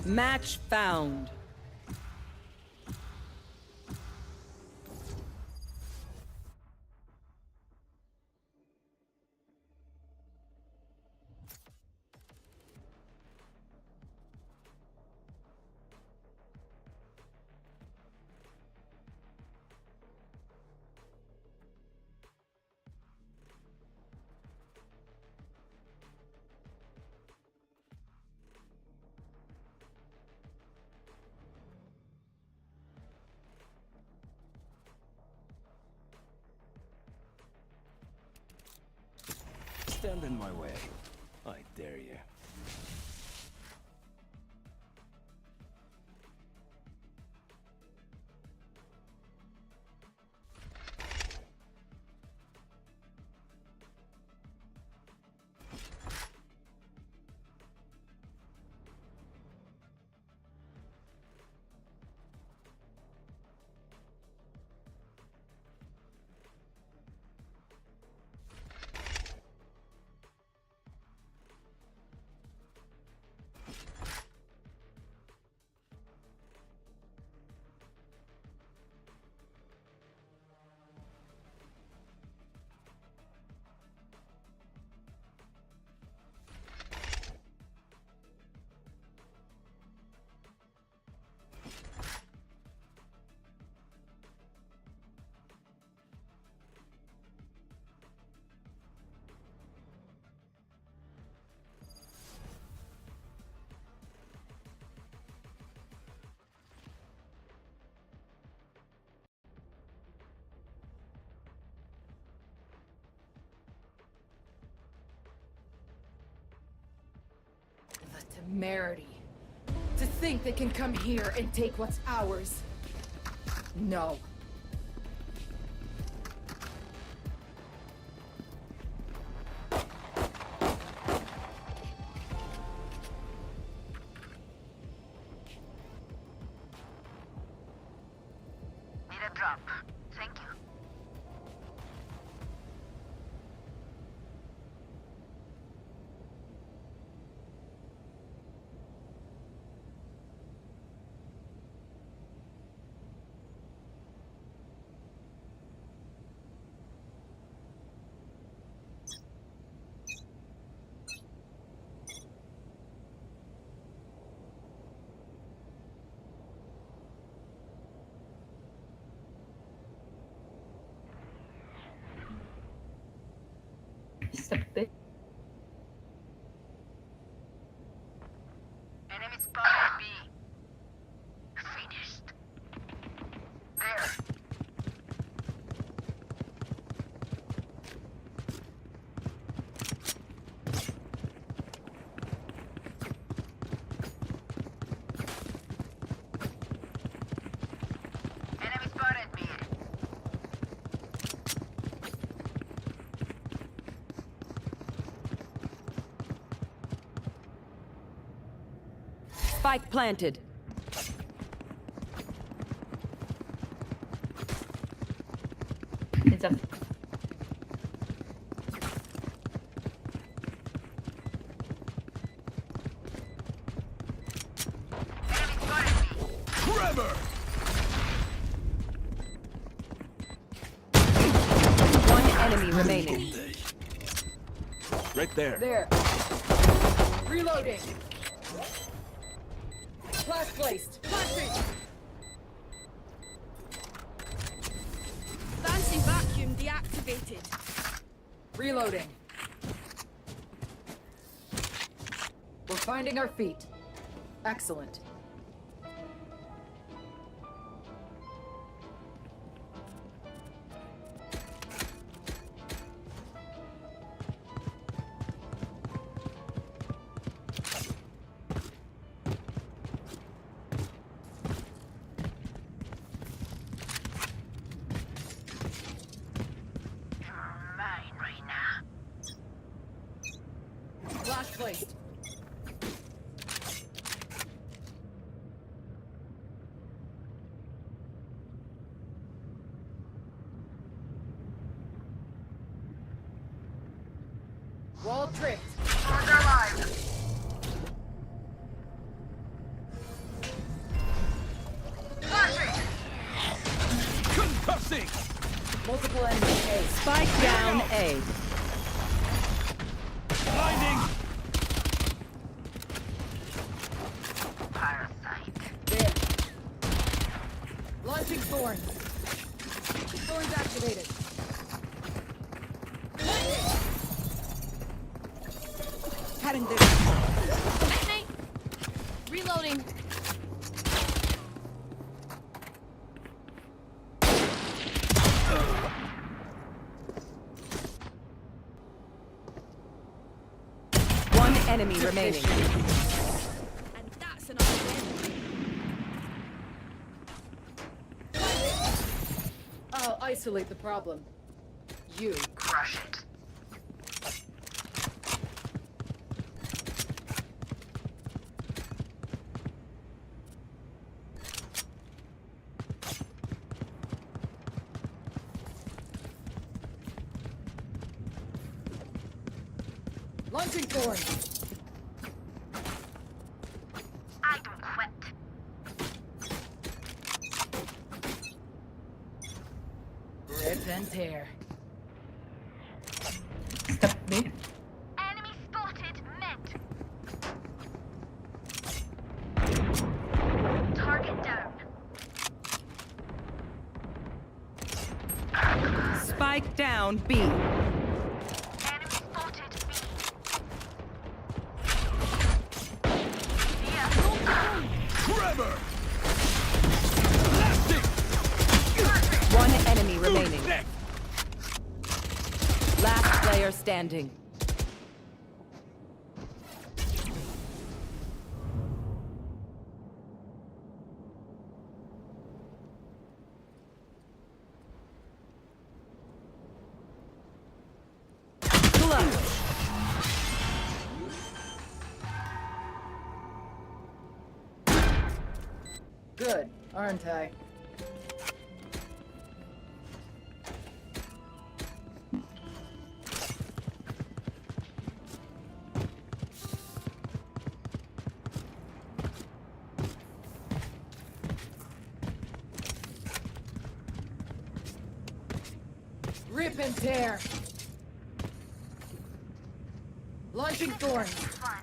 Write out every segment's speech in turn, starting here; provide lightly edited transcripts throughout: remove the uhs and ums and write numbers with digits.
Match found. Stand in my way. I dare you. The temerity. To think they can come here and take what's ours. No. Need a drop. Thank you. Sakte. Enemy spotted B. Finished. There. Enemy spotted B. Spike planted. It's a Enemy spotted B. Trevor! One enemy remaining. Right there. there. Reloading. Flash placed. Flashing. Dancing vacuum deactivated. Reloading. We're finding our feet. Excellent. You're mine, Reyna. Flash placed. Wall tricked. Order alive. Multiple enemies A. Spike down A. Blinding! Parasite. There. Launching thorns. Thorns activated. Cutting this. Night night. Reloading. One enemy remaining. And that's another win. I'll isolate the problem. You. Crush it. Launching thorns. I don't quit. Rip and tear. Step mid. Enemy spotted mid. Target down. Spike down B. Enemy spotted B. Yeah. Trevor! Blasting! One enemy remaining. Neck! Last player standing. Clutch. Good, aren't I? Rip and tear. Launching thorns. Fun.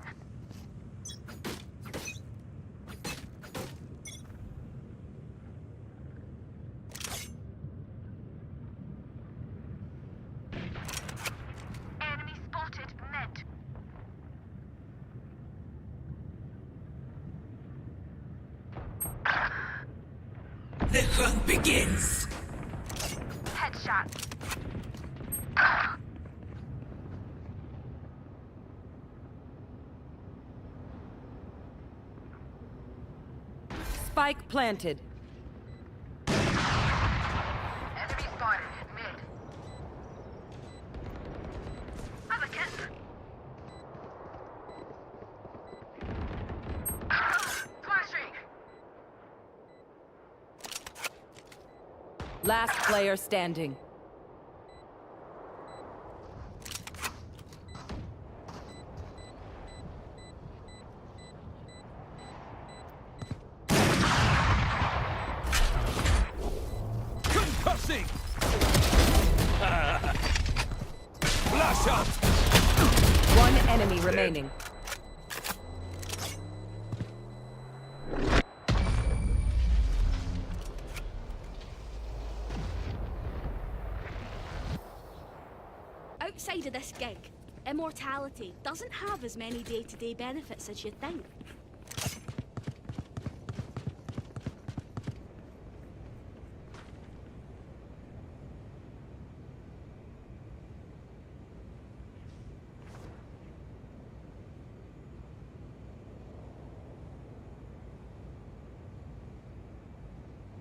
Enemy spotted mid. The hunt begins. Headshot. Spike planted. Enemy spotted mid. I'm a kid. Flashing. Last player standing. Concussing! Flash out! One enemy remaining. Outside of this gig, immortality doesn't have as many day-to-day benefits as you'd think.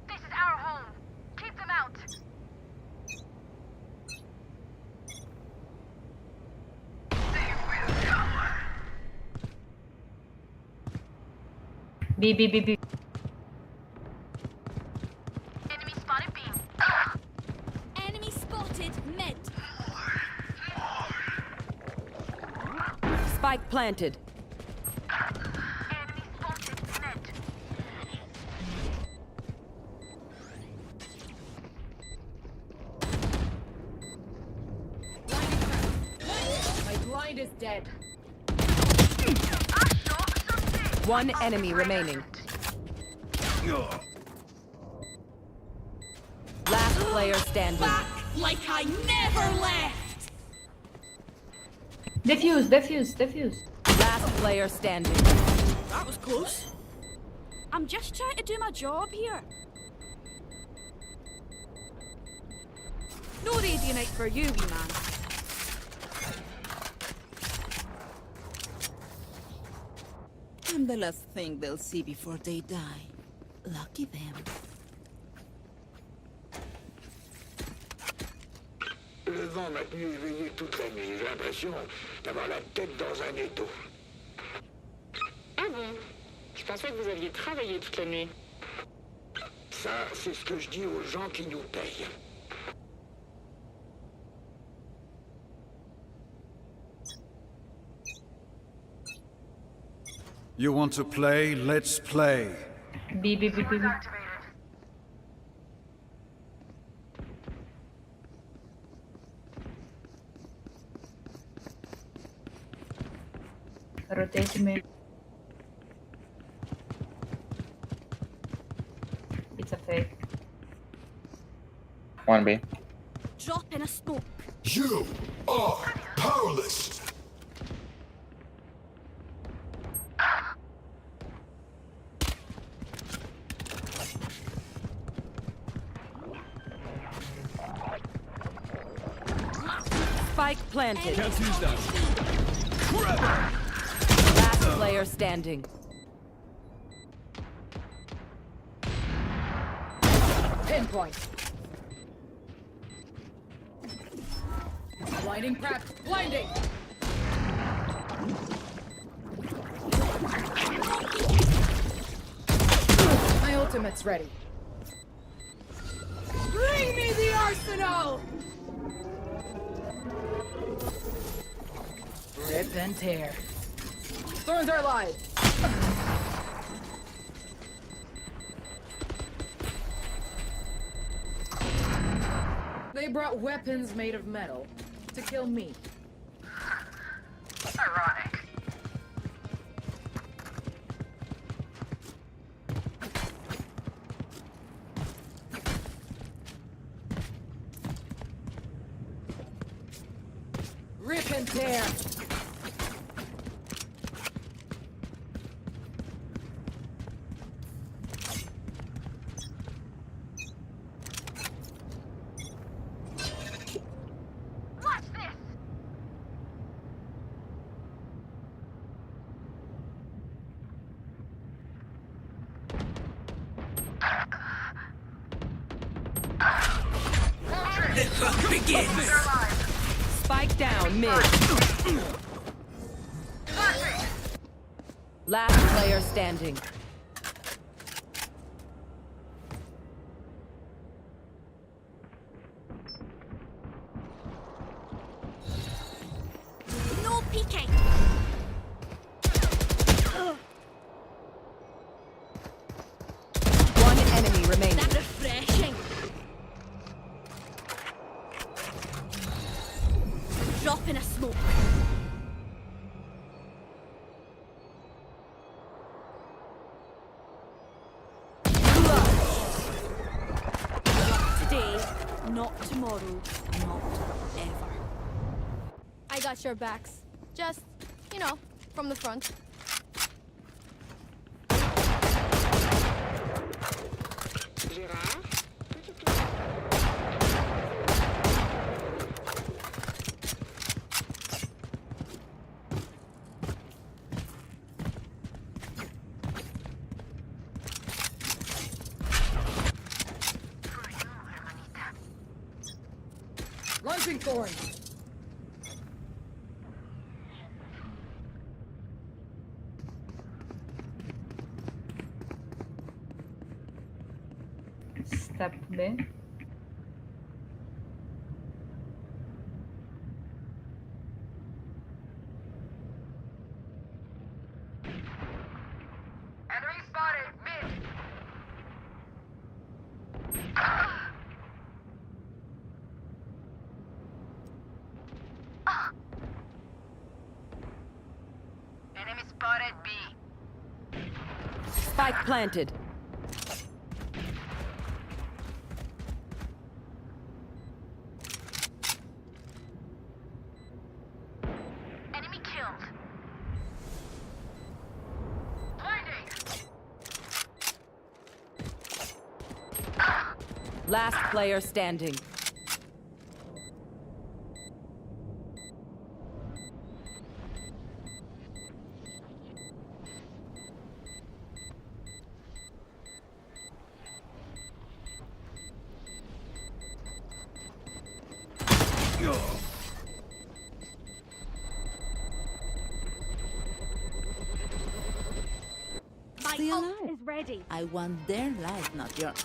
This is our home. Keep them out. B, B, B, B. Enemy spotted B. Enemy spotted mid. Spike planted. Enemy spotted mid. is dead. One enemy remaining. Last player standing. Back like I never left! Defuse, defuse, defuse. Last player standing. That was close. I'm just trying to do my job here. No radionite for you, wee man. I'm the last thing they'll see before they die. Lucky them. Le vent m'a tenu éveillé toute la nuit. J'ai l'impression d'avoir la tête dans un étau. Ah bon? Je pensais que vous aviez travaillé toute la nuit. Ça, c'est ce que je dis aux gens qui nous payent. You want to play? Let's play. B, B, B, B, B. Rotate me. It's a fake. 1B. Drop in a smoke. You are powerless. Spike planted. Can't use that. Forever! Last player standing. Pinpoint. Blinding prep. Blinding. My ultimate's ready. Bring me the arsenal! Rip and tear. Thorns are alive. They brought weapons made of metal to kill me. Ironic. Rip and tear. Watch this. The hunt begins. Spike down mid. Last player standing. No peeking. One enemy remaining. That refreshing. Drop in a smoke. Today, not tomorrow, not ever. I got your backs. Just, you know, from the front. Gérard? Launching thorns. Step B. Enemy spotted. Mid. Spike planted. Enemy killed. Blinding. Last player standing. My Stay ult alive. is ready. I want their life, not yours.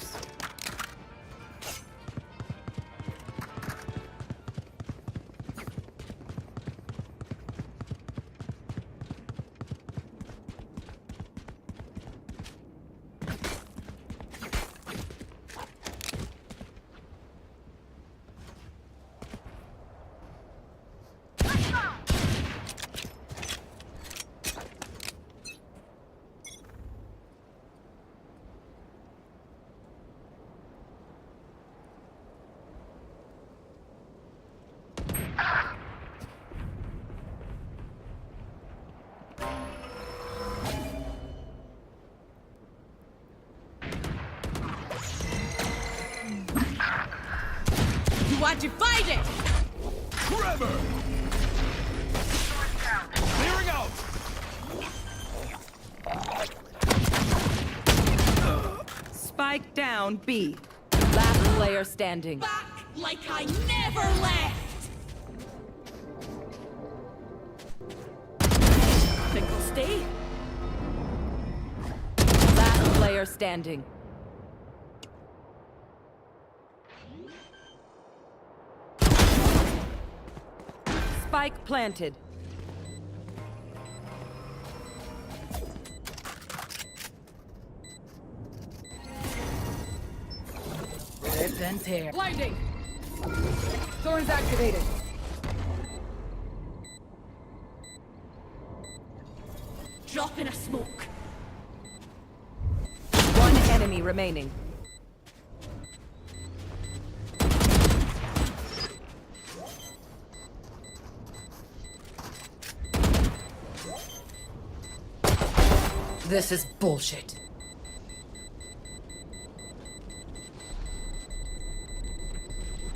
You want to fight it? Trevor! Clearing out! Spike down B. Last player standing. Back like I never left. Think I'll stay? Last player standing. Spike planted. Rip and tear. Blinding. Thorns activated. Drop in a smoke. One enemy remaining. This is bullshit.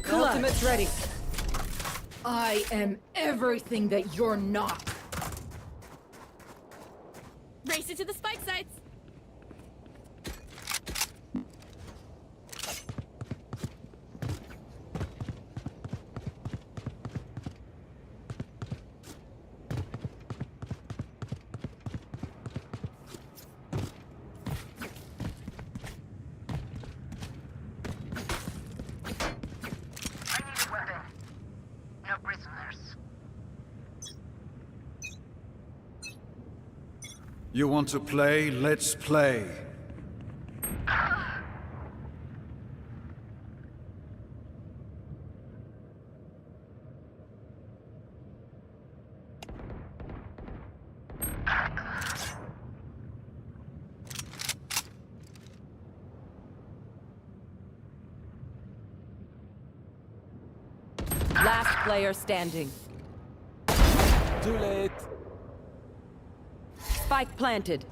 Ultimate's ready. I am everything that you're not. Race it to the spike sites. I need a weapon. No prisoners. You want to play? Let's play. Last player standing. Too late. Spike planted.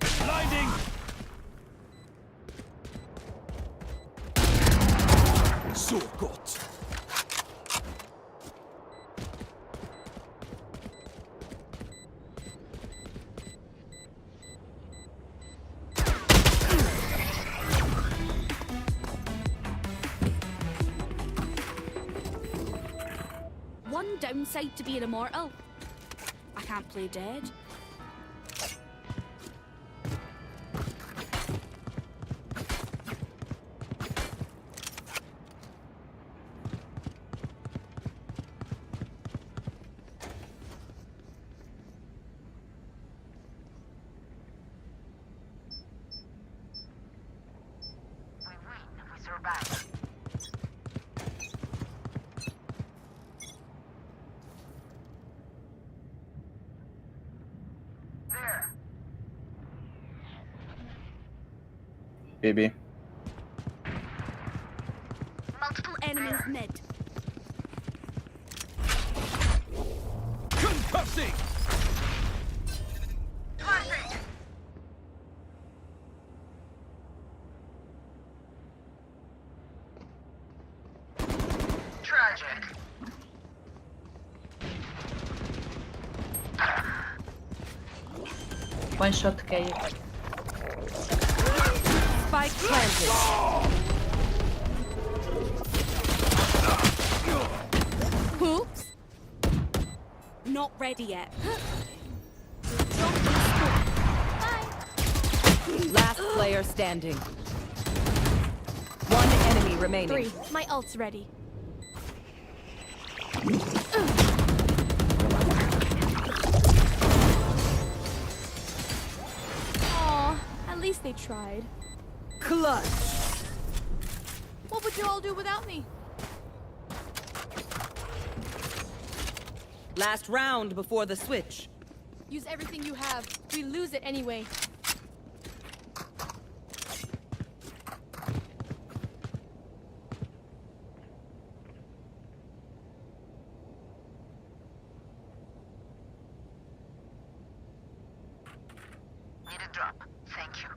Blinding! So gut. One downside to being immortal. I can't play dead. We win. We survive. BB. Multiple enemies mid. Concussing! Tragic. One shot cave. Spike planted. Oops. Not ready yet. Last player standing. One enemy remaining. 3. My ult's ready. Aw, at least they tried. Clutch. What would you all do without me? Last round before the switch. Use everything you have. We lose it anyway. Need a drop. Thank you.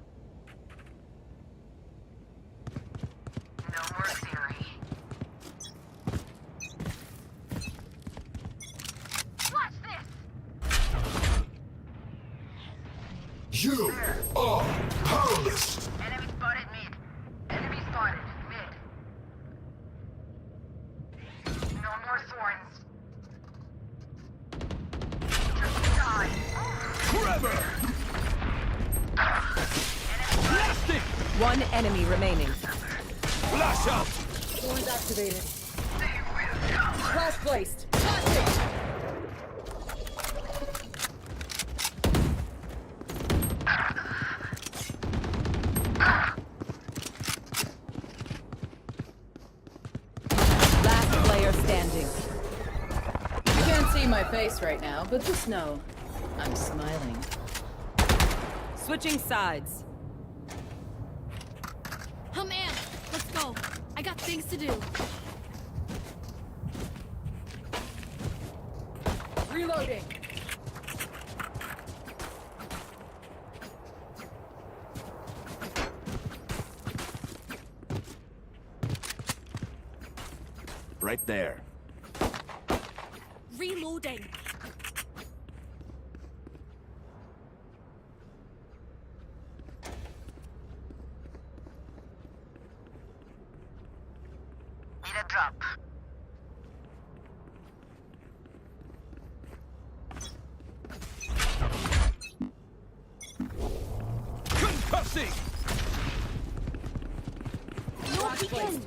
No more theory. Watch this! You are powerless. Enemy spotted mid. Enemy spotted mid. No more thorns. Just die. Forever! Plastic! One enemy remaining. Flash out! Thorns activated. Flash placed. Plastic! Last player standing. You can't see my face right now, but just know I'm smiling. Switching sides. Oh man, let's go. I got things to do. Reloading. Right there. Reloading. Need a drop. Concussing! No peeking.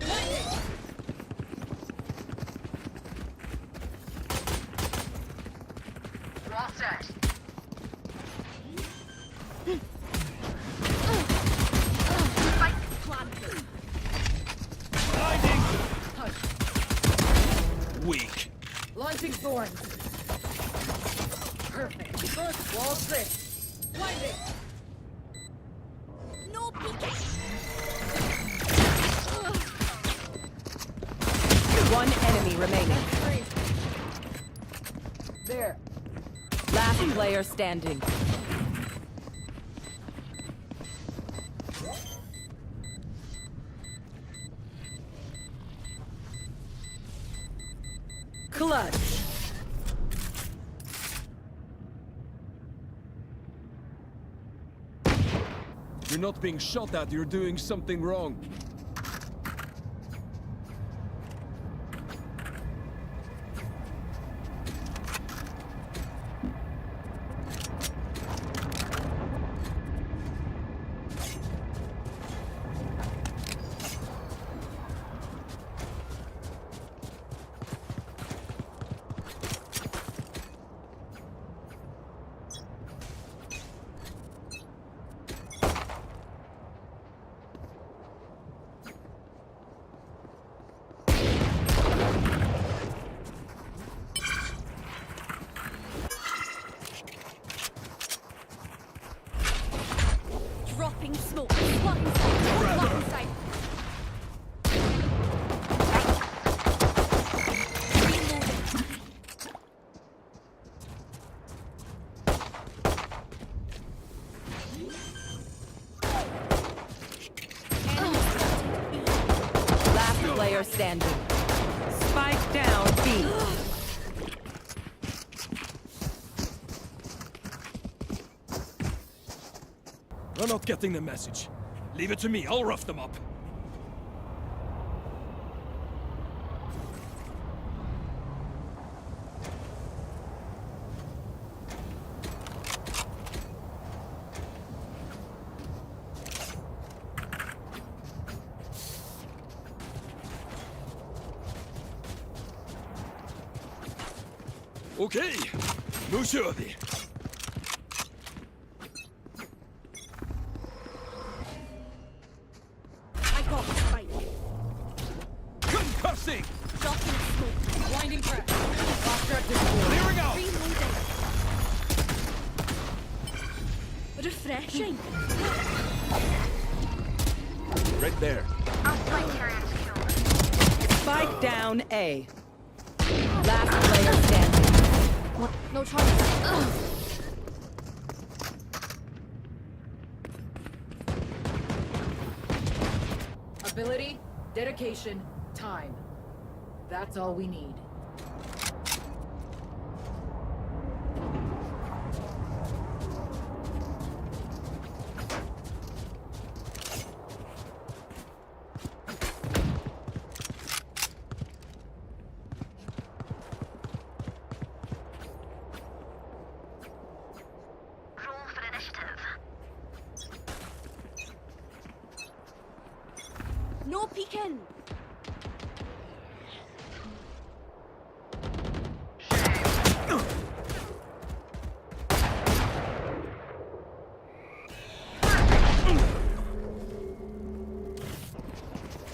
All set. Spike planted. Blinding! Weak. Launching thorns. Perfect. First wall trick. Blinding. No peeking. One enemy remaining. There. Last player standing. Clutch. You're not being shot at, you're doing something wrong. player standing. Spike down B. They're not getting the message. Leave it to me, I'll rough them up. Okej, nu kör vi! I got the spike. Concussing! Dropping a smoke. Blinding crack. Lost track this board. Clearing out! Reloading. Refreshing. Right there. Our flight carrier is killed. Spike down A. Last player standing. No charges. Ability, dedication, time. That's all we need. Roll for initiative. No peeking.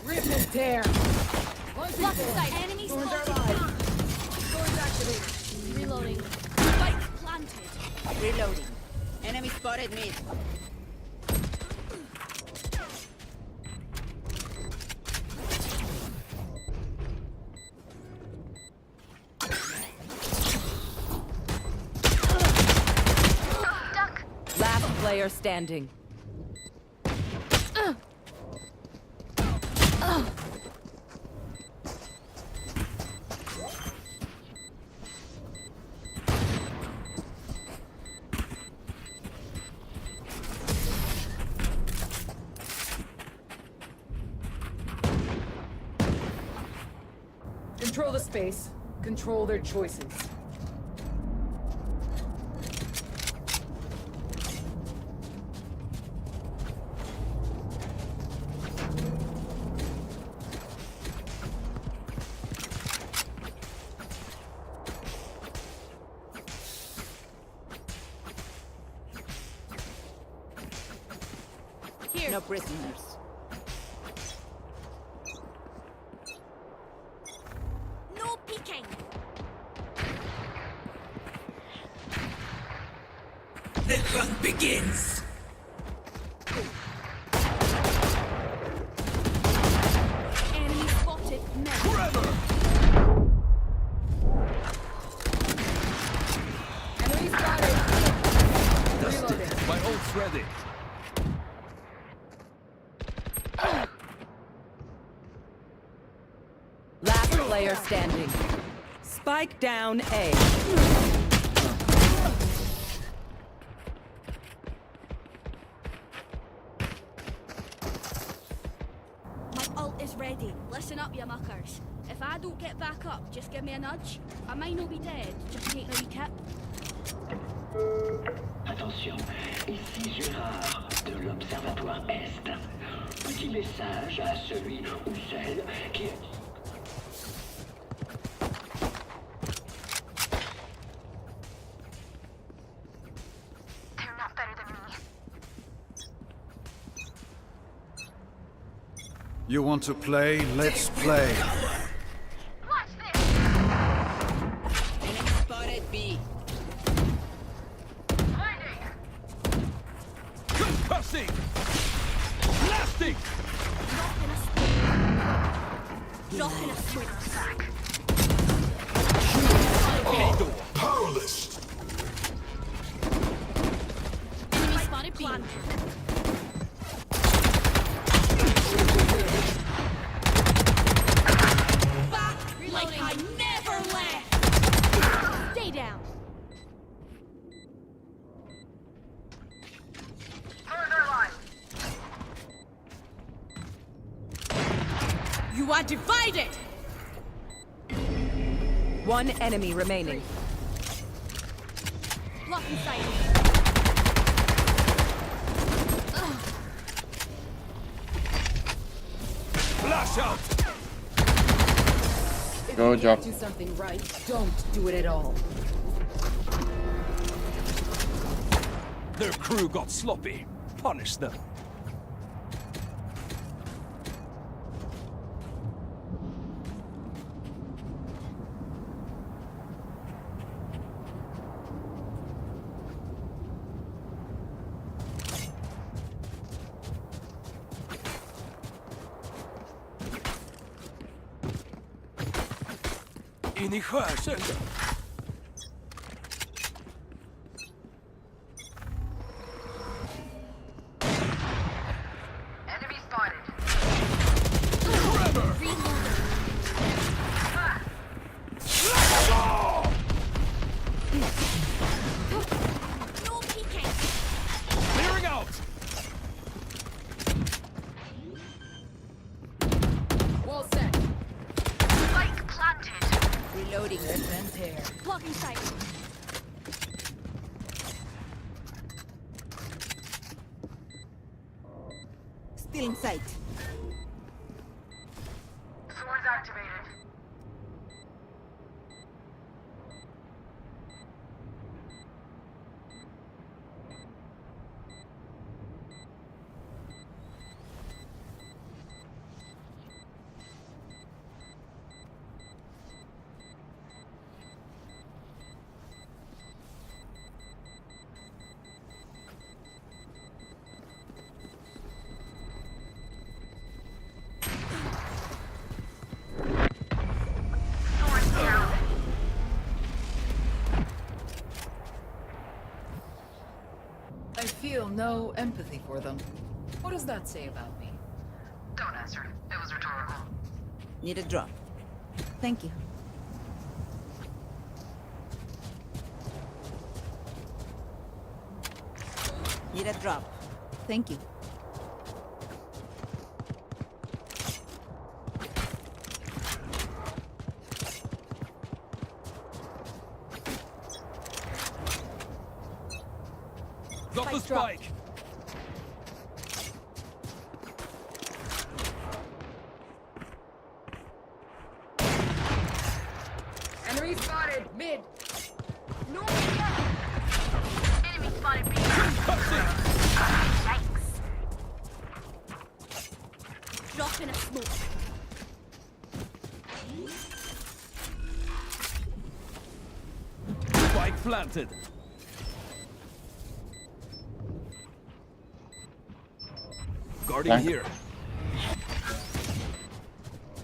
Rip and tear. Block the site. Enemy Storms are spotted. alive. Storms activated. Reloading. Spike planted. Reloading. Enemy spotted mid. Duck. Last player standing. Control the space. Control their choices. Here. No prisoners. No peeking. The hunt begins. Enemy spotted. Mid. Enemy spotted. Reloading. My ult's ready. Last player standing. Spike down A. My ult is ready. Listen up, you muckers. If I don't get back up, just give me a nudge. I might not be dead, just take a wee tip. Attention, ici Gérard de l'Observatoire Est. Petit message à celui ou celle qui est... They're not better than me. You want to play? Let's play. Watch this. Enemy spotted B. Blinding. Concussing! Blasting! Dropping a smoke. Back. Powerless. Enemy spotted B. One enemy remaining. Blocking sight. Flash out! Go job. Do something right. Don't do it at all. Their crew got sloppy. Punish them. In i skärseld. Enemy spotted. No peeking. Clearing out. Wall set. Spike planted. Reloading and then tear. Blocking sight. Still in sight. Swords activated. Swords down. I feel no empathy for them. What does that say about me? Don't answer. It was rhetorical. Need a drop. Thank you. Need a drop. Thank you. Got the spike. Enemy spotted. Mid. No. Enemy spotted B. Yikes. Drop in a smoke. Spike planted. Guarding here.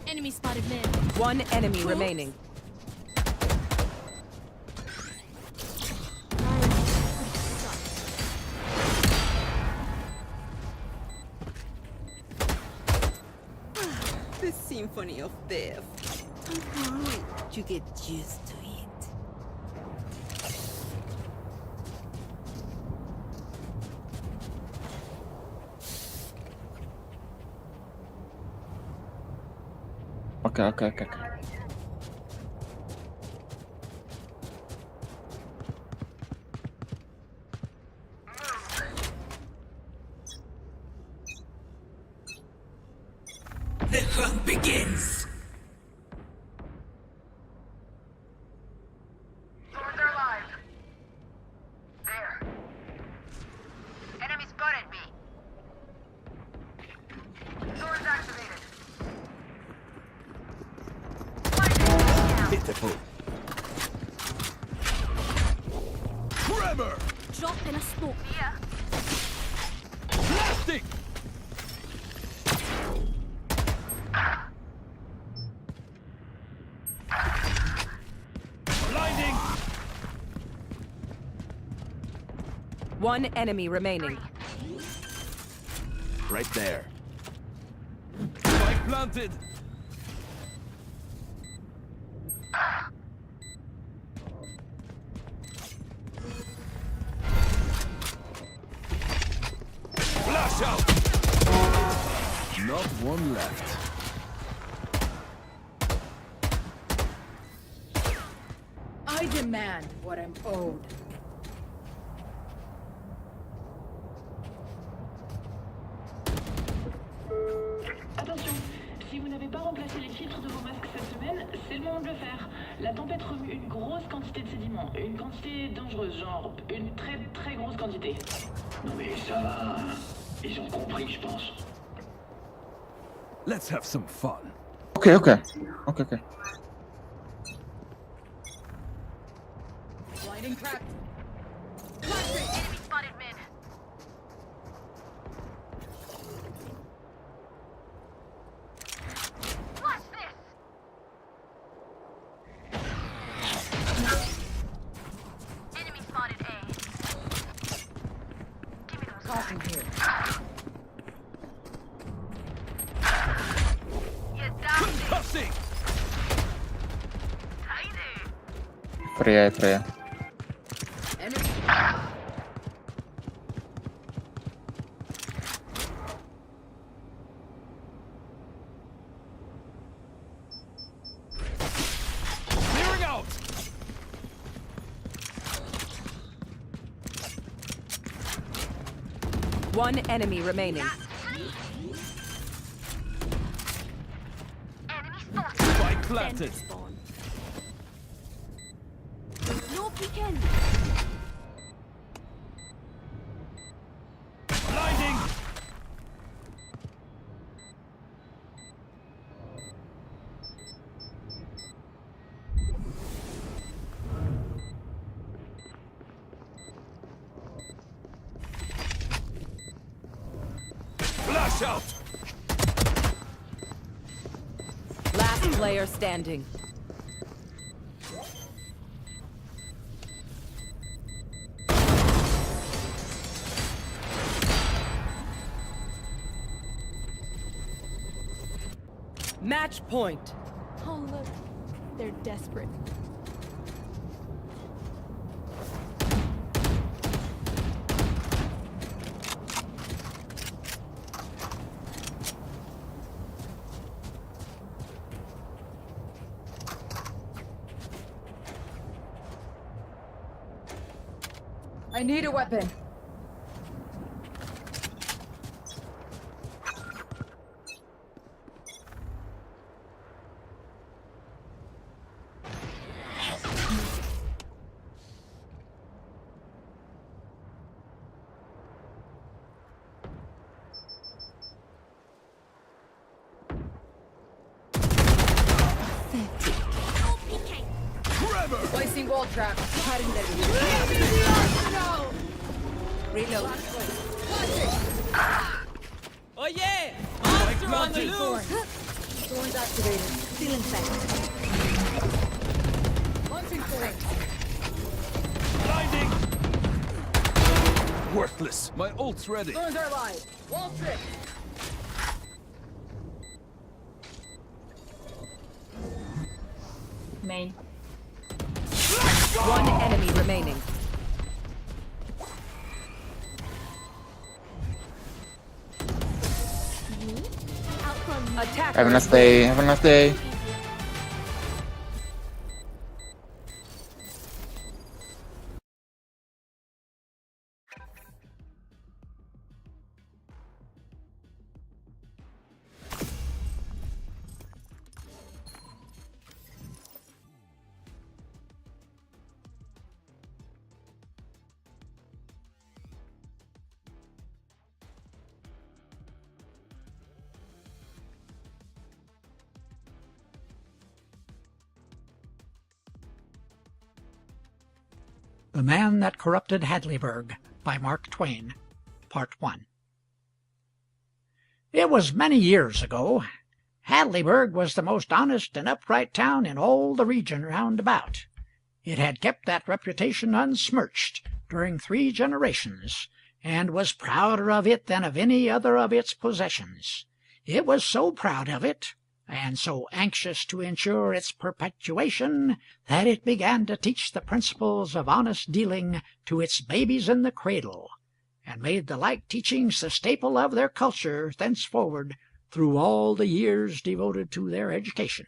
Enemy spotted mid. One enemy remaining. The symphony of death. Don't worry, you get used to it. Okay. The hunt begins. Swords are alive. There. Enemy spotted B. Swords activated. Pitiful. Tremor. Drop in a smoke. Yeah. Plastic. Blinding. One enemy remaining. Right there. Spike planted. Flash out. Not one left. demand what I'm owed. Attention, si vous n'avez pas remplacé les filtres de vos masques cette semaine, c'est le moment de le faire. La tempête remue une grosse quantité de sédiments, une quantité dangereuse, genre une très très grosse quantité. Non mais ça va, ils ont compris, je pense. Let's have some fun. Okay, okay. Okay, okay. Blinding crack. Enemy spotted mid. Watch this. Enemy spotted A. Give me those. Caution here. You down. Concussing! Троя, троя. Enemy. Clearing out! One enemy remaining. Spike planted. Spawn. No peeking. Blinding! Flash out! Last player standing. Match point. Oh, look. They're desperate. I need a weapon. Placing wall trap. Reload. Oh yeah! Monster on the Thorn. Thorn's activated. Still infected. Launching thorn. Blinding! Worthless. My ult's ready. Thorns are live. Wall trip. Main. One enemy remaining. Attack. Have a nice day. Have a nice day. The Man That Corrupted Hadleyburg by Mark Twain, Part 1. It was many years ago. Hadleyburg was the most honest and upright town in all the region round about. It had kept that reputation unsmirched during 3 generations, and was prouder of it than of any other of its possessions. It was so proud of it, and so anxious to ensure its perpetuation, that it began to teach the principles of honest dealing to its babies in the cradle, and made the like teachings the staple of their culture thenceforward through all the years devoted to their education.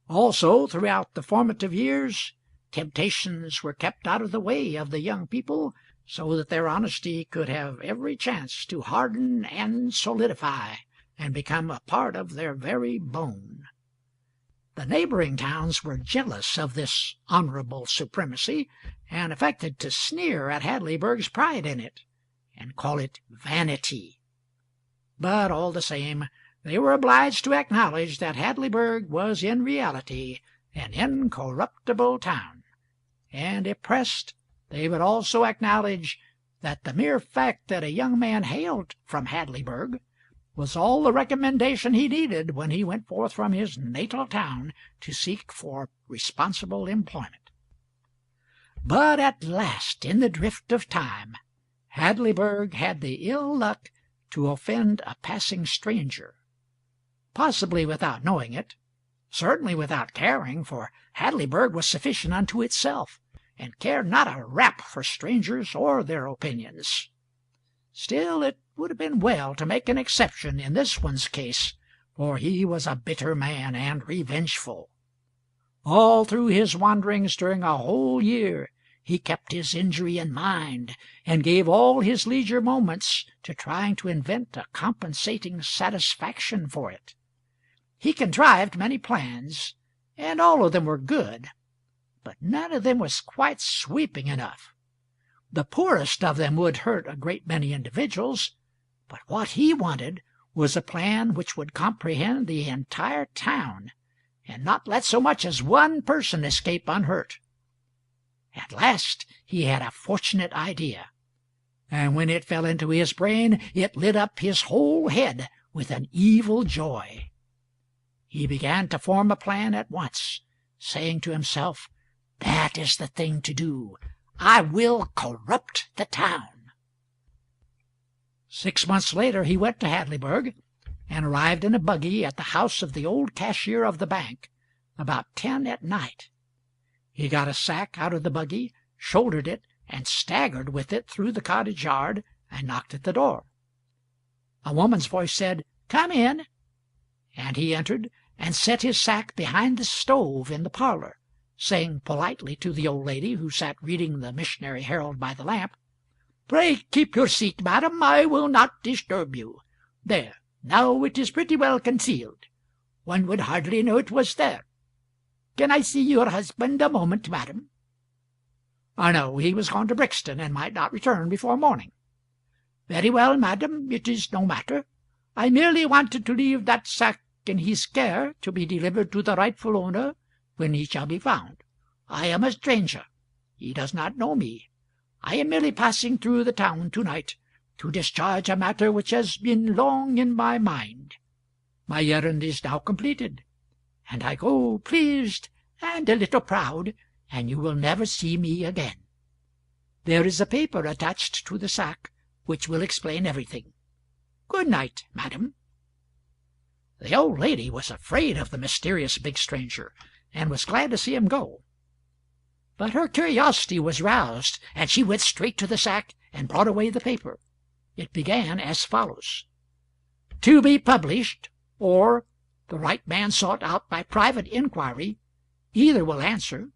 Also, throughout the formative years, temptations were kept out of the way of the young people, so that their honesty could have every chance to harden and solidify, and become a part of their very bone. The neighboring towns were jealous of this honorable supremacy, and affected to sneer at Hadleyburg's pride in it, and call it vanity. But all the same, they were obliged to acknowledge that Hadleyburg was in reality an incorruptible town, and if pressed, they would also acknowledge that the mere fact that a young man hailed from Hadleyburg was all the recommendation he needed when he went forth from his natal town to seek for responsible employment. But at last, in the drift of time, Hadleyburg had the ill luck to offend a passing stranger, possibly without knowing it, certainly without caring, for Hadleyburg was sufficient unto itself, and cared not a rap for strangers or their opinions. Still, it would have been well to make an exception in this one's case, for he was a bitter man and revengeful. All through his wanderings during a whole year he kept his injury in mind, and gave all his leisure moments to trying to invent a compensating satisfaction for it. He contrived many plans, and all of them were good, but none of them was quite sweeping enough. The poorest of them would hurt a great many individuals, but what he wanted was a plan which would comprehend the entire town, and not let so much as one person escape unhurt. At last he had a fortunate idea, and when it fell into his brain it lit up his whole head with an evil joy. He began to form a plan at once, saying to himself, "That is the thing to do. I will corrupt the town." 6 months later he went to Hadleyburg, and arrived in a buggy at the house of the old cashier of the bank about 10 at night. He got a sack out of the buggy, shouldered it, and staggered with it through the cottage yard, and knocked at the door. A woman's voice said, "Come in," and he entered, and set his sack behind the stove in the parlor, saying politely to the old lady, who sat reading the Missionary Herald by the lamp, "Pray keep your seat, madam. I will not disturb you. There, now it is pretty well concealed. One would hardly know it was there. Can I see your husband a moment, madam?" "No, he was gone to Brixton, and might not return before morning." "Very well, madam, it is no matter. I merely wanted to leave that sack in his care to be delivered to the rightful owner when he shall be found. I am a stranger. He does not know me. I am merely passing through the town to-night to discharge a matter which has been long in my mind. My errand is now completed, and I go pleased and a little proud, and you will never see me again. There is a paper attached to the sack which will explain everything. Good night, madam." The old lady was afraid of the mysterious big stranger, and was glad to see him go. But her curiosity was roused, and she went straight to the sack and brought away the paper. It began as follows: "To be published, or the right man sought out by private inquiry, either will answer.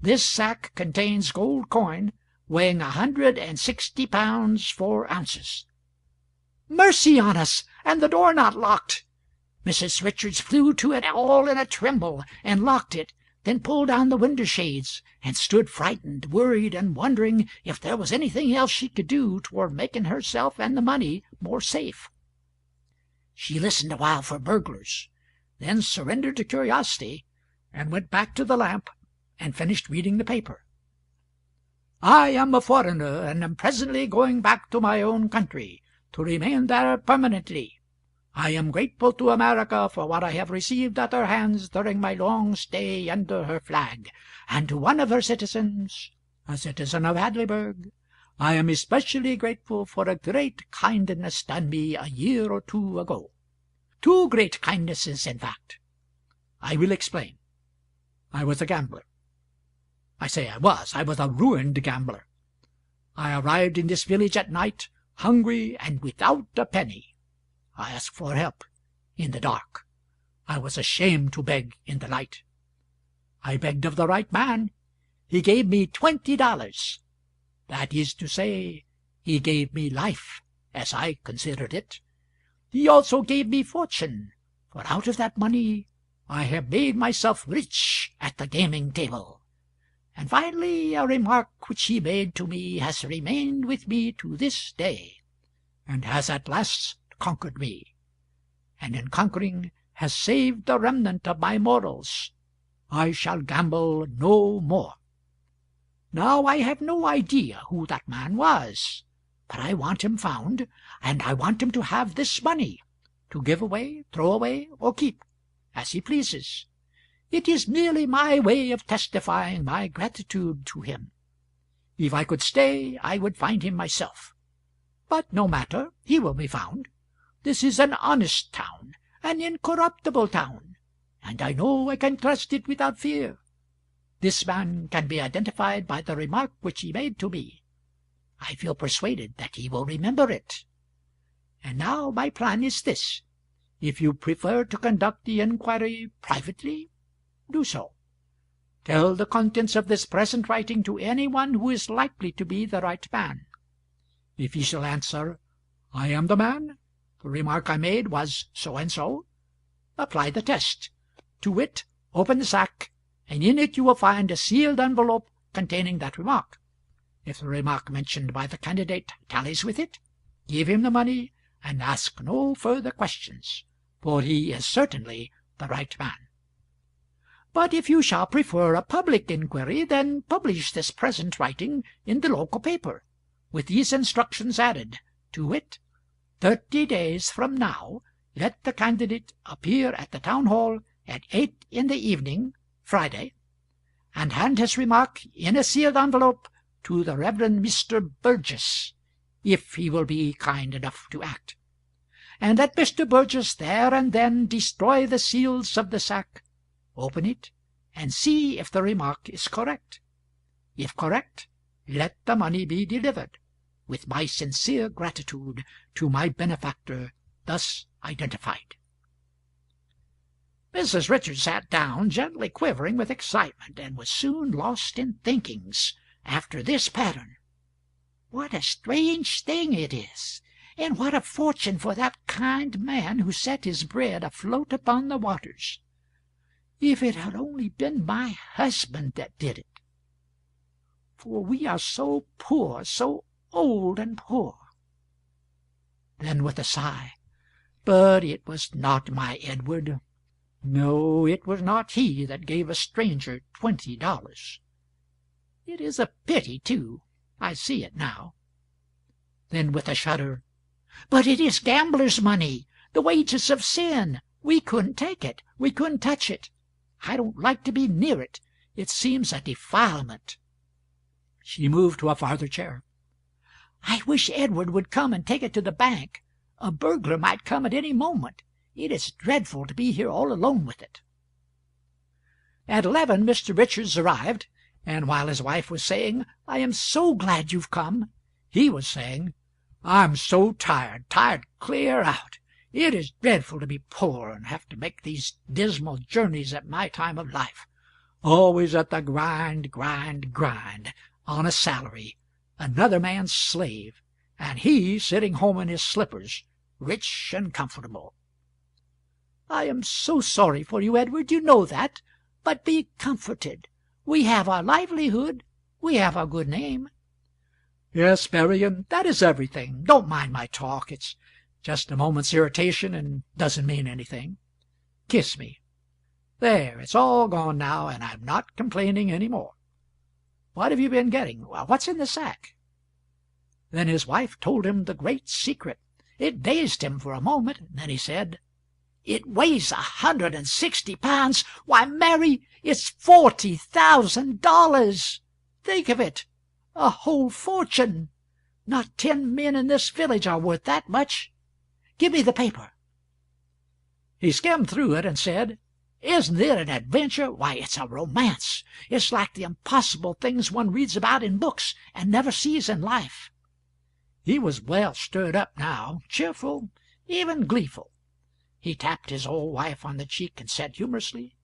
This sack contains gold coin weighing 160 pounds 4 ounces." Mercy on us! And the door not locked! Mrs. Richards flew to it all in a tremble, and locked it, then pulled down the window-shades, and stood frightened, worried, and wondering if there was anything else she could do toward making herself and the money more safe. She listened a while for burglars, then surrendered to curiosity, and went back to the lamp and finished reading the paper. "I am a foreigner, and am presently going back to my own country, to remain there permanently. I am grateful to America for what I have received at her hands during my long stay under her flag, and to one of her citizens, a citizen of Hadleyburg, I am especially grateful for a great kindness done me a year or 2 ago. 2 great kindnesses, in fact. I will explain. I was a gambler. I was a ruined gambler. I arrived in this village at night, hungry and without a penny. I asked for help in the dark. I was ashamed to beg in the light. I begged of the right man. he gave me $20. That is to say, he gave me life, as I considered it. He also gave me fortune, for out of that money I have made myself rich at the gaming table. And finally, a remark which he made to me has remained with me to this day, and has at last conquered me, and in conquering has saved the remnant of my morals. I shall gamble no more. Now I have no idea who that man was, but I want him found, and I want him to have this money, to give away, throw away, or keep, as he pleases. It is merely my way of testifying my gratitude to him. If I could stay, I would find him myself. But no matter, he will be found. This is an honest town, an incorruptible town, and I know I can trust it without fear. This man can be identified by the remark which he made to me. I feel persuaded that he will remember it. And now my plan is this. If you prefer to conduct the inquiry privately, do so. Tell the contents of this present writing to any one who is likely to be the right man. If he shall answer, "I am the man, the remark I made was so-and-so," apply the test, to wit, open the sack, and in it you will find a sealed envelope containing that remark. If the remark mentioned by the candidate tallies with it, give him the money, and ask no further questions, for he is certainly the right man. But if you shall prefer a public inquiry, then publish this present writing in the local paper, with these instructions added, to wit, 30 days from now let the candidate appear at the town hall at 8 in the evening, Friday, and hand his remark in a sealed envelope to the Reverend Mr. Burgess, if he will be kind enough to act. And let Mr. Burgess there and then destroy the seals of the sack, open it, and see if the remark is correct. If correct, let the money be delivered, with my sincere gratitude to my benefactor thus identified. Mrs. Richards sat down, gently quivering with excitement, and was soon lost in thinkings after this pattern. What a strange thing it is, and what a fortune for that kind man who set his bread afloat upon the waters. If it had only been my husband that did it! For we are so poor, so old and poor. Then with a sigh, but it was not my Edward. No, it was not he that gave a stranger $20. It is a pity, too. I see it now. Then with a shudder, but it is gambler's money, the wages of sin. We couldn't take it. We couldn't touch it. I don't like to be near it. It seems a defilement. She moved to a farther chair. I wish Edward would come and take it to the bank. A burglar might come at any moment. It is dreadful to be here all alone with it. At 11 Mr. Richards arrived, and while his wife was saying, "I am so glad you've come," he was saying, "I'm so tired, tired clear out. It is dreadful to be poor and have to make these dismal journeys at my time of life, always at the grind, on a salary, another man's slave, and he sitting home in his slippers, rich and comfortable. I am so sorry for you, Edward, you know that, but be comforted. We have our livelihood, we have our good name." "Yes, Marian, that is everything. Don't mind my talk. It's just a moment's irritation and doesn't mean anything. Kiss me. There, it's all gone now, and I'm not complaining any more. What have you been getting? What's in the sack?" Then his wife told him the great secret. It dazed him for a moment, and then he said, "It weighs 160 pounds. Why, Mary, it's $40,000. Think of it! A whole fortune! Not 10 men in this village are worth that much. Give me the paper." He skimmed through it and said, "Isn't it an adventure? Why, it's a romance. It's like the impossible things one reads about in books and never sees in life." He was well stirred up now, cheerful, even gleeful. He tapped his old wife on the cheek and said humorously,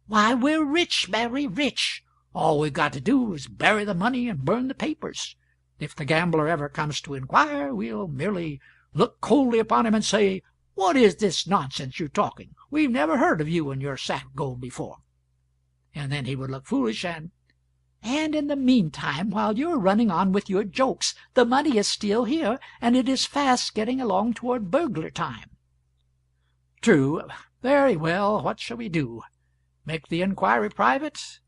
"Why, we're rich, Mary, rich. All we've got to do is bury the money and burn the papers. If the gambler ever comes to inquire, we'll merely look coldly upon him and say, 'What is this nonsense you're talking? We've never heard of you and your sack of gold before.' And then he would look foolish and in the meantime, while you're running on with your jokes, the money is still here, and it is fast getting along toward burglar time." "True. Very well. What shall we do? Make the inquiry private?"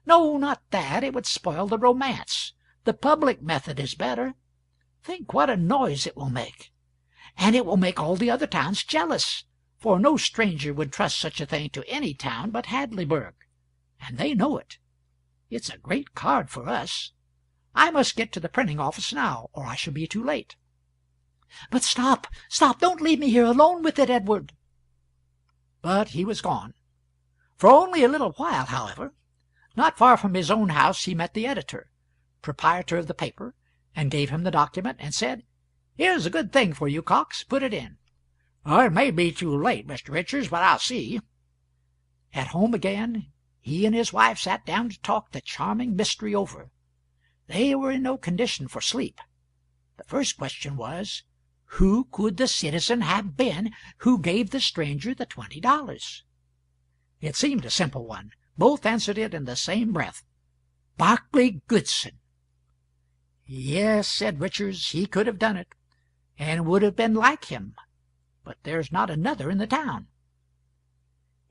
"No, not that. It would spoil the romance. The public method is better. Think what a noise it will make. And it will make all the other towns jealous, for no stranger would trust such a thing to any town but Hadleyburg, and they know it. It's a great card for us. I must get to the printing office now, or I shall be too late." "But stop! Don't leave me here alone with it, Edward." But he was gone. For only a little while, however. Not far from his own house he met the editor, proprietor of the paper, and gave him the document, and said, "Here's a good thing for you, Cox. Put it in." "It may be too late, Mr. Richards, but I'll see." At home again, he and his wife sat down to talk the charming mystery over. They were in no condition for sleep. The first question was, who could the citizen have been who gave the stranger the $20? It seemed a simple one. Both answered it in the same breath. "Barclay Goodson." "Yes," said Richards, "he could have done it, and would have been like him, but there's not another in the town."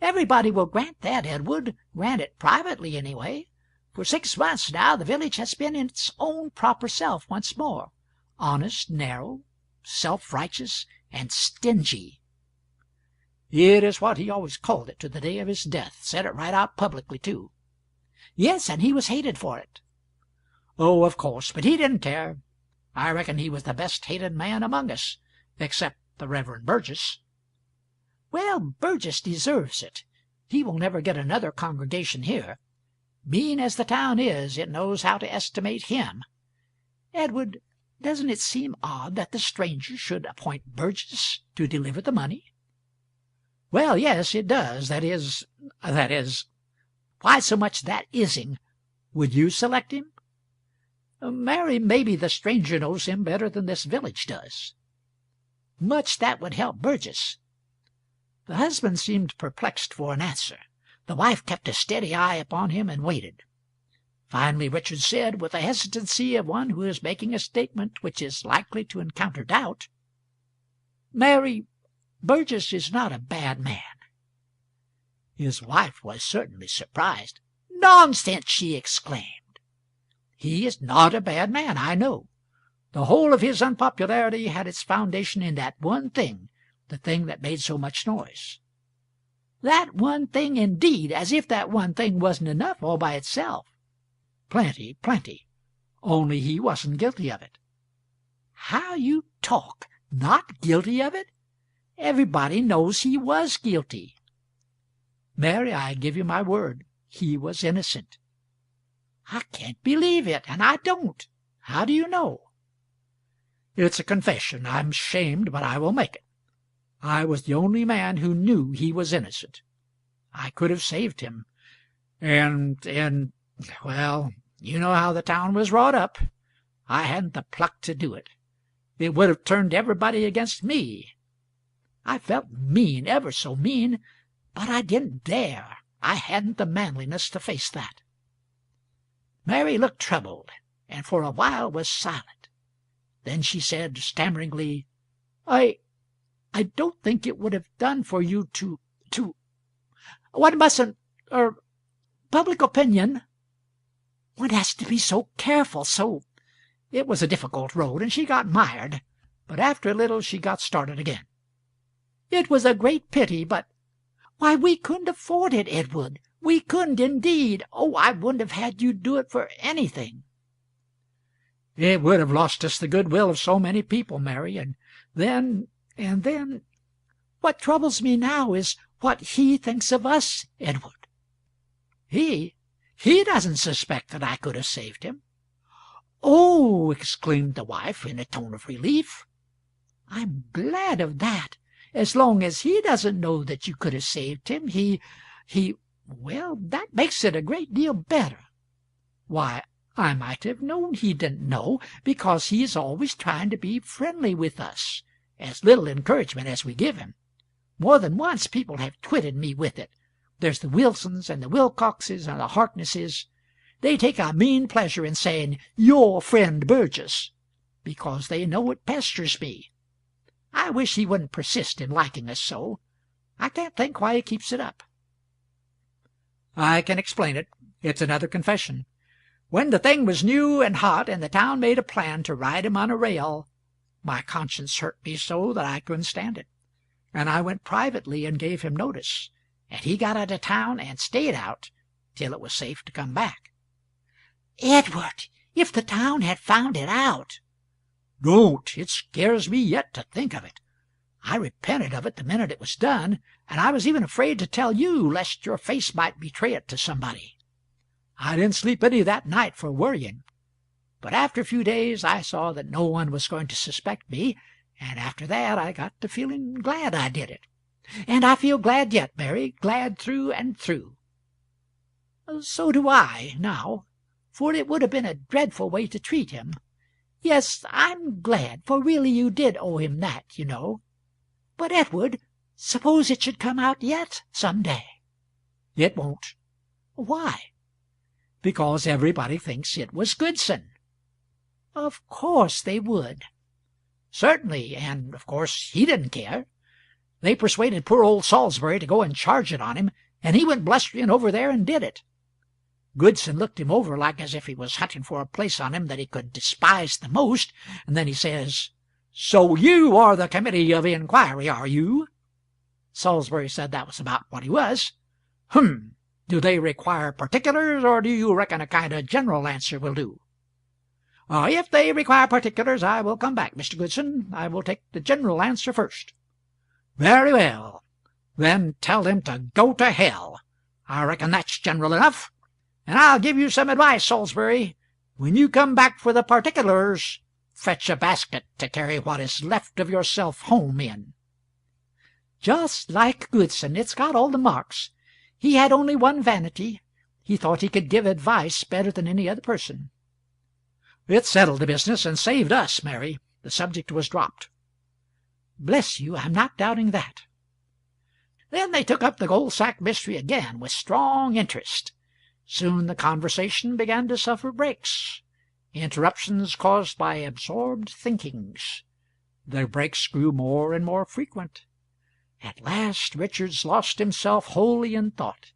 "Everybody will grant that, Edward. Grant it privately, anyway. For 6 months now the village has been its own proper self once more, honest, narrow, self-righteous, and stingy." It is what he always called it to the day of his death. Said it right out publicly, too. "Yes, and he was hated for it." "Oh, of course, but he didn't care. I reckon he was the best hated man among us, except the Reverend Burgess." "Well, Burgess deserves it. He will never get another congregation here. Mean as the town is, it knows how to estimate him. Edward, doesn't it seem odd that the stranger should appoint Burgess to deliver the money?" "Well, yes, it does. That is, why so much that ising? Would you select him?" "Mary, maybe the stranger knows him better than this village does." "Much that would help Burgess." The husband seemed perplexed for an answer. The wife kept a steady eye upon him and waited. Finally Richard said, with the hesitancy of one who is making a statement which is likely to encounter doubt, "Mary, Burgess is not a bad man." His wife was certainly surprised. "Nonsense!" she exclaimed. "He is not a bad man, I know. The whole of his unpopularity had its foundation in that one thing, the thing that made so much noise." "That one thing, indeed! As if that one thing wasn't enough all by itself." "Plenty, plenty. Only he wasn't guilty of it." "How you talk! Not guilty of it? Everybody knows he was guilty." "Mary, I give you my word, he was innocent." "I can't believe it, and I don't. How do you know?" "It's a confession. I'm ashamed, but I will make it. I was the only man who knew he was innocent. I could have saved him. And well, you know how the town was wrought up. I hadn't the pluck to do it. It would have turned everybody against me. I felt mean, ever so mean, but I didn't dare. I hadn't the manliness to face that." Mary looked troubled, and for a while was silent. Then she said stammeringly, I don't think it would have done for you to one mustn't public opinion. One has to be so careful, so—" It was a difficult road, and she got mired, but after a little she got started again. "It was a great pity, but— Why, we couldn't afford it, Edward. We couldn't indeed. Oh, I wouldn't have had you do it for anything." "It would have lost us the goodwill of so many people, Mary, and then— What troubles me now is what he thinks of us, Edward." "He doesn't suspect that I could have saved him." "Oh!" exclaimed the wife in a tone of relief. "I'm glad of that. As long as he doesn't know that you could have saved him, well, that makes it a great deal better. Why, I might have known he didn't know, because he is always trying to be friendly with us, as little encouragement as we give him. More than once people have twitted me with it. There's the Wilsons and the Wilcoxes and the Harknesses. They take a mean pleasure in saying, 'Your friend Burgess,' because they know it pesters me. I wish he wouldn't persist in liking us so. I can't think why he keeps it up." "I can explain it. It's another confession. When the thing was new and hot, and the town made a plan to ride him on a rail, my conscience hurt me so that I couldn't stand it, and I went privately and gave him notice, and he got out of town and stayed out till it was safe to come back." "Edward, if the town had found it out!" "Don't! It scares me yet to think of it. I repented of it the minute it was done, and I was even afraid to tell you, lest your face might betray it to somebody. I didn't sleep any that night for worrying. But after a few days I saw that no one was going to suspect me, and after that I got to feeling glad I did it. And I feel glad yet, Mary, glad through and through." "So do I, now, for it would have been a dreadful way to treat him. Yes, I'm glad, for really you did owe him that, you know. But, Edward, suppose it should come out yet, some day." "It won't." "Why?" "Because everybody thinks it was Goodson." "Of course they would." "Certainly, and of course he didn't care. They persuaded poor old Salisbury to go and charge it on him, and he went blustering over there and did it. Goodson looked him over like as if he was hunting for a place on him that he could despise the most, and then he says, 'So you are the committee of inquiry, are you?' Salisbury said that was about what he was. 'Hum! Do they require particulars, or do you reckon a kind of general answer will do?' 'If they require particulars, I will come back, Mr. Goodson. I will take the general answer first.' 'Very well. Then tell them to go to hell. I reckon that's general enough. And I'll give you some advice, Salisbury. When you come back for the particulars, fetch a basket to carry what is left of yourself home in.'" "Just like Goodson. It's got all the marks. He had only one vanity. He thought he could give advice better than any other person." "It settled the business, and saved us, Mary. The subject was dropped." "Bless you, I'm not doubting that." Then they took up the gold sack mystery again with strong interest. Soon the conversation began to suffer breaks, interruptions caused by absorbed thinkings. The breaks grew more and more frequent. At last Richards lost himself wholly in thought.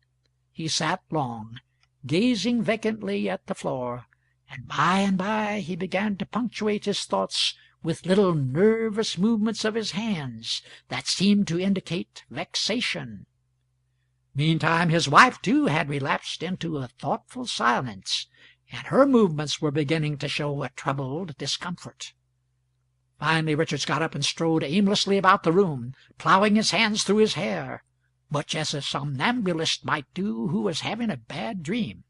He sat long, gazing vacantly at the floor, and by he began to punctuate his thoughts with little nervous movements of his hands that seemed to indicate vexation. Meantime his wife, too, had relapsed into a thoughtful silence, and her movements were beginning to show a troubled discomfort. Finally Richards got up and strode aimlessly about the room, plowing his hands through his hair, much as a somnambulist might do who was having a bad dream.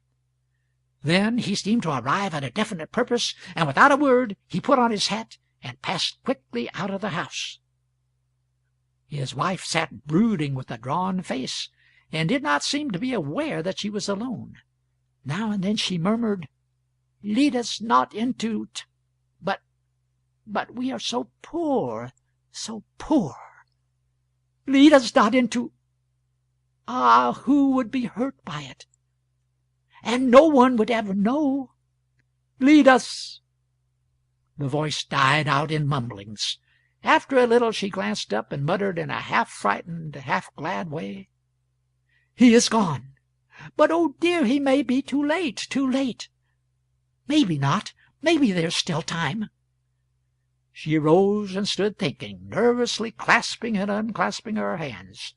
Then he seemed to arrive at a definite purpose, and without a word he put on his hat and passed quickly out of the house. His wife sat brooding with a drawn face, and did not seem to be aware that she was alone. Now and then she murmured, "Lead us not into but we are so poor, so poor. Lead us not into who would be hurt by it? And no one would ever know. Lead us." The voice died out in mumblings. After a little she glanced up and muttered in a half-frightened, half-glad way, "He is gone. But, oh dear, he may be too late, too late. Maybe not. Maybe there's still time." She rose and stood thinking, nervously clasping and unclasping her hands.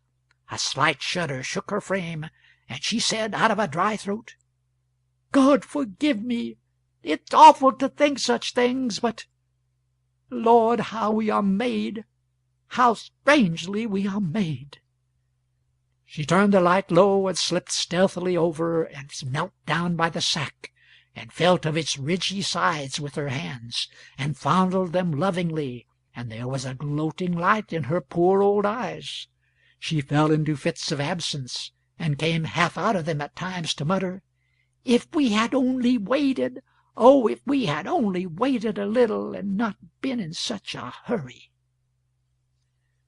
A slight shudder shook her frame, and she said out of a dry throat, "God forgive me. It's awful to think such things, but Lord, how we are made! How strangely we are made!" She turned the light low and slipped stealthily over and knelt down by the sack, and felt of its ridgy sides with her hands, and fondled them lovingly, and there was a gloating light in her poor old eyes. She fell into fits of absence, and came half out of them at times to mutter, If we had only waited! Oh, if we had only waited a little and not been in such a hurry!"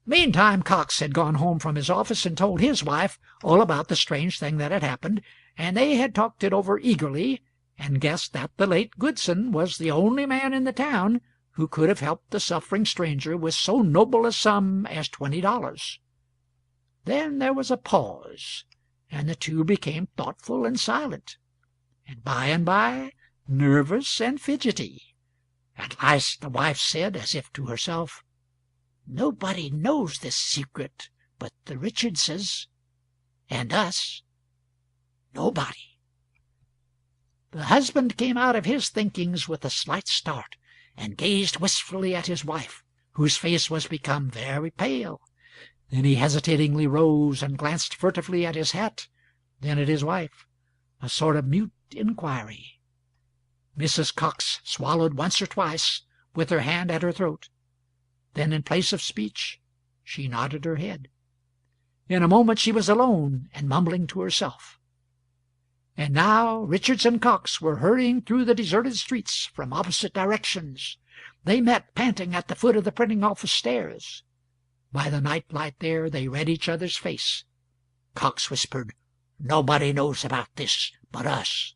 Meantime Cox had gone home from his office and told his wife all about the strange thing that had happened, and they had talked it over eagerly, and guessed that the late Goodson was the only man in the town who could have helped the suffering stranger with so noble a sum as $20. Then there was a pause, and the two became thoughtful and silent, and by nervous and fidgety. At last the wife said, as if to herself, "Nobody knows this secret but the Richardses and us. Nobody." The husband came out of his thinkings with a slight start, and gazed wistfully at his wife, whose face was become very pale. Then he hesitatingly rose and glanced furtively at his hat, then at his wife, a sort of mute inquiry. Mrs. Cox swallowed once or twice, with her hand at her throat. Then, in place of speech, she nodded her head. In a moment she was alone and mumbling to herself. And now Richards and Cox were hurrying through the deserted streets from opposite directions. They met panting at the foot of the printing office stairs. By the night light there they read each other's face. Cox whispered, "Nobody knows about this but us."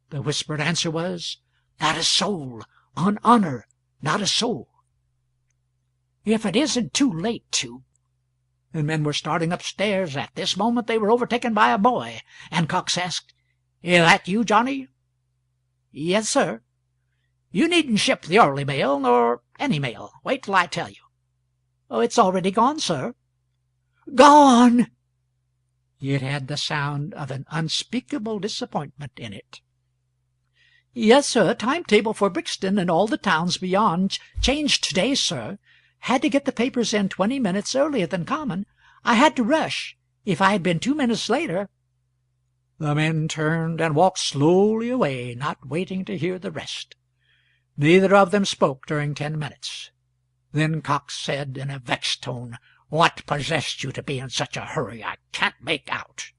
The whispered answer was, "Not a soul. On honor, not a soul." "If it isn't too late to—" The men were starting upstairs. At this moment they were overtaken by a boy, and Cox asked, "Is that you, Johnny?" "Yes, sir." "You needn't ship the early mail, nor any mail. Wait till I tell you." "Oh, it's already gone, sir." "Gone!" It had the sound of an unspeakable disappointment in it. "Yes, sir. Timetable for Brixton and all the towns beyond changed to-day, sir. Had to get the papers in 20 minutes earlier than common. I had to rush. If I had been 2 minutes later—" The men turned and walked slowly away, not waiting to hear the rest. Neither of them spoke during 10 minutes. Then Cox said in a vexed tone, "What possessed you to be in such a hurry? I can't make out."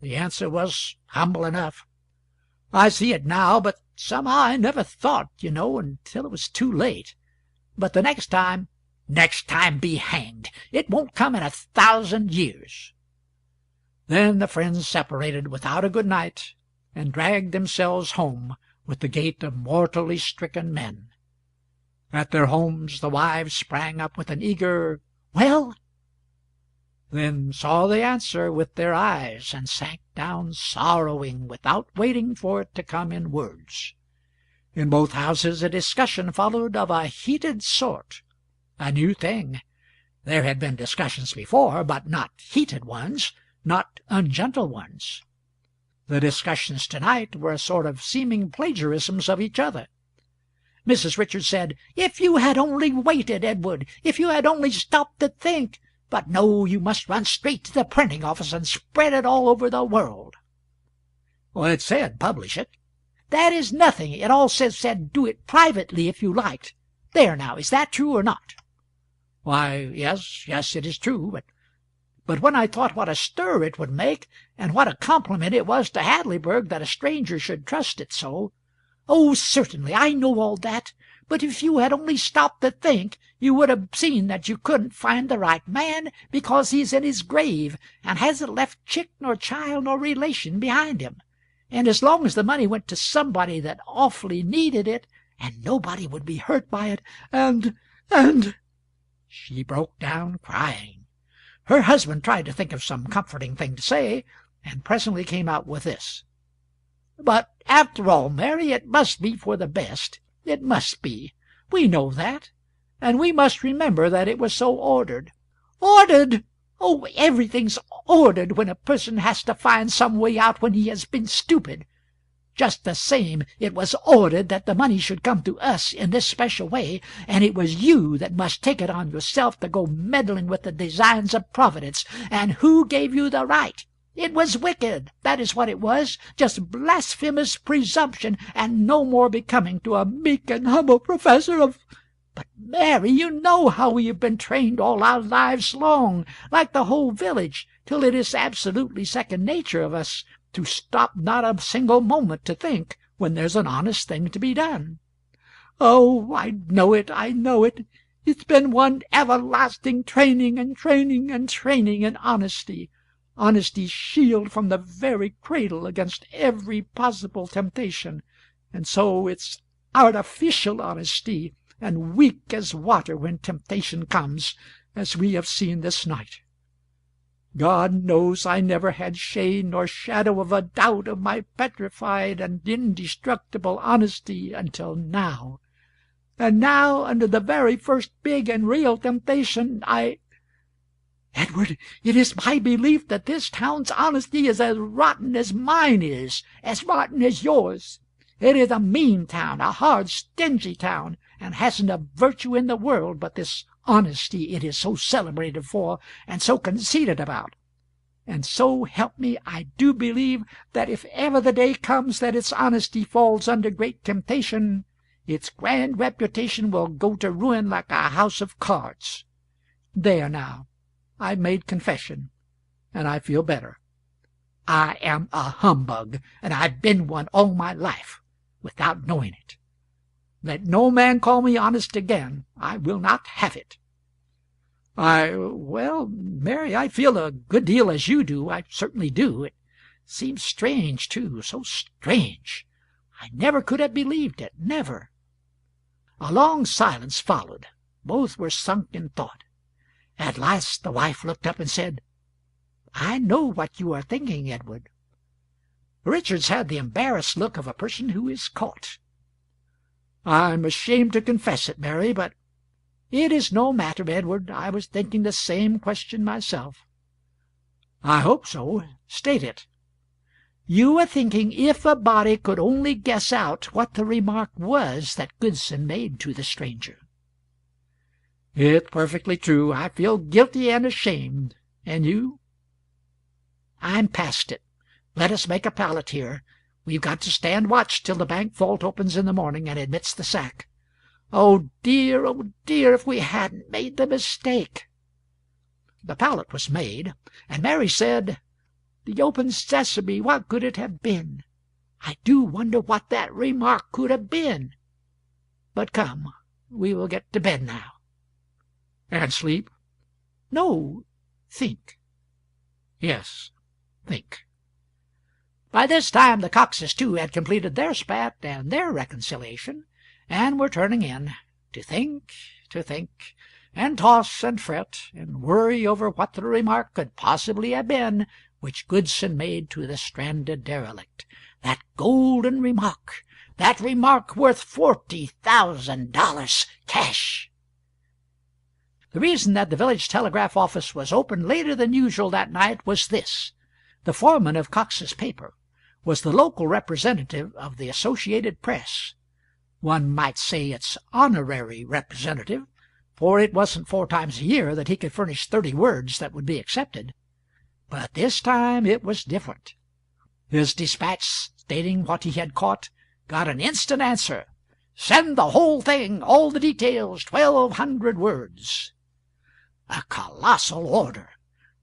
The answer was humble enough. "I see it now, but somehow I never thought, until it was too late. But the next time—" "Next time be hanged! It won't come in 1,000 years." Then the friends separated without a good night, and dragged themselves home with the gait of mortally stricken men. At their homes the wives sprang up with an eager "Well?" then saw the answer with their eyes, and sank down sorrowing without waiting for it to come in words. In both houses a discussion followed of a heated sort, a new thing. There had been discussions before, but not heated ones, not ungentle ones. The discussions tonight were a sort of seeming plagiarisms of each other. Mrs. Richards said, "If you had only waited, Edward! If you had only stopped to think! But no, you must run straight to the printing office and spread it all over the world." "Well, it said publish it." "That is nothing. It all said do it privately if you liked. There now, is that true or not?" "Why, yes, it is true. But when I thought what a stir it would make, and what a compliment it was to Hadleyburg that a stranger should trust it so—" "Oh, certainly, I know all that. But if you had only stopped to think, you would have seen that you couldn't find the right man, because he's in his grave, and hasn't left chick nor child nor relation behind him. And as long as the money went to somebody that awfully needed it, and nobody would be hurt by it, and— She broke down crying. Her husband tried to think of some comforting thing to say, and presently came out with this: "But after all, Mary, it must be for the best. It must be. We know that. And we must remember that it was so ordered." "Ordered! Oh, everything's ordered when a person has to find some way out when he has been stupid. Just the same, it was ordered that the money should come to us in this special way, and it was you that must take it on yourself to go meddling with the designs of Providence. And who gave you the right? It was wicked, that is what it was, just blasphemous presumption, and no more becoming to a meek and humble professor of— But, Mary, you know how we have been trained all our lives long, like the whole village, till it is absolutely second nature of us, to stop not a single moment to think when there's an honest thing to be done. Oh, I know it, I know it. It's been one everlasting training and training and training in honesty. Honesty's shield from the very cradle against every possible temptation, and so it's artificial honesty, and weak as water when temptation comes, as we have seen this night. God knows I never had shade nor shadow of a doubt of my petrified and indestructible honesty until now. And now, under the very first big and real temptation, Edward, it is my belief that this town's honesty is as rotten as mine is, as rotten as yours. It is a mean town, a hard, stingy town, and hasn't a virtue in the world but this honesty it is so celebrated for and so conceited about. And so help me, I do believe that if ever the day comes that its honesty falls under great temptation, its grand reputation will go to ruin like a house of cards. There now, I've made confession, and I feel better. I am a humbug, and I've been one all my life, without knowing it. Let no man call me honest again. I will not have it. Well, Mary, I feel a good deal as you do. I certainly do. It seems strange, too, so strange. I never could have believed it, never. A long silence followed. Both were sunk in thought. At last the wife looked up and said, "I know what you are thinking, Edward." Richards had the embarrassed look of a person who is caught. "I'm ashamed to confess it, Mary, but—" "It is no matter, Edward. I was thinking the same question myself." "I hope so. State it." "You were thinking if a body could only guess out what the remark was that Goodson made to the stranger." "It's perfectly true. I feel guilty and ashamed. And you?" "I'm past it. Let us make a pallet here. We've got to stand watch till the bank vault opens in the morning and admits the sack. Oh, dear, if we hadn't made the mistake!" The pallet was made, and Mary said, "The open sesame, what could it have been? I do wonder what that remark could have been. But come, we will get to bed now." "And sleep?" "No, think." "Yes, think." By this time the Coxes, too, had completed their spat and their reconciliation, and were turning in, to think, and toss and fret, and worry over what the remark could possibly have been which Goodson made to the stranded derelict. That golden remark, that remark worth $40,000 cash. The reason that the village telegraph office was open later than usual that night was this. The foreman of Cox's paper was the local representative of the Associated Press. One might say its honorary representative, for it wasn't 4 times a year that he could furnish 30 words that would be accepted. But this time it was different. His dispatch stating what he had caught got an instant answer. "Send the whole thing, all the details, 1,200 words." A colossal order.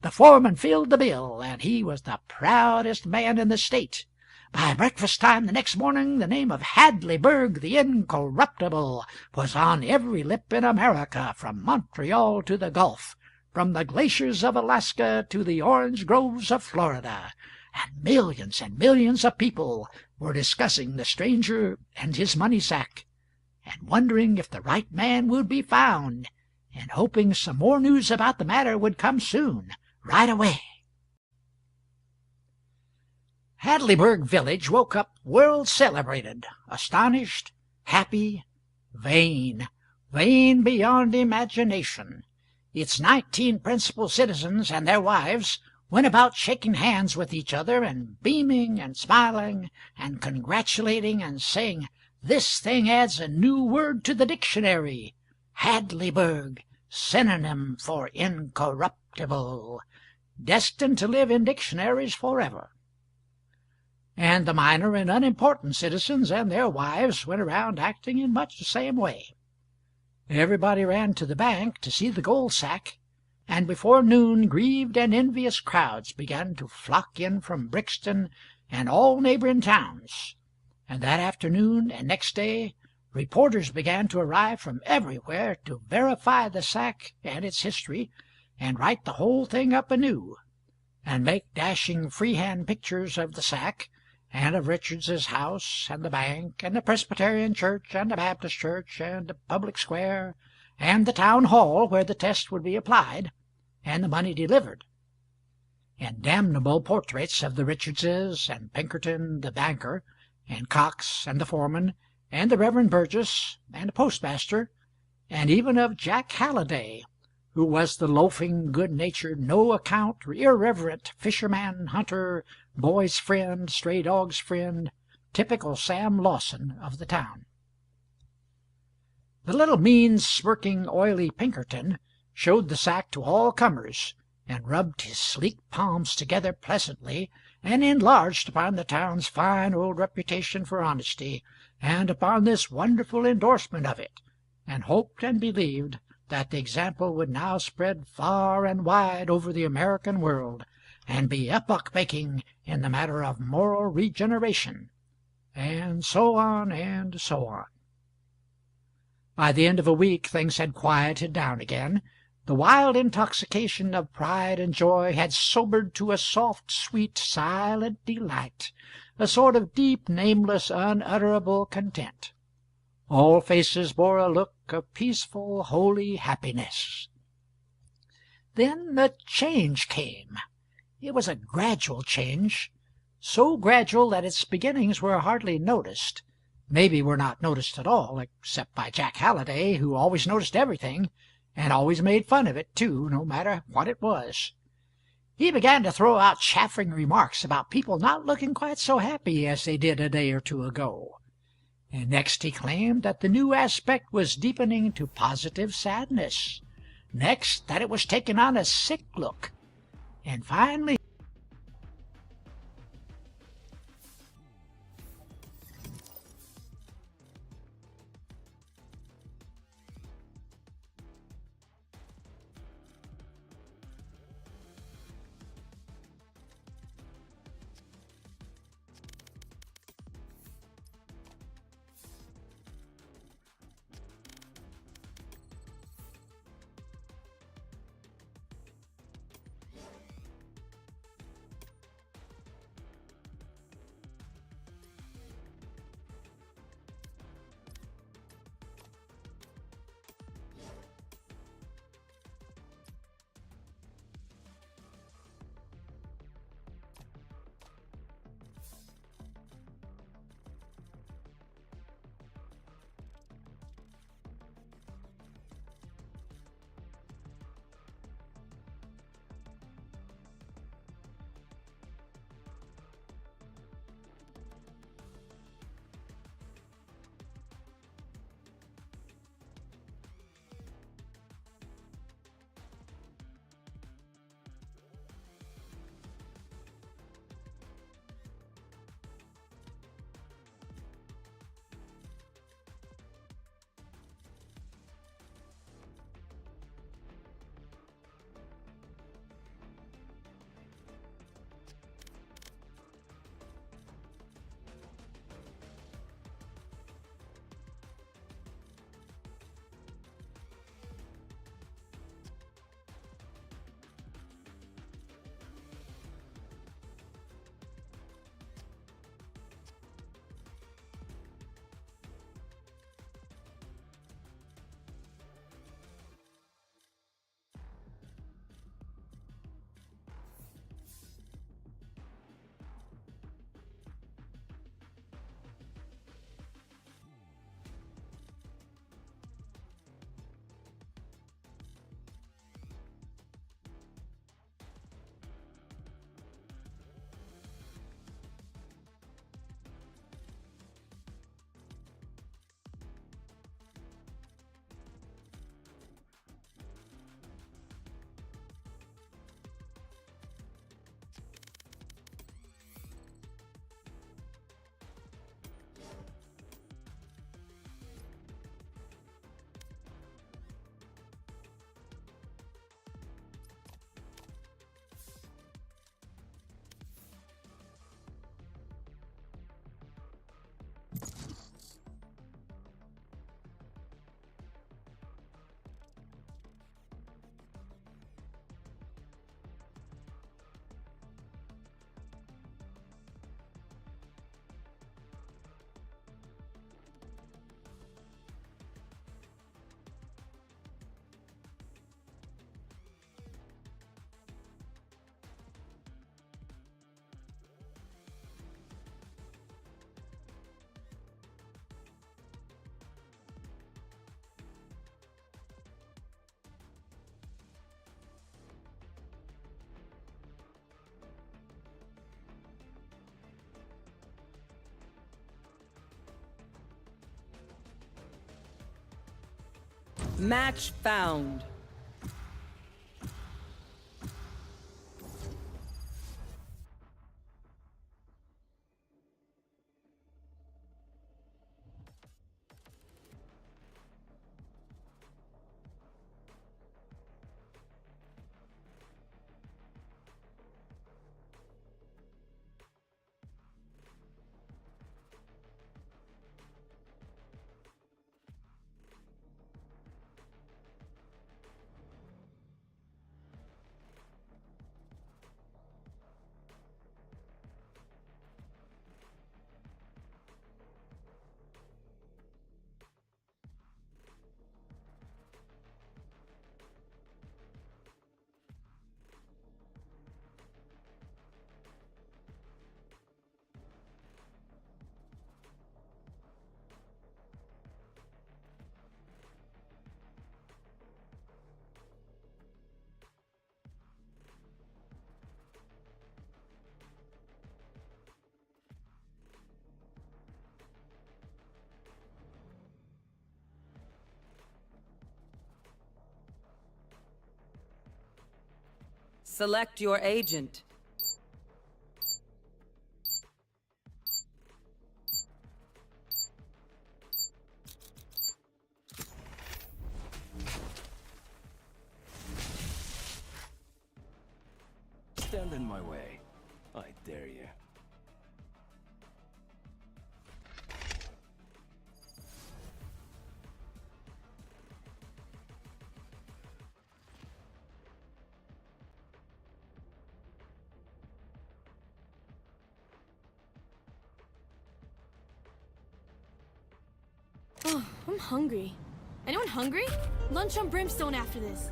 The foreman filled the bill, and he was the proudest man in the state. By breakfast time the next morning the name of Hadleyburg the Incorruptible was on every lip in America, from Montreal to the Gulf, from the glaciers of Alaska to the orange groves of Florida, and millions of people were discussing the stranger and his money sack, and wondering if the right man would be found, and hoping some more news about the matter would come soon, right away. Hadleyburg village woke up world-celebrated, astonished, happy, vain beyond imagination. Its 19 principal citizens and their wives went about shaking hands with each other and beaming and smiling and congratulating and saying, "This thing adds a new word to the dictionary. Hadleyburg, synonym for incorruptible, destined to live in dictionaries forever." And the minor and unimportant citizens and their wives went around acting in much the same way. Everybody ran to the bank to see the gold sack, and before noon grieved and envious crowds began to flock in from Brixton and all neighboring towns, and that afternoon and next day reporters began to arrive from everywhere to verify the sack and its history, and write the whole thing up anew, and make dashing freehand pictures of the sack, and of Richards's house, and the bank, and the Presbyterian church, and the Baptist church, and the public square, and the town hall where the test would be applied, and the money delivered, and damnable portraits of the Richardses, and Pinkerton the banker, and Cox, and the foreman, and the Reverend Burgess, and the postmaster, and even of Jack Halliday, who was the loafing, good-natured, no-account, irreverent fisherman, hunter, boy's friend, stray dog's friend, typical Sam Lawson of the town. The little mean, smirking, oily Pinkerton showed the sack to all comers, and rubbed his sleek palms together pleasantly, and enlarged upon the town's fine old reputation for honesty, and upon this wonderful endorsement of it, and hoped and believed that the example would now spread far and wide over the American world, and be epoch-making in the matter of moral regeneration, and so on and so on. By the end of a week things had quieted down again. The wild intoxication of pride and joy had sobered to a soft, sweet, silent delight, a sort of deep, nameless, unutterable content. All faces bore a look of peaceful, holy happiness. Then the change came. It was a gradual change, so gradual that its beginnings were hardly noticed, maybe were not noticed at all, except by Jack Halliday, who always noticed everything, and always made fun of it, too, no matter what it was. He began to throw out chaffing remarks about people not looking quite so happy as they did a day or two ago. And next he claimed that the new aspect was deepening to positive sadness. Next, that it was taking on a sick look. And finally, Match found. Select your agent. Stand in my way. I dare you. Oh, I'm hungry. Anyone hungry? Lunch on Brimstone after this.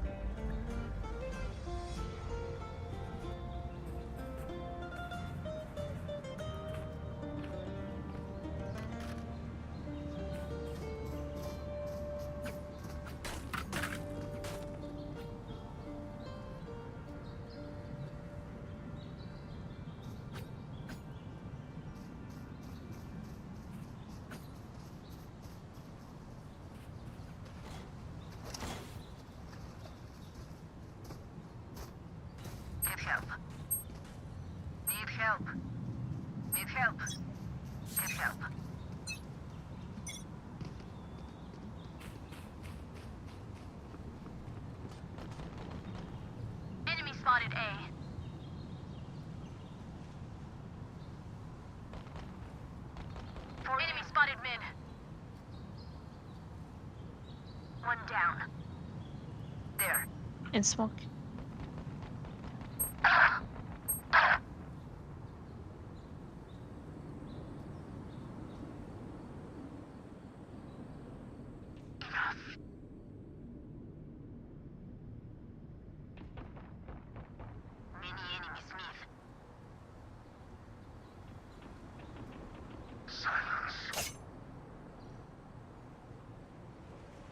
Enemy spotted A. Enemy spotted mid. One down. There. In smoke.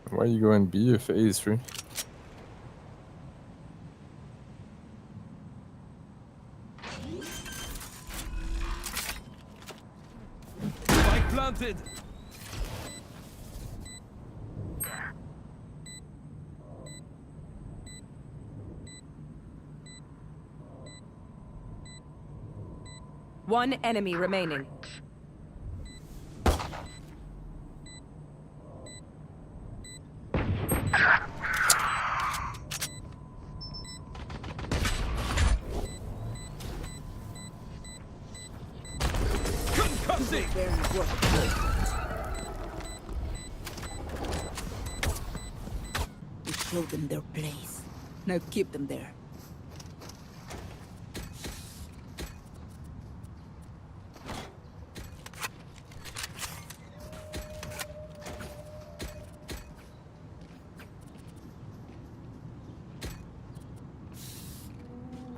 Why are you going B if A is free? Spike planted. One enemy remaining. We showed them their place. Now keep them there.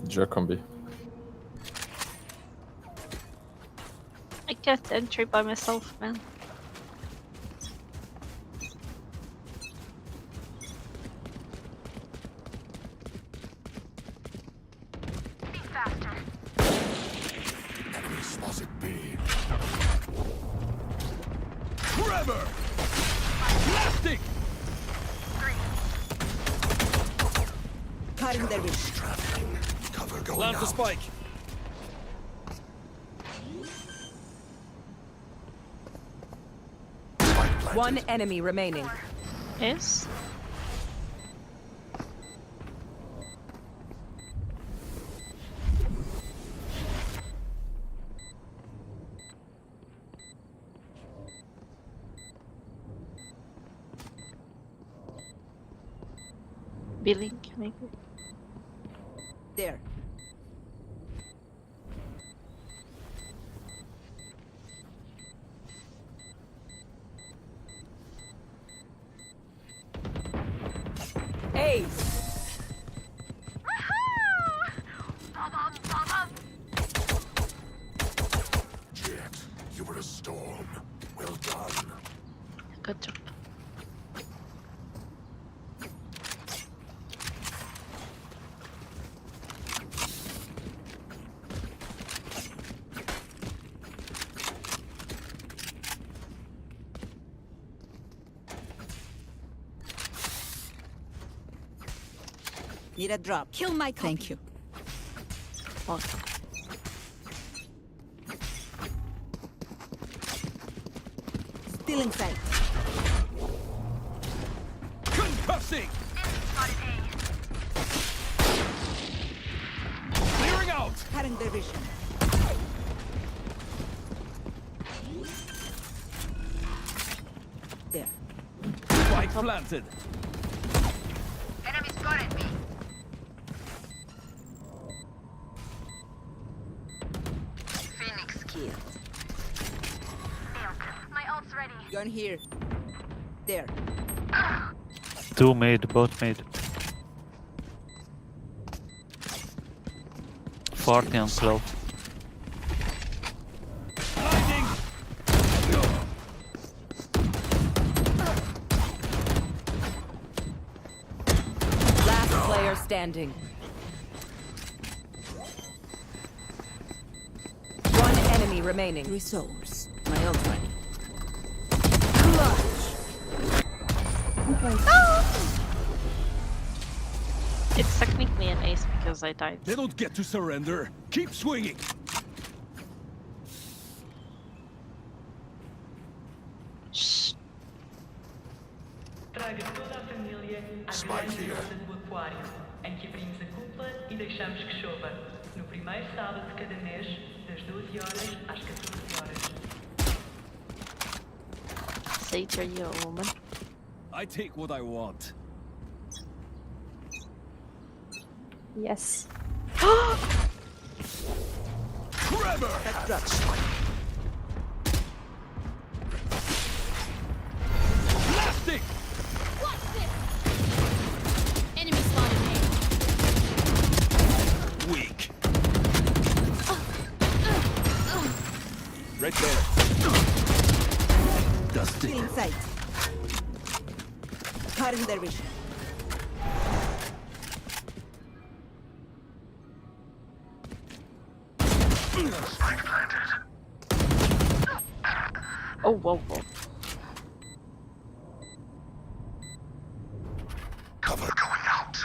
Jett can be. I get entry by myself, man. Be faster. Enemy spotted B. Trevor! Plastic! 3. Cutting their vision. Traveling. Cover going Plant the out. spike. Spike planted. One enemy remaining. Yes. Billing, maybe. There. Ace. Jett, you were a storm. Well done. Good job. Need a drop. Kill my copy. Thank you. Awesome. Still in sight. Concussing! Clearing out! Cutting their vision. There. Spike planted. Enemy spotted me. Phoenix killed. My ult's ready. Gun here. There. Two made, both made. 40 on slow. Blinding! Last player standing. One enemy remaining. 3 souls. My ult ready. It's technically an ace because I died. They don't get to surrender. Keep swinging. Shh. Traga toda a família à Spike grande here. festa do aquário, em que abrimos a cúpula e deixamos que chova. No primeiro sábado de cada mês, das 12 horas às 14 horas. Sage, are you a woman? I take what I want. Yes. Trevor! Blasting! What's this? Enemy spotted me. Weak. Right there. Dusty. Still in sight. Cutting their vision. Spike planted. Oh, whoa, whoa. Cover going out.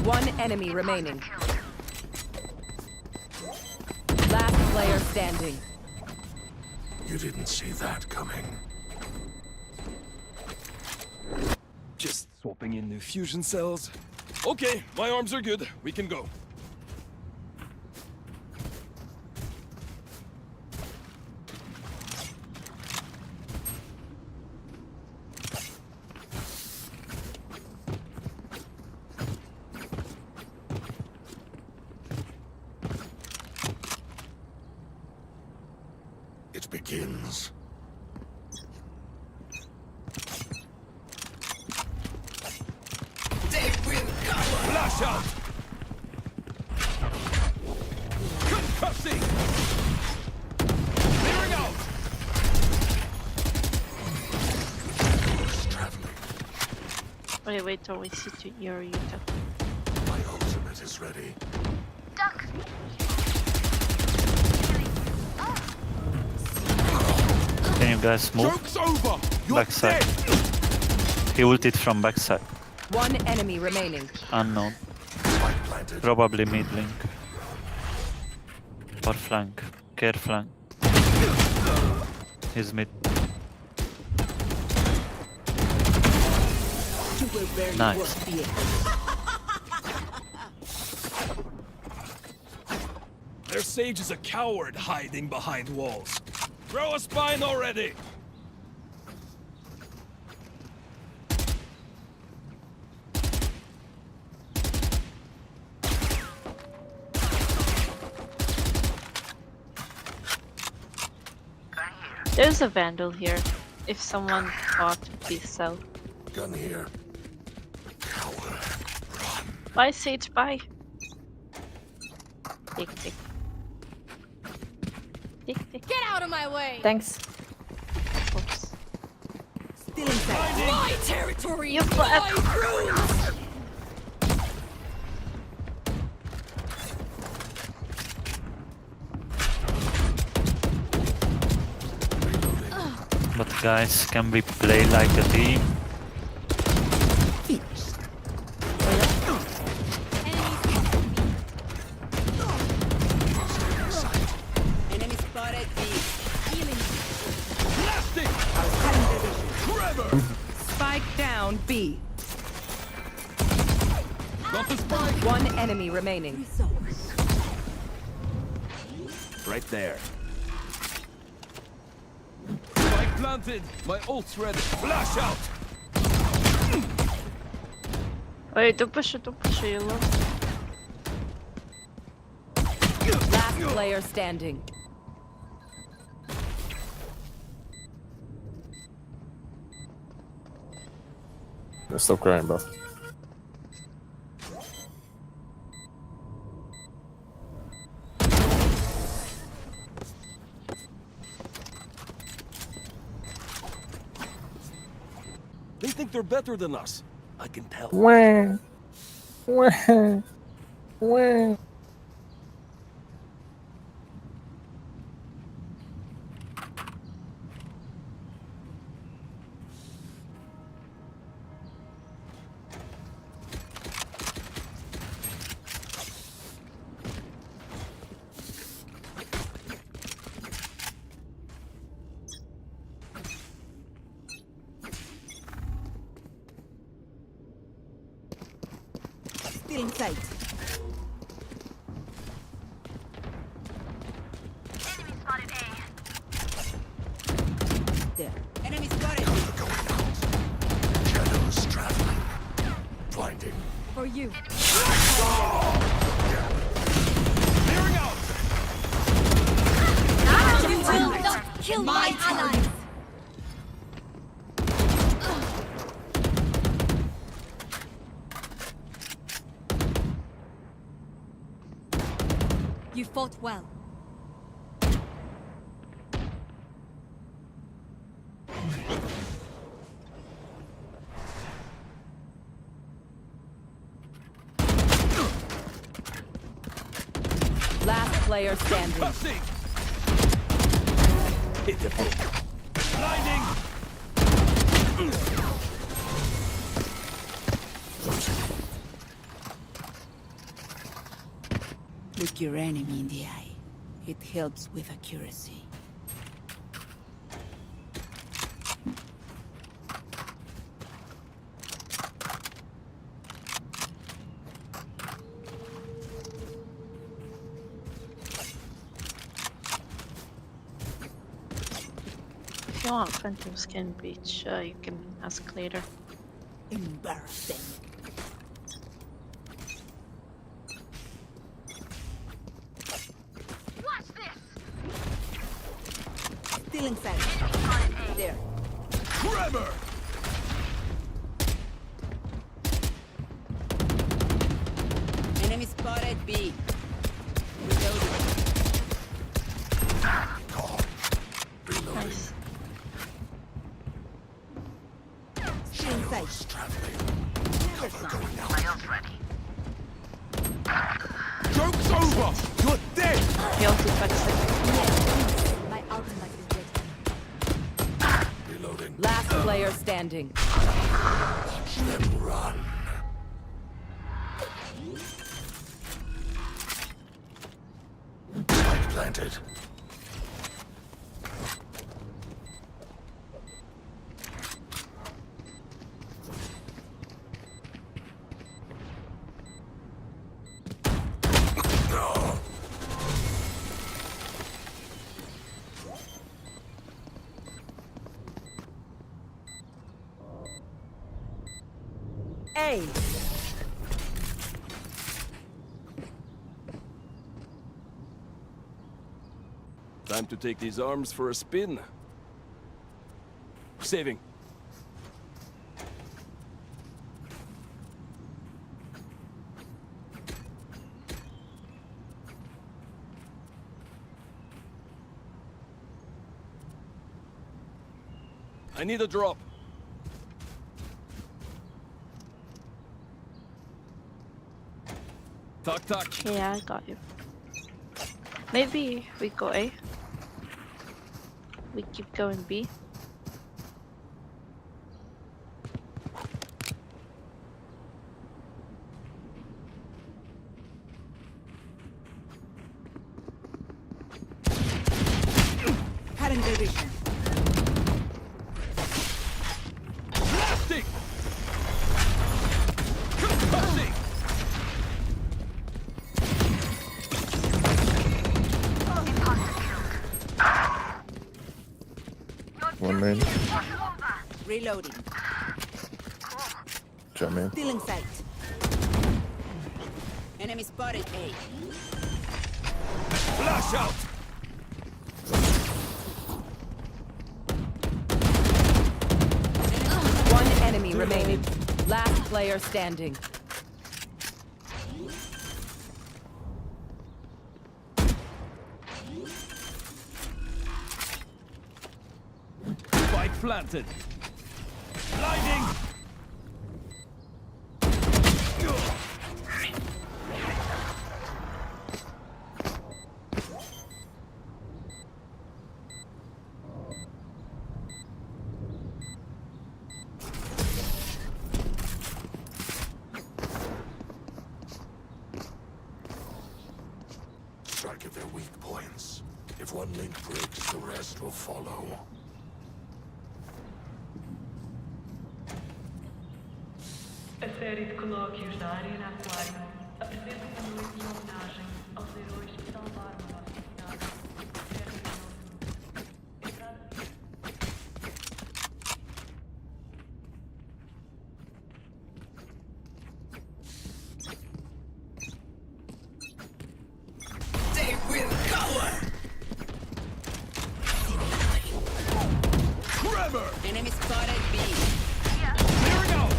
One enemy remaining. Last player standing. You didn't see that coming. Just swapping in new fusion cells. Okay, my arms are good. We can go. It begins. Flash out! Concussing! Clearing out! wait till we see to your Utah. My ultimate is ready. Duck! Can you guys move? Joke's over! You're Backside. He ulted from backside. One enemy remaining. Unknown. Spike planted. Probably mid link. Or flank. Care flank. He's mid. You will barely Nice. work the Their sage is a coward hiding behind walls. Throw a spine already! There's a vandal here. If someone thought, please sell. Gun here. Coward. Bye, Sage, bye. Tick, tick. Tick, tick. Get out of my way! Thanks. Oops. Still inside. My territory! You My rules! But guys, can we play like a team? Enemy spotted B. Spike down B. Got the spike! One enemy remaining. Right there. Spike planted! My ult's ready. Flash out! Wait, don't push it, you love. Last player standing. Stop crying, bro. They think they're better than us. I can tell. Wah. Wah. Wah. Still in sight. Enemy spotted A. There. Enemy spotted. Going out. Shadows traveling. Blinding. For you. Clearing out! You will not kill my allies! You fought well. Last player standing. Passing! Hit the book. Blinding! Look your enemy in the eye. It helps with accuracy. If you want Phantom Skin Beach, you can ask later. Embarrassing. Watch this! Still inside. There. Tremor! Enemy spotted B. Reloading. Nice. Still inside. Traveling. Joke's over! You're dead! He ulted backside. My ultimate is ready. Reloading. Last player standing. Watch them run. Spike planted. A. Time to take these arms for a spin. Saving. I need a drop. Tuck, tuck. Yeah, I got you. Maybe we go A. We keep going B. Cutting their vision. Blasting! Concussing! One main. Reloading. Jump in. Still in sight. Enemy spotted A. Flash out! One enemy remaining. Last player standing. Spike planted. Blinding! Strike at their weak points. If one link breaks, the rest will follow. A série de colóquios da Arena Aquário apresenta uma noite em homenagem aos heróis que salvaram a nossa cidade. They will cower. Tremor! Enemy spotted B. Clearing out!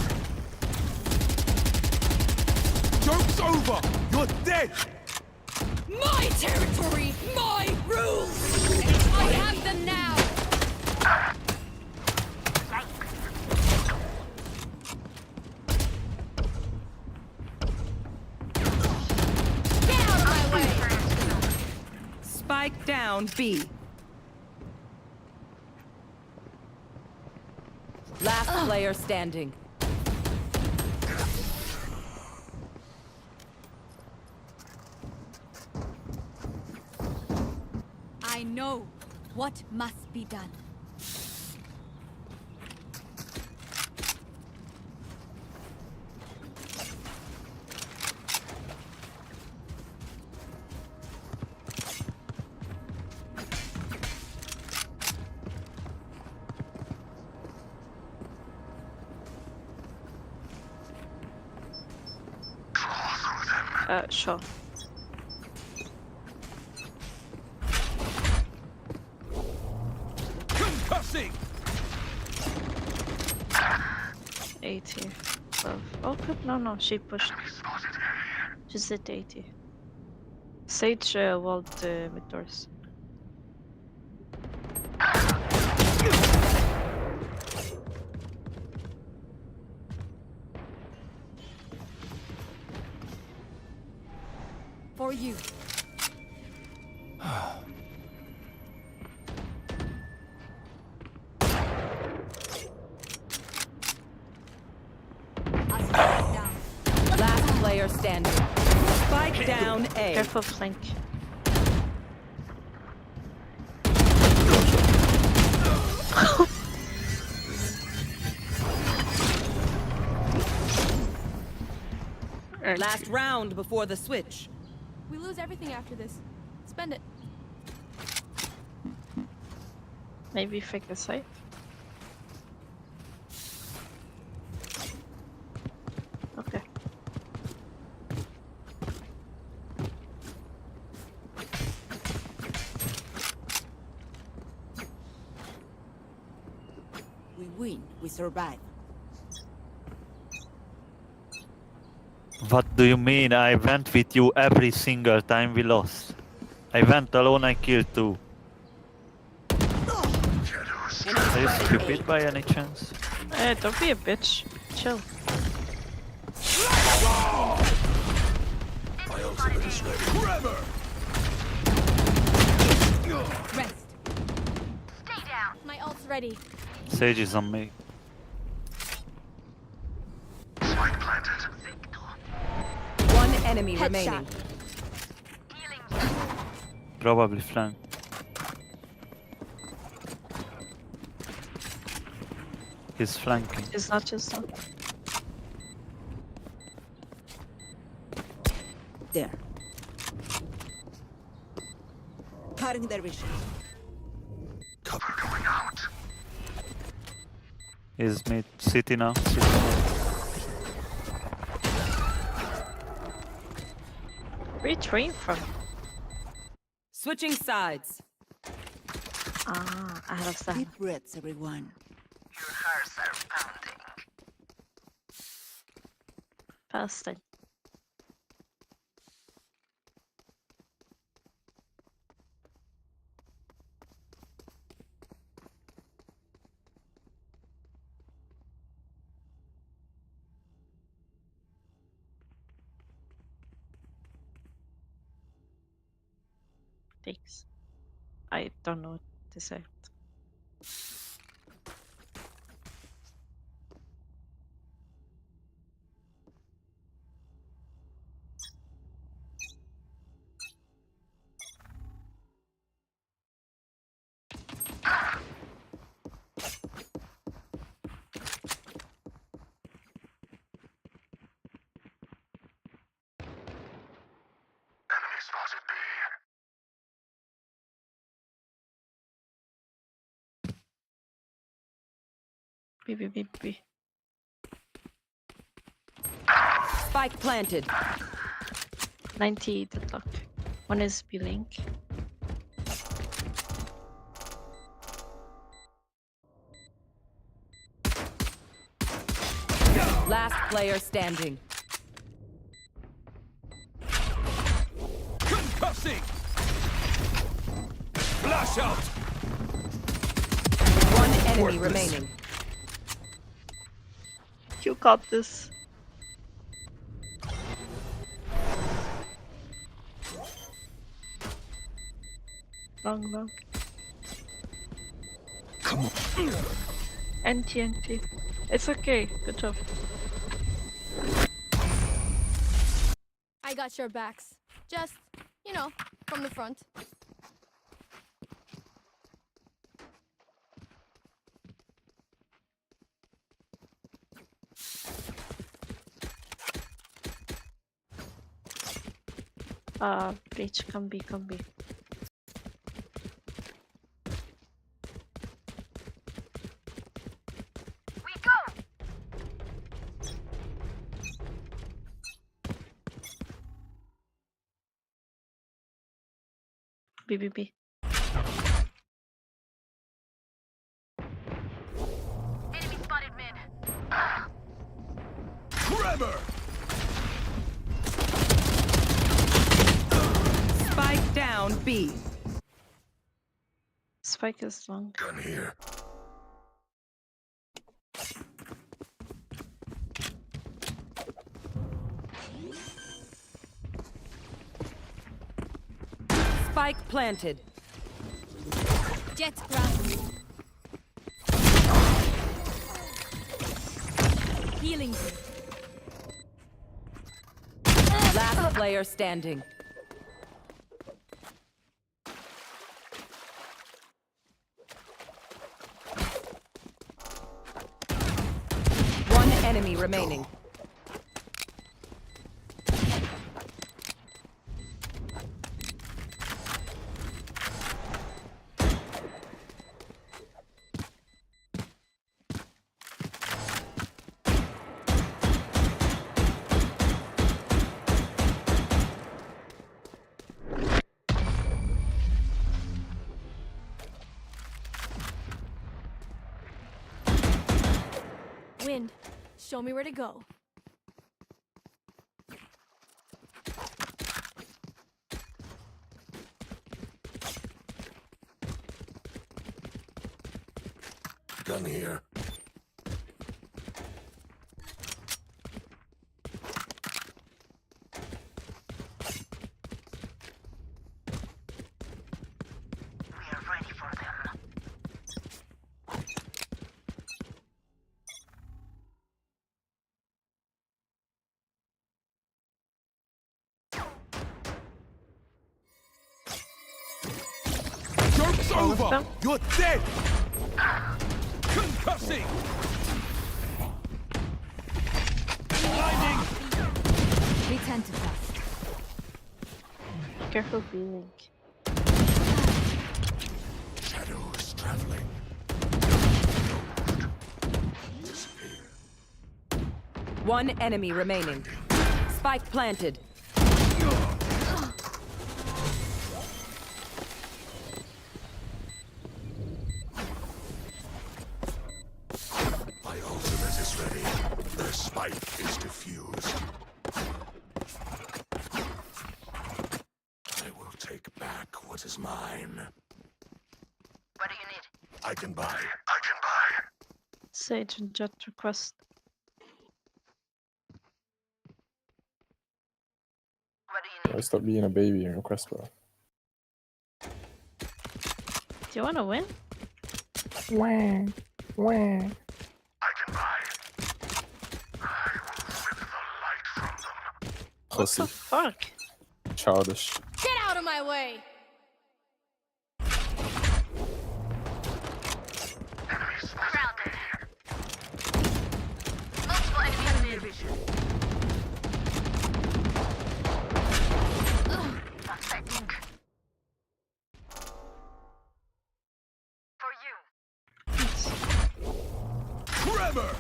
Joke's over! You're dead! My territory, my rules! I have them now! Get out of my way! Spike down B. Last player standing. I know what must be done. Sure. Concussing! 80. 12. Oh, good. No, she pushed. She's at 80. Sage walled mid doors. For you. Last player standing. Spike down A. Careful flank. Last round before the switch. We lose everything after this. Spend it. Maybe fake a site. Okay. We win, we survive. What do you mean? I went with you every single time we lost. I went alone, I killed two. Are you stupid by any chance? Don't be a bitch. Chill. My ultimate is ready. Forever! Rest. Stay down. My ult's ready. Sage is on me. Spike planted. One enemy Headshot. remaining. Probably flank. He's flanking. It's not just one. There. Cutting their vision. Cover going out. He's mid city now. City. Where you train from? Switching sides. Ah, I understand. Deep breaths, everyone. Your hearts are pounding. Fasting. Thanks. I don't know what to say. Enemy spotted B. B. Spike planted. 90 Deadlock. One is B-Link. Last player standing. Concussing! Flash out! One enemy Worthless. remaining. You got this. Long. Come on. NT. It's okay. Good job. I got your backs. Just, you know, from the front. Breach, come B. We go. B. Enemy spotted mid. Tremor! Spike down B. Spike is long. Gun here. Spike planted. Jett's ground. Healing. Last player standing. One enemy remaining. Wind, show me where to go. Gun here. Joke's over! You're dead! Concussing! Blinding! We tend to fast. Careful, B-Link. Shadows traveling. One enemy remaining. Spike planted. My ultimate is ready. The spike is diffused. I will take back what is mine. What do you need? I can buy. Sage and Jett request. I stop being a baby and request, bro. Do you wanna win? Wah. Wah. Pussy. What the fuck? Childish. Get out of my way! Grounded. Multiple enemies in vision. Pathetic. For you. Tremor!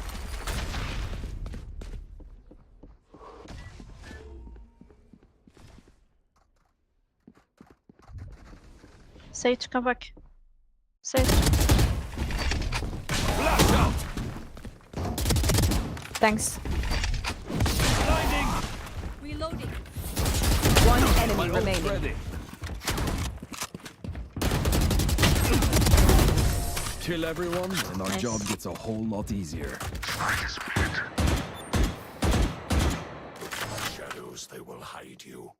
Sage, come back. Sage. Blast out! Thanks. Blinding! Reloading. One enemy My ult's remaining. ready. Kill everyone, and our job gets a whole lot easier. Shadows, they will hide you.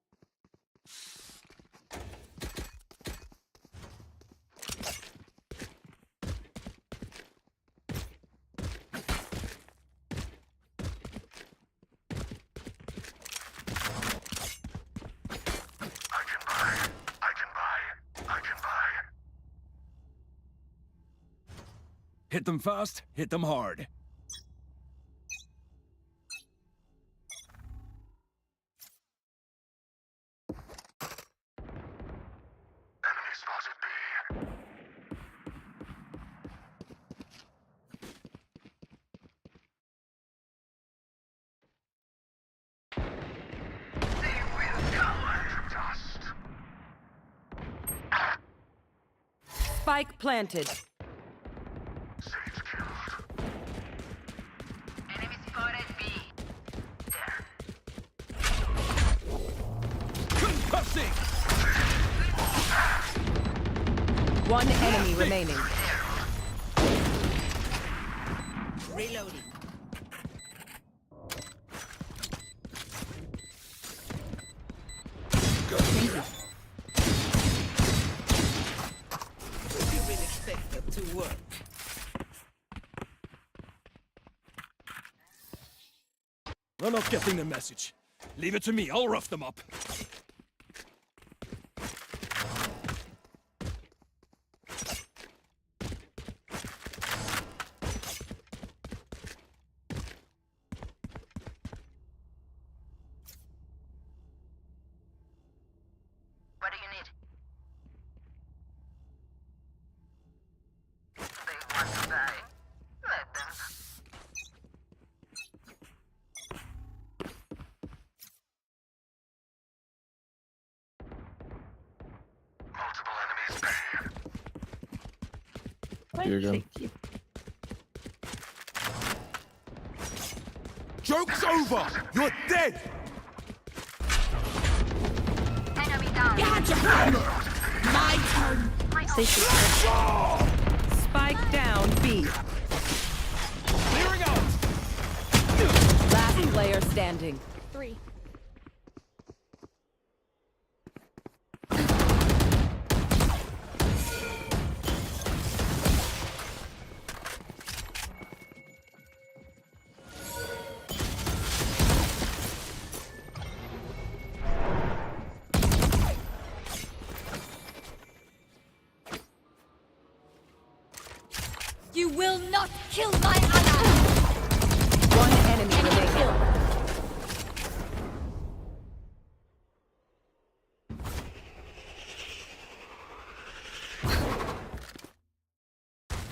Hit them fast, hit them hard. Spike planted. Enemy spotted B. Concussing! One enemy remaining. Reloading. They're not getting the message. Leave it to me, I'll rough them up. What do you need? They want to die. Let them. Multiple enemies there. Here you go. Joke's over! You're dead! Enemy down. My turn. Spike down B. Clearing out! Last player standing. 3. You will not kill my ally! One enemy remaining.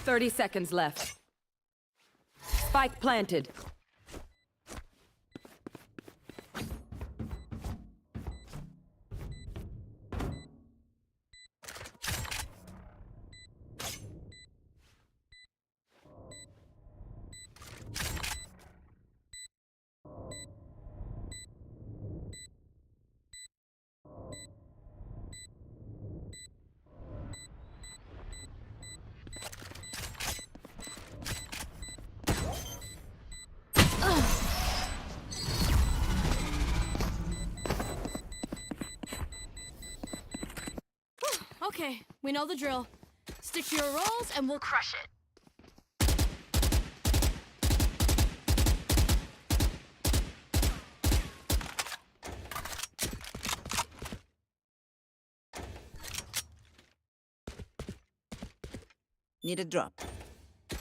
30 seconds left. Spike planted. Okay, we know the drill. Stick to your roles and we'll crush it. Need a drop.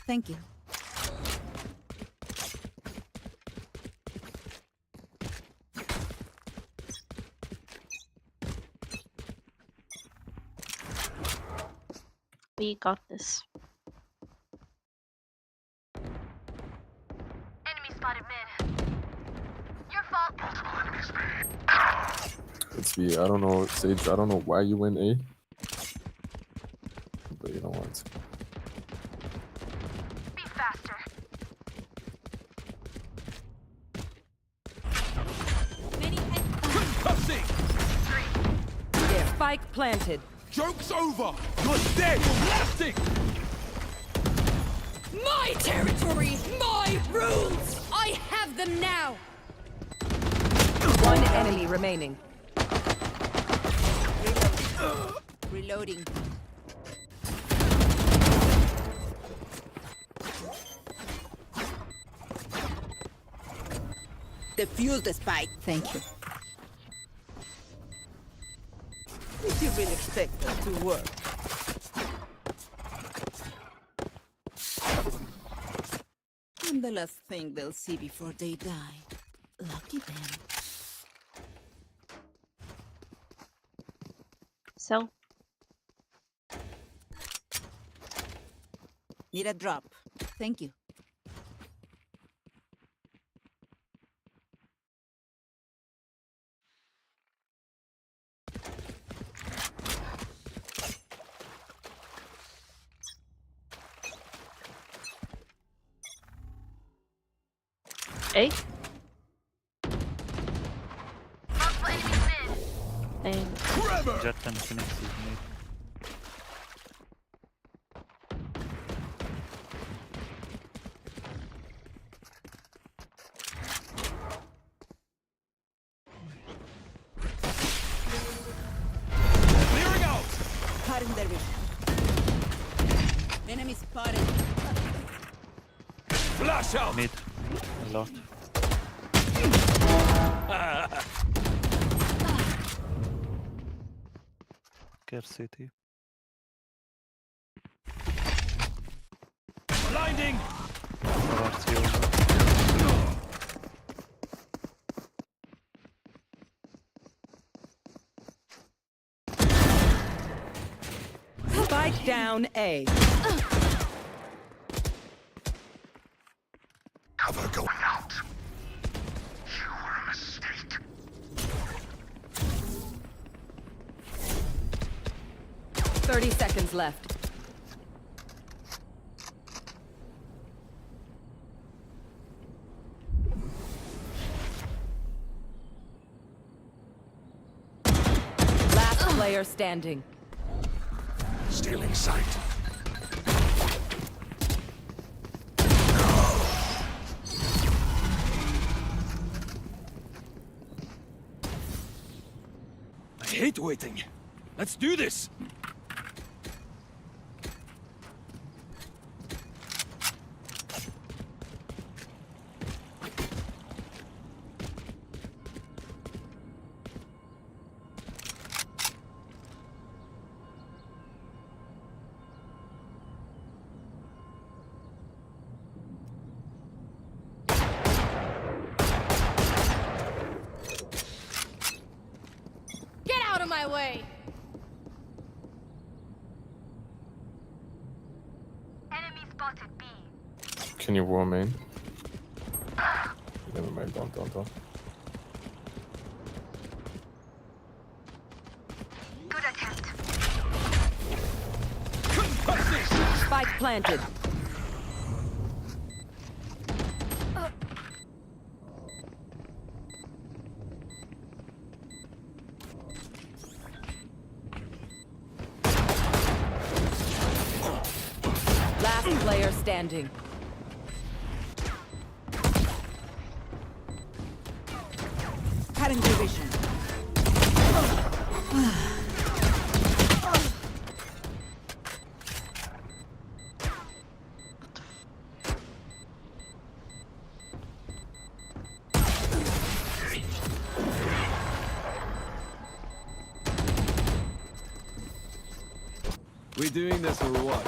Thank you. We got this. Enemy spotted mid. Your fault. Multiple enemies mid. It's B. I don't know, Sage. I don't know why you went A. But you know what? Be faster. Spike planted. Joke's over! You're dead! Blasting! My territory! My rules! I have them now! One enemy remaining. Reloading. Defuse the spike. Thank you. Did you really expect that to work? I'm the last thing they'll see before they die. Lucky them. So? Need a drop. Thank you. A? Multiple enemies mid. Jett and Phoenix is mid. Clearing out! Cutting their vision. Enemy spotted. Flash out! Mid. A lot. scarcity. Blinding! Cavarsi over. Spike down A. Cover going out. You were a mistake. Thirty seconds left. Last player standing. Stealing sight. I hate waiting. Let's do this! Get out of my way! Enemy spotted B. Can you warm main? Never mind, don't. Good attempt. Spike planted. Last player standing. Cutting division. We doing this or what?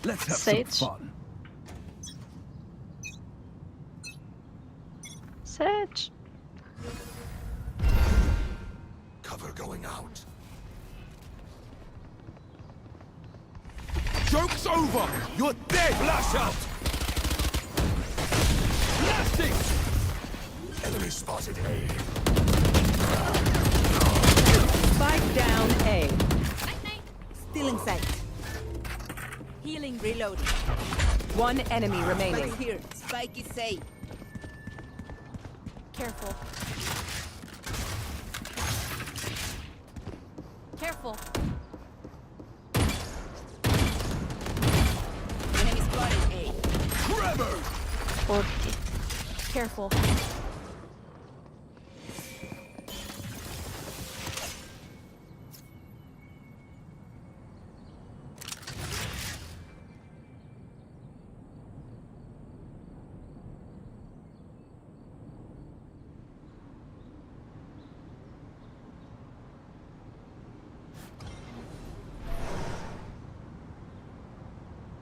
Let's have Sage. some fun. Sage. Cover going out. Joke's over! You're dead! Flash out! Blasting! Enemy spotted A. Spike down A. Still in sight. Healing. Reloading. One enemy remaining. Spike here. Spike is safe. Careful. Careful. Enemy spotted A. Trevor! 40. Careful.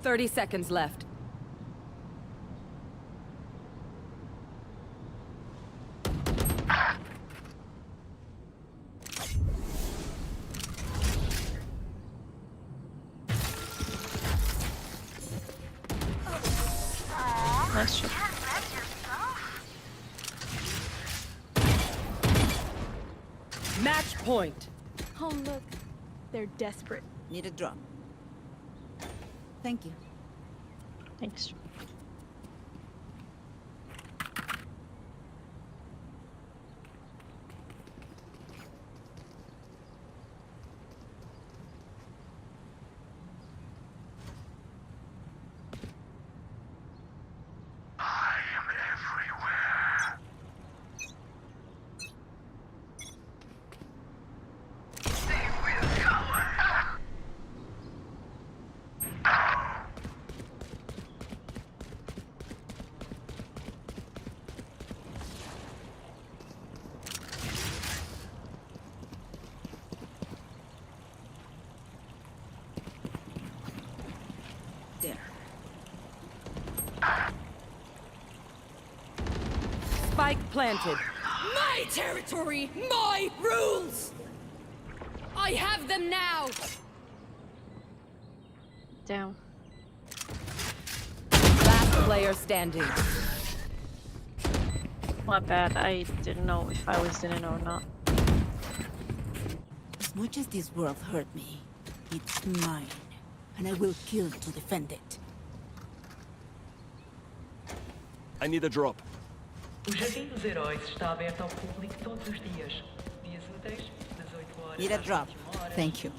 Thirty seconds left. Nice shot. Match point. Oh, look. They're desperate. Need a drop. Thank you. Thanks. I am there. Spike planted. My territory, my rules! I have them now! Down. Last player standing. My bad, I didn't know if I was in it or not. As much as this world hurt me, it's mine, and I will kill to defend it. I need a drop. O Jardim dos Heróis está aberto ao público todos os dias. Dias úteis, das 8 horas Need a às drop. 21 horas. Thank you.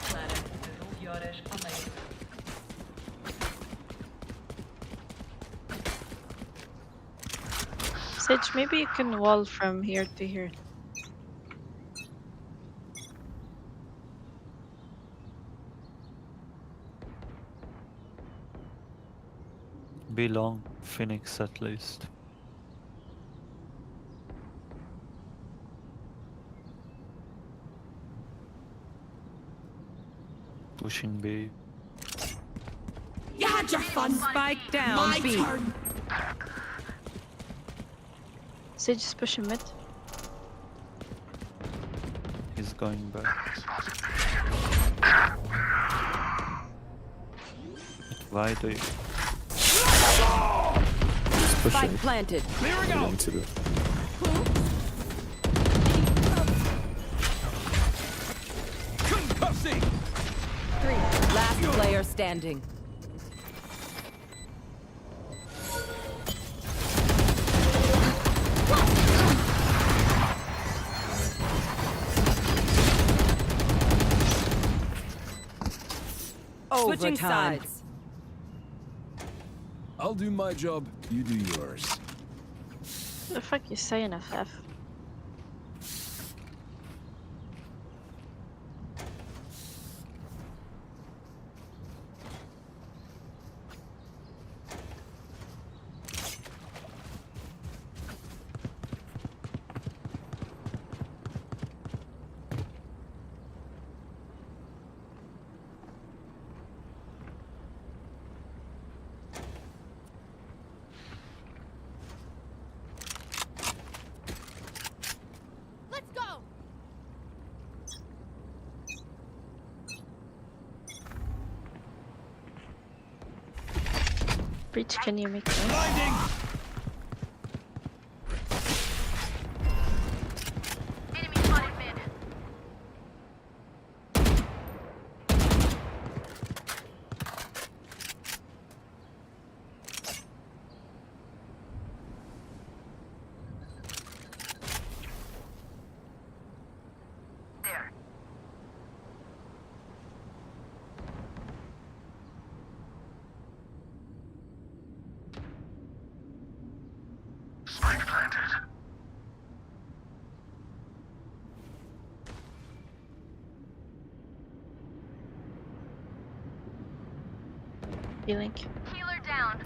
Semana, das 11 horas à meia-noite. Sage, maybe you can wall from here to here. Be long, Phoenix at least. Pushing B. You had your fun. Spike down. My B. turn. Sage is pushing mid. He's going back. Why do you? Spike planted. Here we go. Into the... Concussing. 3. Last player standing. Switching sides. I'll do my job, you do yours. What the fuck you saying, FF? Let's go! Breach, can you make noise? Blinding. Enemy spotted mid. There. Spike planted. B-Link. Healer down.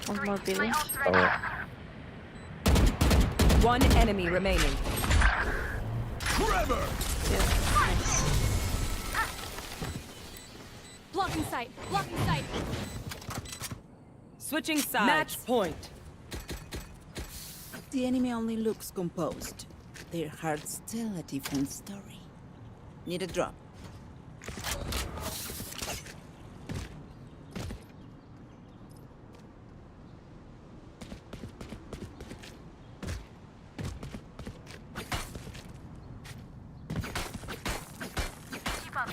One more B-Link. One enemy remaining. Trevor. Yeah, nice. Blocking sight. Blocking sight. Switching sides. Match point. The enemy only looks composed. Their hearts tell a different story. Need a drop. Keep up.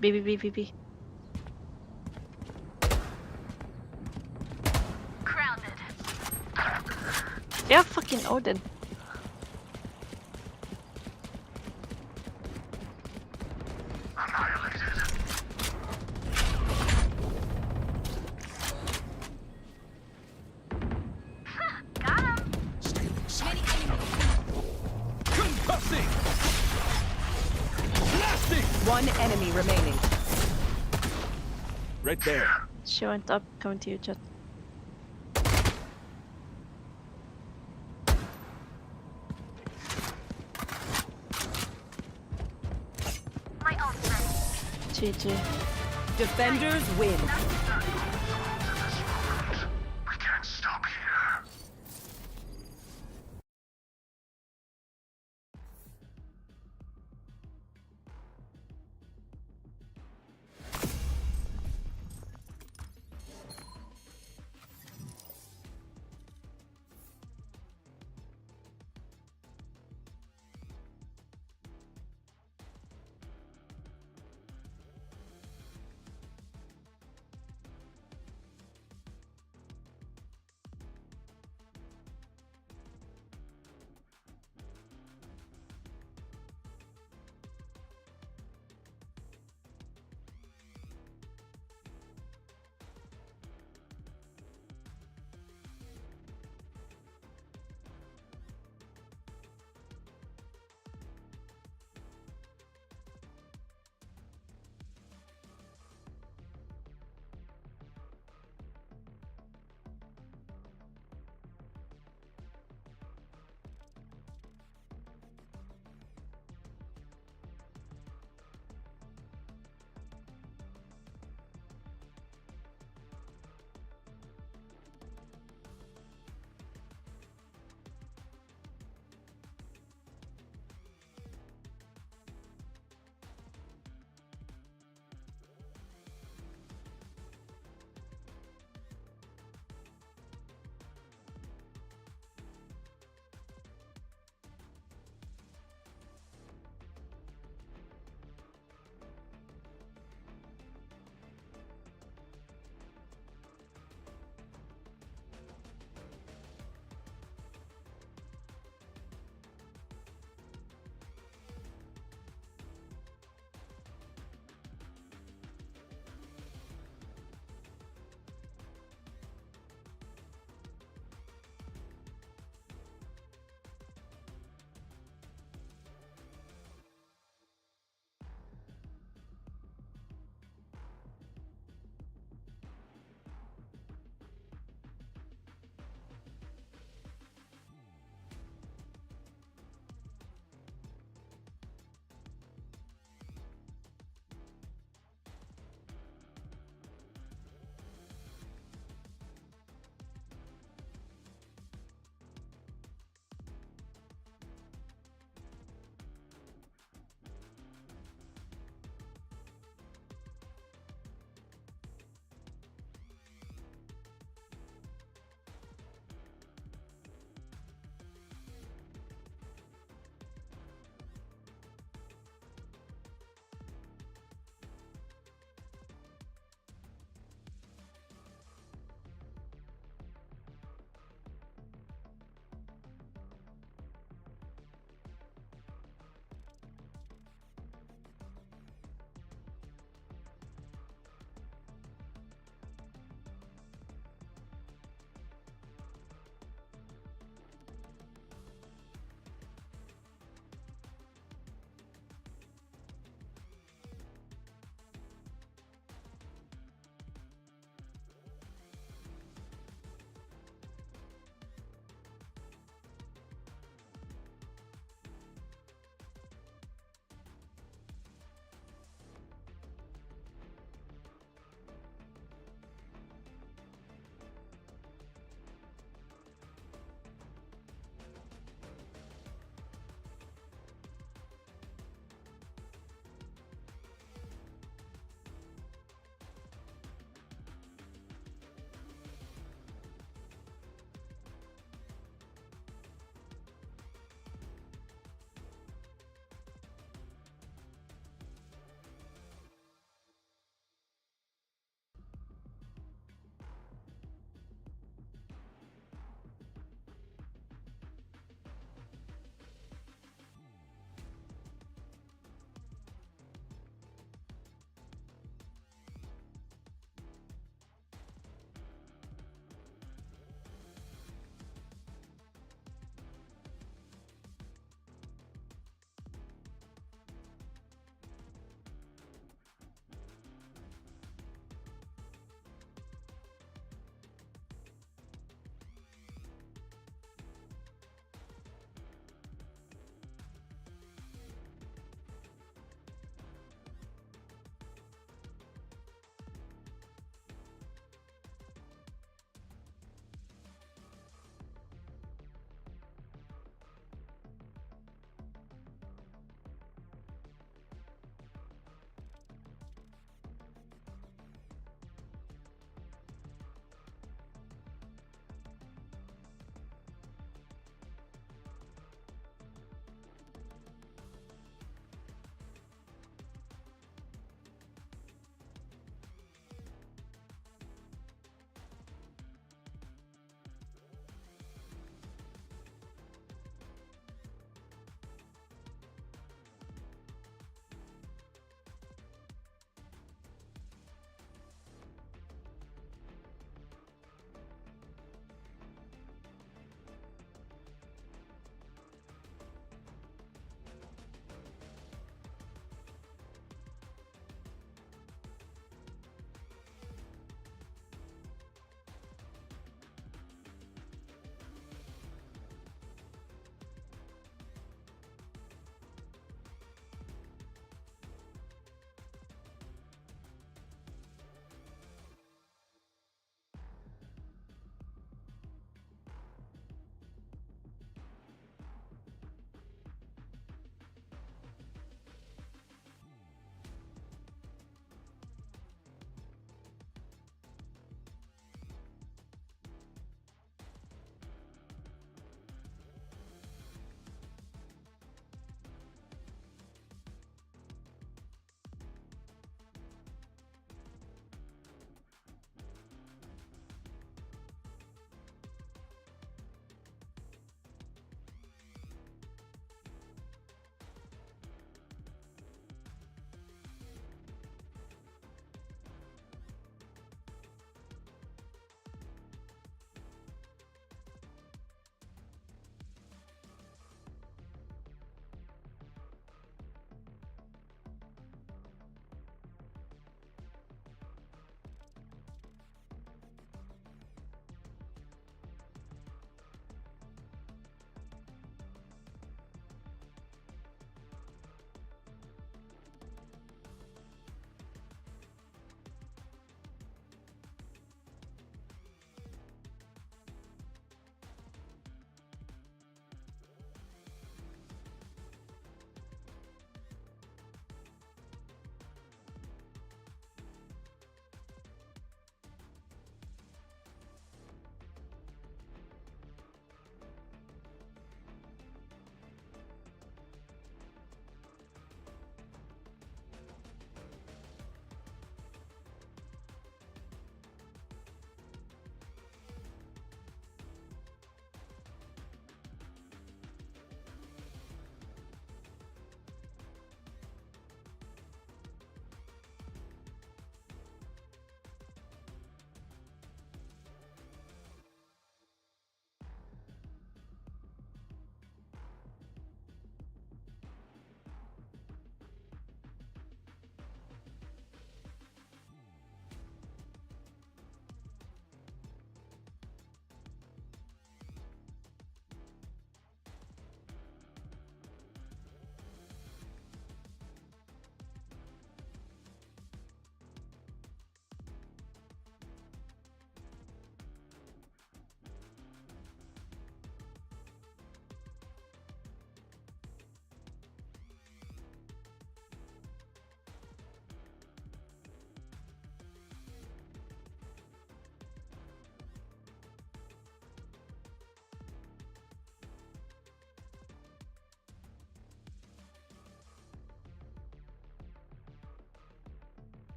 B. Grounded. Yeah, fucking Odin. Got him. Concussing. Blasting. One enemy remaining. Right there. She went up, coming to you, Jett. GG. Defenders win. We can't stop here.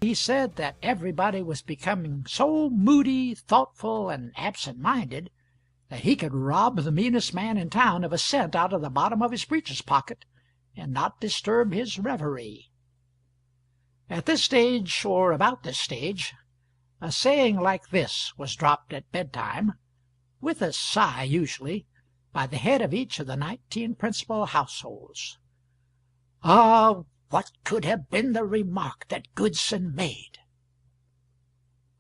He said that everybody was becoming so moody, thoughtful, and absent-minded that he could rob the meanest man in town of a cent out of the bottom of his breeches pocket and not disturb his reverie. At this stage, or about this stage, a saying like this was dropped at bedtime, with a sigh usually, by the head of each of the 19 principal households. Ah, what could have been the remark that Goodson made?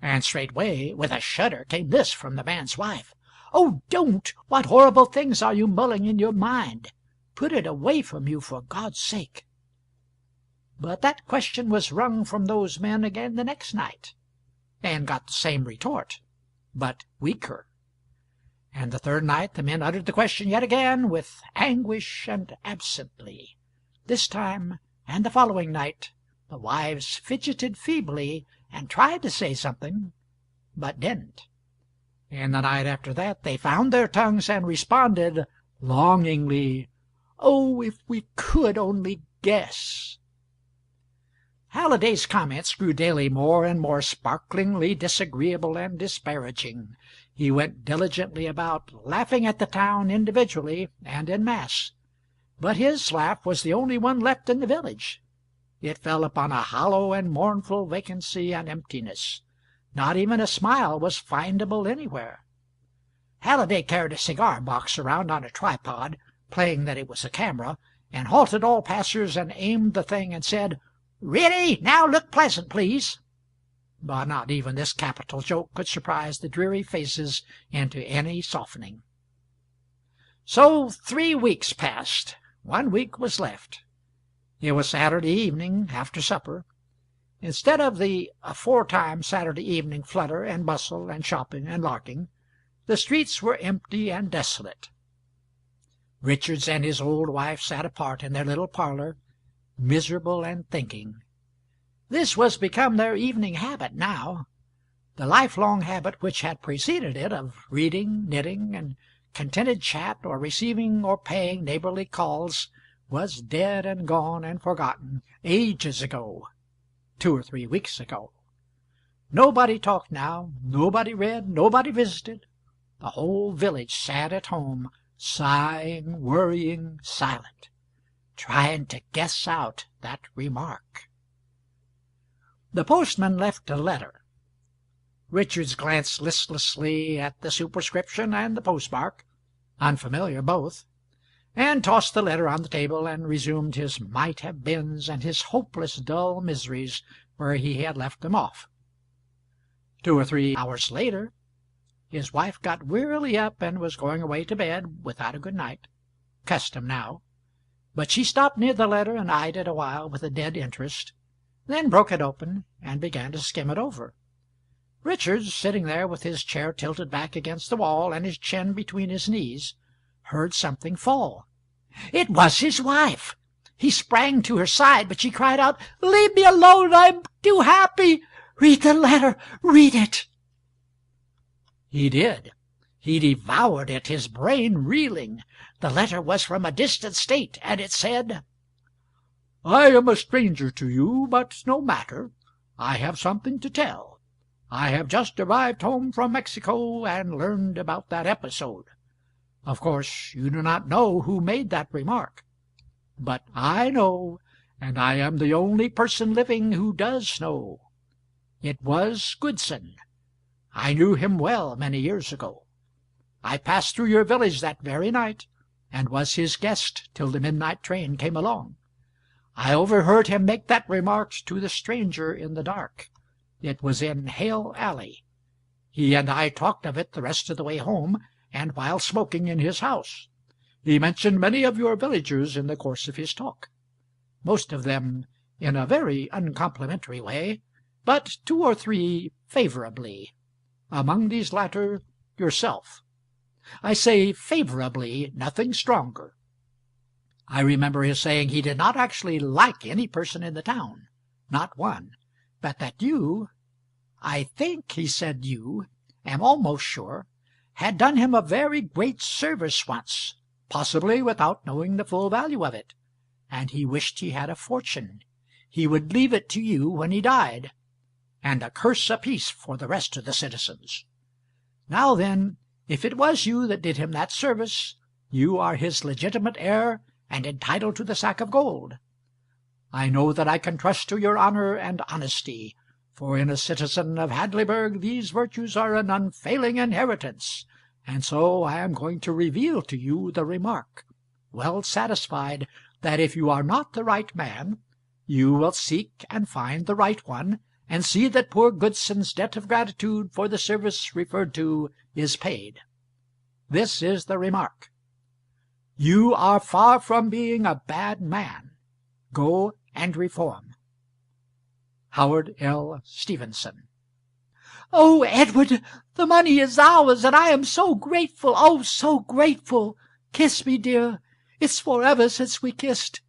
And straightway, with a shudder, came this from the man's wife. "Oh, don't! What horrible things are you mulling in your mind? Put it away from you, for God's sake." But that question was wrung from those men again the next night, and got the same retort, but weaker. And the third night the men uttered the question yet again, with anguish and absently. This time, and the following night, the wives fidgeted feebly and tried to say something, but didn't. And the night after that they found their tongues and responded longingly, "Oh, if we could only guess!" Halliday's comments grew daily more and more sparklingly disagreeable and disparaging. He went diligently about, laughing at the town individually and in mass. But his laugh was the only one left in the village. It fell upon a hollow and mournful vacancy and emptiness. Not even a smile was findable anywhere. Halliday carried a cigar-box around on a tripod, playing that it was a camera, and halted all passers and aimed the thing and said, "Ready? Now look pleasant, please." But not even this capital joke could surprise the dreary faces into any softening. So 3 weeks passed. 1 week was left. It was Saturday evening, after supper. Instead of the aforetime Saturday evening flutter and bustle and shopping and larking, the streets were empty and desolate. Richards and his old wife sat apart in their little parlor, miserable and thinking. This was become their evening habit now. The lifelong habit which had preceded it of reading, knitting, and contented chat, or receiving or paying neighborly calls, was dead and gone and forgotten ages ago, 2 or 3 weeks ago. Nobody talked now, nobody read, nobody visited. The whole village sat at home, sighing, worrying, silent, trying to guess out that remark. The postman left a letter. Richards glanced listlessly at the superscription and the postmark, unfamiliar both, and tossed the letter on the table and resumed his might-have-beens and his hopeless dull miseries where he had left them off. 2 or 3 hours later his wife got wearily up and was going away to bed without a good night, custom now, but she stopped near the letter and eyed it a while with a dead interest, then broke it open and began to skim it over. Richards, sitting there with his chair tilted back against the wall and his chin between his knees, heard something fall. It was his wife. He sprang to her side, but she cried out, "Leave me alone! I'm too happy! Read the letter! Read it!" He did. He devoured it, his brain reeling. The letter was from a distant state, and it said, "I am a stranger to you, but no matter. I have something to tell. I have just arrived home from Mexico and learned about that episode. Of course you do not know who made that remark. But I know, and I am the only person living who does know. It was Goodson. I knew him well many years ago. I passed through your village that very night, and was his guest till the midnight train came along. I overheard him make that remark to the stranger in the dark. It was in Hale Alley. He and I talked of it the rest of the way home, and while smoking in his house. He mentioned many of your villagers in the course of his talk, most of them in a very uncomplimentary way, but 2 or 3 favorably. Among these latter, yourself. I say favorably, nothing stronger. I remember his saying he did not actually like any person in the town, not one, but that you, I think he said you, am almost sure, had done him a very great service once, possibly without knowing the full value of it, and he wished he had a fortune. He would leave it to you when he died. and a curse apiece for the rest of the citizens. Now then, if it was you that did him that service, you are his legitimate heir and entitled to the sack of gold. I know that I can trust to your honor and honesty, for in a citizen of Hadleyburg these virtues are an unfailing inheritance, and so I am going to reveal to you the remark, well satisfied that if you are not the right man, you will seek and find the right one, and see that poor Goodson's debt of gratitude for the service referred to is paid. This is the remark: you are far from being a bad man. Go and reform. Howard L. Stevenson. Oh, Edward, the money is ours, and I am so grateful, oh, so grateful. Kiss me, dear. It's forever since we kissed.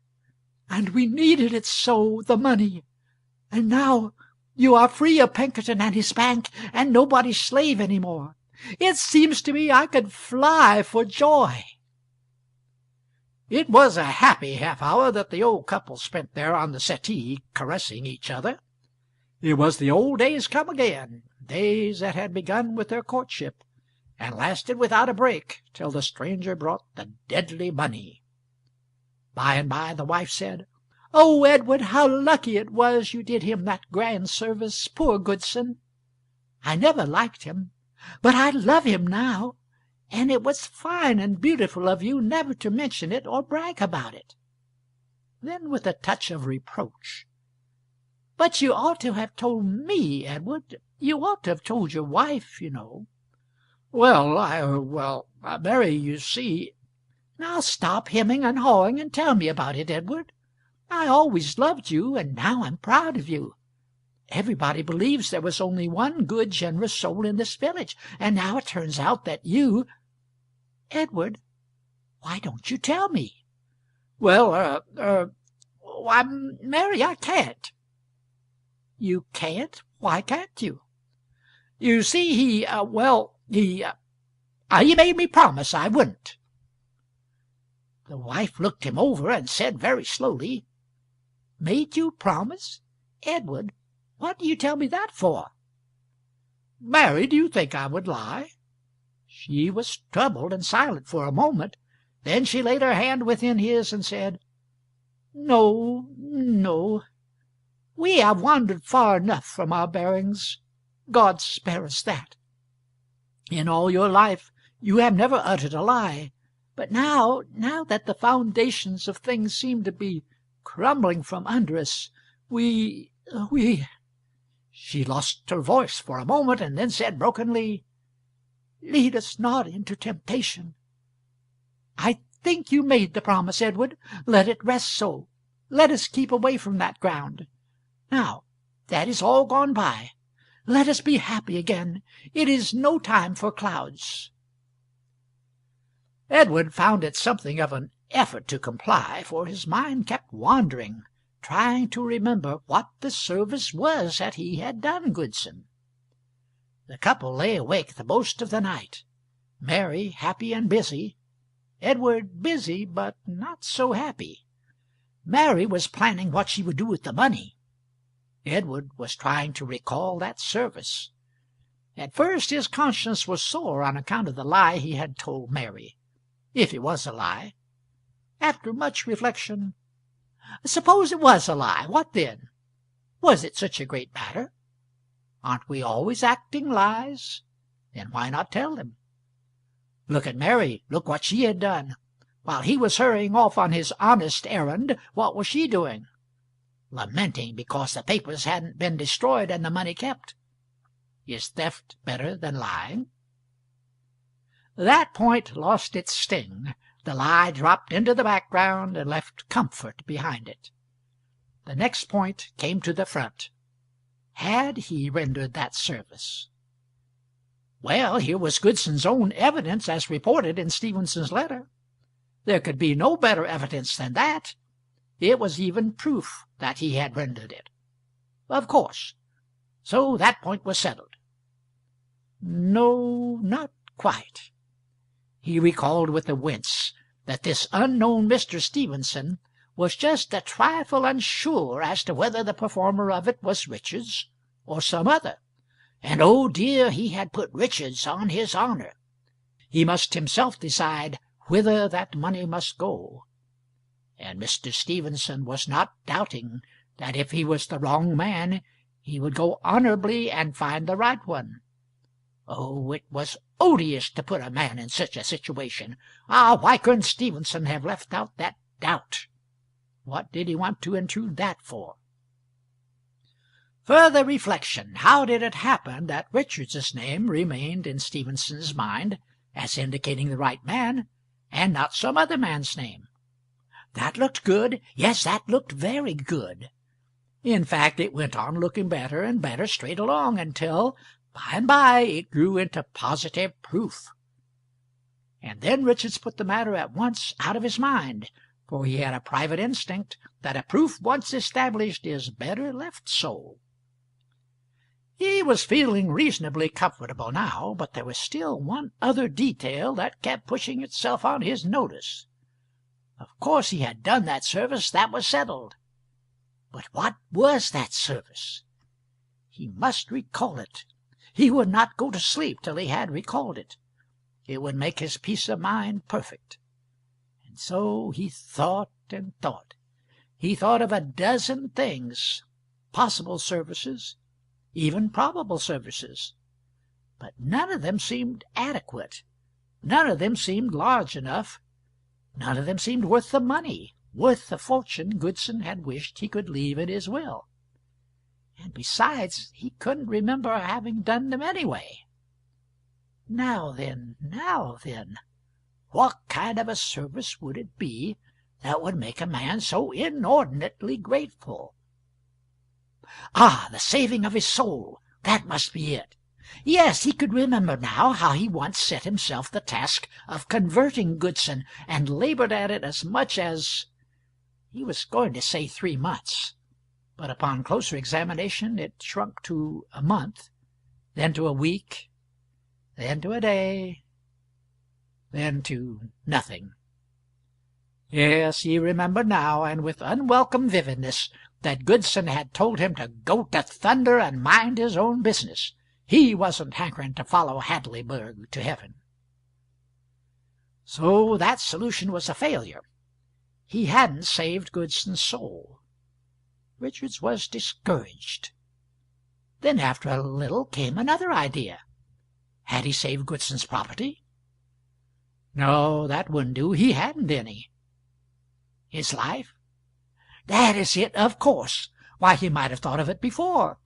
And we needed it so, the money. And now you are free of Pinkerton and his bank, and nobody's slave any more. It seems to me I could fly for joy. It was a happy half-hour that the old couple spent there on the settee, caressing each other. It was the old days come again, days that had begun with their courtship, and lasted without a break till the stranger brought the deadly money. By and by the wife said, "Oh, Edward, how lucky it was you did him that grand service, poor Goodson. I never liked him, but I love him now, and it was fine and beautiful of you never to mention it or brag about it." Then with a touch of reproach, "But you ought to have told me, Edward. You ought to have told your wife, you know." Well, Mary, you see—" "Now stop hemming and hawing and tell me about it, Edward. I always loved you, and now I'm proud of you. Everybody believes there was only one good, generous soul in this village, and now it turns out that you— Edward, why don't you tell me?" "Why, Mary, I can't." "You can't? Why can't you?" "You see, he made me promise I wouldn't." The wife looked him over and said very slowly, "Made you promise? Edward, what do you tell me that for?" "Mary, do you think I would lie?" She was troubled and silent for a moment. Then she laid her hand within his and said, "No, no. We have wandered far enough from our bearings. God spare us that. In all your life you have never uttered a lie. But now that the foundations of things seem to be crumbling from under us, we—" She lost her voice for a moment, and then said brokenly, "Lead us not into temptation. I think you made the promise, Edward. Let it rest so. Let us keep away from that ground. Now that is all gone by. Let us be happy again. It is no time for clouds." Edward found it something of an effort to comply, for his mind kept wandering, trying to remember what the service was that he had done Goodson. The couple lay awake the most of the night, Mary happy and busy, Edward busy but not so happy. Mary was planning what she would do with the money. Edward was trying to recall that service. At first his conscience was sore on account of the lie he had told Mary, if it was a lie. After much reflection, suppose it was a lie, what then? Was it such a great matter? Aren't we always acting lies? Then why not tell them? Look at Mary, look what she had done. While he was hurrying off on his honest errand, what was she doing? Lamenting because the papers hadn't been destroyed and the money kept. Is theft better than lying? That point lost its sting. The lie dropped into the background and left comfort behind it. The next point came to the front. Had he rendered that service? Well, here was Goodson's own evidence as reported in Stevenson's letter. There could be no better evidence than that. It was even proof that he had rendered it. Of course. So that point was settled. No, not quite. He recalled with a wince that this unknown Mr. Stevenson was just a trifle unsure as to whether the performer of it was Richards or some other, and oh dear, he had put Richards on his honor. He must himself decide whither that money must go, and Mr. Stevenson was not doubting that if he was the wrong man he would go honorably and find the right one. Oh, it was odious to put a man in such a situation. Ah, why couldn't Stevenson have left out that doubt? What did he want to intrude that for? Further reflection. How did it happen that Richards's name remained in Stevenson's mind as indicating the right man, and not some other man's name? That looked good. Yes, that looked very good. In fact, it went on looking better and better straight along until, by and by, it grew into positive proof. And then Richards put the matter at once out of his mind, for he had a private instinct that a proof once established is better left so. He was feeling reasonably comfortable now, but there was still one other detail that kept pushing itself on his notice. Of course he had done that service, that was settled. But what was that service? He must recall it. He would not go to sleep till he had recalled it. It would make his peace of mind perfect. And so he thought and thought. He thought of a dozen things, possible services, even probable services. But none of them seemed adequate. None of them seemed large enough. None of them seemed worth the money, worth the fortune Goodson had wished he could leave in his will. And besides, he couldn't remember having done them anyway. Now then, what kind of a service would it be that would make a man so inordinately grateful? Ah, the saving of his soul! That must be it. Yes, he could remember now how he once set himself the task of converting Goodson, and labored at it as much as— he was going to say 3 months, but upon closer examination it shrunk to a month, then to a week, then to a day, then to nothing. Yes, he remembered now, and with unwelcome vividness, that Goodson had told him to go to thunder and mind his own business. He wasn't hankering to follow Hadleyburg to heaven. So that solution was a failure. He hadn't saved Goodson's soul. Richards was discouraged. Then after a little came another idea. Had he saved Goodson's property? No, that wouldn't do. He hadn't any. His life? That is it, of course. Why, he might have thought of it before.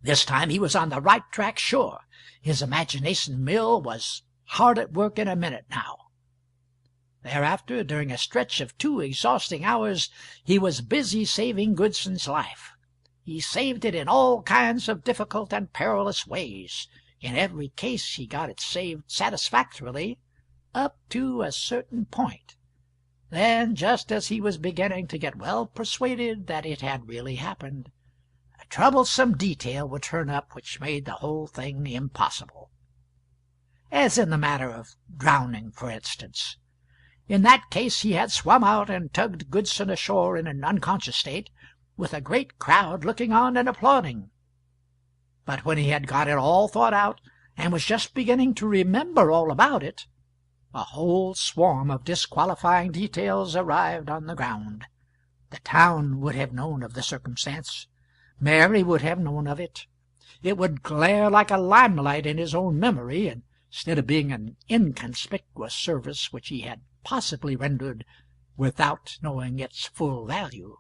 This time he was on the right track, sure. His imagination mill was hard at work in a minute now. Thereafter, during a stretch of 2 exhausting hours, he was busy saving Goodson's life. He saved it in all kinds of difficult and perilous ways. In every case he got it saved satisfactorily, up to a certain point. Then, just as he was beginning to get well persuaded that it had really happened, a troublesome detail would turn up which made the whole thing impossible. As in the matter of drowning, for instance. In that case he had swum out and tugged Goodson ashore in an unconscious state, with a great crowd looking on and applauding. But when he had got it all thought out, and was just beginning to remember all about it, a whole swarm of disqualifying details arrived on the ground. The town would have known of the circumstance. Mary would have known of it. It would glare like a limelight in his own memory, instead of being an inconspicuous service which he had possibly rendered without knowing its full value.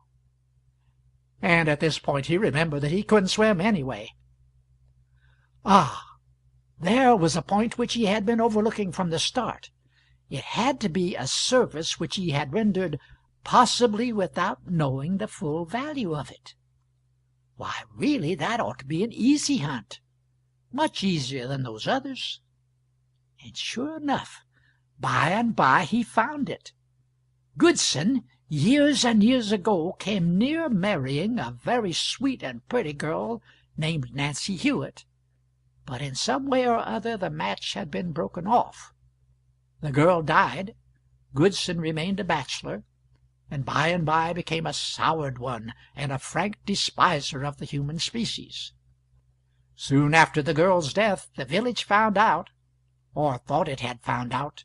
And at this point he remembered that he couldn't swim anyway. Ah, there was a point which he had been overlooking from the start. It had to be a service which he had rendered possibly without knowing the full value of it. Why, really, that ought to be an easy hunt, much easier than those others. And sure enough, by and by he found it. Goodson, years and years ago, came near marrying a very sweet and pretty girl named Nancy Hewitt, but in some way or other the match had been broken off. The girl died, Goodson remained a bachelor, and by became a soured one and a frank despiser of the human species. Soon after the girl's death, the village found out, or thought it had found out,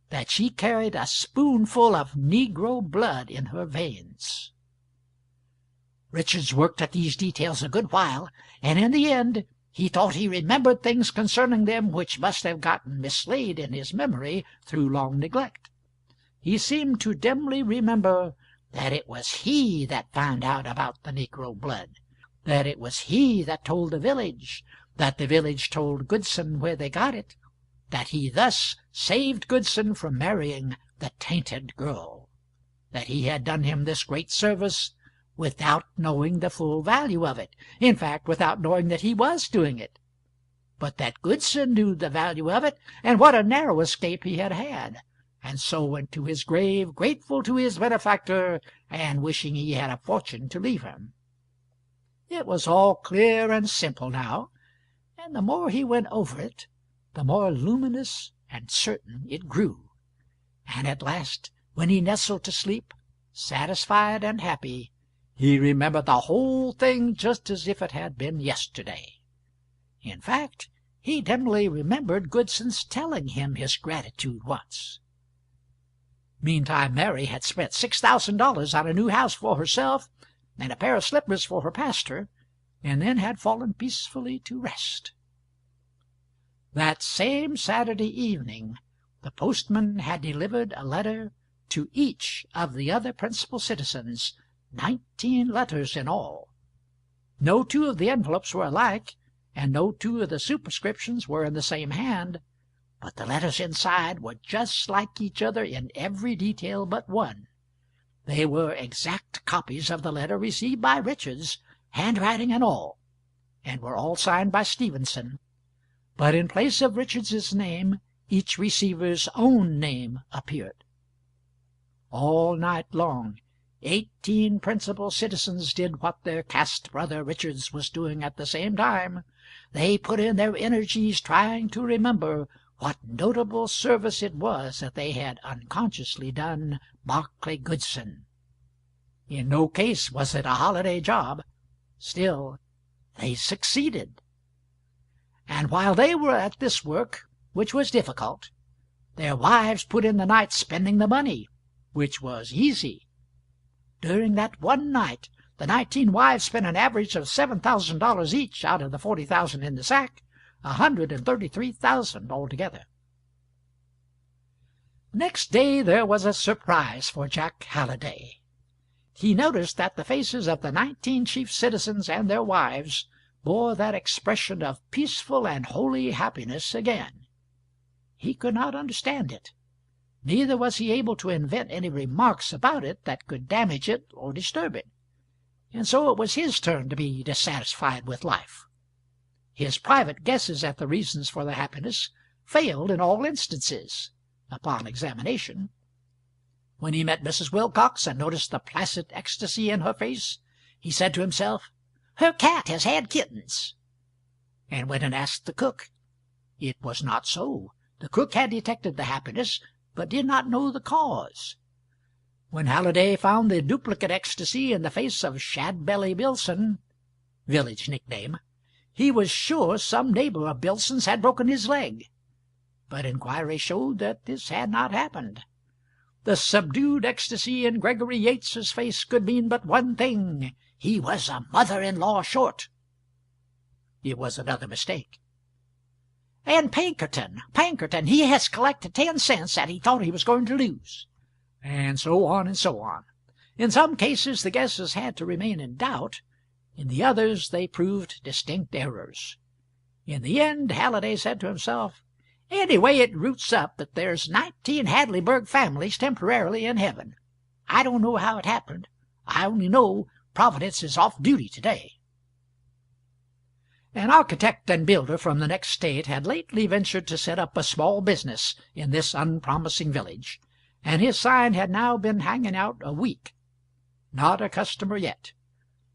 that she carried a spoonful of Negro blood in her veins. Richards worked at these details a good while, and in the end he thought he remembered things concerning them which must have gotten mislaid in his memory through long neglect. He seemed to dimly remember that it was he that found out about the Negro blood, that it was he that told the village, that the village told Goodson where they got it, that he thus saved Goodson from marrying the tainted girl, that he had done him this great service without knowing the full value of it, in fact, without knowing that he was doing it, but that Goodson knew the value of it, and what a narrow escape he had had, and so went to his grave grateful to his benefactor and wishing he had a fortune to leave him. It was all clear and simple now, and the more he went over it, the more luminous and certain it grew, and at last, when he nestled to sleep, satisfied and happy, he remembered the whole thing just as if it had been yesterday. In fact, he dimly remembered Goodson's telling him his gratitude once. Meantime Mary had spent $6,000 on a new house for herself and a pair of slippers for her pastor, and then had fallen peacefully to rest. That same Saturday evening the postman had delivered a letter to each of the other principal citizens, 19 letters in all. No two of the envelopes were alike, and no two of the superscriptions were in the same hand, but the letters inside were just like each other in every detail but one. They were exact copies of the letter received by Richards, handwriting and all, and were all signed by Stevenson, but in place of Richards's name each receiver's own name appeared. All night long 18 principal citizens did what their caste brother Richards was doing at the same time. They put in their energies trying to remember what notable service it was that they had unconsciously done Barclay Goodson. In no case was it a holiday job. Still, they succeeded. And while they were at this work, which was difficult, their wives put in the night spending the money, which was easy. During that one night the 19 wives spent an average of $7,000 each out of the $40,000 in the sack, $133,000 altogether. Next day there was a surprise for Jack Halliday. He noticed that the faces of the 19 chief citizens and their wives bore that expression of peaceful and holy happiness again. He could not understand it. Neither was he able to invent any remarks about it that could damage it or disturb it, and so it was his turn to be dissatisfied with life. His private guesses at the reasons for the happiness failed in all instances, upon examination. When he met Mrs. Wilcox and noticed the placid ecstasy in her face, he said to himself, "Her cat has had kittens." And went and asked the cook. It was not so. The cook had detected the happiness, but did not know the cause. When Halliday found the duplicate ecstasy in the face of Shadbelly Billson, village nickname, he was sure some neighbor of Billson's had broken his leg. But inquiry showed that this had not happened. The subdued ecstasy in Gregory Yates's face could mean but one thing: he was a mother-in-law short. It was another mistake. And Pinkerton, he has collected 10 cents that he thought he was going to lose. And so on and so on. In some cases the guesses had to remain in doubt. In the others they proved distinct errors. In the end Halliday said to himself, "Anyway, it roots up that there's 19 Hadleyburg families temporarily in heaven. I don't know how it happened. I only know Providence is off duty today." An architect and builder from the next state had lately ventured to set up a small business in this unpromising village, and his sign had now been hanging out a week. Not a customer yet.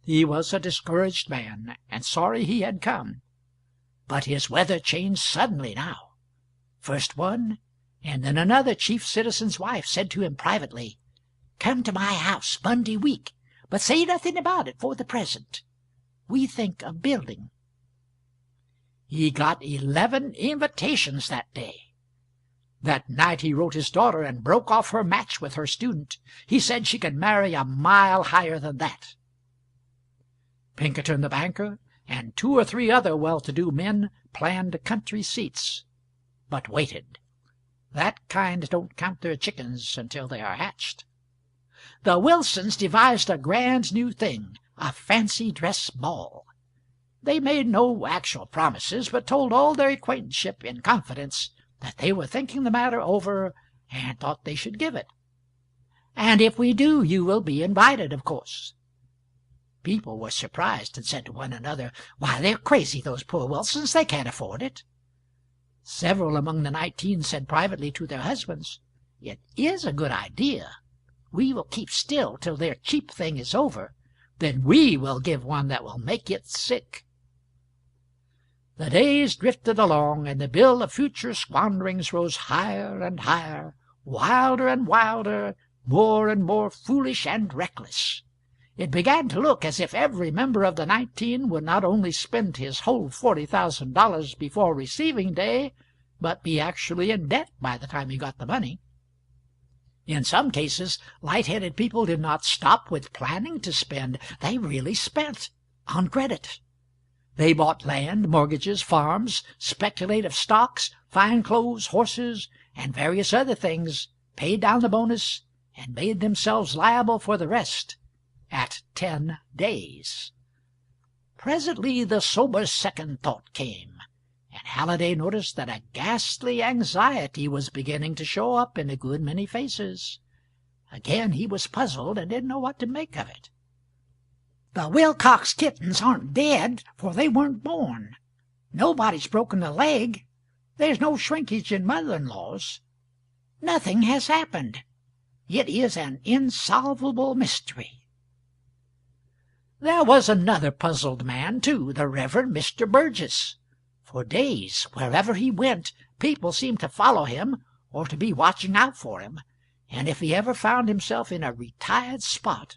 He was a discouraged man, and sorry he had come. But his weather changed suddenly now. First one, and then another chief citizen's wife said to him privately, "Come to my house Monday week, but say nothing about it for the present. We think of building." He got 11 invitations that day. That night he wrote his daughter and broke off her match with her student. He said she could marry a mile higher than that. Pinkerton the banker and 2 or 3 other well-to-do men planned country seats, but waited. That kind don't count their chickens until they are hatched. The Wilsons devised a grand new thing, a fancy dress ball. They made no actual promises, but told all their acquaintanceship in confidence that they were thinking the matter over and thought they should give it. "And if we do, you will be invited, of course." People were surprised and said to one another, "Why, they're crazy, those poor Wilsons. They can't afford it." Several among the 19 said privately to their husbands, "It is a good idea. We will keep still till their cheap thing is over. Then we will give one that will make it sick." The days drifted along, and the bill of future squanderings rose higher and higher, wilder and wilder, more and more foolish and reckless. It began to look as if every member of the 19 would not only spend his whole $40,000 before receiving day, but be actually in debt by the time he got the money. In some cases, light-headed people did not stop with planning to spend. They really spent on credit. They bought land, mortgages, farms, speculative stocks, fine clothes, horses, and various other things, paid down the bonus, and made themselves liable for the rest at 10 days. Presently the sober second thought came, and Halliday noticed that a ghastly anxiety was beginning to show up in a good many faces. Again he was puzzled and didn't know what to make of it. "The Wilcox kittens aren't dead, for they weren't born. Nobody's broken a leg. There's no shrinkage in mother-in-laws. Nothing has happened. It is an insolvable mystery." There was another puzzled man, too, the Reverend Mr. Burgess. For days, wherever he went, people seemed to follow him or to be watching out for him, and if he ever found himself in a retired spot,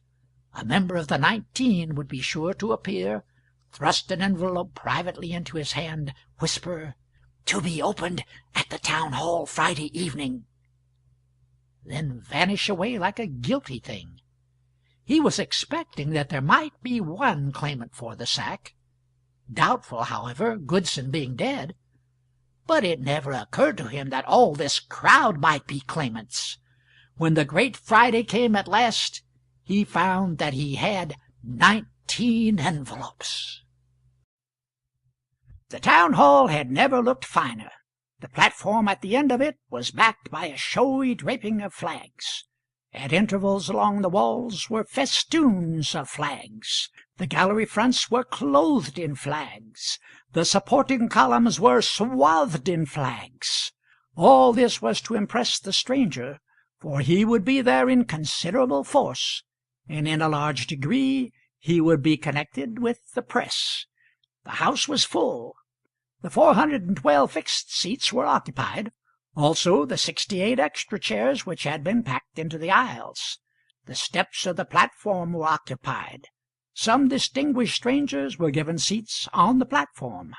a member of the 19 would be sure to appear, thrust an envelope privately into his hand, whisper, "To be opened at the town hall Friday evening," then vanish away like a guilty thing. He was expecting that there might be one claimant for the sack. Doubtful, however, Goodson being dead. But it never occurred to him that all this crowd might be claimants. When the great Friday came at last, he found that he had 19 envelopes. The town hall had never looked finer. The platform at the end of it was backed by a showy draping of flags. At intervals along the walls were festoons of flags. The gallery fronts were clothed in flags. The supporting columns were swathed in flags. All this was to impress the stranger, for he would be there in considerable force, and in a large degree he would be connected with the press. The house was full. The 412 fixed seats were occupied, also the 68 extra chairs which had been packed into the aisles. The steps of the platform were occupied. Some distinguished strangers were given seats on the platform.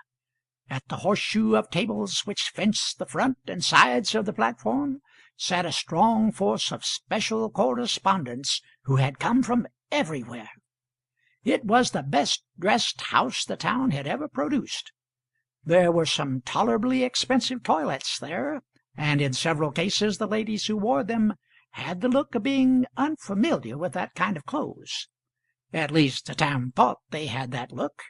At the horseshoe of tables which fenced the front and sides of the platform sat a strong force of special correspondents who had come from everywhere. It was the best-dressed house the town had ever produced. There were some tolerably expensive toilets there, and in several cases the ladies who wore them had the look of being unfamiliar with that kind of clothes. At least the town thought they had that look,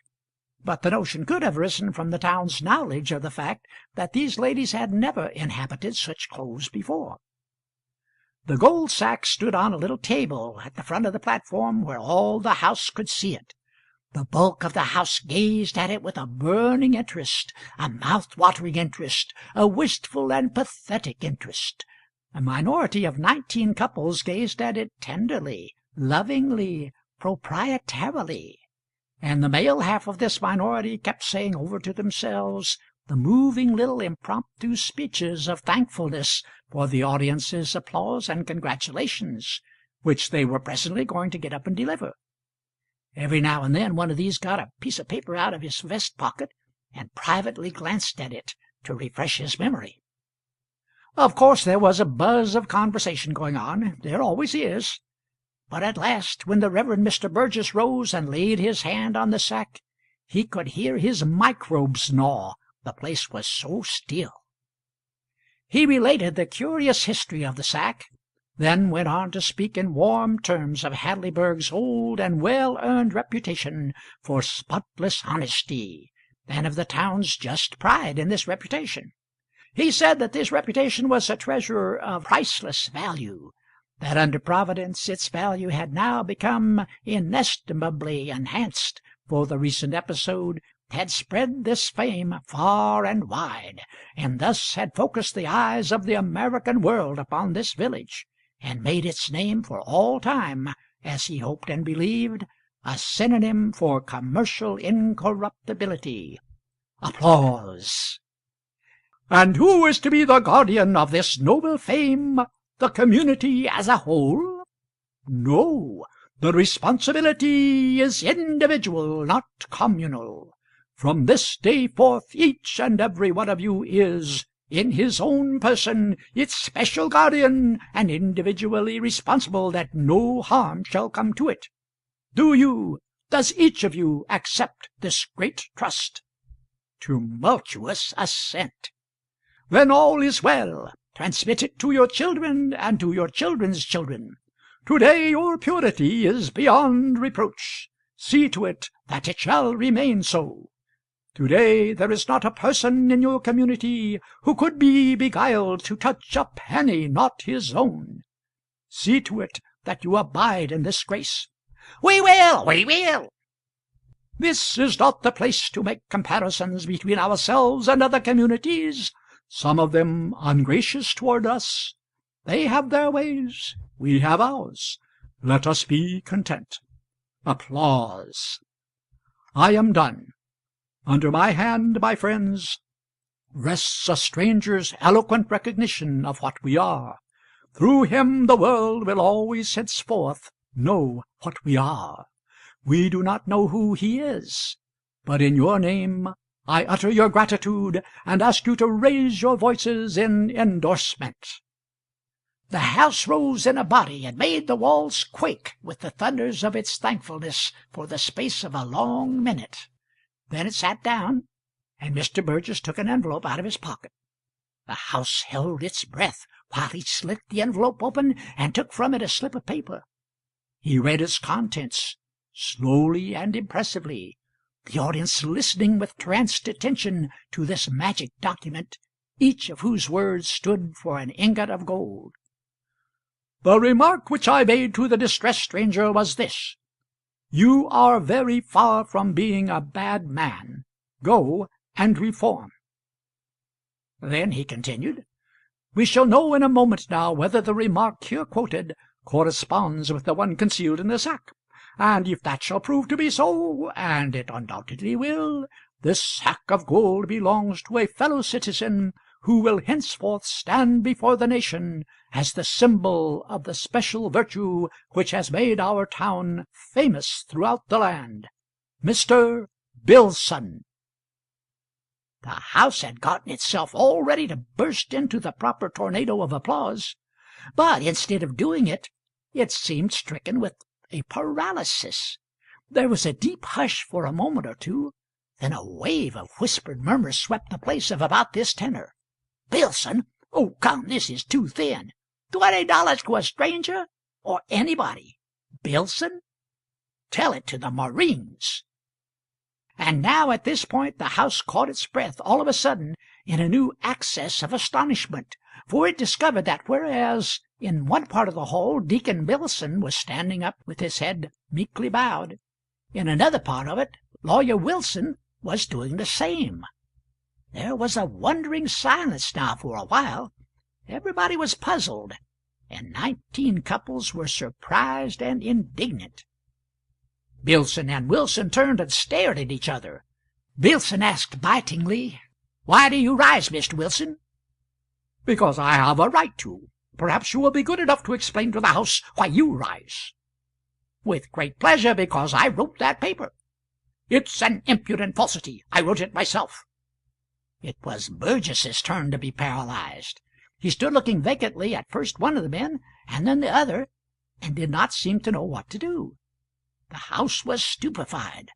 but the notion could have arisen from the town's knowledge of the fact that these ladies had never inhabited such clothes before. The gold sack stood on a little table at the front of the platform where all the house could see it. The bulk of the house gazed at it with a burning interest, a mouth-watering interest, a wistful and pathetic interest. A minority of 19 couples gazed at it tenderly, lovingly, proprietarily, and the male half of this minority kept saying over to themselves the moving little impromptu speeches of thankfulness for the audience's applause and congratulations, which they were presently going to get up and deliver. Every now and then one of these got a piece of paper out of his vest pocket and privately glanced at it to refresh his memory. Of course there was a buzz of conversation going on. There always is. But at last, when the Reverend Mr. Burgess rose and laid his hand on the sack, he could hear his microbes gnaw, the place was so still. He related the curious history of the sack, then went on to speak in warm terms of Hadleyburg's old and well-earned reputation for spotless honesty, and of the town's just pride in this reputation. He said that this reputation was a treasure of priceless value, that under Providence its value had now become inestimably enhanced, for the recent episode had spread this fame far and wide, and thus had focused the eyes of the American world upon this village, and made its name for all time, as he hoped and believed, a synonym for commercial incorruptibility. Applause. And who is to be the guardian of this noble fame? The community as a whole? No, the responsibility is individual, not communal. From this day forth each and every one of you is, in his own person, its special guardian, and individually responsible that no harm shall come to it. Does each of you accept this great trust? Tumultuous assent. Then all is well. Transmit it to your children and to your children's children. Today your purity is beyond reproach. See to it that it shall remain so. Today there is not a person in your community who could be beguiled to touch a penny not his own. See to it that you abide in this grace. We will, we will. This is not the place to make comparisons between ourselves and other communities, some of them ungracious toward us. They have their ways, we have ours. Let us be content. Applause. I am done. Under my hand, my friends, rests a stranger's eloquent recognition of what we are. Through him the world will always henceforth know what we are. We do not know who he is, but in your name I utter your gratitude and ask you to raise your voices in endorsement. The house rose in a body and made the walls quake with the thunders of its thankfulness for the space of a long minute. Then it sat down, and Mr. Burgess took an envelope out of his pocket. The house held its breath while he slit the envelope open and took from it a slip of paper. He read its contents slowly and impressively, the audience listening with tranced attention to this magic document, each of whose words stood for an ingot of gold. The remark which I made to the distressed stranger was this: You are very far from being a bad man. Go and reform. Then he continued, We shall know in a moment now whether the remark here quoted corresponds with the one concealed in the sack. And if that shall prove to be so, and it undoubtedly will, this sack of gold belongs to a fellow citizen who will henceforth stand before the nation as the symbol of the special virtue which has made our town famous throughout the land, Mr. Billson. The house had gotten itself all ready to burst into the proper tornado of applause, but instead of doing it, it seemed stricken with a paralysis. There was a deep hush for a moment or two, then a wave of whispered murmurs swept the place of about this tenor. Billson? Oh, come, this is too thin. $20 to a stranger, or anybody. Billson? Tell it to the Marines. And now at this point the house caught its breath all of a sudden in a new access of astonishment, for it discovered that whereas in one part of the hall Deacon Billson was standing up with his head meekly bowed, in another part of it Lawyer Wilson was doing the same. There was a wondering silence now for a while. Everybody was puzzled, and 19 couples were surprised and indignant. Billson and Wilson turned and stared at each other. Billson asked bitingly, "Why do you rise, Mr. Wilson?" "Because I have a right to. Perhaps you will be good enough to explain to the House why you rise." "With great pleasure, because I wrote that paper." It's an impudent falsity. I wrote it myself. It was Burgess's turn to be paralyzed. He stood looking vacantly at first one of the men and then the other, and did not seem to know what to do. The house was stupefied.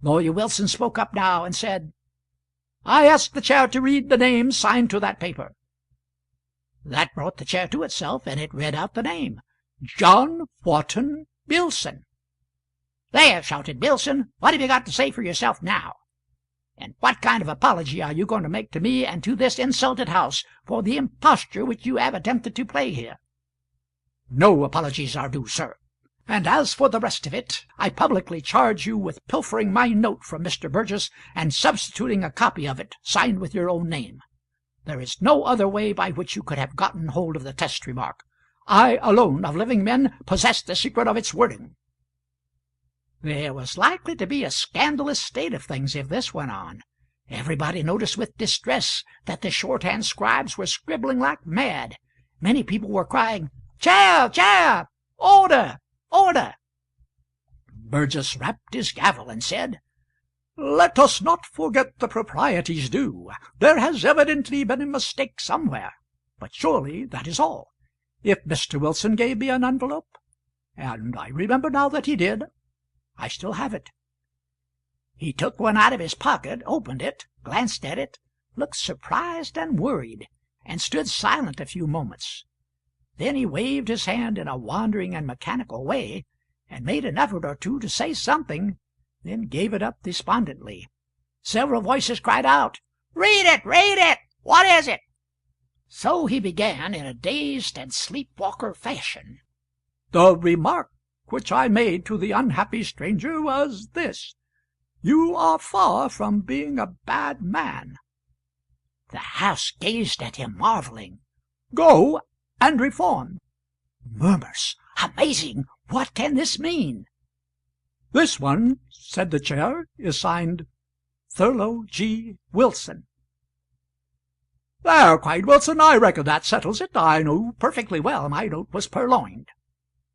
Lawyer Wilson spoke up now and said, "I ask the chair to read the name signed to that paper." That brought the chair to itself, and it read out the name, John Wharton Bilson. "There!" shouted Bilson. "What have you got to say for yourself now? And what kind of apology are you going to make to me and to this insulted house for the imposture which you have attempted to play here?" "No apologies are due, sir. And as for the rest of it, I publicly charge you with pilfering my note from Mr. Burgess and substituting a copy of it, signed with your own name. There is no other way by which you could have gotten hold of the test remark. I alone of living men possess the secret of its wording." There was likely to be a scandalous state of things if this went on. Everybody noticed with distress that the shorthand scribes were scribbling like mad. Many people were crying, "Chair! Chair! Order! Order!" Burgess rapped his gavel and said, "Let us not forget the proprieties due. There has evidently been a mistake somewhere, but surely that is all. If Mr. Wilson gave me an envelope, and I remember now that he did, I still have it." He took one out of his pocket, opened it, glanced at it, looked surprised and worried, and stood silent a few moments. Then he waved his hand in a wandering and mechanical way, and made an effort or two to say something, then gave it up despondently. Several voices cried out, "Read it! Read it! What is it?" So he began in a dazed and sleepwalker fashion. "The remark which I made to the unhappy stranger was this: you are far from being a bad man." The house gazed at him marveling. "Go and reform." Murmurs. "Amazing! What can this mean?" "This one," said the chair, "is signed Thurlow G. Wilson." "There!" cried Wilson. "I reckon that settles it. I know perfectly well my note was purloined."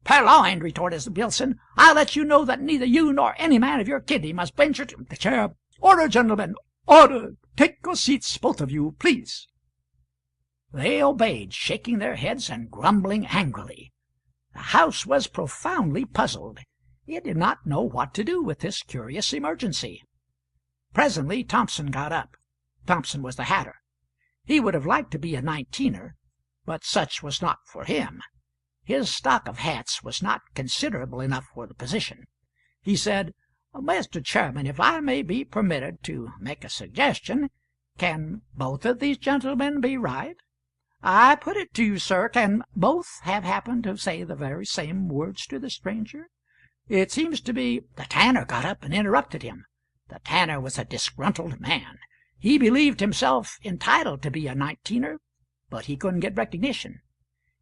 "Purloined!" retorted Wilson. "I'll let you know that neither you nor any man of your kidney must venture to—" The chair. "Order, gentlemen! Order! Take your seats, both of you, please." They obeyed, shaking their heads and grumbling angrily. The house was profoundly puzzled. It did not know what to do with this curious emergency. Presently Thompson got up. Thompson was the hatter. He would have liked to be a 19er, but such was not for him. His stock of hats was not considerable enough for the position. He said, "Mr. Chairman, if I may be permitted to make a suggestion, can both of these gentlemen be right? I put it to you, sir, can both have happened to say the very same words to the stranger? It seems to be—" The tanner got up and interrupted him. The tanner was a disgruntled man. He believed himself entitled to be a 19er, but he couldn't get recognition.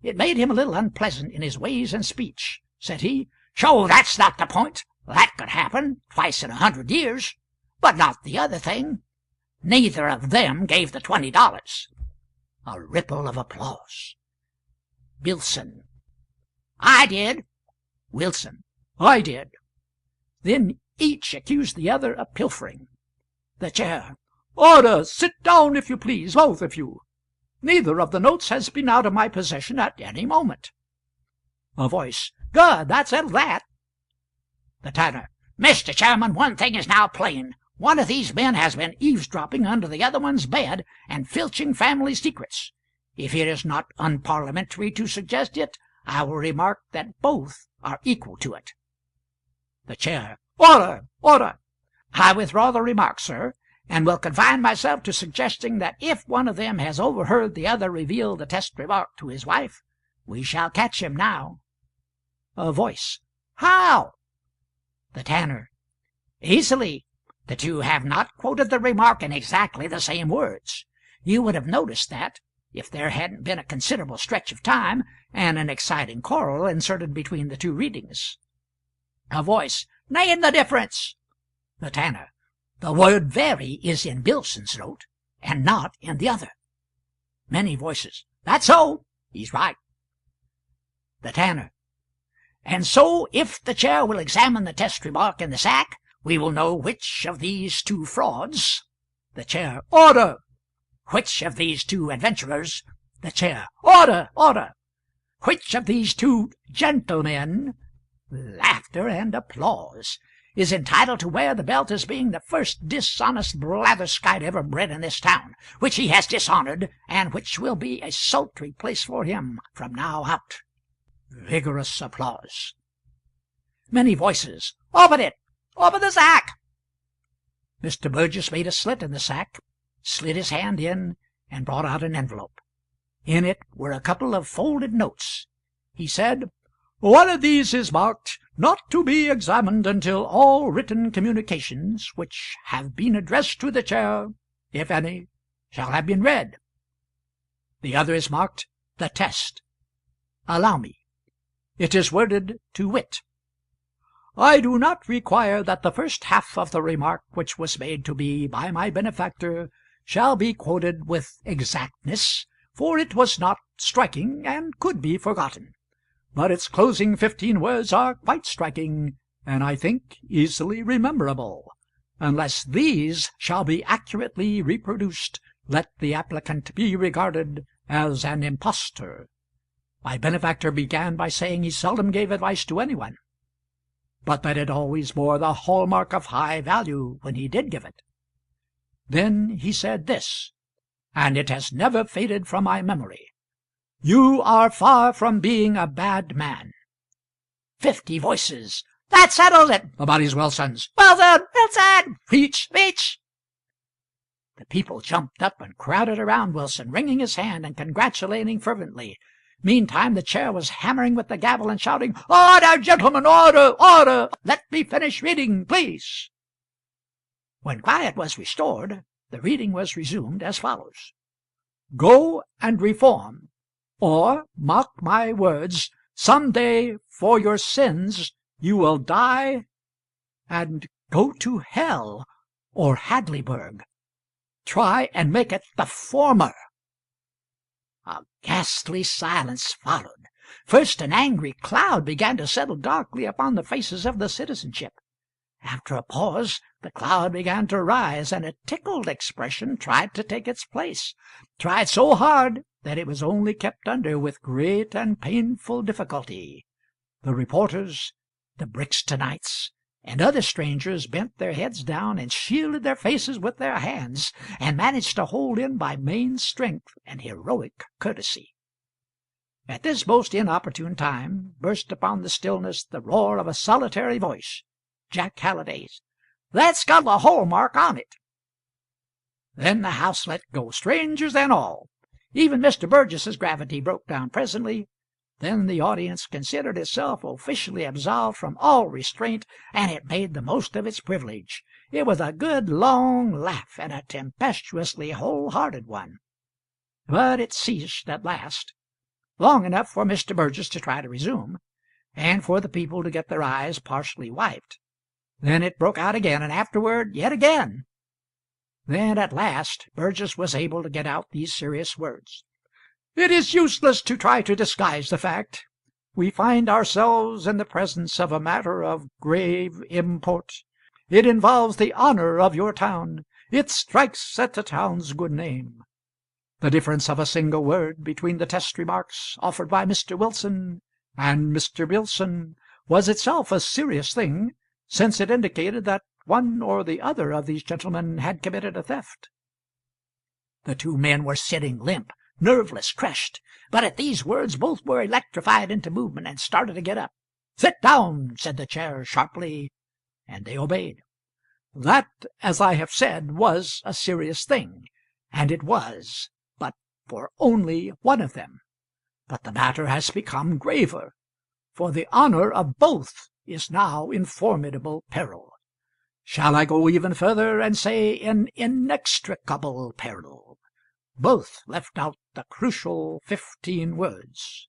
It made him a little unpleasant in his ways and speech. Said he, "Sure, that's not the point. That could happen twice in 100 years, but not the other thing. Neither of them gave the $20. A ripple of applause. Bilson. "I did." Wilson. "I did." Then each accused the other of pilfering. The chair. "Order! Sit down, if you please, both of you. Neither of the notes has been out of my possession at any moment." A voice. "Good, that settled that." The tanner. "Mr. Chairman, one thing is now plain. One of these men has been eavesdropping under the other one's bed and filching family secrets. If it is not unparliamentary to suggest it, I will remark that both are equal to it." The chair. "Order! Order! I withdraw the remark, sir, and will confine myself to suggesting that if one of them has overheard the other reveal the test remark to his wife, we shall catch him now." A voice. "How?" The tanner. "Easily. The two have not quoted the remark in exactly the same words. You would have noticed that, if there hadn't been a considerable stretch of time and an exciting quarrel inserted between the two readings." A voice. "Name the difference." The tanner. "The word very is in Bilson's note, and not in the other." Many voices. "That's so. He's right." The tanner. "And so, if the chair will examine the test remark in the sack, we will know which of these two frauds. The chair. Order! Which of these two adventurers? The chair. Order! Order! Which of these two gentlemen, laughter and applause, is entitled to wear the belt as being the first dishonest blatherskite ever bred in this town, which he has dishonored, and which will be a sultry place for him from now out? Vigorous applause. Many voices. Open it! Open the sack! Mr. Burgess made a slit in the sack, slid his hand in, and brought out an envelope. In it were a couple of folded notes. He said, "One of these is marked, 'Not to be examined until all written communications which have been addressed to the chair, if any, shall have been read.' The other is marked, 'The Test.' Allow me. It is worded to wit: 'I do not require that the first half of the remark which was made to me by my benefactor shall be quoted with exactness, for it was not striking and could be forgotten. But its closing 15 words are quite striking, and I think easily rememberable. Unless these shall be accurately reproduced, let the applicant be regarded as an impostor.' My benefactor began by saying he seldom gave advice to anyone, but that it always bore the hallmark of high value when he did give it. Then he said this, and it has never faded from my memory: 'You are far from being a bad man.' 50 voices. That settles it! About his Wilsons. Well done! Well done! Reach! Reach! The people jumped up and crowded around Wilson, wringing his hand and congratulating fervently. Meantime the chair was hammering with the gavel and shouting, "Order, gentlemen, order, order! Let me finish reading, please." When quiet was restored, the reading was resumed as follows: "Go and reform, or, mark my words, some day for your sins you will die and go to hell or Hadleyburg. Try and make it the former." A ghastly silence followed. First an angry cloud began to settle darkly upon the faces of the citizenship. After a pause the cloud began to rise, and a tickled expression tried to take its place, tried so hard that it was only kept under with great and painful difficulty. The reporters, the Brimstonites, and other strangers bent their heads down and shielded their faces with their hands, and managed to hold in by main strength and heroic courtesy. At this most inopportune time burst upon the stillness the roar of a solitary voice, Jack Halliday's. "That's got the hallmark on it." Then the house let go, strangers and all. Even Mr. Burgess's gravity broke down presently. Then the audience considered itself officially absolved from all restraint, and it made the most of its privilege. It was a good long laugh, and a tempestuously whole-hearted one. But it ceased at last, long enough for Mr. Burgess to try to resume, and for the people to get their eyes partially wiped. Then it broke out again, and afterward yet again. Then at last Burgess was able to get out these serious words: "It is useless to try to disguise the fact. We find ourselves in the presence of a matter of grave import. It involves the honor of your town. It strikes at the town's good name. The difference of a single word between the test remarks offered by Mr. Wilson and Mr. Wilson was itself a serious thing, since it indicated that one or the other of these gentlemen had committed a theft." The two men were sitting limp, nerveless, crushed, but at these words both were electrified into movement and started to get up. "Sit down," said the chair sharply, and they obeyed. That, as I have said, was a serious thing, and it was but for only one of them. But the matter has become graver, for the honor of both is now in formidable peril. Shall I go even further and say in inextricable peril? Both left out the crucial 15 words.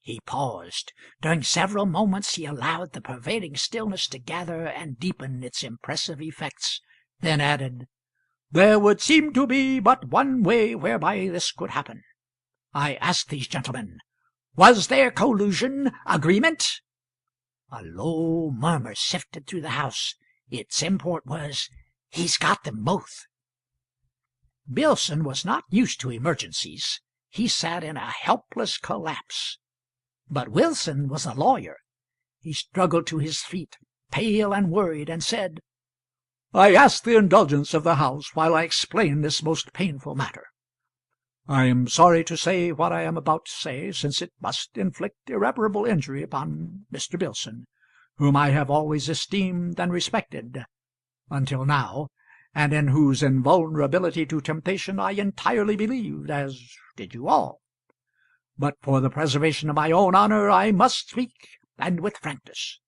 He paused. During several moments he allowed the pervading stillness to gather and deepen its impressive effects, then added, "There would seem to be but one way whereby this could happen. I ask these gentlemen, was there collusion, agreement?" A low murmur sifted through the house. Its import was, "He's got them both." Bilson was not used to emergencies. He sat in a helpless collapse. But Wilson was a lawyer. He struggled to his feet, pale and worried, and said, "I ask the indulgence of the House while I explain this most painful matter. I am sorry to say what I am about to say, since it must inflict irreparable injury upon Mr. Bilson, whom I have always esteemed and respected until now, and in whose invulnerability to temptation I entirely believed, as did you all. But for the preservation of my own honor I must speak, and with frankness.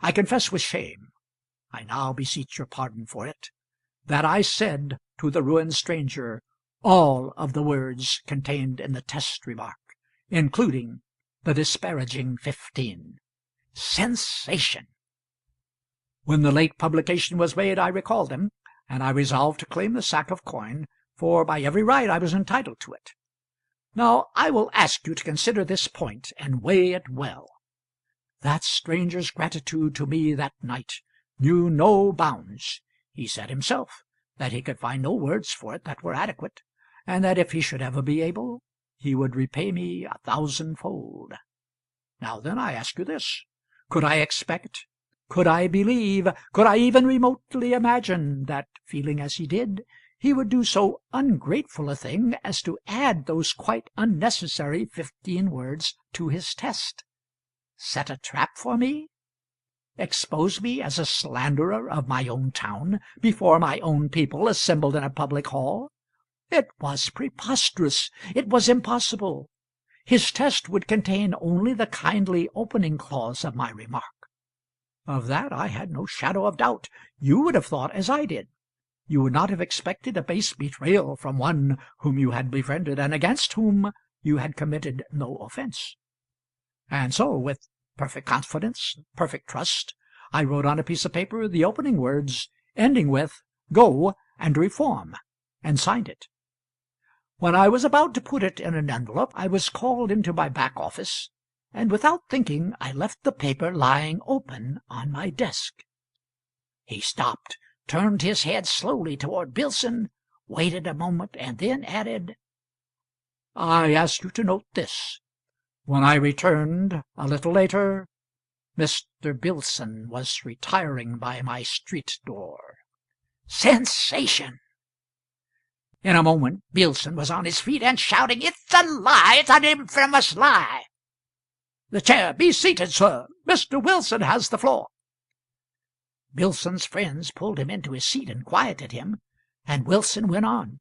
I confess with shame, I now beseech your pardon for it, that I said to the ruined stranger all of the words contained in the test remark, including the disparaging 15. Sensation! When the late publication was made I recalled them, and I resolved to claim the sack of coin, for by every right I was entitled to it. Now I will ask you to consider this point and weigh it well. That stranger's gratitude to me that night knew no bounds. He said himself that he could find no words for it that were adequate, and that if he should ever be able, he would repay me 1,000-fold. Now then, I ask you this: could I expect, could I believe, could I even remotely imagine that, feeling as he did, he would do so ungrateful a thing as to add those quite unnecessary 15 words to his test? Set a trap for me? Expose me as a slanderer of my own town before my own people assembled in a public hall? It was preposterous. It was impossible. His test would contain only the kindly opening clause of my remark. Of that I had no shadow of doubt. You would have thought as I did. You would not have expected a base betrayal from one whom you had befriended and against whom you had committed no offence. And so, with perfect confidence, perfect trust, I wrote on a piece of paper the opening words, ending with "Go and reform," and signed it. When I was about to put it in an envelope, I was called into my back office, and without thinking I left the paper lying open on my desk. He stopped, turned his head slowly toward Bilson, waited a moment, and then added, "I ask you to note this. When I returned a little later, Mr. Bilson was retiring by my street door." Sensation! In a moment Bilson was on his feet and shouting, "It's a lie! It's an infamous lie!" "The chair! Be seated, sir! Mr. Wilson has the floor." Bilson's friends pulled him into his seat and quieted him, and Wilson went on.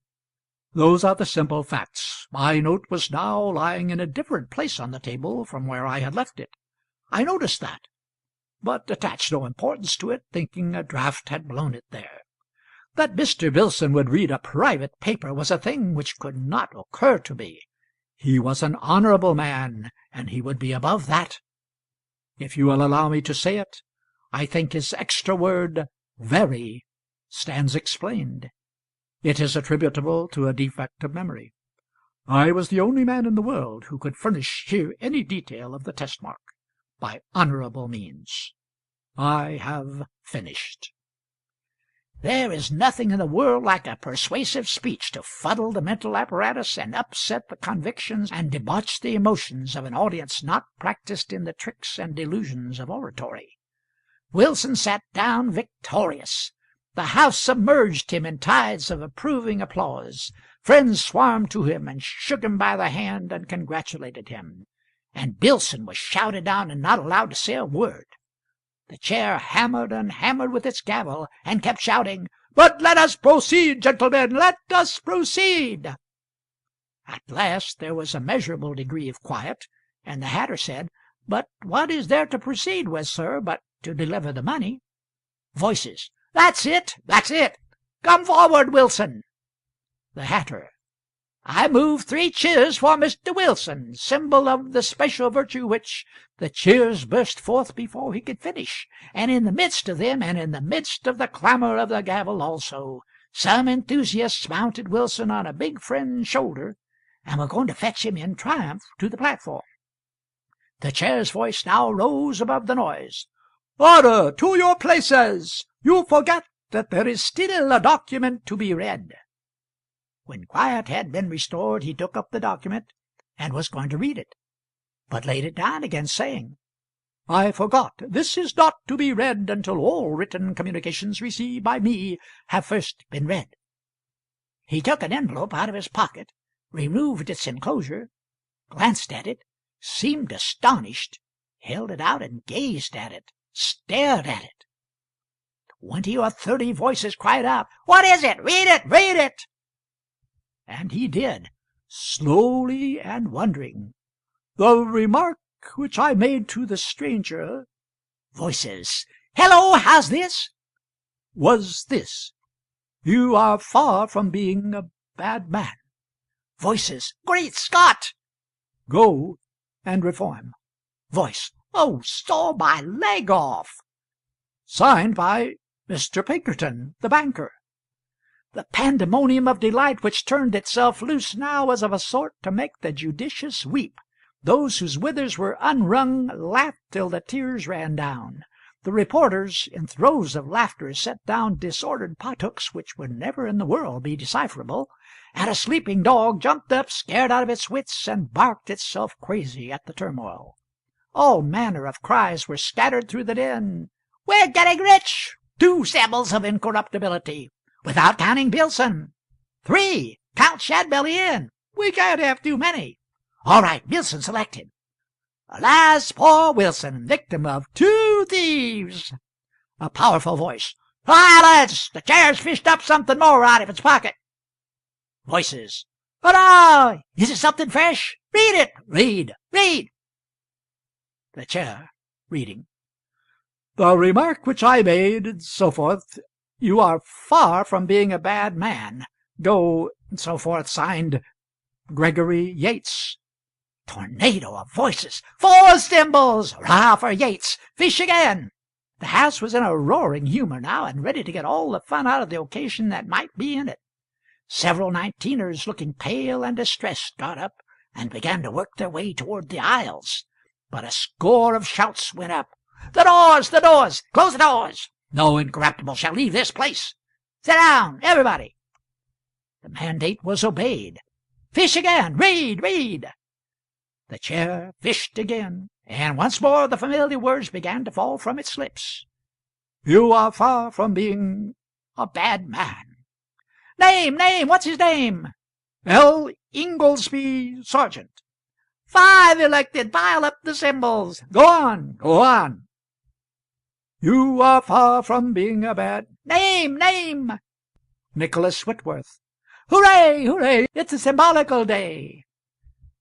"Those are the simple facts. My note was now lying in a different place on the table from where I had left it. I noticed that, but attached no importance to it, thinking a draught had blown it there. That Mr. Bilson would read a private paper was a thing which could not occur to me. He was an honorable man, and he would be above that. If you will allow me to say it, I think his extra word 'very' stands explained. It is attributable to a defect of memory. I was the only man in the world who could furnish here any detail of the test mark, by honorable means. I have finished." There is nothing in the world like a persuasive speech to fuddle the mental apparatus and upset the convictions and debauch the emotions of an audience not practised in the tricks and delusions of oratory. Wilson sat down victorious. The house submerged him in tides of approving applause. Friends swarmed to him and shook him by the hand and congratulated him. And Bilson was shouted down and not allowed to say a word. The chair hammered and hammered with its gavel, and kept shouting, "But let us proceed, gentlemen, let us proceed!" At last there was a measurable degree of quiet, and the Hatter said, "But what is there to proceed with, sir, but to deliver the money?" Voices, "That's it! That's it! Come forward, Wilson!" The Hatter, "I move 3 cheers for Mr. Wilson, symbol of the special virtue which—" The cheers burst forth before he could finish, and in the midst of them, and in the midst of the clamor of the gavel also, some enthusiasts mounted Wilson on a big friend's shoulder, and were going to fetch him in triumph to the platform. The chair's voice now rose above the noise. "Order! To your places! You forget that there is still a document to be read." When quiet had been restored, he took up the document and was going to read it, but laid it down again, saying, "I forgot. This is not to be read until all written communications received by me have first been read." He took an envelope out of his pocket, removed its enclosure, glanced at it, seemed astonished, held it out and gazed at it, stared at it. 20 or 30 voices cried out, "What is it? Read it! Read it!" And he did, slowly and wondering. "The remark which I made to the stranger," voices, "Hello, how's this?" "was this: you are far from being a bad man." Voices, "Great Scott!" "Go and reform." Voice, "Oh, saw my leg off." Signed by Mr. Pinkerton, the banker. The pandemonium of delight which turned itself loose now was of a sort to make the judicious weep. Those whose withers were unwrung laughed till the tears ran down. The reporters, in throes of laughter, set down disordered pothooks which would never in the world be decipherable, and a sleeping dog jumped up, scared out of its wits, and barked itself crazy at the turmoil. All manner of cries were scattered through the din. "We're getting rich!" 2 symbols of incorruptibility, without counting Bilson. 3, count Shadbelly in. We can't have too many. All right, Bilson selected. Alas, poor Wilson, victim of 2 thieves. A powerful voice. "Silence! The chair's fished up something more out of its pocket." Voices. "Hurrah! Is it something fresh? Read it! Read! Read!" The chair, reading. "The remark which I made," and so forth. "You are far from being a bad man. Go," and so forth. Signed, Gregory Yates. Tornado of voices. 4 symbols! Hurrah for Yates! Fish again! The house was in a roaring humor now, and ready to get all the fun out of the occasion that might be in it. Several 19ers, looking pale and distressed, got up and began to work their way toward the aisles. But a score of shouts went up. "The doors! The doors! Close the doors! No incorruptible shall leave this place! Sit down, everybody!" The mandate was obeyed. "Fish again! Read! Read!" The chair fished again, and once more the familiar words began to fall from its lips. "You are far from being a bad man." "Name! Name! What's his name?" "L. Inglesby Sargent." 5 elected. Pile up the symbols. Go on! Go on!" "You are far from being a bad—" "Name! Name!" "Nicholas Whitworth." "Hooray! Hooray! It's a symbolical day."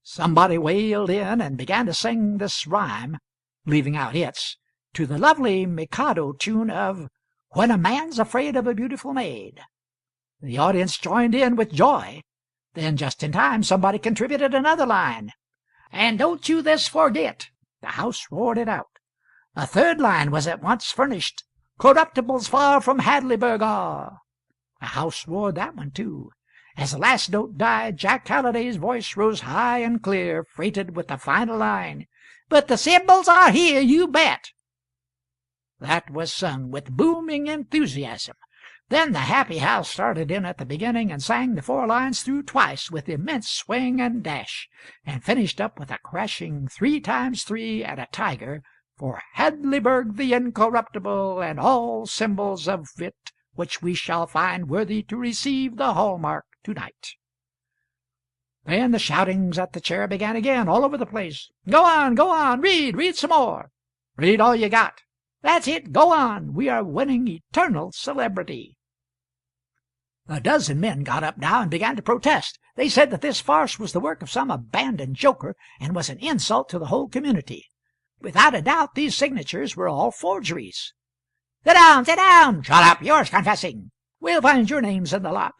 Somebody wailed in and began to sing this rhyme, leaving out its, to the lovely Mikado tune of "When a Man's Afraid of a Beautiful Maid." The audience joined in with joy. Then, just in time, somebody contributed another line. "And don't you this forget." The house roared it out. A 3rd line was at once furnished. "Corruptibles far from Hadleyburg are." The house roared that one too. As the last note died, Jack Halliday's voice rose high and clear, freighted with the final line. "But the symbols are here, you bet." That was sung with booming enthusiasm. Then the happy house started in at the beginning and sang the 4 lines through twice with immense swing and dash, and finished up with a crashing 3 times 3 and a tiger for Hadleyburg the Incorruptible, and all symbols of it which we shall find worthy to receive the hallmark to-night. Then the shoutings at the chair began again, all over the place. "Go on! Go on! Read! Read some more! Read all you got! That's it! Go on! We are winning eternal celebrity!" A dozen men got up now and began to protest. They said that this farce was the work of some abandoned joker and was an insult to the whole community. Without a doubt these signatures were all forgeries. "Sit down! Sit down!" "Shut up! Yours confessing!" "We'll find your names in the lot."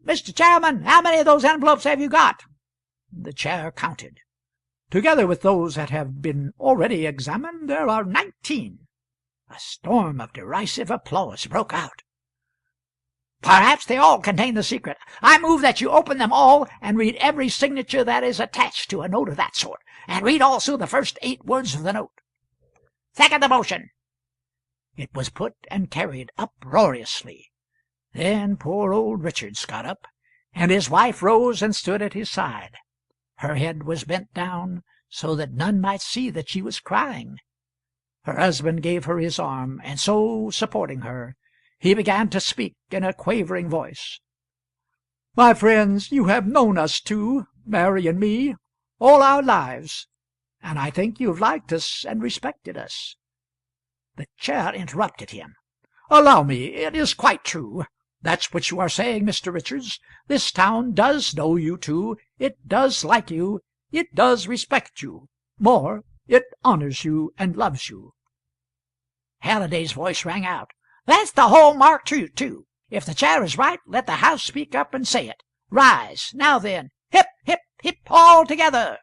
"Mr. Chairman, how many of those envelopes have you got?" The chair counted. "Together with those that have been already examined, there are 19. A storm of derisive applause broke out. "Perhaps they all contain the secret. I move that you open them all and read every signature that is attached to a note of that sort, and read also the first 8 words of the note." "Second the motion." It was put and carried uproariously. Then poor old Richards got up, and his wife rose and stood at his side. Her head was bent down, so that none might see that she was crying. Her husband gave her his arm, and so, supporting her, he began to speak in a quavering voice. "My friends, you have known us two, Mary and me, all our lives, and I think you have liked us and respected us." The chair interrupted him. "Allow me, it is quite true. That's what you are saying, Mr. Richards. This town does know you two. It does like you. It does respect you. More, it honors you and loves you." Halliday's voice rang out. "That's the whole mark truth, too. If the chair is right, let the house speak up and say it. Rise. Now then, hip, hip, hip, all together."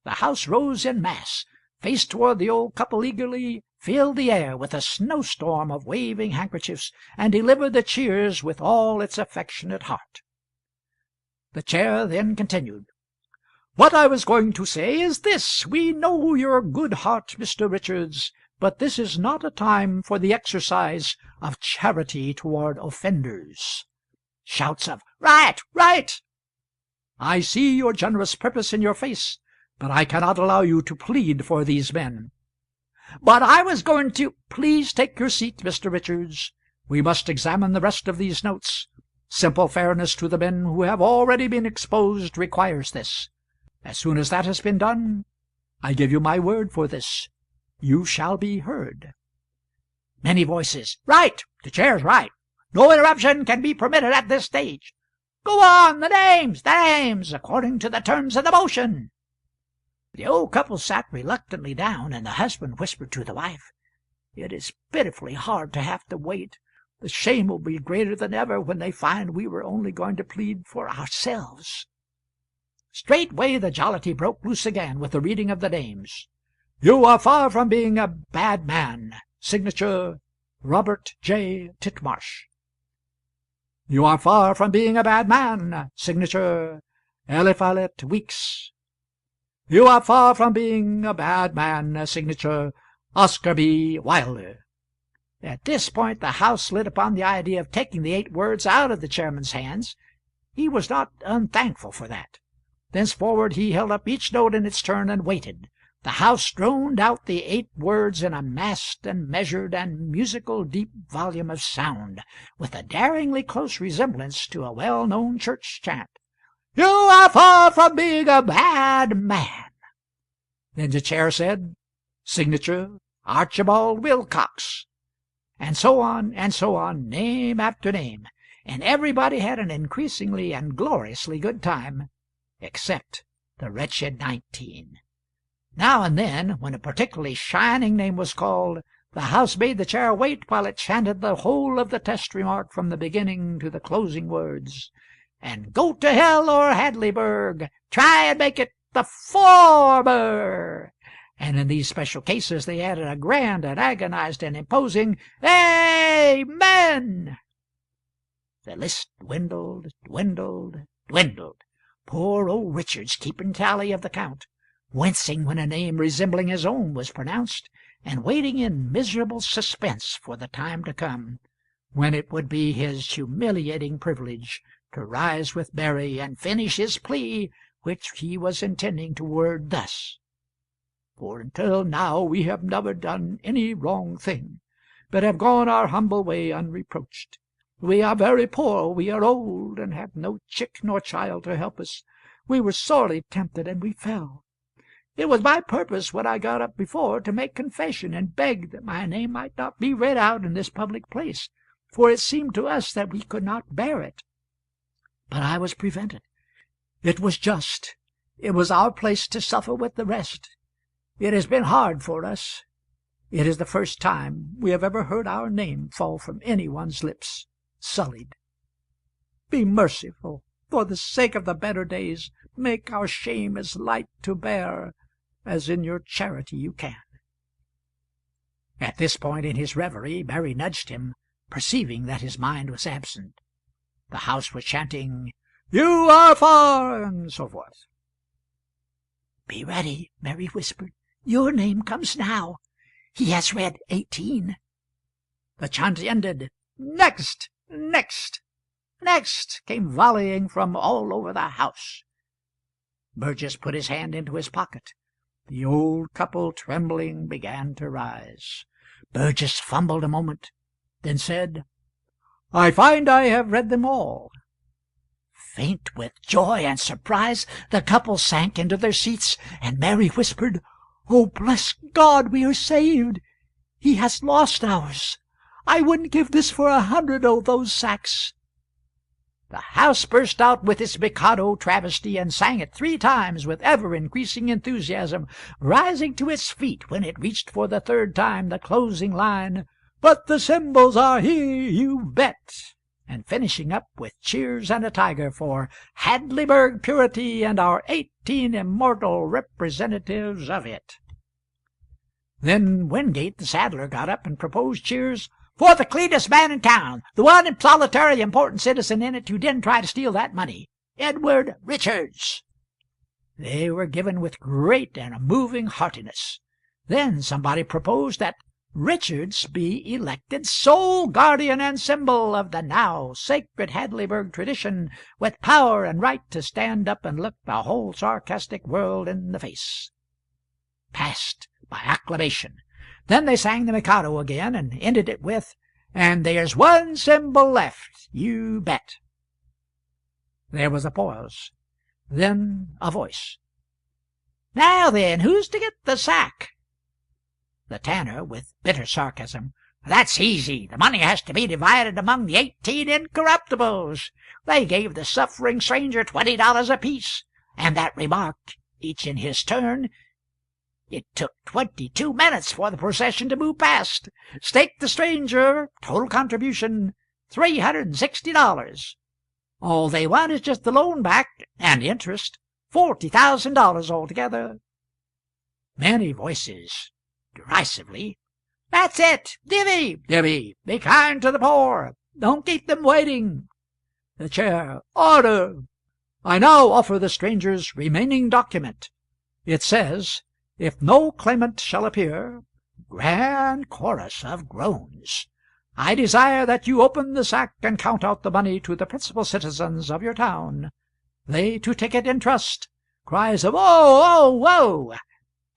The house rose en masse, faced toward the old couple eagerly, filled the air with a snowstorm of waving handkerchiefs, and delivered the cheers with all its affectionate heart. The chair then continued. "What I was going to say is this. We know your good heart, Mr. Richards, but this is not a time for the exercise of charity toward offenders." Shouts of "Right! Right!" "I see your generous purpose in your face, but I cannot allow you to plead for these men." "But I was going to—" "Please take your seat, Mr. Richards. We must examine the rest of these notes. Simple fairness to the men who have already been exposed requires this. As soon as that has been done, I give you my word for this, you shall be heard." Many voices. "Right! The chair's right. No interruption can be permitted at this stage. Go on! The names, according to the terms of the motion." The old couple sat reluctantly down, and the husband whispered to the wife, "It is pitifully hard to have to wait. The shame will be greater than ever when they find we were only going to plead for ourselves." Straightway the jollity broke loose again with the reading of the names. "You are far from being a bad man. Signature, Robert J. Titmarsh." "You are far from being a bad man. Signature, Eliphalet Weeks." "You are far from being a bad man. Signature, Oscar B. Wilder." At this point the House lit upon the idea of taking the 8 words out of the chairman's hands. He was not unthankful for that. Thenceforward he held up each note in its turn and waited. The House droned out the 8 words in a massed and measured and musical deep volume of sound, with a daringly close resemblance to a well-known church chant. "You are far from being a bad man." Then the chair said, "Signature, Archibald Wilcox." And so on, name after name, and everybody had an increasingly and gloriously good time, except the wretched 19. Now and then, when a particularly shining name was called, the House made the chair wait while it chanted the whole of the test remark from the beginning to the closing words. "And go to hell or Hadleyburg, try and make it the former." And in these special cases they added a grand and agonized and imposing "Amen." The list dwindled. Poor old Richards keeping tally of the count, wincing when a name resembling his own was pronounced, and waiting in miserable suspense for the time to come when it would be his humiliating privilege to rise with Mary and finish his plea, which he was intending to word thus: "For until now we have never done any wrong thing, but have gone our humble way unreproached. We are very poor, we are old, and have no chick nor child to help us. We were sorely tempted, and we fell. It was my purpose, when I got up before, to make confession and beg that my name might not be read out in this public place, for it seemed to us that we could not bear it. But I was prevented. It was just. It was our place to suffer with the rest. It has been hard for us. It is the first time we have ever heard our name fall from anyone's lips sullied. Be merciful. For the sake of the better days, make our shame as light to bear as in your charity you can." At this point in his reverie Mary nudged him, perceiving that his mind was absent. The House was chanting, "You are far," and so forth. "Be ready," Mary whispered. "Your name comes now. He has read 18. The chant ended. Next! Next! Next! Came volleying from all over the house. Burgess put his hand into his pocket. The old couple, trembling, began to rise. Burgess fumbled a moment, then said, "I find I have read them all." Faint with joy and surprise, the couple sank into their seats, and Mary whispered, "Oh, bless God, we are saved! He has lost ours. I wouldn't give this for 100 of those sacks." The house burst out with its Mikado travesty and sang it 3 times with ever-increasing enthusiasm, rising to its feet when it reached for the 3rd time the closing line, "But the symbols are here, you bet," and finishing up with cheers and a tiger for Hadleyburg purity and our 18 immortal representatives of it. Then Wingate the saddler got up and proposed cheers "for the cleanest man in town, the one and solitary important citizen in it who didn't try to steal that money, Edward Richards." They were given with great and moving heartiness. Then somebody proposed that Richards be elected sole guardian and symbol of the now sacred Hadleyburg tradition, with power and right to stand up and look the whole sarcastic world in the face. Passed by acclamation. Then they sang the Mikado again, and ended it with, "And there's one symbol left, you bet." There was a pause. Then a voice. "Now then, who's to get the sack?" The tanner, with bitter sarcasm. "That's easy. The money has to be divided among the 18 incorruptibles. They gave the suffering stranger $20 apiece, and that remark, each in his turn. It took 22 minutes for the procession to move past. Stake the stranger, total contribution, $360. All they want is just the loan back and interest, $40,000 altogether." Many voices derisively. "That's it! Divvy! Divvy! Be kind to the poor! Don't keep them waiting!" The chair. "Order! I now offer the stranger's remaining document. It says, 'If no claimant shall appear,'" grand chorus of groans, "'I desire that you open the sack and count out the money to the principal citizens of your town, they to take it in trust,' cries of 'Oh! Oh! Whoa!'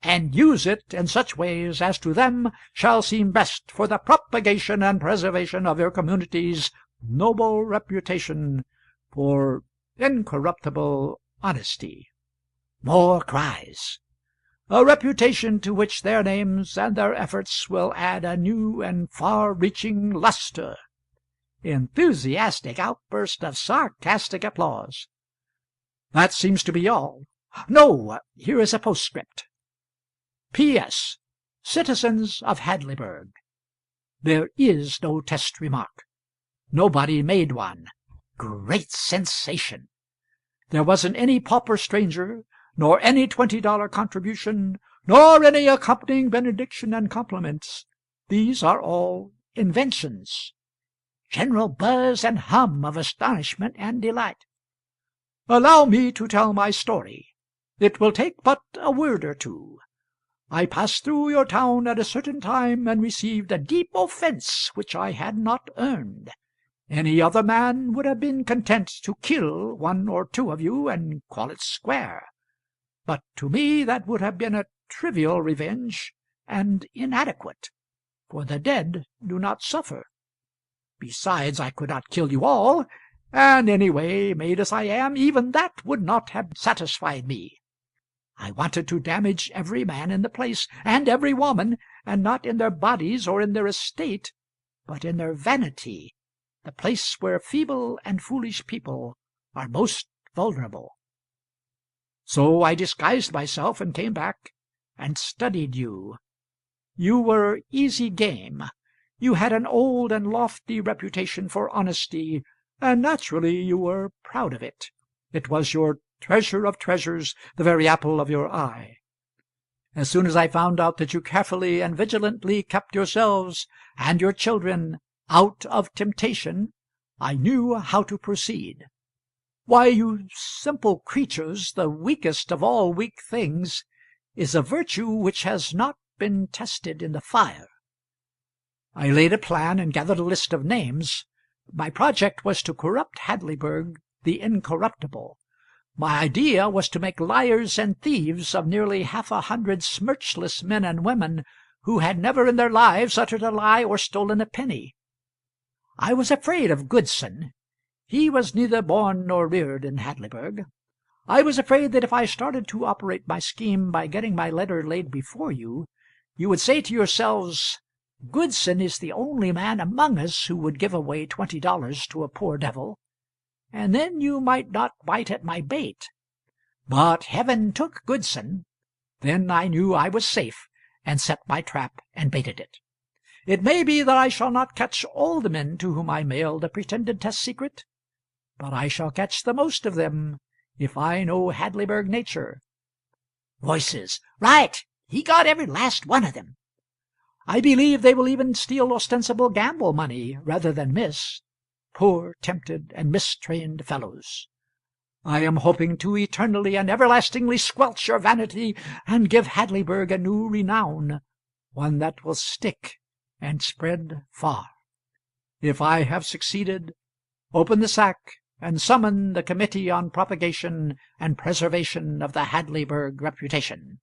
"'and use it in such ways as to them shall seem best for the propagation and preservation of your community's noble reputation for incorruptible honesty." More cries. "A reputation to which their names and their efforts will add a new and far-reaching lustre." Enthusiastic outburst of sarcastic applause. "That seems to be all. No, here is a postscript. P.S. Citizens of Hadleyburg. There is no test remark. Nobody made one. Great sensation. There wasn't any pauper stranger, nor any $20 contribution, nor any accompanying benediction and compliments. These are all inventions." General buzz and hum of astonishment and delight. "Allow me to tell my story. It will take but a word or two. I passed through your town at a certain time and received a deep offence which I had not earned. Any other man would have been content to kill 1 or 2 of you and call it square. But to me that would have been a trivial revenge and inadequate, for the dead do not suffer. Besides, I could not kill you all, and anyway, made as I am, even that would not have satisfied me. I wanted to damage every man in the place, and every woman, and not in their bodies or in their estate, but in their vanity, the place where feeble and foolish people are most vulnerable. So I disguised myself and came back and studied you. You were easy game. You had an old and lofty reputation for honesty, and naturally you were proud of it. It was your treasure of treasures, the very apple of your eye. As soon as I found out that you carefully and vigilantly kept yourselves and your children out of temptation, I knew how to proceed. Why, you simple creatures, the weakest of all weak things is a virtue which has not been tested in the fire. I laid a plan and gathered a list of names. My project was to corrupt Hadleyburg the Incorruptible. My idea was to make liars and thieves of nearly 100 smirchless men and women who had never in their lives uttered a lie or stolen a penny. I was afraid of Goodson. He was neither born nor reared in Hadleyburg. I was afraid that if I started to operate my scheme by getting my letter laid before you, you would say to yourselves, "Goodson is the only man among us who would give away $20 to a poor devil," and then you might not bite at my bait. But heaven took Goodson. Then I knew I was safe, and set my trap and baited it. It may be that I shall not catch all the men to whom I mailed a pretended test secret, but I shall catch the most of them if I know Hadleyburg nature. Voices. Right! He got every last one of them. I believe they will even steal ostensible gamble money rather than miss. Poor, tempted, and mistrained fellows! I am hoping to eternally and everlastingly squelch your vanity and give Hadleyburg a new renown, one that will stick and spread far. If I have succeeded, open the sack and summon the Committee on Propagation and Preservation of the Hadleyburg Reputation.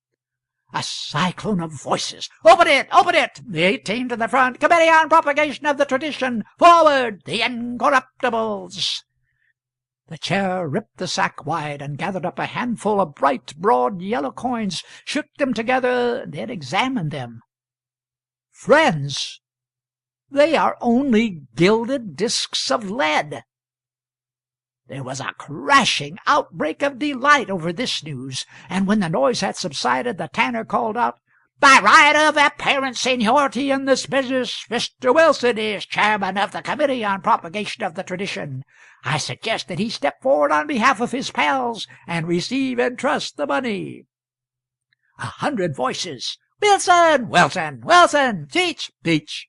A cyclone of voices. Open it! Open it! The 18 to the front. Committee on Propagation of the Tradition. Forward! The Incorruptibles! The chair ripped the sack wide and gathered up a handful of bright, broad, yellow coins, shook them together, then examined them. Friends, they are only gilded discs of lead. There was a crashing outbreak of delight over this news, and when the noise had subsided, the tanner called out, "By right of apparent seniority in this business, Mr. Wilson is chairman of the Committee on Propagation of the Tradition. I suggest that he step forward on behalf of his pals and receive in trust the money." 100 voices. "Wilson! Wilson! Wilson! Speech! Speech!"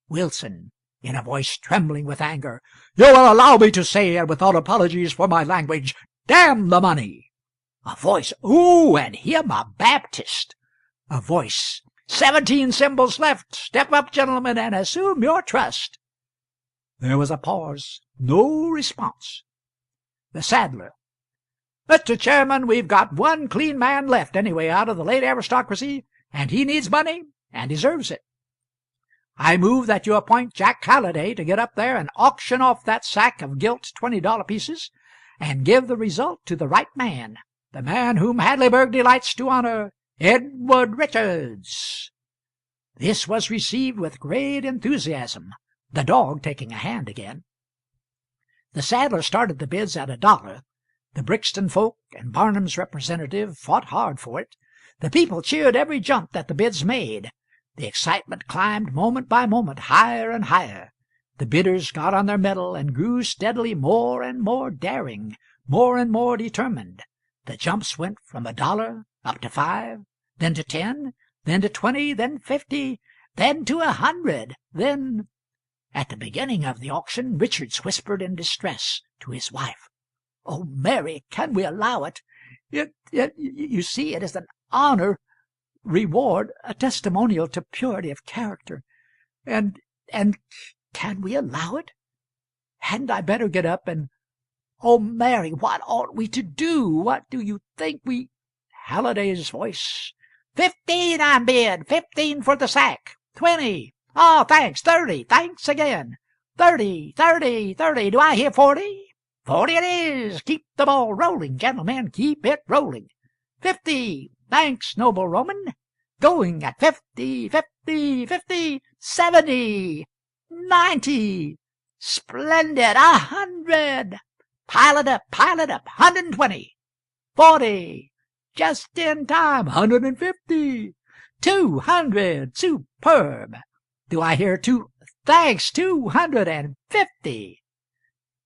Wilson, in a voice trembling with anger, "You will allow me to say, and without apologies for my language, damn the money." A voice, "Ooh, and him a Baptist." A voice, 17 symbols left. Step up, gentlemen, and assume your trust." There was a pause. No response. The saddler, "Mr. Chairman, we've got one clean man left anyway out of the late aristocracy, and he needs money and deserves it. I move that you appoint Jack Halliday to get up there and auction off that sack of gilt $20 pieces, and give the result to the right man, the man whom Hadleyburg delights to honor, Edward Richards." This was received with great enthusiasm, the dog taking a hand again. The saddler started the bids at $1. The Brixton folk and Barnum's representative fought hard for it. The people cheered every jump that the bids made. The excitement climbed moment by moment higher and higher. The bidders got on their mettle and grew steadily more and more daring, more and more determined. The jumps went from $1 up to $5, then to $10, then to $20, then $50, then to $100, then— At the beginning of the auction, Richards whispered in distress to his wife, "Oh, Mary, can we allow it? You see, it is an honor, reward, a testimonial to purity of character, and can we allow it? Hadn't I better get up and— Oh, Mary, what ought we to do? What do you think we—" Halliday's voice, "15 on bid, 15 for the sack, 20. Oh, thanks, 30, thanks again. 30, 30, 30, do I hear 40? 40 it is. Keep the ball rolling, gentlemen, keep it rolling. 50, thanks, noble Roman. Going at 50, 50, 50, 70, 90, splendid, 100. Pile it up, 120, 40, just in time, 150, 200, superb. Do I hear thanks, 250.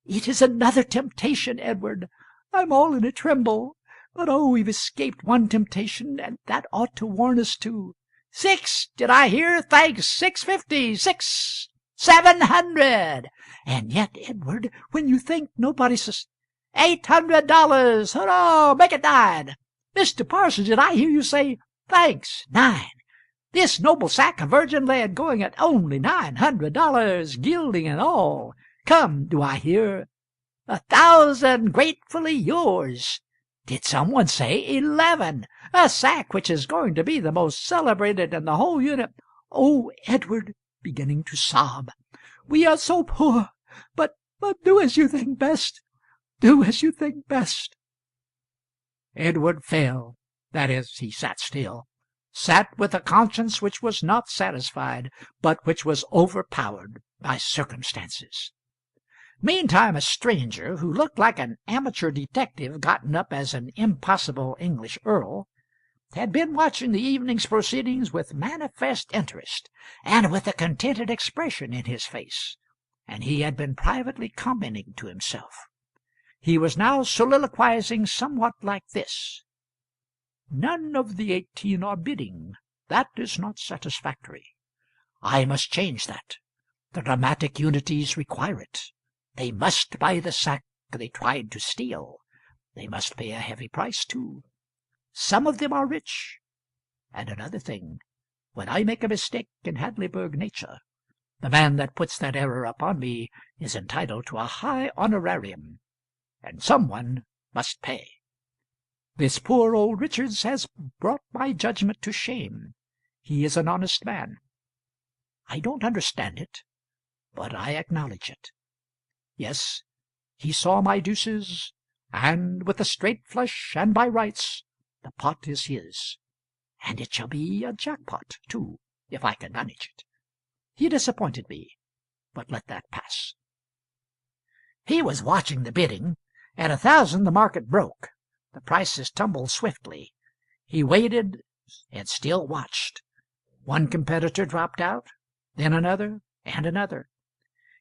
It is another temptation, Edward. I'm all in a tremble. But oh, we've escaped one temptation, and that ought to warn us too. 6, did I hear? Thanks, 650, 700. And yet, Edward, when you think nobody's $800, hurrah, make it 9. Mr. Parsons, did I hear you say, thanks, 9. This noble sack of virgin lead going at only $900, gilding and all. Come, do I hear? 1,000 gratefully yours. Did someone say 11? A sack which is going to be the most celebrated in the whole unit. Oh, Edward, beginning to sob. We are so poor, but do as you think best. Do as you think best. Edward fell. That is, he sat still. Sat with a conscience which was not satisfied, but which was overpowered by circumstances. Meantime a stranger, who looked like an amateur detective gotten up as an impossible English earl, had been watching the evening's proceedings with manifest interest, and with a contented expression in his face, and he had been privately commenting to himself. He was now soliloquizing somewhat like this: "None of the 18 are bidding. That is not satisfactory. I must change that. The dramatic unities require it. They must buy the sack they tried to steal. They must pay a heavy price, too. Some of them are rich. And another thing, when I make a mistake in Hadleyburg nature, the man that puts that error upon me is entitled to a high honorarium, and someone must pay. This poor old Richards has brought my judgment to shame. He is an honest man. I don't understand it, but I acknowledge it. Yes, he saw my deuces, and with a straight flush, and by rights, the pot is his. And it shall be a jackpot, too, if I can manage it. He disappointed me, but let that pass." He was watching the bidding. At 1,000 the market broke. The prices tumbled swiftly. He waited and still watched. One competitor dropped out, then another, and another.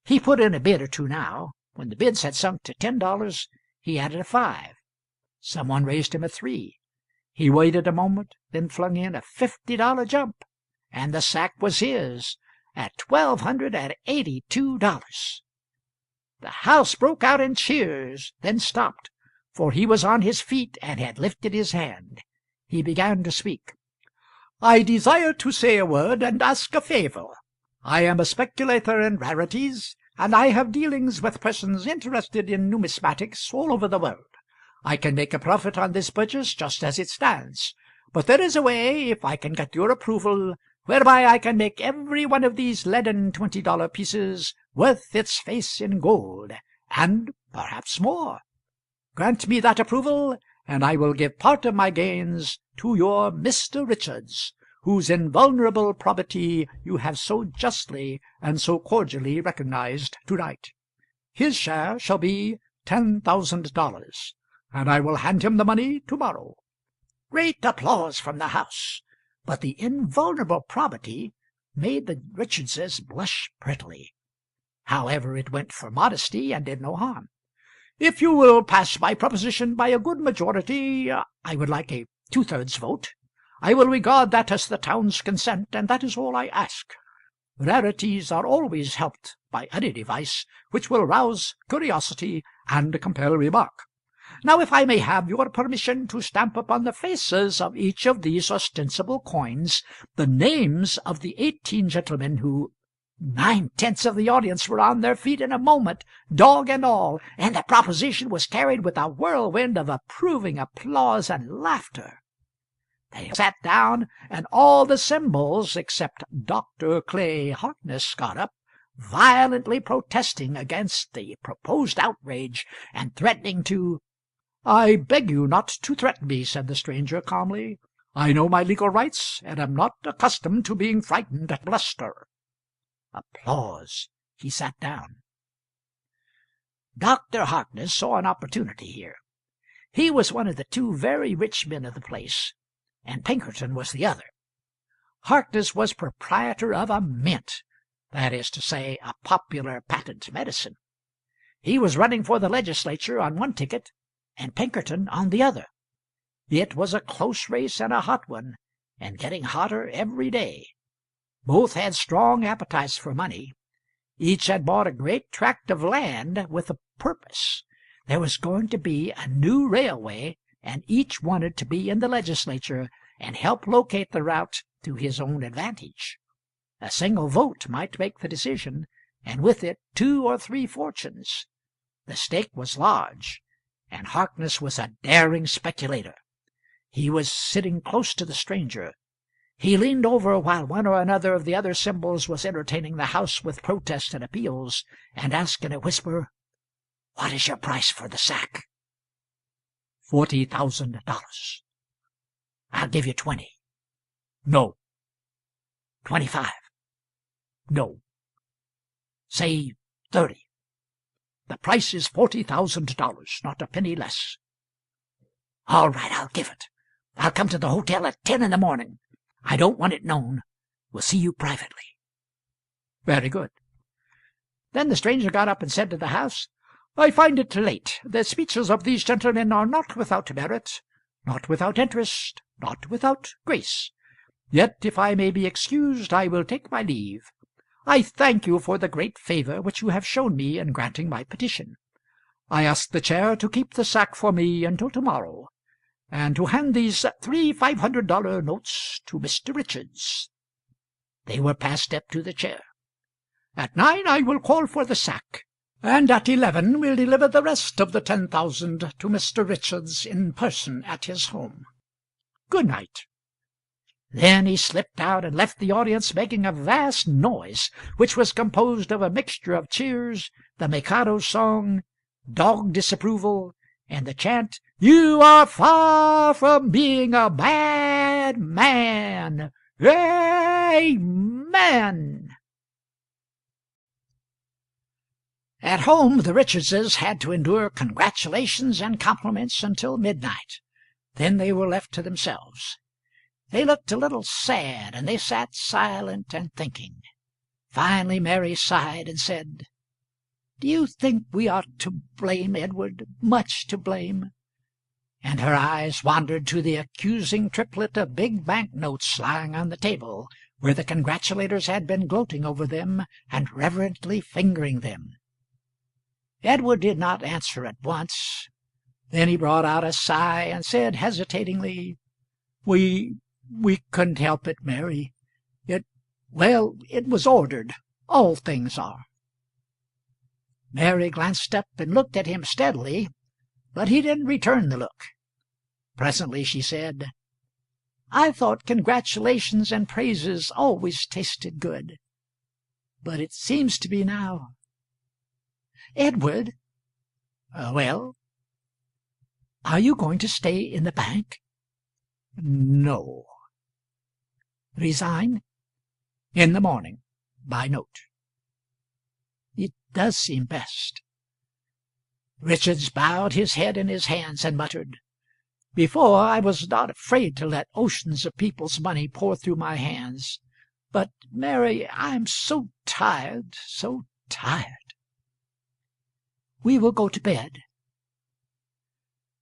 He put in a bid or two now. When the bids had sunk to $10, he added a 5. Someone raised him a 3. He waited a moment, then flung in a $50 jump, and the sack was his at $1,282. The house broke out in cheers, then stopped, for he was on his feet and had lifted his hand. He began to speak. "I desire to say a word and ask a favour. I am a speculator in rarities, and I have dealings with persons interested in numismatics all over the world. I can make a profit on this purchase just as it stands, but there is a way, if I can get your approval, whereby I can make every one of these leaden $20 pieces worth its face in gold, and perhaps more. Grant me that approval, and I will give part of my gains to your Mr. Richards, whose invulnerable probity you have so justly and so cordially recognized to-night. His share shall be $10,000, and I will hand him the money to-morrow." Great applause from the house, but the invulnerable probity made the Richardses blush prettily. However, it went for modesty and did no harm. "If you will pass my proposition by a good majority, I would like a 2/3 vote. I will regard that as the town's consent, and that is all I ask. Rarities are always helped by any device which will rouse curiosity and compel remark. Now, if I may have your permission to stamp upon the faces of each of these ostensible coins the names of the 18 gentlemen who—" 9/10 of the audience were on their feet in a moment, dog and all, and the proposition was carried with a whirlwind of approving applause and laughter. They sat down, and all the Symbols, except Dr. Clay Harkness, got up, violently protesting against the proposed outrage, and threatening to— "I beg you not to threaten me," said the stranger calmly. "I know my legal rights, and am not accustomed to being frightened at bluster." Applause. He sat down. Dr. Harkness saw an opportunity here. He was one of the 2 very rich men of the place, and Pinkerton was the other. Harkness was proprietor of a mint, that is to say, a popular patent medicine. He was running for the legislature on one ticket, and Pinkerton on the other. It was a close race and a hot one, and getting hotter every day. Both had strong appetites for money. Each had bought a great tract of land with a purpose. There was going to be a new railway, and each wanted to be in the legislature and help locate the route to his own advantage. A single vote might make the decision, and with it 2 or 3 fortunes. The stake was large, and Harkness was a daring speculator. He was sitting close to the stranger. He leaned over while one or another of the other symbols was entertaining the house with protests and appeals, and asked in a whisper, "What is your price for the sack?" $40,000. I'll give you 20. No. 25. No. Say 30. The price is $40,000, not a penny less. All right, I'll give it. I'll come to the hotel at 10 in the morning. I don't want it known. We'll see you privately. Very good. Then the stranger got up and said to the house, "I find it late. The speeches of these gentlemen are not without merit, not without interest, not without grace. Yet, if I may be excused, I will take my leave. I thank you for the great favour which you have shown me in granting my petition. I ask the chair to keep the sack for me until to-morrow, and to hand these 3 $500 notes to Mr. Richards." They were passed up to the chair. "At 9 I will call for the sack, and at 11 will deliver the rest of the 10,000 to Mr. Richards in person at his home. Good night." Then he slipped out and left the audience making a vast noise, which was composed of a mixture of cheers, the Mikado's song, dog disapproval, and the chant, "You are far from being a bad man. Amen." At home the Richardses had to endure congratulations and compliments until midnight. Then they were left to themselves. They looked a little sad, and they sat silent and thinking. Finally Mary sighed and said, "Do you think we are to blame, Edward, much to blame?" And her eyes wandered to the accusing triplet of big bank notes lying on the table, where the congratulators had been gloating over them and reverently fingering them. Edward did not answer at once. Then he brought out a sigh and said hesitatingly, We couldn't help it, Mary. It was ordered. All things are." Mary glanced up and looked at him steadily, but he didn't return the look. Presently she said, "I thought congratulations and praises always tasted good, but it seems to be now. Edward." "Well?" "Are you going to stay in the bank?" "No." "Resign?" "In the morning, by note." "It does seem best." Richards bowed his head in his hands and muttered, "Before I was not afraid to let oceans of people's money pour through my hands. But, Mary, I'm so tired, so tired." "We will go to bed."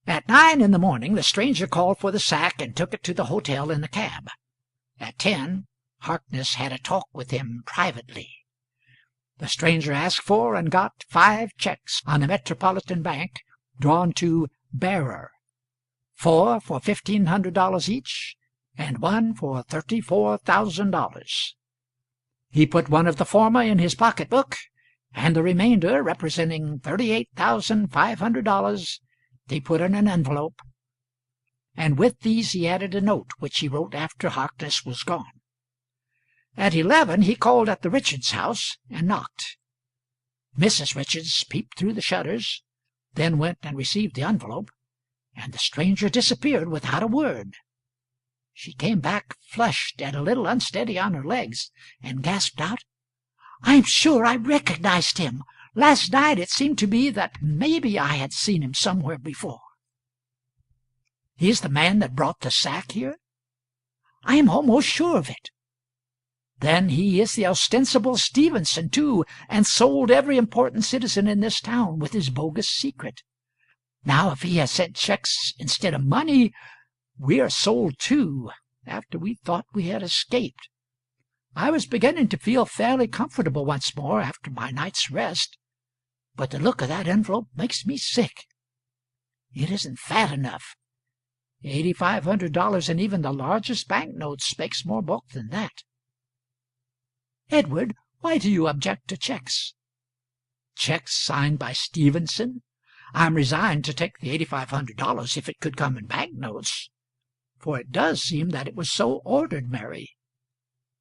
At 9 in the morning the stranger called for the sack and took it to the hotel in the cab. At 10 Harkness had a talk with him privately. The stranger asked for and got 5 checks on the Metropolitan Bank, drawn to bearer, 4 for $1,500 each, and 1 for $34,000. He put one of the former in his pocketbook, and the remainder, representing $38,500, he put in an envelope, and with these he added a note which he wrote after Harkness was gone. At 11 he called at the Richards house and knocked. Mrs. Richards peeped through the shutters, then went and received the envelope, and the stranger disappeared without a word. She came back flushed and a little unsteady on her legs, and gasped out, "I'm sure I recognized him. Last night it seemed to me that maybe I had seen him somewhere before." "He's the man that brought the sack here?" "I am almost sure of it." "Then he is the ostensible Stevenson, too, and sold every important citizen in this town with his bogus secret. Now if he has sent checks instead of money, we are sold too, after we thought we had escaped. I was beginning to feel fairly comfortable once more after my night's rest, but the look of that envelope makes me sick. It isn't fat enough. $8,500 in even the largest banknotes makes more bulk than that. Edward, why do you object to checks? Checks signed by Stevenson? I'm resigned to take the $8,500 if it could come in banknotes, for it does seem that it was so ordered, Mary.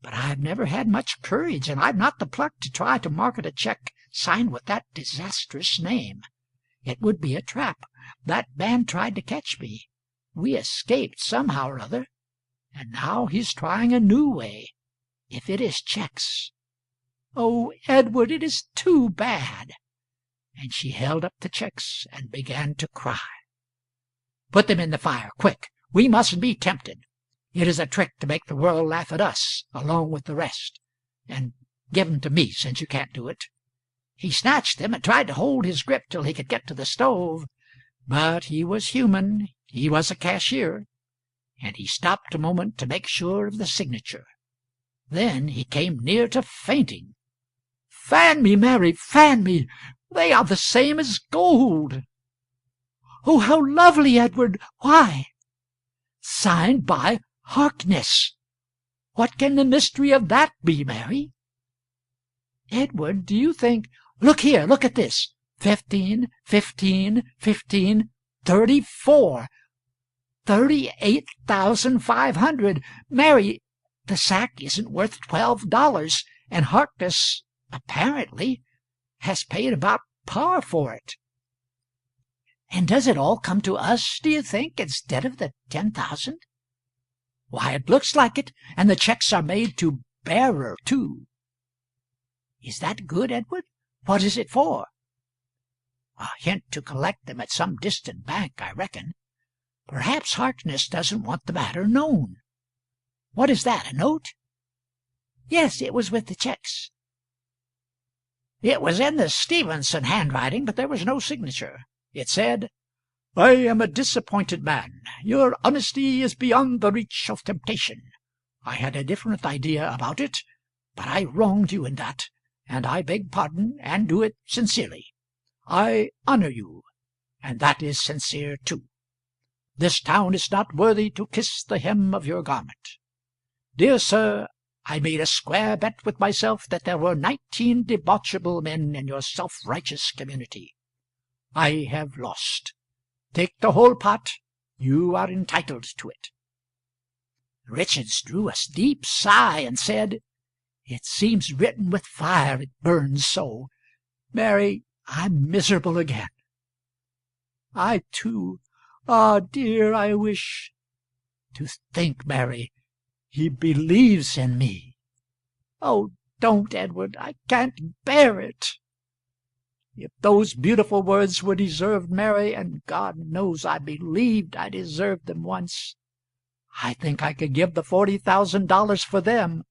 But I've never had much courage, and I've not the pluck to try to market a check signed with that disastrous name. It would be a trap. That man tried to catch me. We escaped somehow or other, and now he's trying a new way. If it is checks. Oh, Edward, it is too bad. And she held up the checks and began to cry. Put them in the fire, quick. We mustn't be tempted. It is a trick to make the world laugh at us, along with the rest. And give 'em to me, since you can't do it. He snatched them and tried to hold his grip till he could get to the stove. But he was human. He was a cashier. And he stopped a moment to make sure of the signature. Then he came near to fainting. "Fan me, Mary, fan me! They are the same as gold." "Oh, how lovely, Edward! Why?" "Signed by Harkness. What can the mystery of that be, Mary?" "Edward, do you think—" "Look here, look at this. 15, 15, 15, 34. 38,500. Mary, the sack isn't worth $12, and Harkness, apparently, has paid about par for it." "And does it all come to us, do you think, instead of the 10,000? "Why, it looks like it, and the checks are made to bearer, too." "Is that good, Edward? What is it for?" "A hint to collect them at some distant bank, I reckon. Perhaps Harkness doesn't want the matter known. What is that, a note?" "Yes, it was with the checks." "It was in the Stevenson handwriting, but there was no signature. It said, 'I am a disappointed man. Your honesty is beyond the reach of temptation. I had a different idea about it, but I wronged you in that, and I beg pardon, and do it sincerely. I honor you, and that is sincere too. This town is not worthy to kiss the hem of your garment. Dear sir, I made a square bet with myself that there were 19 debauchable men in your self-righteous community. I have lost. Take the whole pot. You are entitled to it." Richards drew a deep sigh and said, "It seems written with fire, it burns so. Mary, I'm miserable again." "I too. Ah, dear, I wish—" "To think, Mary, he believes in me." "Oh, don't, Edward. I can't bear it." "If those beautiful words were deserved, Mary, and God knows I believed I deserved them once, I think I could give the $40,000 for them,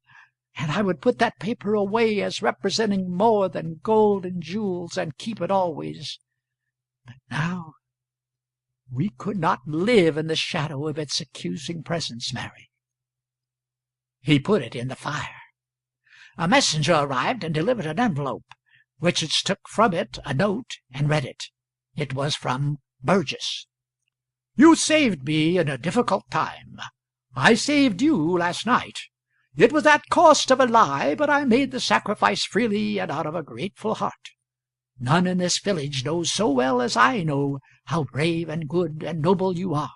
and I would put that paper away as representing more than gold and jewels, and keep it always. But now we could not live in the shadow of its accusing presence, Mary." He put it in the fire. A messenger arrived and delivered an envelope. Richards took from it a note and read it. It was from Burgess. "You saved me in a difficult time. I saved you last night. It was at cost of a lie, but I made the sacrifice freely and out of a grateful heart. None in this village knows so well as I know how brave and good and noble you are.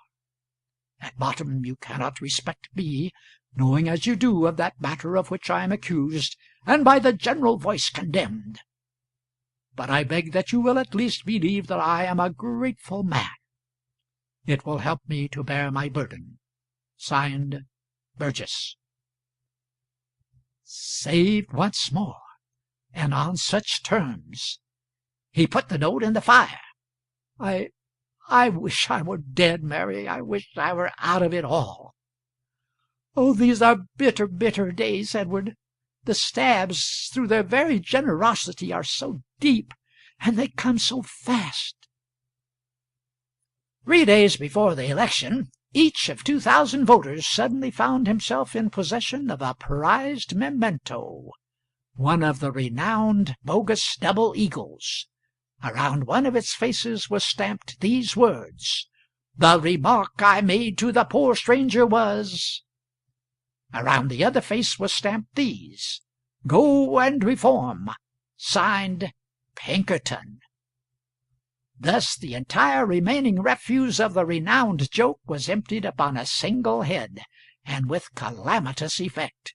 At bottom you cannot respect me, knowing as you do of that matter of which I am accused, and by the general voice condemned. But I beg that you will at least believe that I am a grateful man. It will help me to bear my burden. Signed, Burgess." Saved once more, and on such terms. He put the note in the fire. I wish I were dead, Mary. I wish I were out of it all. Oh, these are bitter, bitter days, Edward. The stabs, through their very generosity, are so deep, and they come so fast. 3 days before the election, each of 2,000 voters suddenly found himself in possession of a prized memento, one of the renowned bogus double eagles. Around one of its faces was stamped these words, The remark I made to the poor stranger was—" Around the other face was stamped these: "Go and reform. Signed, Pinkerton." Thus the entire remaining refuse of the renowned joke was emptied upon a single head, and with calamitous effect.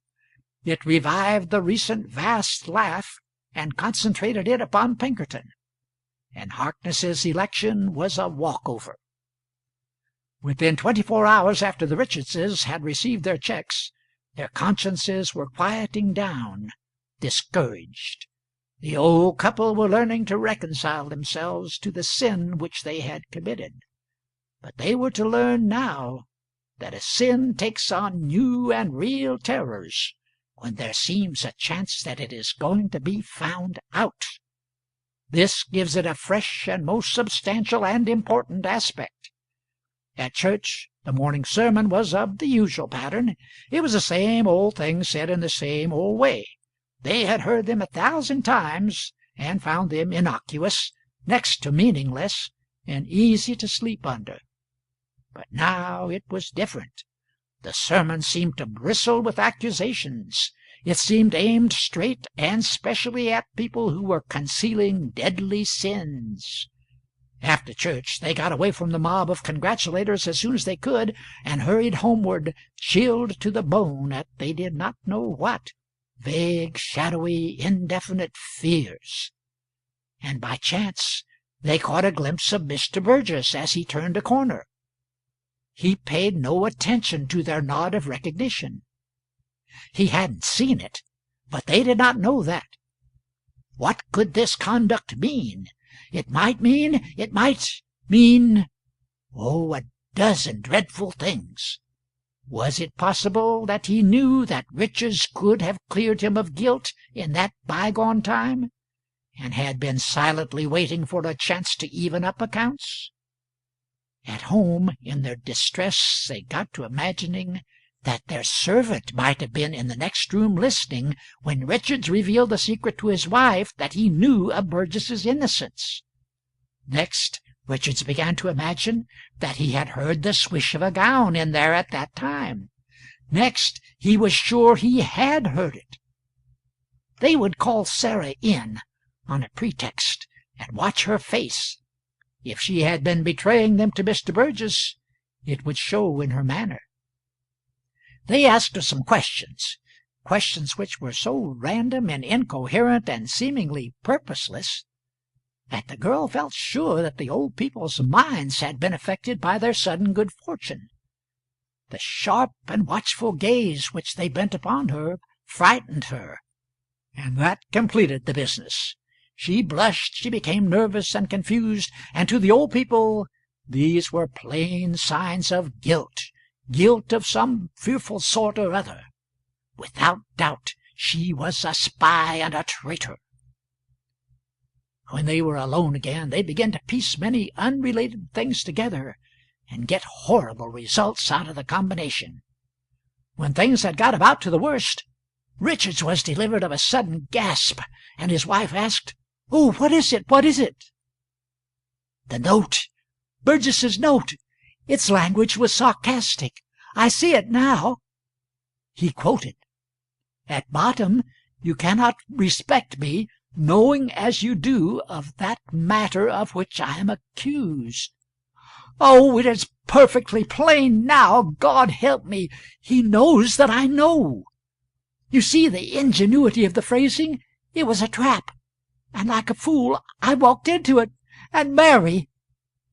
It revived the recent vast laugh, and concentrated it upon Pinkerton, and Harkness's election was a walkover. Within 24 hours after the Richardses had received their checks, their consciences were quieting down, discouraged. The old couple were learning to reconcile themselves to the sin which they had committed, but they were to learn now that a sin takes on new and real terrors when there seems a chance that it is going to be found out. This gives it a fresh and most substantial and important aspect. At church the morning sermon was of the usual pattern. It was the same old thing said in the same old way. They had heard them 1,000 times, and found them innocuous, next to meaningless, and easy to sleep under. But now it was different. The sermon seemed to bristle with accusations. It seemed aimed straight and specially at people who were concealing deadly sins. After church they got away from the mob of congratulators as soon as they could, and hurried homeward, chilled to the bone at they did not know what, vague, shadowy, indefinite fears. And by chance they caught a glimpse of Mr. Burgess as he turned a corner. He paid no attention to their nod of recognition. He hadn't seen it, but they did not know that. What could this conduct mean? It might mean, oh, a dozen dreadful things. Was it possible that he knew that riches could have cleared him of guilt in that bygone time, and had been silently waiting for a chance to even up accounts? At home, in their distress, they got to imagining that their servant might have been in the next room listening when Richards revealed the secret to his wife that he knew of Burgess's innocence. Next, Richards began to imagine that he had heard the swish of a gown in there at that time. Next, he was sure he had heard it. They would call Sarah in on a pretext and watch her face. If she had been betraying them to Mr. Burgess, it would show in her manner. They asked her some questions which were so random and incoherent and seemingly purposeless, that the girl felt sure that the old people's minds had been affected by their sudden good fortune. The sharp and watchful gaze which they bent upon her frightened her, and that completed the business. She blushed, she became nervous and confused, and to the old people these were plain signs of guilt of some fearful sort or other. Without doubt she was a spy and a traitor. When they were alone again, they began to piece many unrelated things together and get horrible results out of the combination. When things had got about to the worst, Richards was delivered of a sudden gasp, and his wife asked, "Oh, what is it? What is it?" "The note. Burgess's note. Its language was sarcastic. I see it now." He quoted, "At bottom you cannot respect me, knowing as you do of that matter of which I am accused." "Oh, it is perfectly plain now. God help me, he knows that I know. You see the ingenuity of the phrasing. It was a trap, and like a fool I walked into it. And Mary,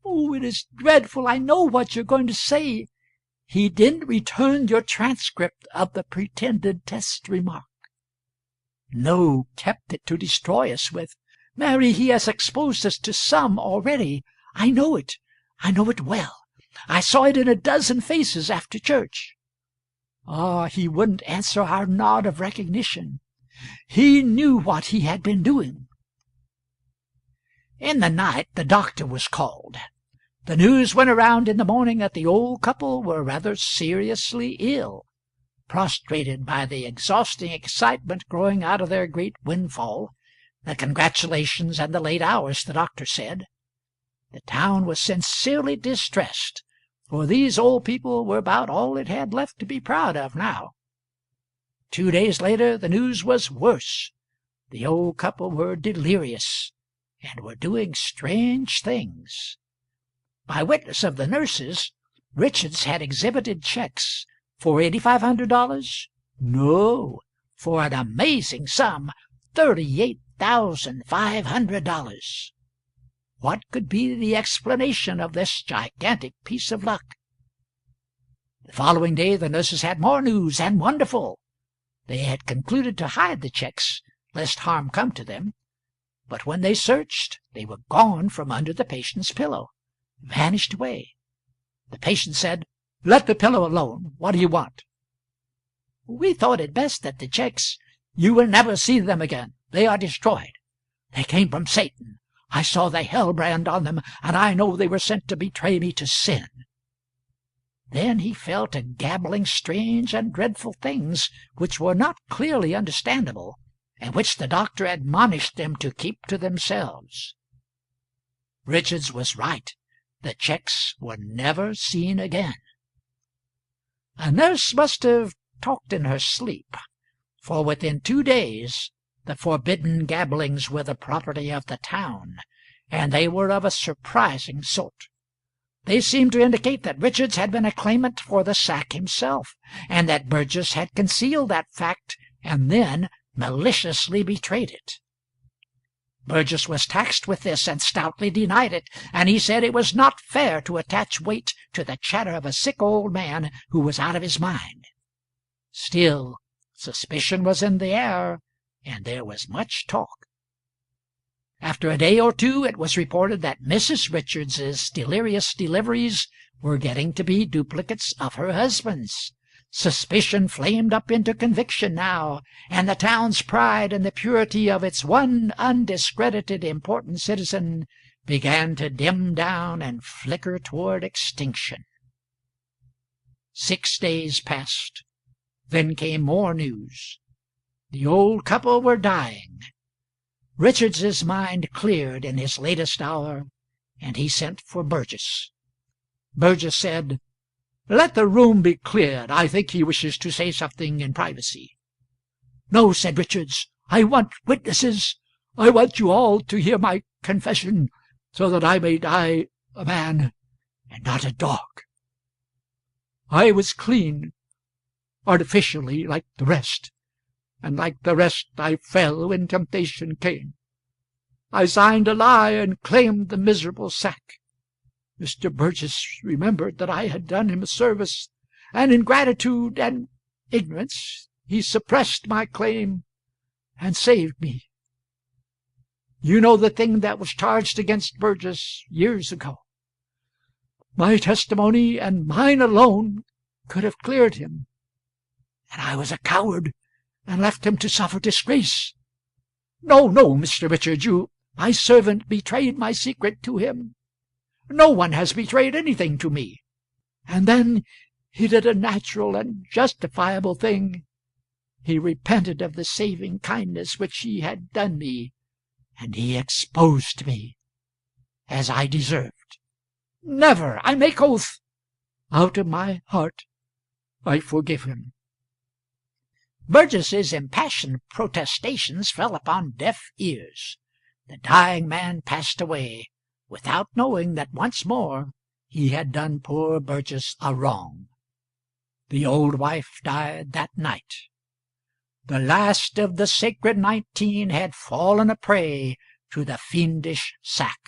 oh, it is dreadful. I know what you're going to say. He didn't return your transcript of the pretended test remark. No, kept it to destroy us with. Mary, he has exposed us to some already. I know it well. I saw it in a dozen faces after church. Ah, he wouldn't answer our nod of recognition. He knew what he had been doing." In the night the doctor was called. The news went around in the morning that the old couple were rather seriously ill, prostrated by the exhausting excitement growing out of their great windfall, the congratulations and the late hours, the doctor said. The town was sincerely distressed, for these old people were about all it had left to be proud of now. 2 days later the news was worse. The old couple were delirious, and were doing strange things. By witness of the nurses, Richards had exhibited checks for $8,500? No, for an amazing sum, $38,500. What could be the explanation of this gigantic piece of luck? The following day the nurses had more news, and wonderful. They had concluded to hide the checks, lest harm come to them, but when they searched, they were gone from under the patient's pillow, vanished away. The patient said, "Let the pillow alone. What do you want?" "We thought it best that the checks—" "You will never see them again. They are destroyed. They came from Satan. I saw the hell brand on them, and I know they were sent to betray me to sin." Then he fell to gabbling strange and dreadful things which were not clearly understandable, and which the doctor admonished them to keep to themselves. Richards was right. The checks were never seen again. A nurse must have talked in her sleep, for within 2 days the forbidden gabblings were the property of the town, and they were of a surprising sort. They seemed to indicate that Richards had been a claimant for the sack himself, and that Burgess had concealed that fact and then maliciously betrayed it. Burgess was taxed with this and stoutly denied it, and he said it was not fair to attach weight to the chatter of a sick old man who was out of his mind. Still, suspicion was in the air, and there was much talk. After a day or two it was reported that Mrs. Richards's delirious deliveries were getting to be duplicates of her husband's. Suspicion flamed up into conviction now, and the town's pride in the purity of its one undiscredited important citizen began to dim down and flicker toward extinction. 6 days passed. Then came more news. The old couple were dying. Richards's mind cleared in his latest hour, and he sent for Burgess. Burgess said, "Let the room be cleared. I think he wishes to say something in privacy." "No," said Richards, "I want witnesses. I want you all to hear my confession, so that I may die a man and not a dog. I was clean, artificially, like the rest, and like the rest I fell when temptation came. I signed a lie and claimed the miserable sack. Mr. Burgess remembered that I had done him a service, and in gratitude and ignorance he suppressed my claim and saved me. You know the thing that was charged against Burgess years ago. My testimony, and mine alone, could have cleared him, and I was a coward and left him to suffer disgrace. No, no, Mr. Richards, my servant, betrayed my secret to him. No one has betrayed anything to me. And then he did a natural and justifiable thing. He repented of the saving kindness which he had done me, and he exposed me, as I deserved. Never, I make oath, out of my heart, I forgive him." Burgess's impassioned protestations fell upon deaf ears. The dying man passed away, without knowing that once more he had done poor Burgess a wrong. The old wife died that night. The last of the sacred 19 had fallen a prey to the fiendish sack.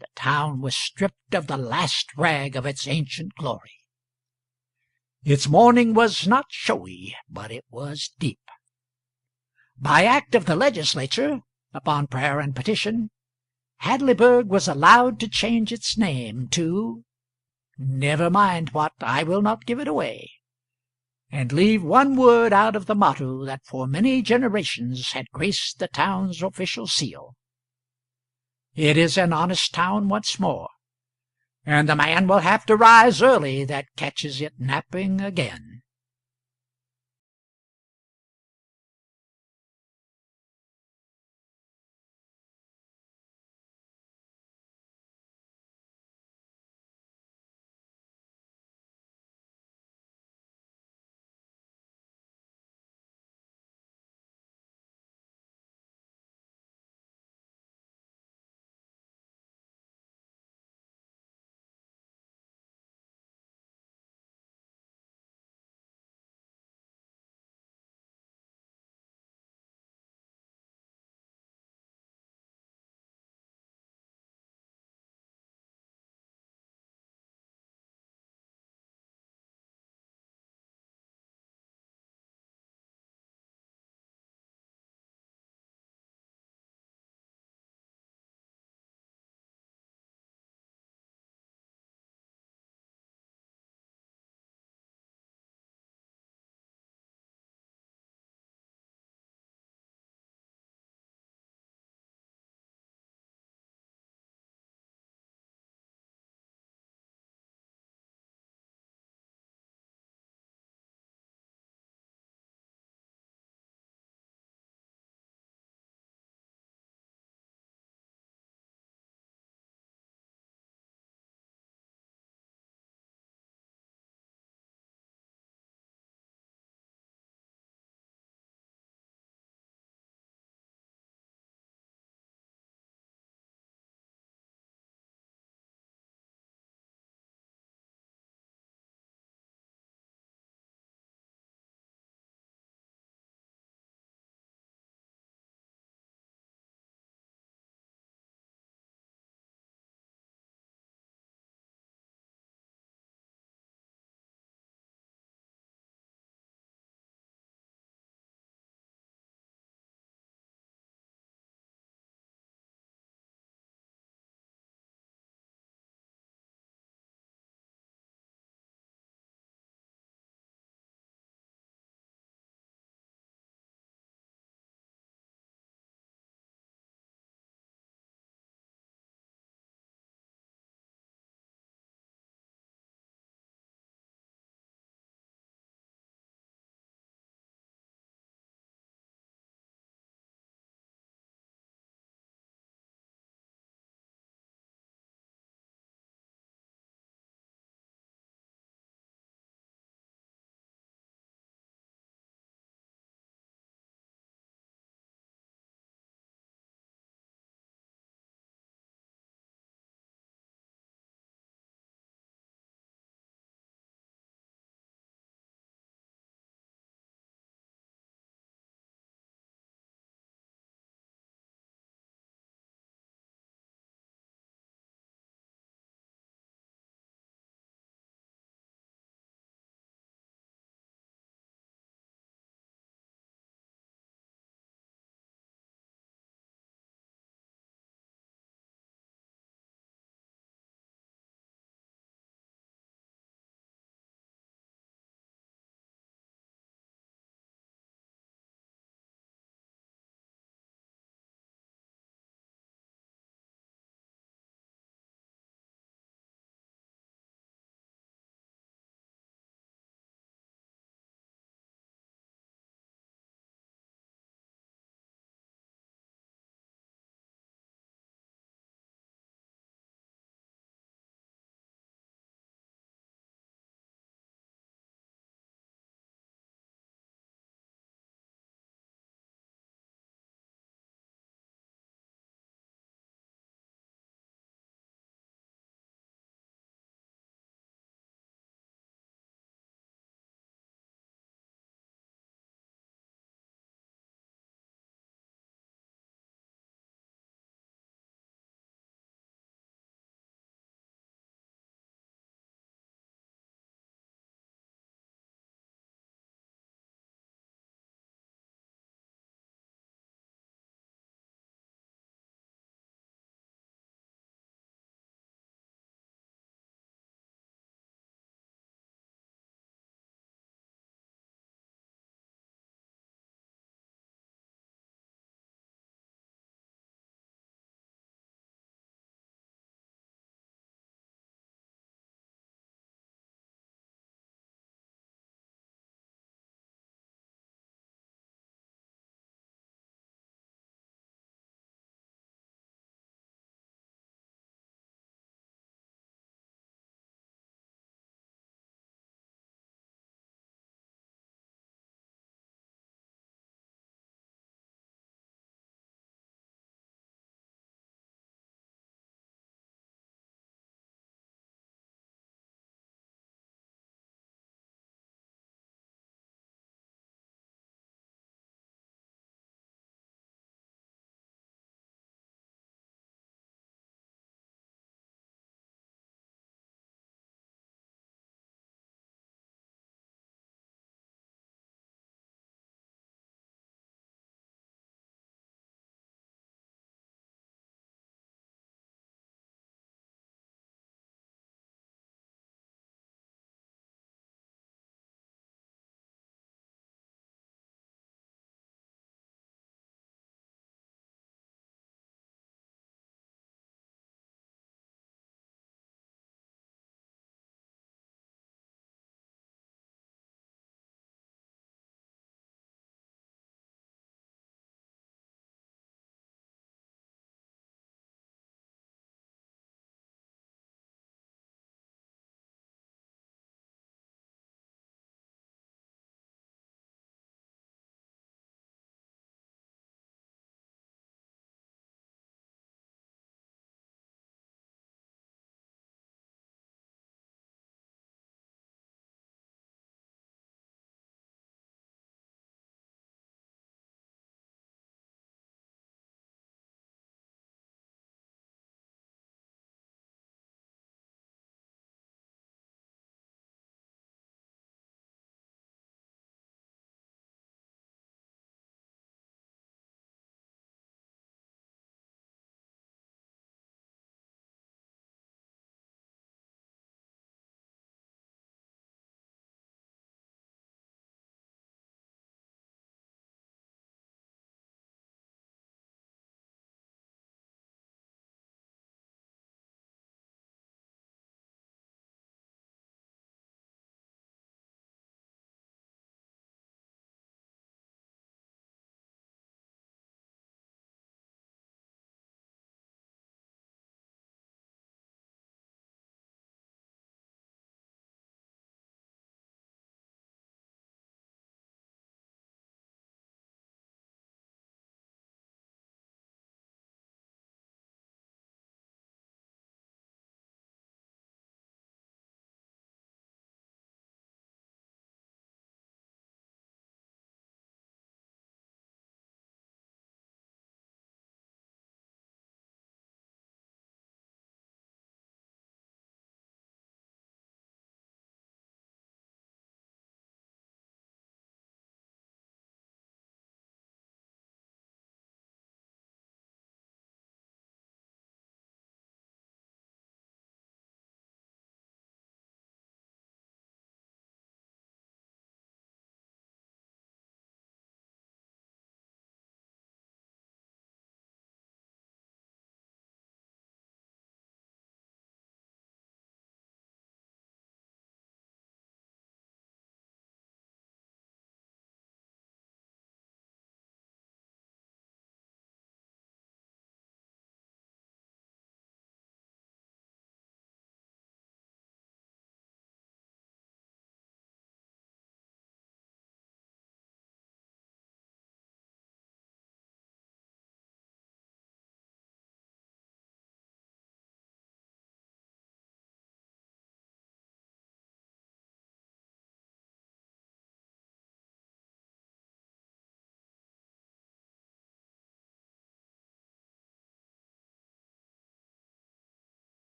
The town was stripped of the last rag of its ancient glory. Its mourning was not showy, but it was deep. By act of the legislature, upon prayer and petition, Hadleyburg was allowed to change its name to never mind what, I will not give it away, and leave one word out of the motto that for many generations had graced the town's official seal. It is an honest town once more, and the man will have to rise early that catches it napping again.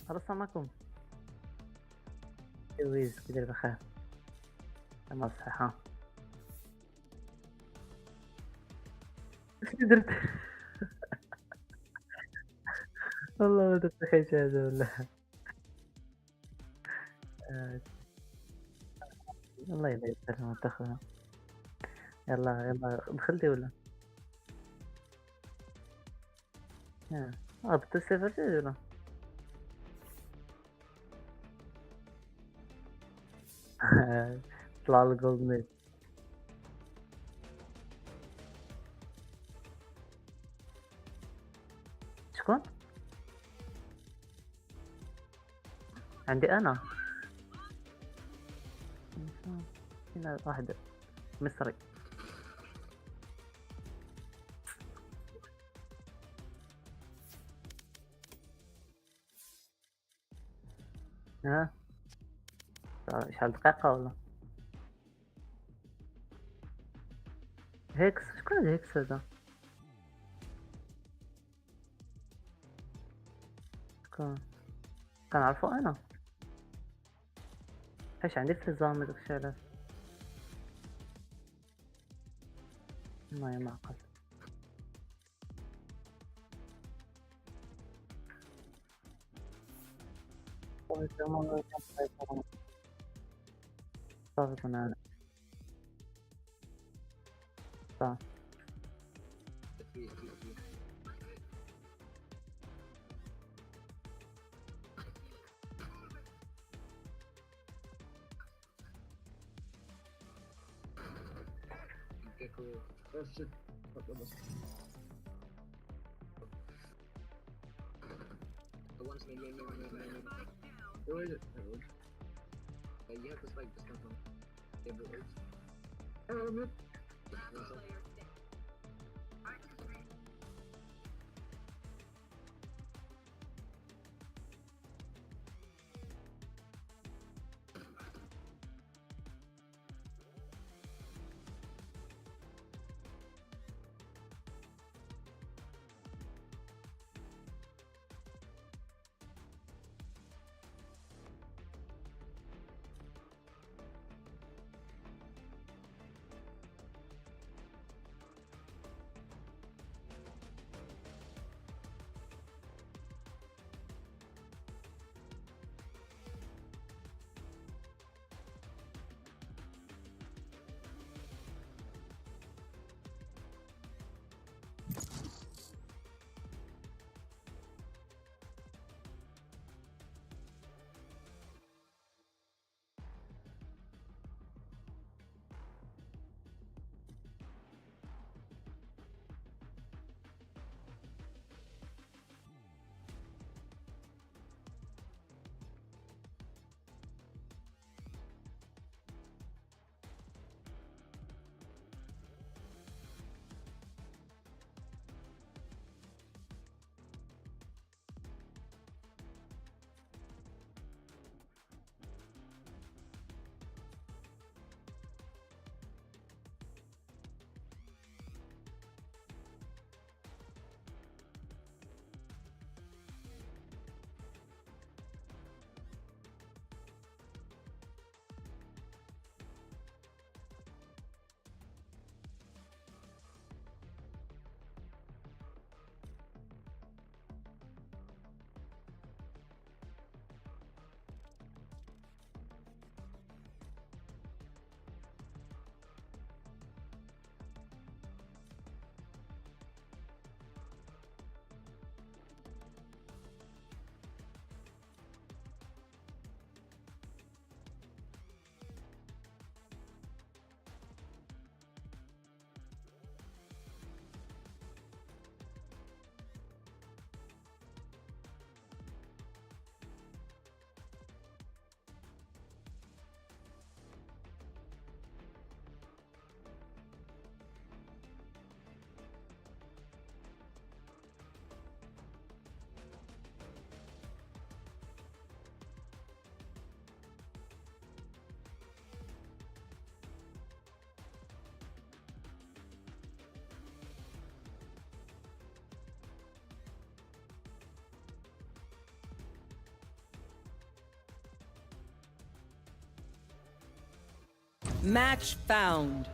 السلام عليكم. ويز كي داير بخير؟ تمام الصحة. اش درت؟ والله ما درت حاجة هذا ولا. الله يلا يسر تاخذها. يلا يلا دخلتي ولا؟ هبطت السيفر ولا؟ طلع الجولد ميد. شكون؟ عندي انا. هنا واحد مصري. ها شحال دقيقة ولا؟ هيكس شكون هاد هيكس هذا؟ شكون؟ كنعرفو انا. حيت عندي في الزامة داكشي علاش. المهم ما عقلت. صافي كنا انا. صافي. Gekko. Oh shit. Fuck, that was... The one's main. Where is it? You have to spike this one from table 8. Oh, man. Match found.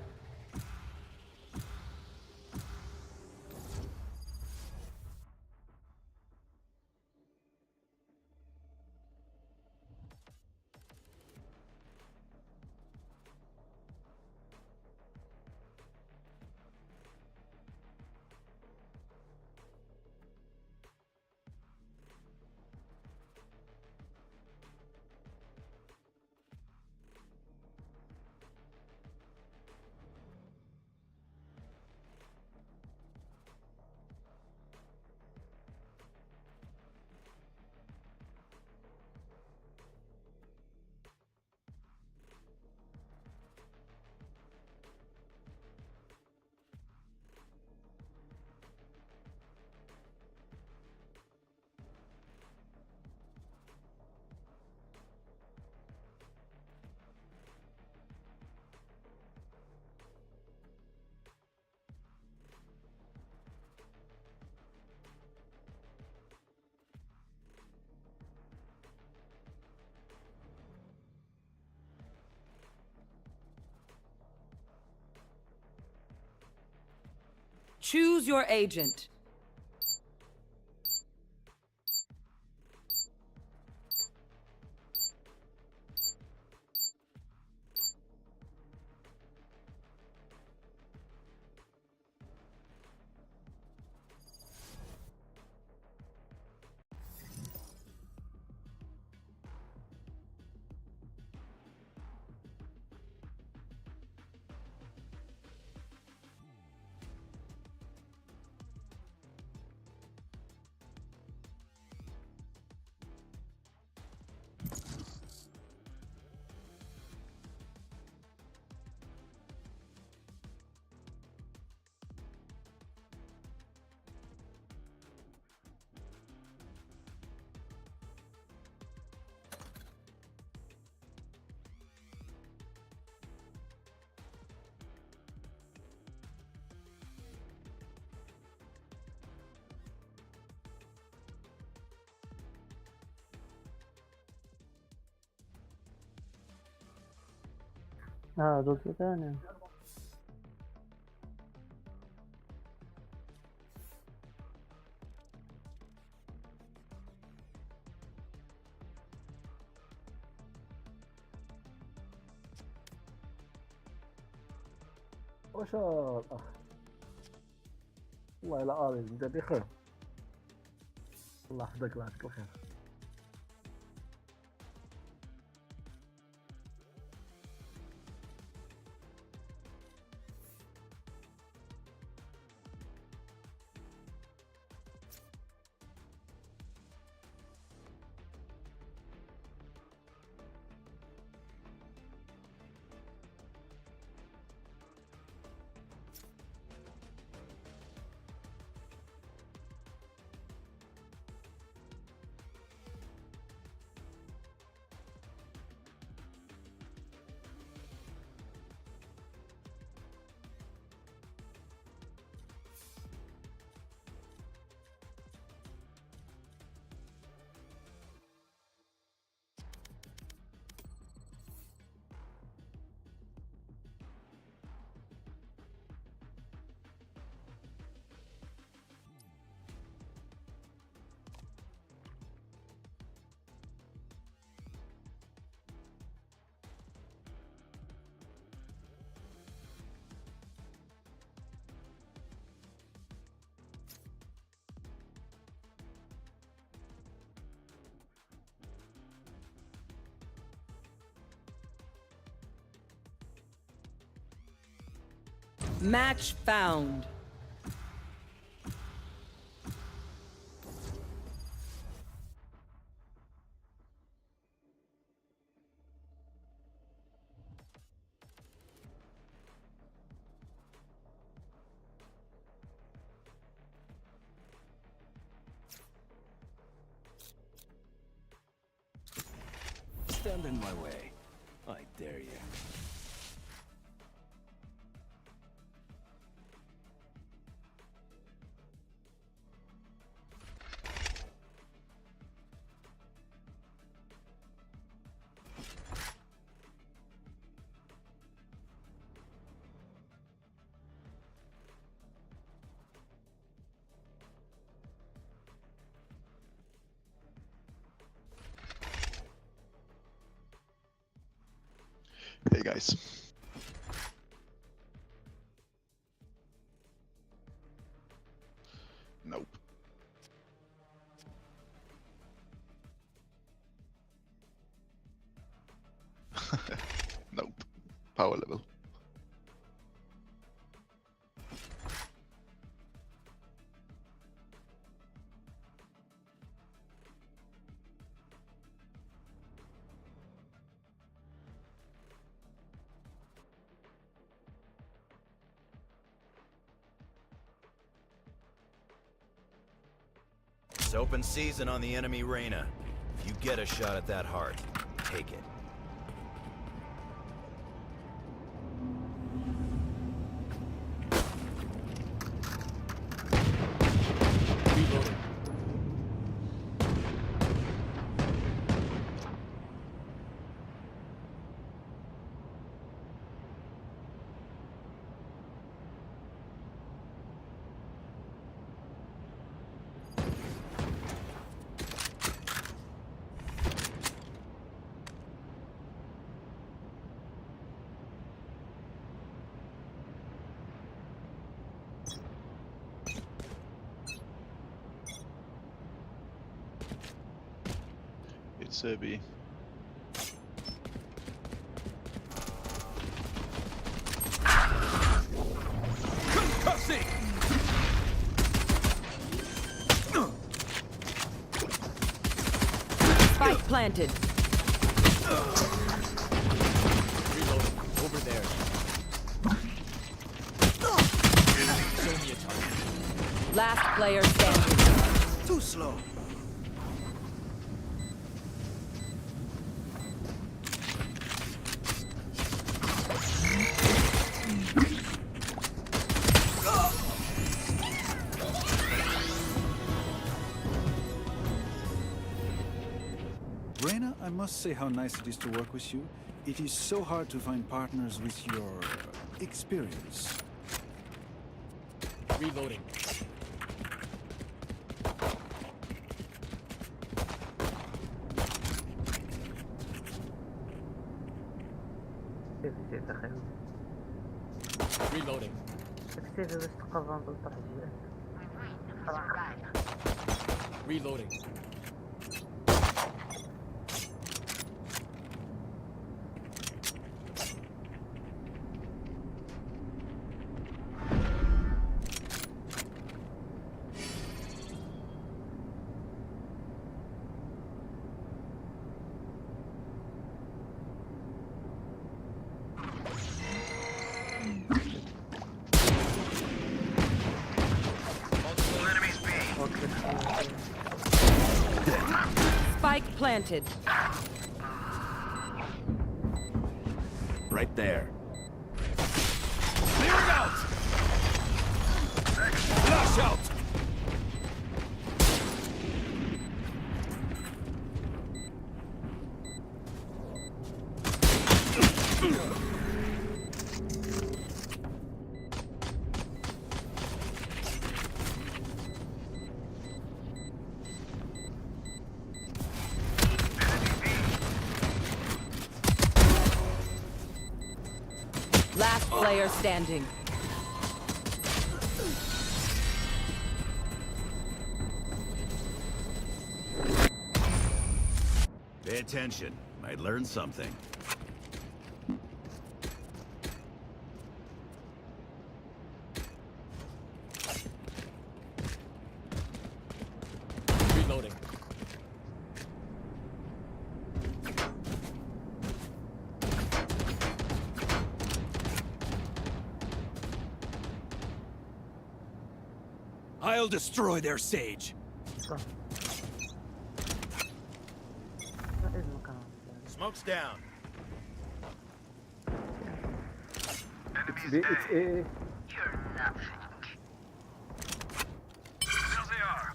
Choose your agent. دوسري ثاني. وش الأخ والله العظيم انت بخير الله يحفظك بعد كل خير. Match found. Stand in my way. I dare you. Hey guys. Nope. Nope. Power level. It's open season on the enemy Reyna. If you get a shot at that heart, take it. Reloading. It's B. Concussing! Spike planted. Reloading. Over there. Show me a target. Last player standing. Too slow. Reyna, I must say how nice it is to work with you. It is so hard to find partners with your experience. Reloading. Reloading. Reloading. Spike planted. Right there. Clearing out! Flash out! Last player standing. Pay attention. Might learn something. Reloading. I'll destroy their sage. Smoke's down. It's A. You're nothing. There they are.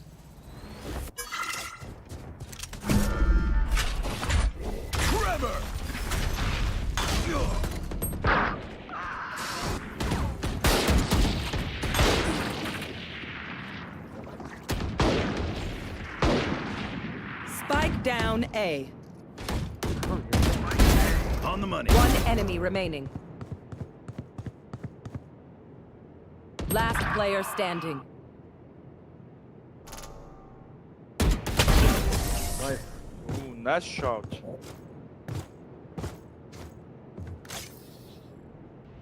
Trevor! Spike down A. On the money. One enemy remaining. Last player standing. Nice. Ooh, nice shot.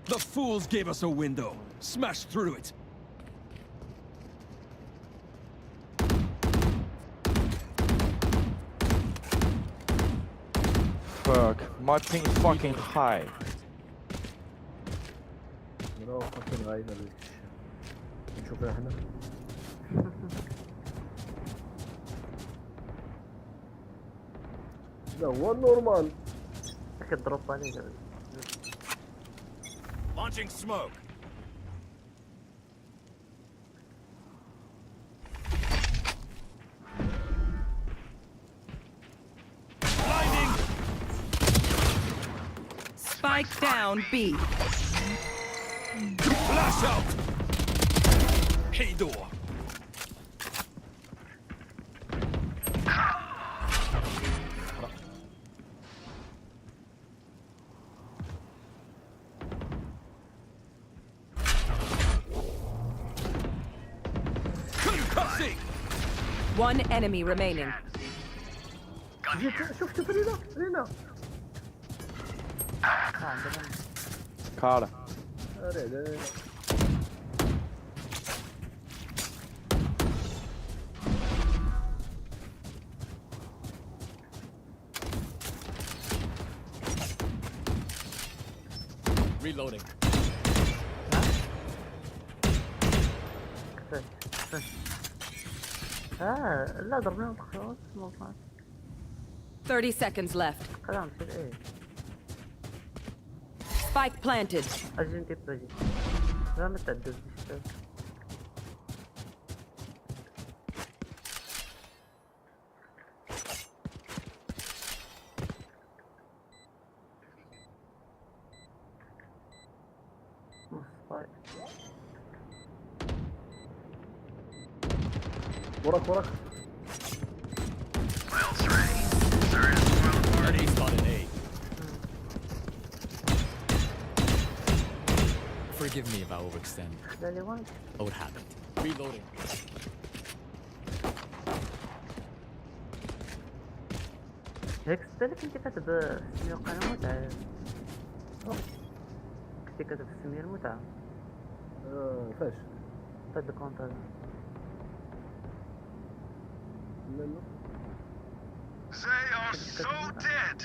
The fools gave us a window. Smash through it. Fuck, my ping is fucking high. No, fucking Reyna نشوفها هنا. لا هو نورمال. أكيد دروب عليه. Launching smoke. Blinding. Spike down B. Flash out. Hey door. One enemy remaining. شوف رينا. Cara. Reloading. لا ضربنا خلاص. 30 seconds left. كلام تصير ايه. Spike planted. اجي انت بجي. لا متعدد. وراك. Enemy spotted A. Forgive me if I overextend. Oh, it happened. Reloading. هيك ستلك انت كاتب سمير قناة متعة. كنت كاتب سمير متعة. فاش؟ فاد الكونت هذا. They are so dead.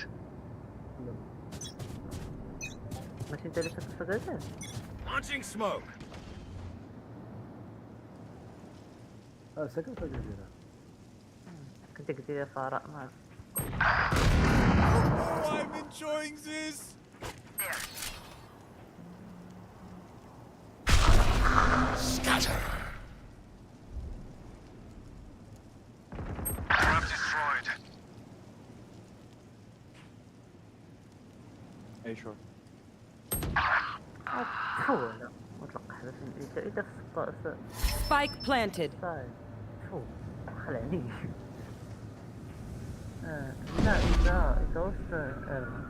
ماشي انت اللي كاتب فقاته؟ Launching smoke. سكن فقاته. كنت قلت لي فاراء ما. I'm enjoying this. Scatter. Trap destroyed. Hey, sure. لا مطلق هذا إذا Spike planted. شو خلعني. لا إذا وصل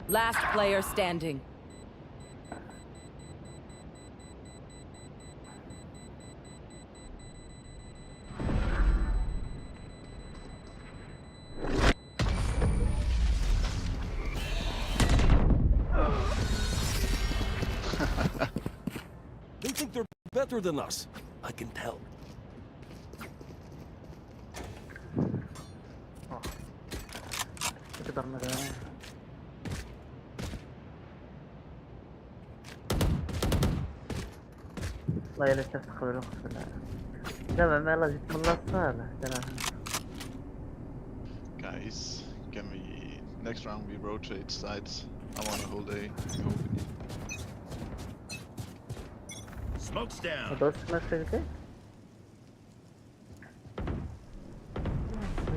Last player standing. They think they're better than us. I can tell. تقدر مثلا والله يا ليت تدخل الوقت لا ما لازم من الله الصالح Guys, can we next round we rotate sides? I want a whole day. Smoke's down. دوست مسكتي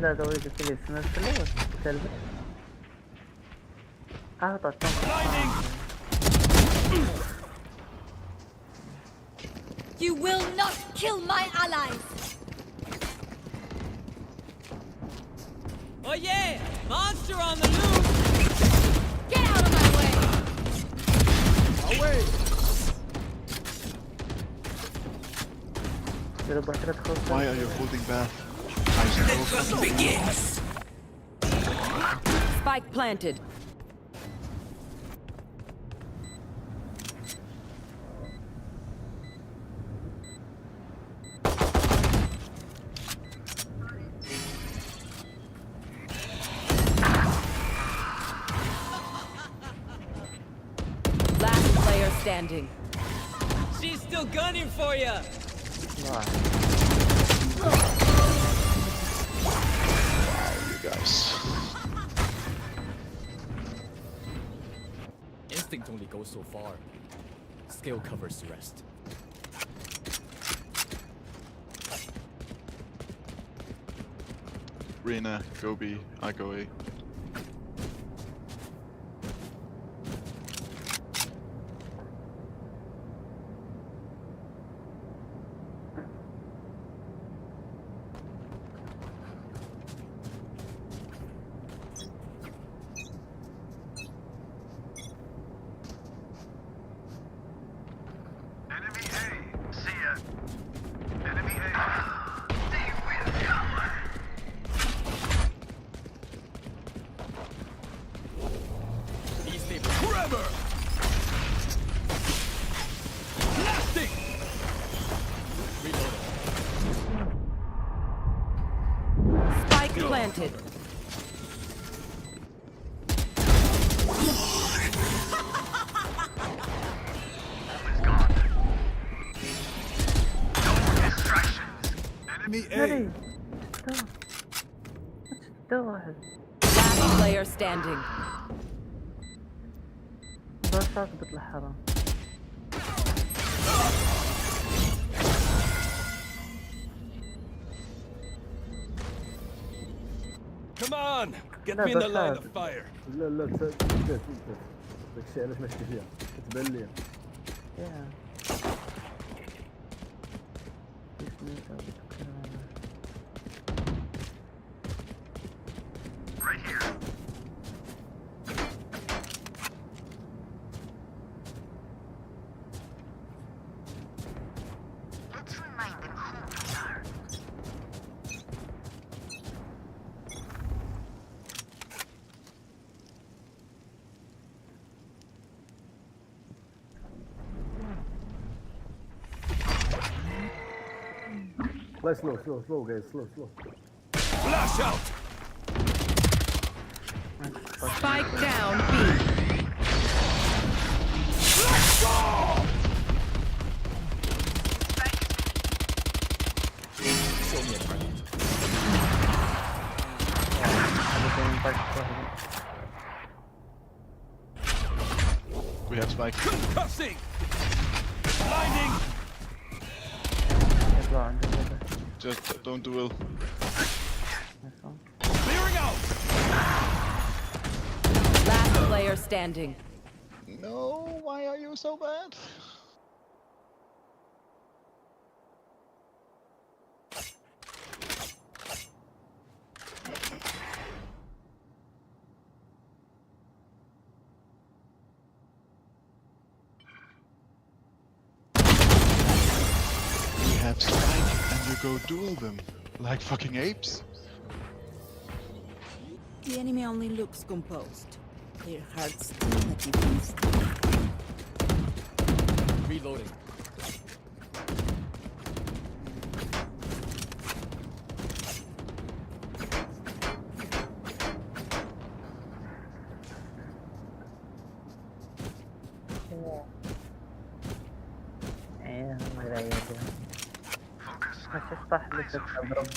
لا ده ولد كلي سمسله وسلبه You will not kill my allies. Oh yeah! Monster on the loose! Get out of my way. Away! Why are you holding back? It begins. Spike planted. Last player standing. She's still gunning for you! Wow, you guys. Instinct only goes so far. Skill covers the rest. Reyna, go B, I go A. Spike planted. Enemy A. Last player standing. بس بيطلع حرام. Come on, get me in the line of fire. لا لا بدات داك الشيء علاش ماشي فيها كتبان ليا. Right here. Let's remind them who we are. Play slow guys, slow. Flash out! Spike down B. Let's go! Show me a target. We have spike. Concussing! Blinding! Just don't duel. Clearing out! Last player standing. No, why are you so bad? We have spike and you go duel them like fucking apes. The enemy only looks composed. Their hearts still at defense. Reloading. ما لا يدري. ما تفتح لك تضرب.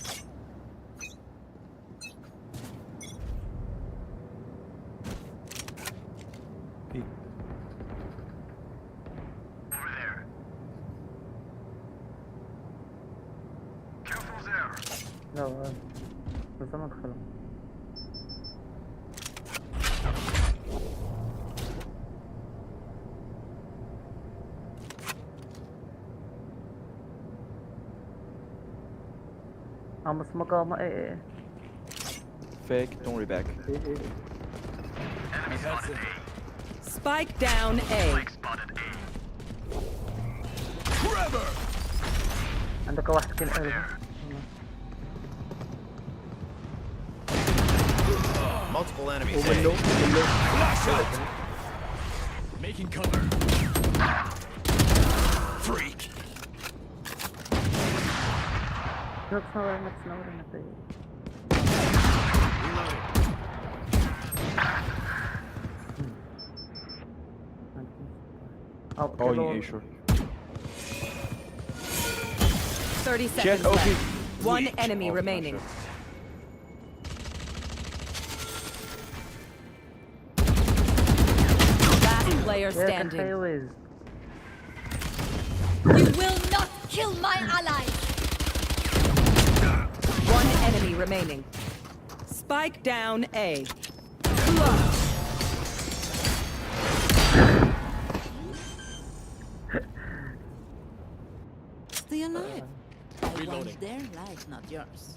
لا بس ما دخلوا. I'm a smoker. Fake, don't reback. Spike down A. عندك واحد كان قلبه. Multiple enemies. Making cover. Freak. Oh, yeah, sure. 30 Jett, seconds OP. left. One enemy Oh, remaining. gotcha. Last player standing. You will not kill my allies! One enemy remaining. Spike down A. Stay alive. I Reloading. want their life, not yours.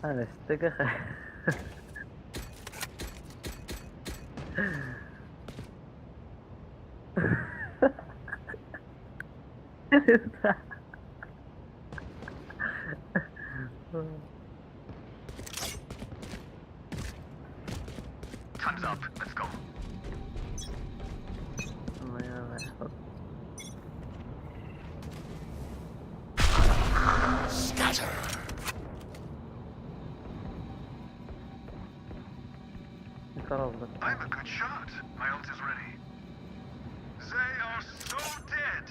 أنا اشتكى. Time's up. Let's go. Scatter. I'm a good shot. My ult is ready. They are so dead.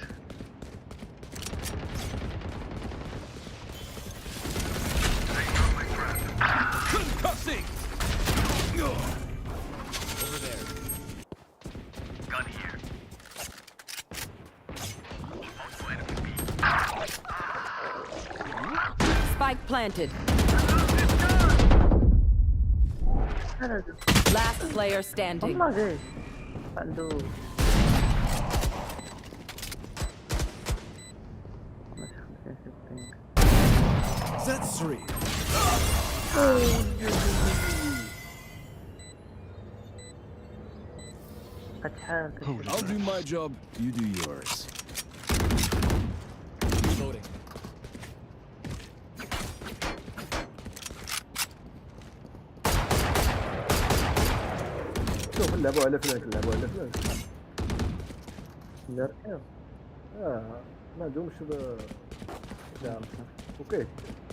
They know my trap. Concussing. Over there. Gun here. Multiple enemies B. Spike planted. Last player standing. That's three. I'll do my job, you do yours. Reloading. شوف اللعبوا على فلاش اللعبوا على فلاش. ما عندهمش لا اوكي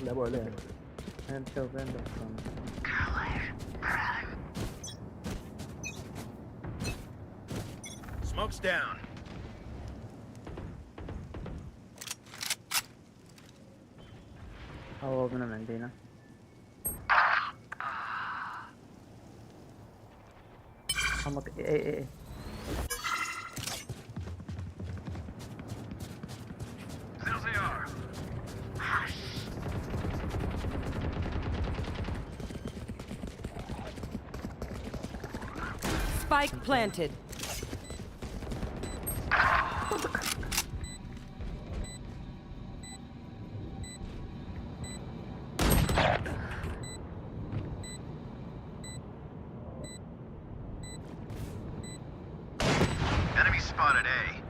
لعبوا عليها. نشوف عندك. Smoke's down. هو من عندنا. حمك ايه There they are. Spike planted. Enemy spotted A.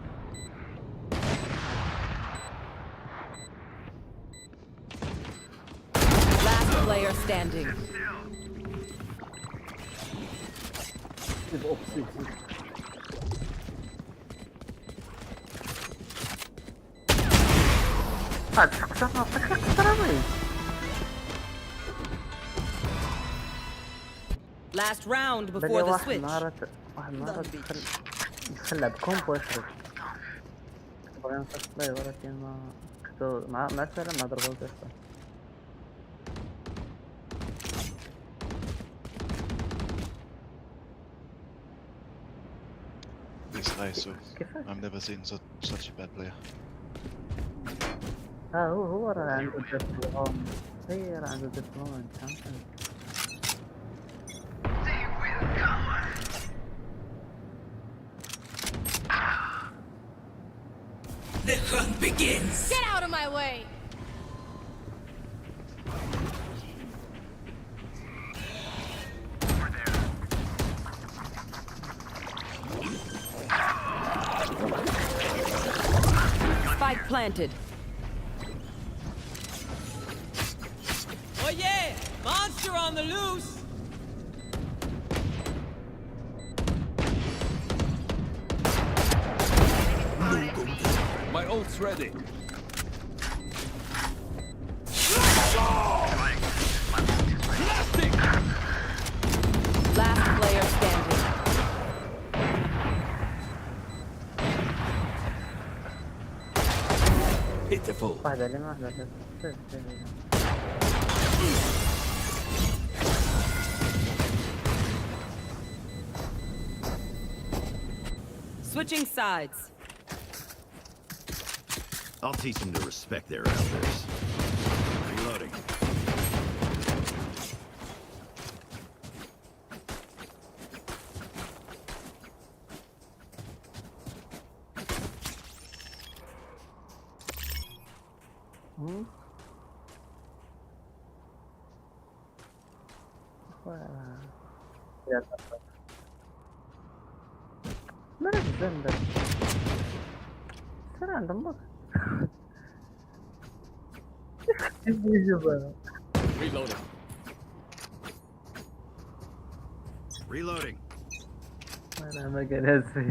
Last player standing. Last round before the switch. واحد مرة دخل لعب كومبو يخرج. بغينا نصف بلاي ولكن مع السلامة مع ضربة الجسد. This ISO. I've never seen such a bad player. هو راه عنده دبلوم. هي راه عنده دبلوم فهمت. The hunt begins. Get out of my way! Spike planted. Oh yeah! Monster on the loose! My ult's ready. Last player standing. Pitiful. واحدة لي واحدة لي. Switching sides. I'll teach them to respect their elders. Reloading. ما راك ذنبك. ترى عند امك. Reloading. Reloading. انا ما قال هزي.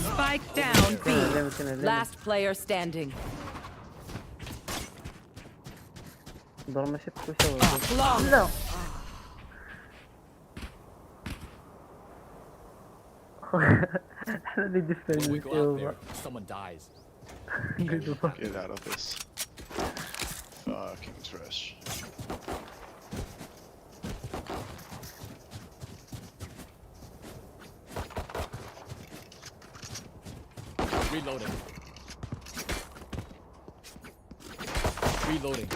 Spike down B. Last player standing. ضر ماشي بكوشة. لا. احنا اللي When we go out there, ديفندي. someone dies. Get out of this. Fucking trash. Reloading. Reloading.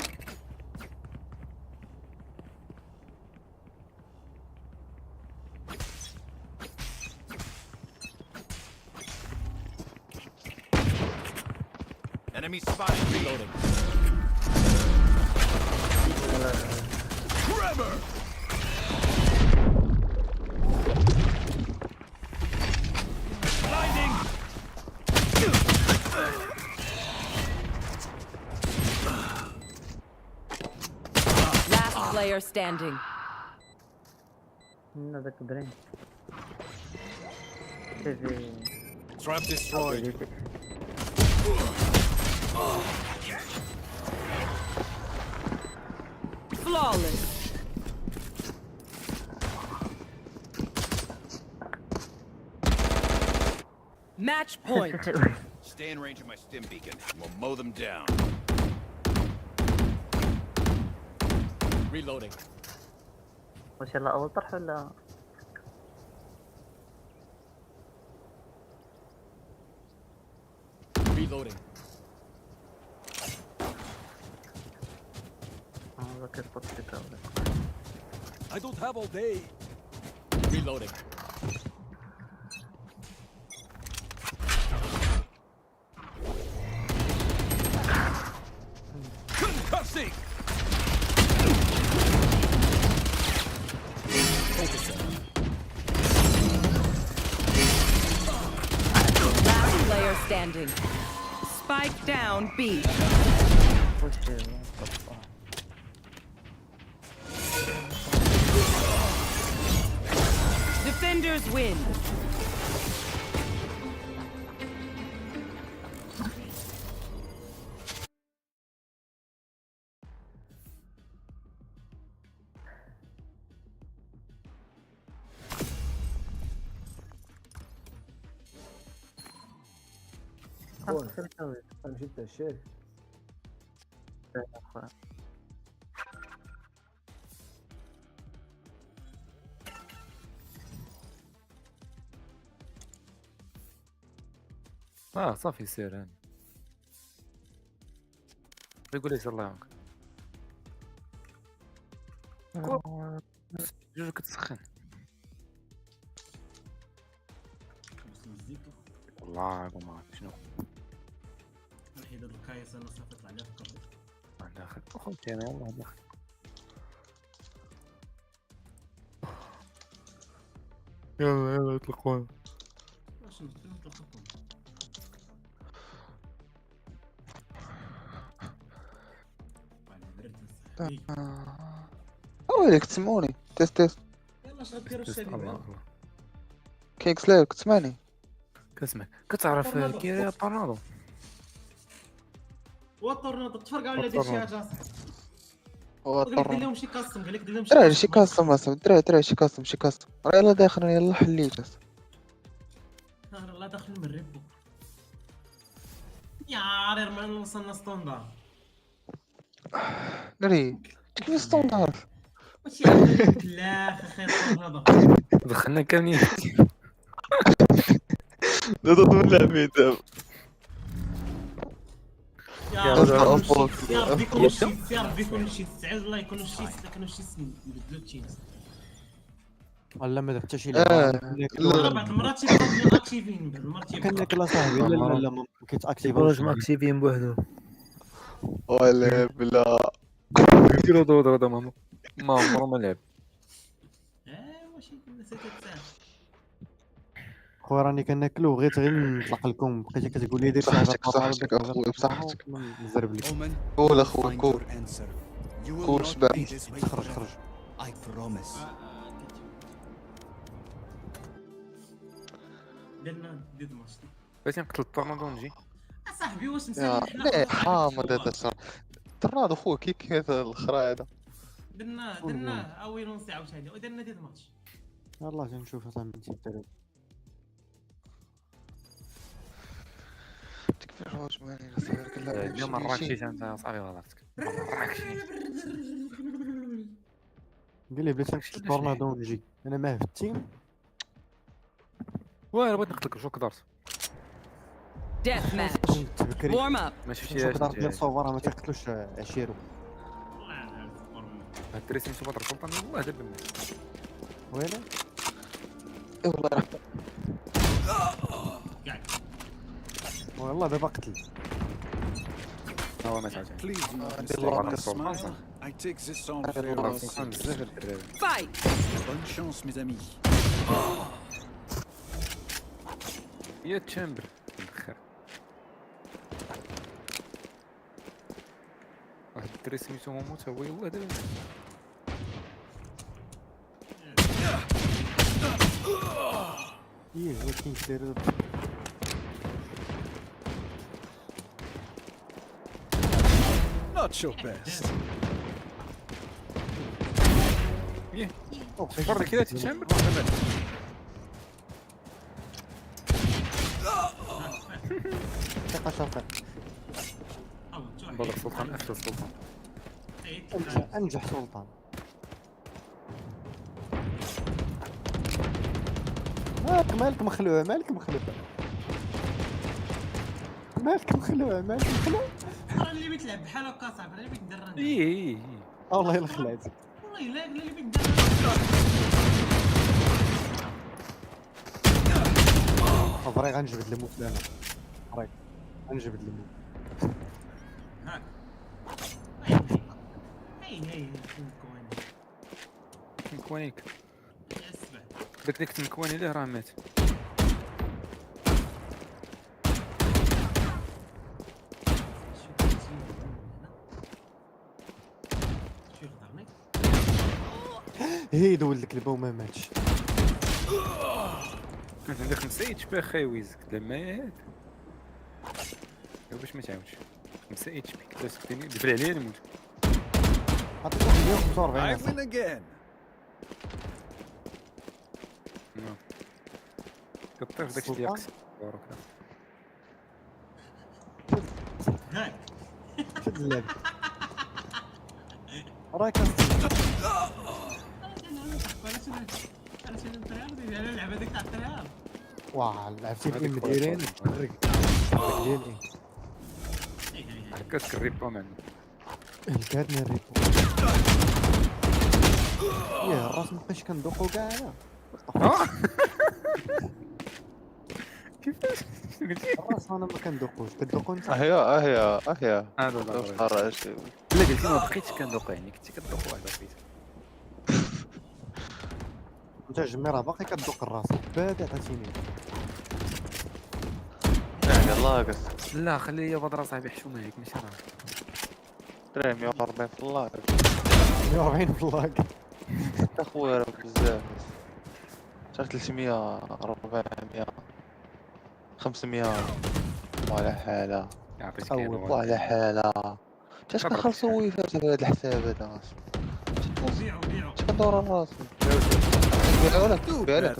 Enemy spotted. Reloading. Trevor! Blinding! Last player standing. هذاك برين. Trap destroyed. Flawless. Match point. Stay in range of my stim beacon. We'll mow them down. Reloading. وش يلا اول طرح ولا؟ Reloading. I don't have all day. Reloading. Concussing! Last player standing. Spike down B. Defenders win. انا جبت الشيخ. صافي سير هاني يقول لي الله يعاونك جوج كتسخن والله ما عرفت شنو الحيد الكايس انا صافي طلع لي فكرت داخل اخوتي انا والله داخل يلا اطلقونا واش نطلقكم ويلك تسمعوني تيست يلا اش غديروا الشباب كيكس لايف كتسمعني كتسمع كتعرف كيري بارنادو وطرنا تفرقع ولا دير شي حاجه وطر قال لك دير لهم شي كاستم قال لك دير لهم دراري شي كاستم اصاحبي دراري شي كاستم راه يلا داخل يلا حليت الله داخل من الريبو يا رير ما وصلنا ستوندار دري كيف ستوندار واش يعمل لا خير هذا دخلنا كاملين ضد اللاعبين دابا يا ربي يكون شي يا ربي يكون شي تعز الله يكون شي نبدلو التيمز ولا ما درت حتى شي لا بعض المرات تيبقاو اكتيفين بعض المرات كانك لا صاحبي لا ما كيتاكتيفوش ما اكتيفين بوحدو ولا بلا كيلو دو ماما ما عمرو ما لعب واش نسيت تاع خويا راني كناكلو بغيت غير نطلق لكم بقيتي كتقول لي دير شي حاجه بصحتك اخويا بصحتك نزرب لك قول اخويا قول شباب خرج درنا ديد ماتش بغيتي نقتل الطورنادو ونجي اصاحبي واش لا ما داتا الطرنادو خويا كيك هذا الاخرى هذا درنا اوي نص عاوتاني ودرنا ديد ماتش يلاه تنشوف اصاحبي انت الدراري تكفي واش ماني صغير كلا اليوم مراكشي انت صافي غلطتك مراكشي قال لي بلاتي نقتل الطورنادو ونجي انا معاه في التيم واه بغيت نقتلك شو كدرت Death match. Warm up. ما شفتيهاش كدار ديال سوفا راه ما تيقتلوش عشيرو هاد الدري سميتو بدر سلطان والله دابا ويلي والله والله دابا قتل هو مات عاوتاني I take this on very Fight. Bonne chance mes amis. يا تشامبر بخير واحد الدري سميتو مومو تا هو يلاه دابا هو كاين كدير Not your best. ياه برا كذا تشامبر ثقة شاطر بدر سلطان افشل سلطان انجح سلطان مالك مخلوع راه اللي بغيت نلعب بحال هكا صاحبي راه اللي بغيت ندير اي والله الا خلعتك والله الا اللي بغيت ندير فريق غنجبد الموت لنا فريق غنجبد الموت هاك هاي تنكوانيك داك تنكواني ليه راه مات هيد ولد الكلبه وما ماتش كنت عندي 5 اتش بي اخاي ويزك لما هاد باش ما تعاودش 5 اتش بي كنت سكتيني دبر عليا نموت عطيك 145 I win again. كطير داكشي ديالك هاك شد اللعب راك واه لعبتي في مديرين تفرق هذاك ديال هكاك الريبو من الكادني الريبو. ياه الراس مابقيتش كندوقو كاع انا. كيفاش قلتي الراس انا ما كندوقوش، كتدوقو انت. اهيا لا خرج لا قلتي ما بقيتش كندوقو يعني كنتي كتدوق واحد وقيته. انت جمي راه باقي كتدوق الراس بادي عطاتيني. يلاه قص لا خلي لي بدر صاحبي حشومه هيك ماشي راه درهم 140 في اللايف. 140 في اللاك. اخويا راه بزاف. شحال 300 400 500 وعلى حالة يعطيك كيلو وعلى حالة. اش كنخلصو ويفات هاد الحساب هذا بيعوا اش كندور على راسي. بيع لك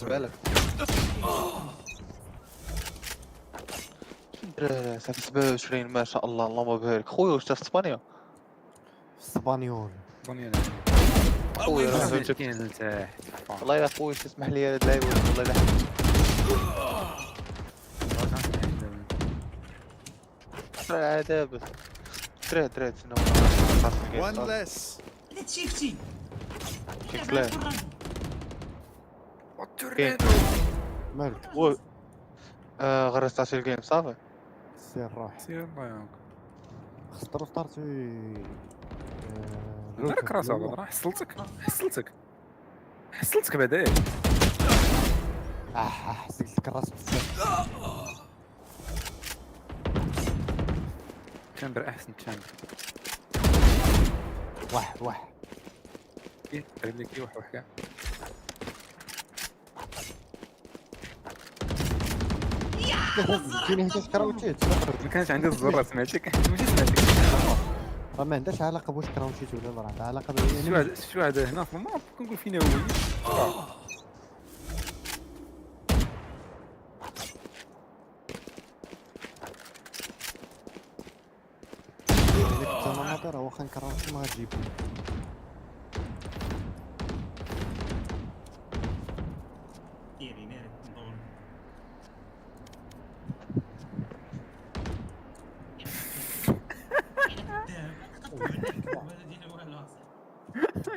الدراري صافي 27 ما شاء الله اللهم بارك. خويا واش في اسبانيا؟ اسبانيول بنيان خويا راه فهمت كاين لتحت والله الا خويا تسمح لي هاد اللعيبه والله الا راه عاد بس درات شنو One less. لا تشيفتي مالك غير ستاشي الجيم صافي. سير روح سير الله يعاونك. خسروا ستارتي. دارك راسها راه حصلتك بعدا حسيت لك الراس بزاف. تشامبر احسن تشامبر واحد ايه قريب لك واحد كاع جيني هكا كراوتشيت. ما كانش عندي الزر سمعتك ماشي سمعتك راه ما عندهاش علاقه بواش كراوتشيت ولا لا، عندها علاقه شو واحد هنا في الماب كنقول فينا هو انا راه واخا نكراوتشي ما غتجيب.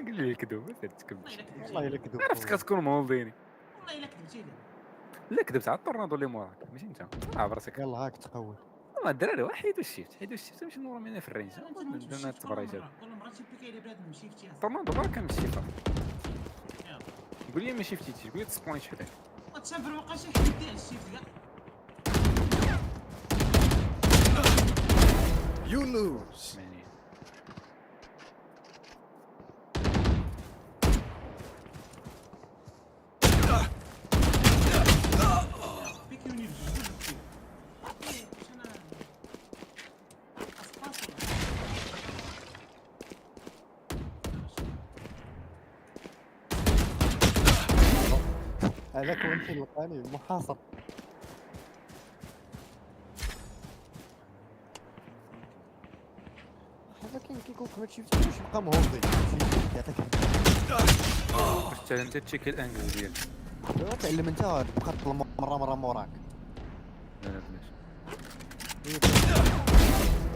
قال لي كذوب ما تكذب والله الا كذوب. عرفت كتكون مولديني. والله الا كذبتي لي. لا كذبت على الطورنادو اللي موراك ماشي انت عارف راسك. يلاه هاك تقول ما الدراري حيدوا الشيفت ماشي نورا مني في الرينج درنا التبريجات. كل مره تيبيكي لي بنادم شيفتي. الطورنادو برا كنمشي صافي. قول لي ما شفتيش قول لي تسبوني شحال وتسافر وقع شي حد يدير الشيفت كاع. You lose. هذاك هو الثاني محاصر. هذا كاين كيكون ما تشوفتوش بقى مهوضي يعطيك واش انت تشيكي الانجل ديالك دابا تعلم انت تبقى تطلب مره موراك. لا بلاش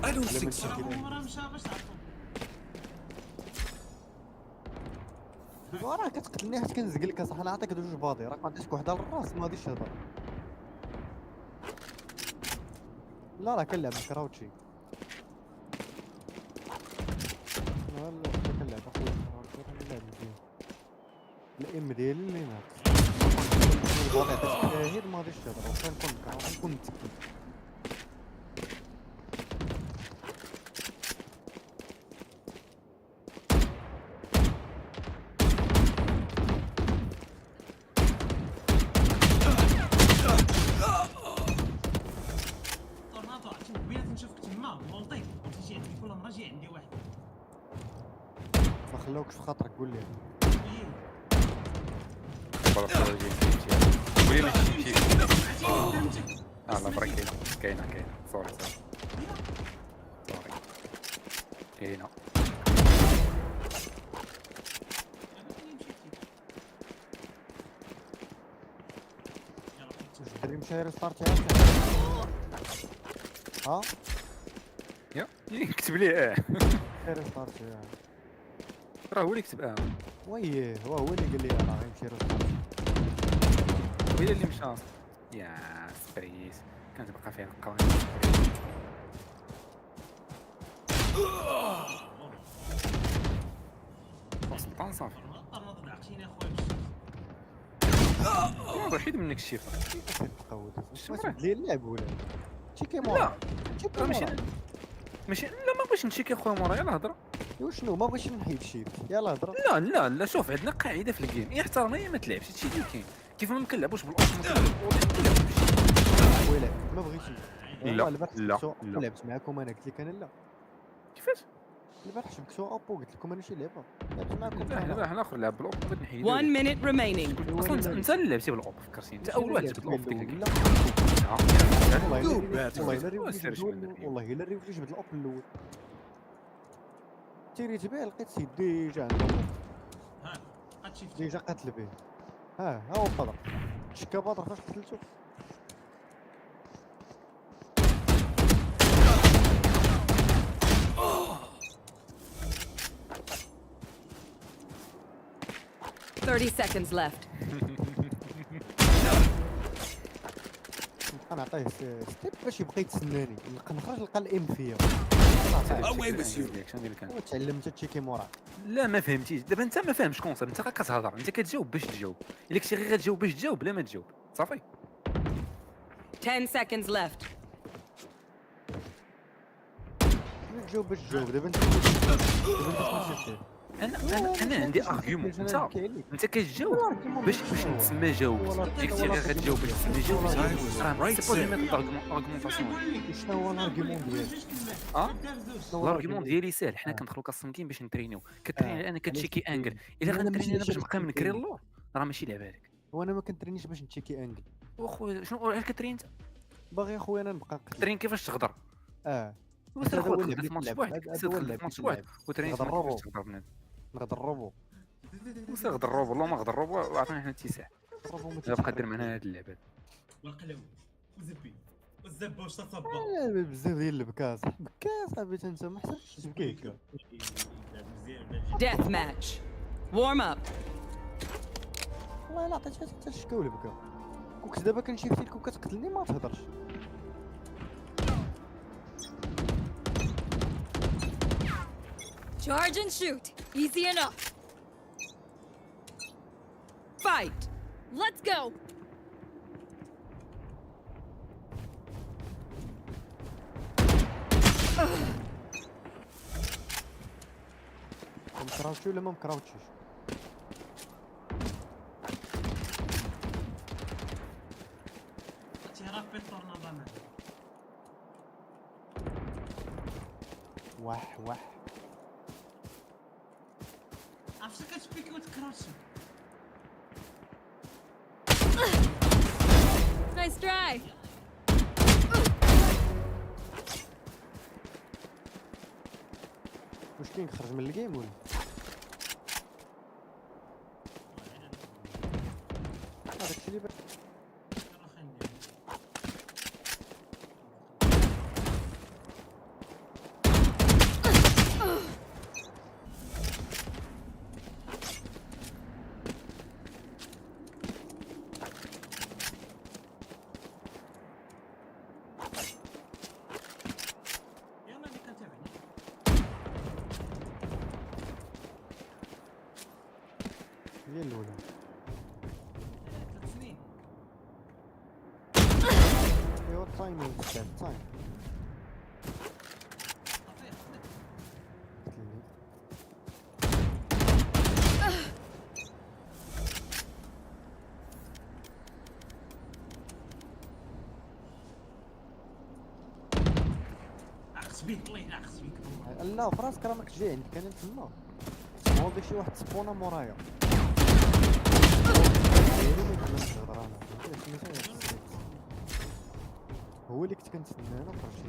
I don't think so. راه كتقتلني حيت كنزق لك اصاحبي. انا عطيك جوج باضي راك ما عندكش وحده للراس ما غاديش تهضر. لا راه كنلعب كراوتشي. لا كنلعب اخويا كراوتشي راه كنلعب مزيان. الام ديالي اللي مات الباضي عطيتك شاهد ما غاديش تهضر وفين نكون متكي. ما خلاوكش في خاطرك قول لي. قول لي ماشي لا برا كاينه سوري كاينه الدري مشى ستارت ها يا يكتب لي خير ستارت راه هو اللي كتب ويه هو اللي قال لي راه غيمشي رستارت. هو اللي مشى يا سبريس كانت بقى فيها القوانين. سلطان صافي وحيد منك الشيفه واش لي اللعب ولا تشيكي مورا لا ماشي لا ما بغيتش نشيكي خويا مورا يلاه هضره. وشنو ما بغيتش نحيد شي يلاه هضره. لا شوف عندنا قاعده في الجيم يا احترمها يا ما تلعبش هادشي اللي كاين كيف ما كنلعبوش بالاوتو ويلك ما بغيتش لا لعبت معاكم انا قلت لك انا لا كيفاش البارح شبكتو ابو قلت لكم انا شي لعبه لعبت معاكم حنا اخر لعب بالاوب بغيت نحيد 1 minute remaining. اصلا انت اللي لعبتي بالاوب فكرتي انت اول واحد جبت الاوب ديك والله الا الريف جبت الاوب الاول تيريت به لقيت سيد ديجا عنده ديجا قتل به ها هو بدر شكا بدر فاش قتلتو 30 seconds left. نعطيه ستيب باش يبقى يتسناني نخرج نلقى الام فيا تعلمت تشيكي مورا. لا ما فهمتيش دابا انت ما فاهمش كونسيبت انت غير كتهضر انت كتجاوب باش تجاوب الا كنتي غير غتجاوب باش تجاوب بلا ما تجاوب صافي. 10 seconds left. تجاوب باش تجاوب دابا انت انا عندي ارغيومون انت كتجاوب باش نتسمى جاوبت كنتي غير غتجاوب باش تسمى جاوبت راه سي با دو ميثود ارغيومونطاسيون. شنو هو الارغيومون ديالك؟ الارغيومون ديالي ساهل حنا كندخلو كاستم جيم باش نترينيو كتريني انا كتشيكي انجل الا غنتريني انا باش نبقى منكري اللور راه ماشي لعبه هذيك. وانا ما كنترينيش باش نتشيكي انجل واخويا شنو غير كترين انت باغي اخويا انا نبقى ترين كيفاش تغدر هذا هو اللي في ماتش واحد في ماتش واحد وترين كيفاش تغدر بنادم نغدربو وسير غدربو والله ما غدربو عطينا حنا اتساع بقى دير معنا هاد اللعبه والقلاو وزبي والزبه واش تصبا بزاف ديال البكا صاحبي انت ما حسبتش تبكيك. Death match. Warm up. والله لا عطيتها حتى الشكاو البكا كنت دابا كنشيفتي لك وكتقتلني ما تهضرش. Charge and shoot. Easy enough. Fight. Let's go. مكراوتشي ولا ما مكراوتشيش؟ واح عرفتي كتبيكي وتكراوتشي. Nice try. واش كاين خرج من الجيم ولا؟ هذاك اللي هي الاولى. 3 سنين. ايوا تايمينغ تايم. لا فراسك راه ماكش جاي عندك انا تما هو داك شي واحد سبونا مورايا هو اللي كنت كنتسنى انا وخرجت.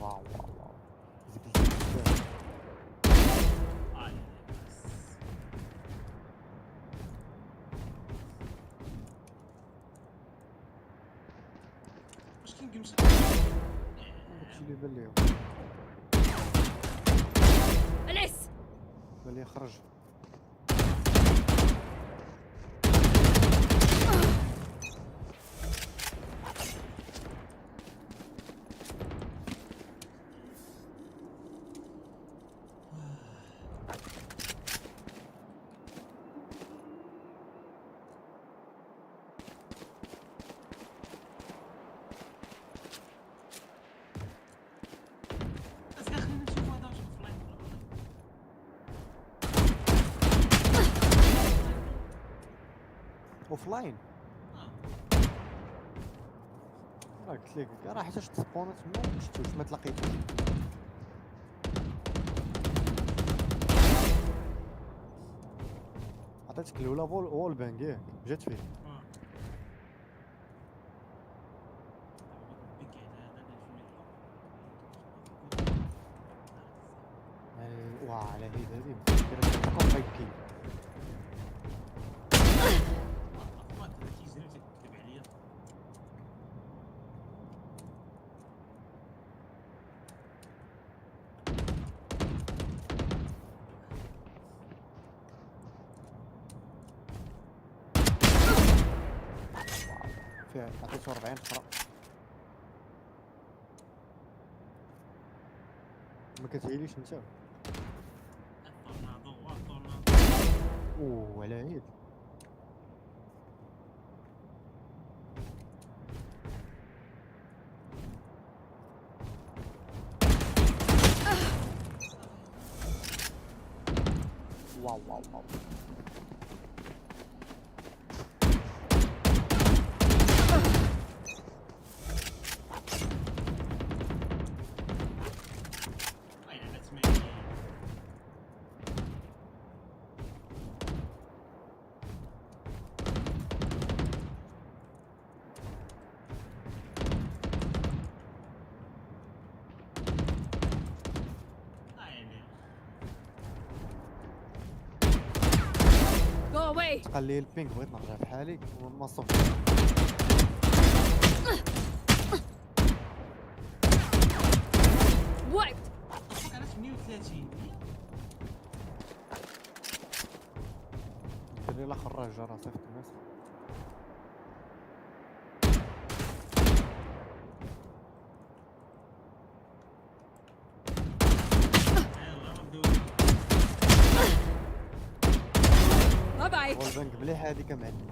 واو واش كنمشي داكشي اللي بان ليهم أنس بان لي خرج بس خلينا نشوفوا هذا واش اوفلاين اوفلاين راه قلت لك راه حتى تسبونت ما شفتوش ما تلاقيتوش عطيتك الاولى وول بانك ياك جات فيه واه على هذه كون هيك فيها عطيته 40 اخرى ما كتهيليش انت اوه على عيد واو واو واو Go away. قال لي البينك بغيت نرجع بحالي وما صفت Wiped. علاش 130 الدري لا خرج جا راه صيفط الناس Bye bye. وول بانك مليحه هذيك معلم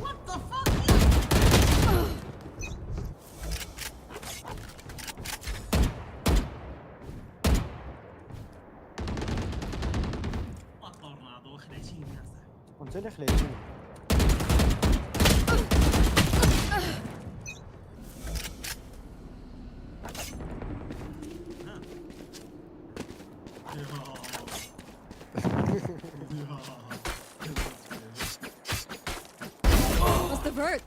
What the fuck? الطورنادو خلعتيني يا صاحبي وانت اللي خليتيني What's the bird?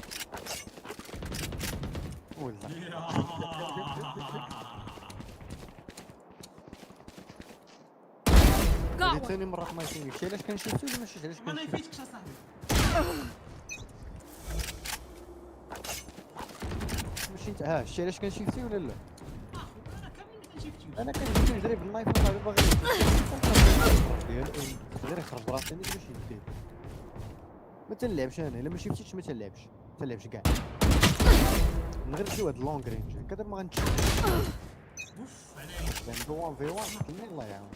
ولا Got هذه one. ثاني مرة ما يفيدكش علاش كنشوفتو ولا ماشي علاش ما كنشوفتو يفيدكش اصاحبي ماشي انت شتي علاش كنشوفتي ولا لا انا كامل ما كنشوفتيوش انا كنجي كنجري بالنايف وهذا باغي ديال غير يخرج براسي باش يديه ما تنلعبش انا الا ما شفتيش ما تنلعبش كاع من غير شي واحد لونغ رينج كدر ما غنتشوف اوف عليك يعني دو 1 في 1 كلمه الله يعاون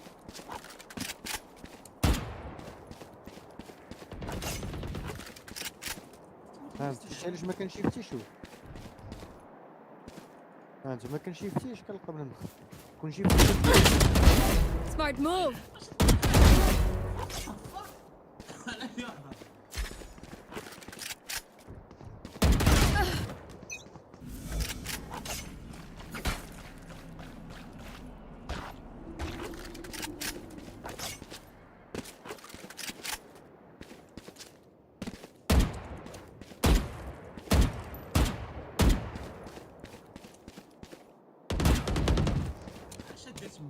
فهمت علاش ما كنشيفتيش انت ما كنشيفتيش كنلقى بنادم كون شيفتي Smart move. على في واحده شدت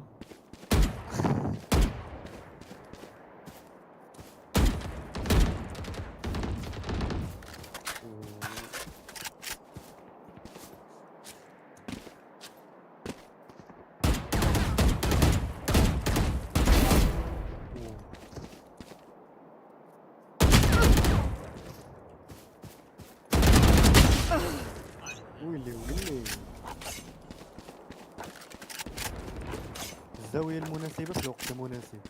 الزاويه المناسبه في الوقت المناسب.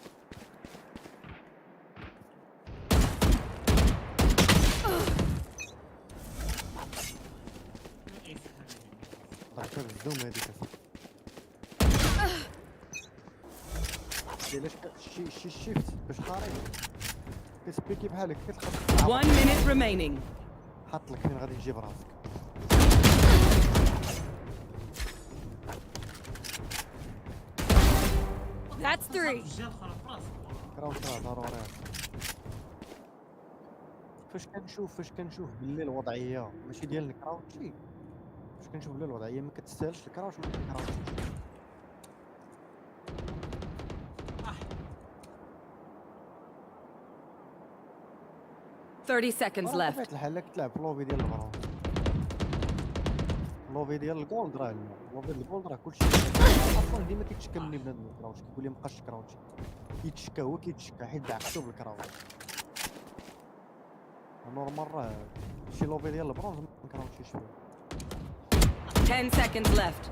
ضربتها بالزوم هذيك علاش شي شيفت باش قاري كتبيكي بحالك كتخرج 1 minute remaining. حاط لك فين غادي تجيب راسك. That's 3. كراو ضروري. فاش كنشوف باللي الوضعيه ماشي ديال الكراوتشي، فاش كنشوف باللي الوضعيه ما كتستاهلش الكراوتش ما كنكراوتش. 30 seconds left. بطبيعة الحال كتلعب في لوبي ديال البرونز، لوبي ديال الجولد راه لا، لوبي ديال الجولد راه كلشي اصلا ديما كيتشكى مني بنادم الكراوتش، كيقول لي مابقاش كراوتش، كيتشكى هو كيتشكى حيت دعكتو بالكراوتش. نورمال راه شي لوبي ديال البرونز ما كراوتشيش فيه. 10 seconds left.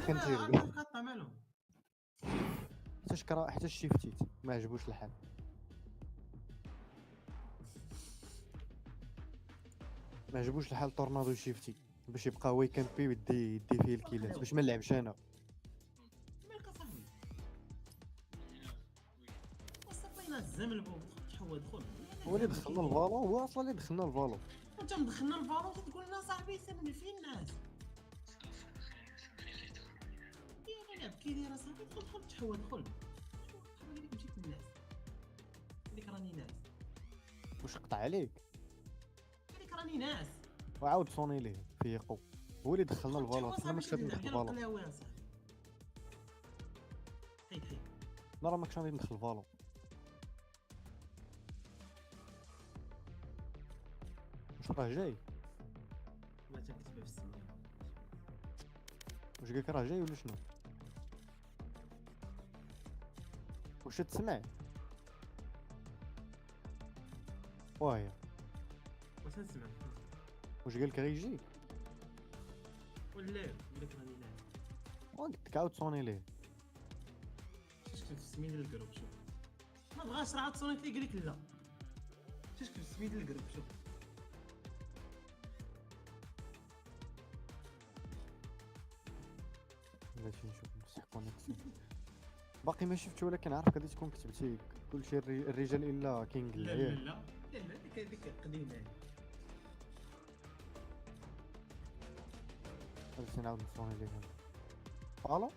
كنتيري حتى شيفتيت ما عجبوش الحال. ما عجبوش الحال طورنادو شيفتي باش يبقى هو يكامبي ويدي فيه الكيلات باش ما نلعبش انا. هو اللي دخلنا الفالو، هو اصلا اللي دخلنا الفالو. انت مدخلنا الفالو تقول لنا صاحبي سيرني فين الناس كي داير صاحبي دخل تحوى دخل حبيبي مشيت للناس هذيك راني ناس واش قطع عليك هذيك راني ناس وعاود صوني ليه فيقو هو اللي دخلنا الفالو اصلا ما كنتش ندخل الفالو. حيد لا راه ما كنتش غادي ندخل الفالو. واش راه جاي ما تنكتبها في السماء واش قالك راه جاي ولا شنو؟ واش تسمع؟ واهي واش نسمع واش قالك غيجي؟ ولا قالك راني ناس قلت لك عاود صوني ليه. اش كتب في سميت الجروب شوف ما بغاش راه عاد صونيت ليه قالك لا اش كتب في سميت الجروب شوف بلاتي نشوف نمسح كونيكسيون باقي ما شفتش ولكن عارف غادي تكون كتبتي كلشي الرجال الا كينغ لا العيال. لا هذيك قديمه غادي نعاود نصوني ليه فالو.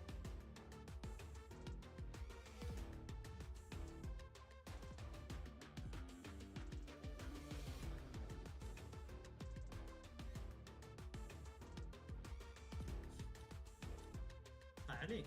عليك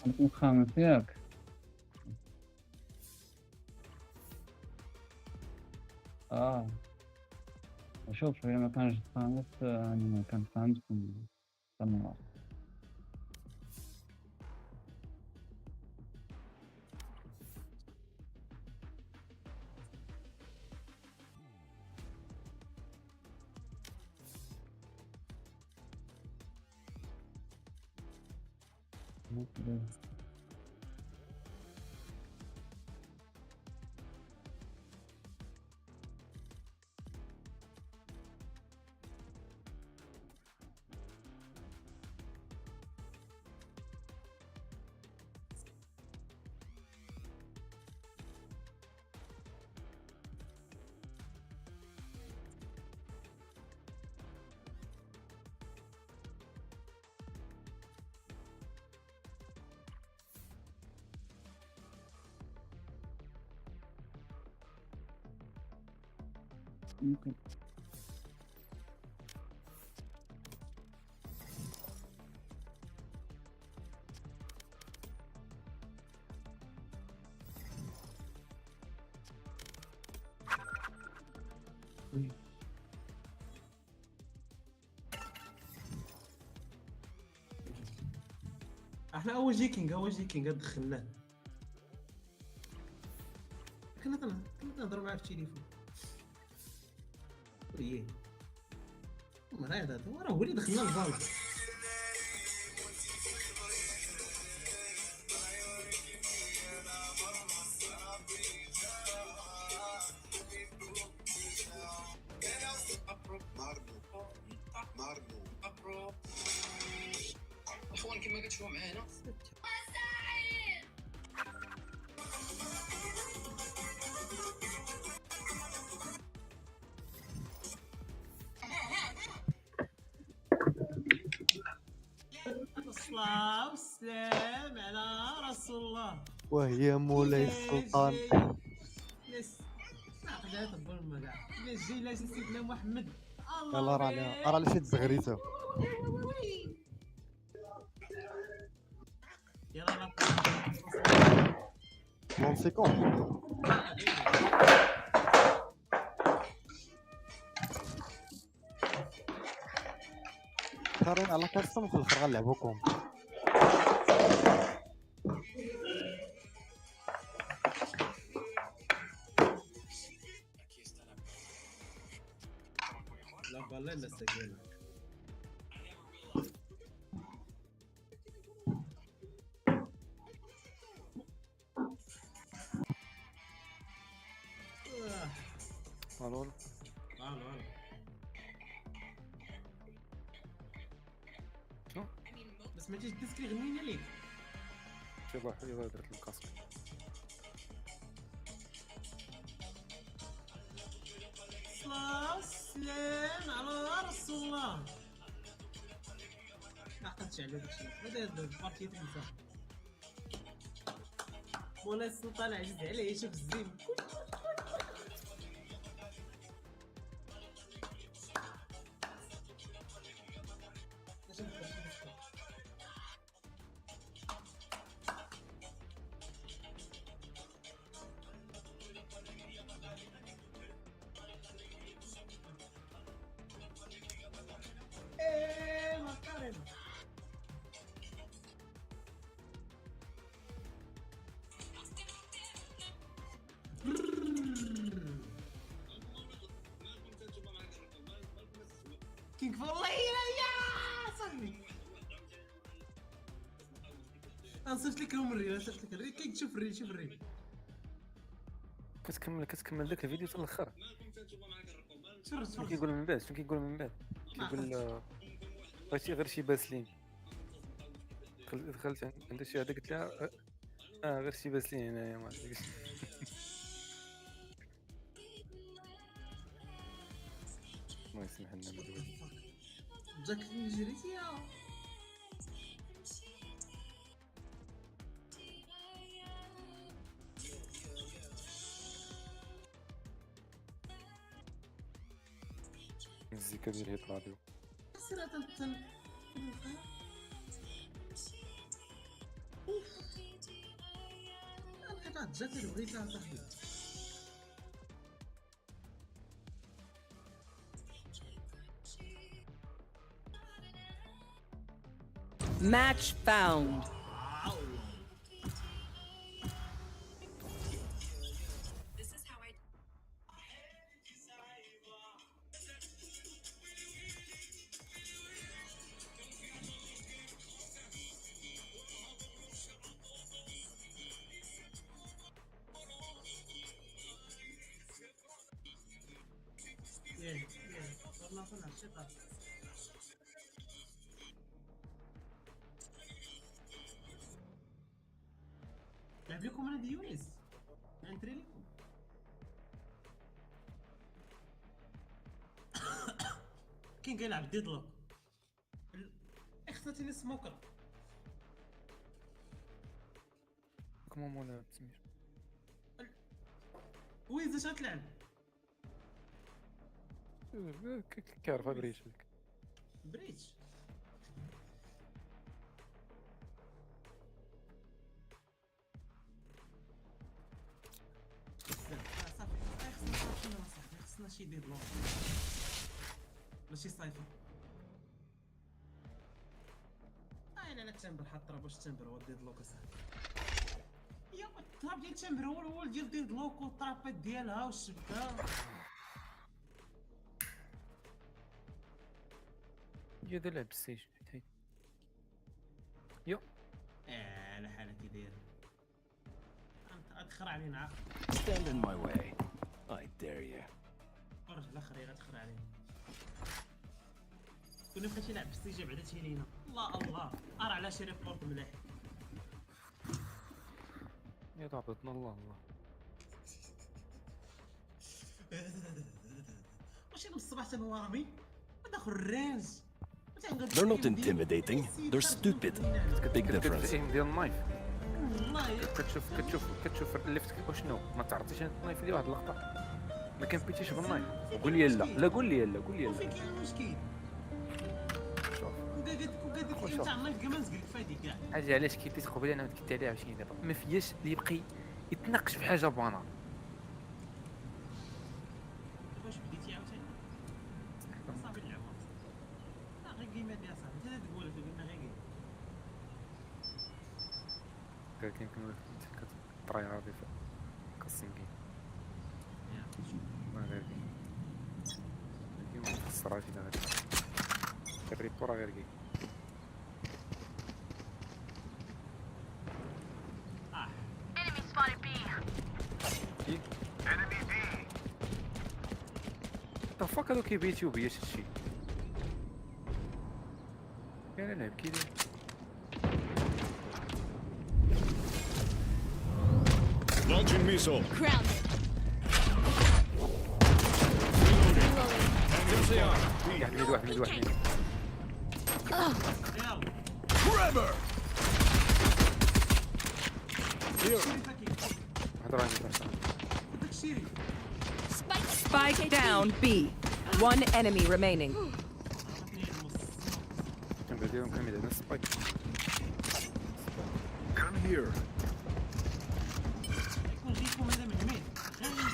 نكون خامس ياك. شوف هي ما كانش خامس أنا ما كان خامس كان ممكن. احنا اول جيكينج دخلناه. كنا نهضروا معاه في التليفون. ويه مرة هذا هو اللي دخلنا الفالو. اخوان كما كتشوفوا معانا الصلاة والسلام على رسول الله. وهي مولاي السلطان. لا تبرم كاع جاي لا سيدنا محمد. يلا راه شي تزغريته. يلا لونسيكم كارين على كاستم في الاخر غنلعبوكم. لا بالله لا سجل. الو بس ما تجيش الديسك اللي غنينا ليك. شوف واحد درت الكاسك. الصلاة والسلام على رسول الله. ما عقلتش على داكشي هذا البارتي تنسى. مولاي السلطان عزيز عليه شوف الزين. كينغ فور ليلى يا صاحبي. نصيفط لك الريل كي تشوف الريل كتكمل داك الفيديو حتى الاخر. شنو كيقول من بعد كيقول بغيتي غير شي باسلين. دخلت عند شي وحده قلت لها غير شي باسلين هنايا ما عرفتش. الله يسمح لنا مدوي. جاك جريتي يا المزيكا ديال هيت راديو. سير تن انا قاعد جات الوريثه صاحبي. Match found. والله صنع الشقة. لعب لكم انا ديوليس ننتري لكم. كاين كيلعب ديدلوك اختتني سموكر. كومون مولا تسمير وين زاش غتلعب؟ كيعرفها بريتش هذيك. بريتش صافي خصنا شي ديدلوك ولا شي سايفر. انا التمبر حط راه باش التمبر هو ديدلوك اصاحبي. يا التراب ديال التمبر هو الاول ديال ديدلوك والطرابات ديالها والشبكه. يا دا لعب السيج حيت يو على حالتي داير غتخرع علينا عاق. Stand in my way. I dare you. ورجع الاخر غتخرع علينا. كنا بقيتي لعب السيجي بعدا تيلينا. الله الله ارى على شي ريبورت مليح. يا ضربتنا الله الله. واش الصباح تما ورامي داخل الرينج. They're not intimidating. They're stupid. Big difference. ديال النايف كتشوف الليفت وشنو ما تعرفيش النايف ديال واحد اللقطه ما كنبيتيش بالنايف. قول لي لا قول لي لا فين كاين المشكل؟ وقادت انت النايف كمان زقلك فادي كاع. حاجه علاش كيبيت قبيله انا كنت عليها عاوتاني دابا ما فياش اللي يبقى يتناقش في حاجه بانال. واش بديتي عاوتاني؟ صافي اللعبه غير كيما ديال صاحبي انت تقول قلنا غير كيما كيمكن كتطري غادي كاستم جيم ما غير كيما الصراحه كذا غادي الريبورا غير كي Enemy spotted B. Enemy B. طفاك هادو كيبيتيو بيا شي كاين لعب كيدير. Launching missile. Grounded. واحد Trevor. Spike down B. One enemy remaining. Come here.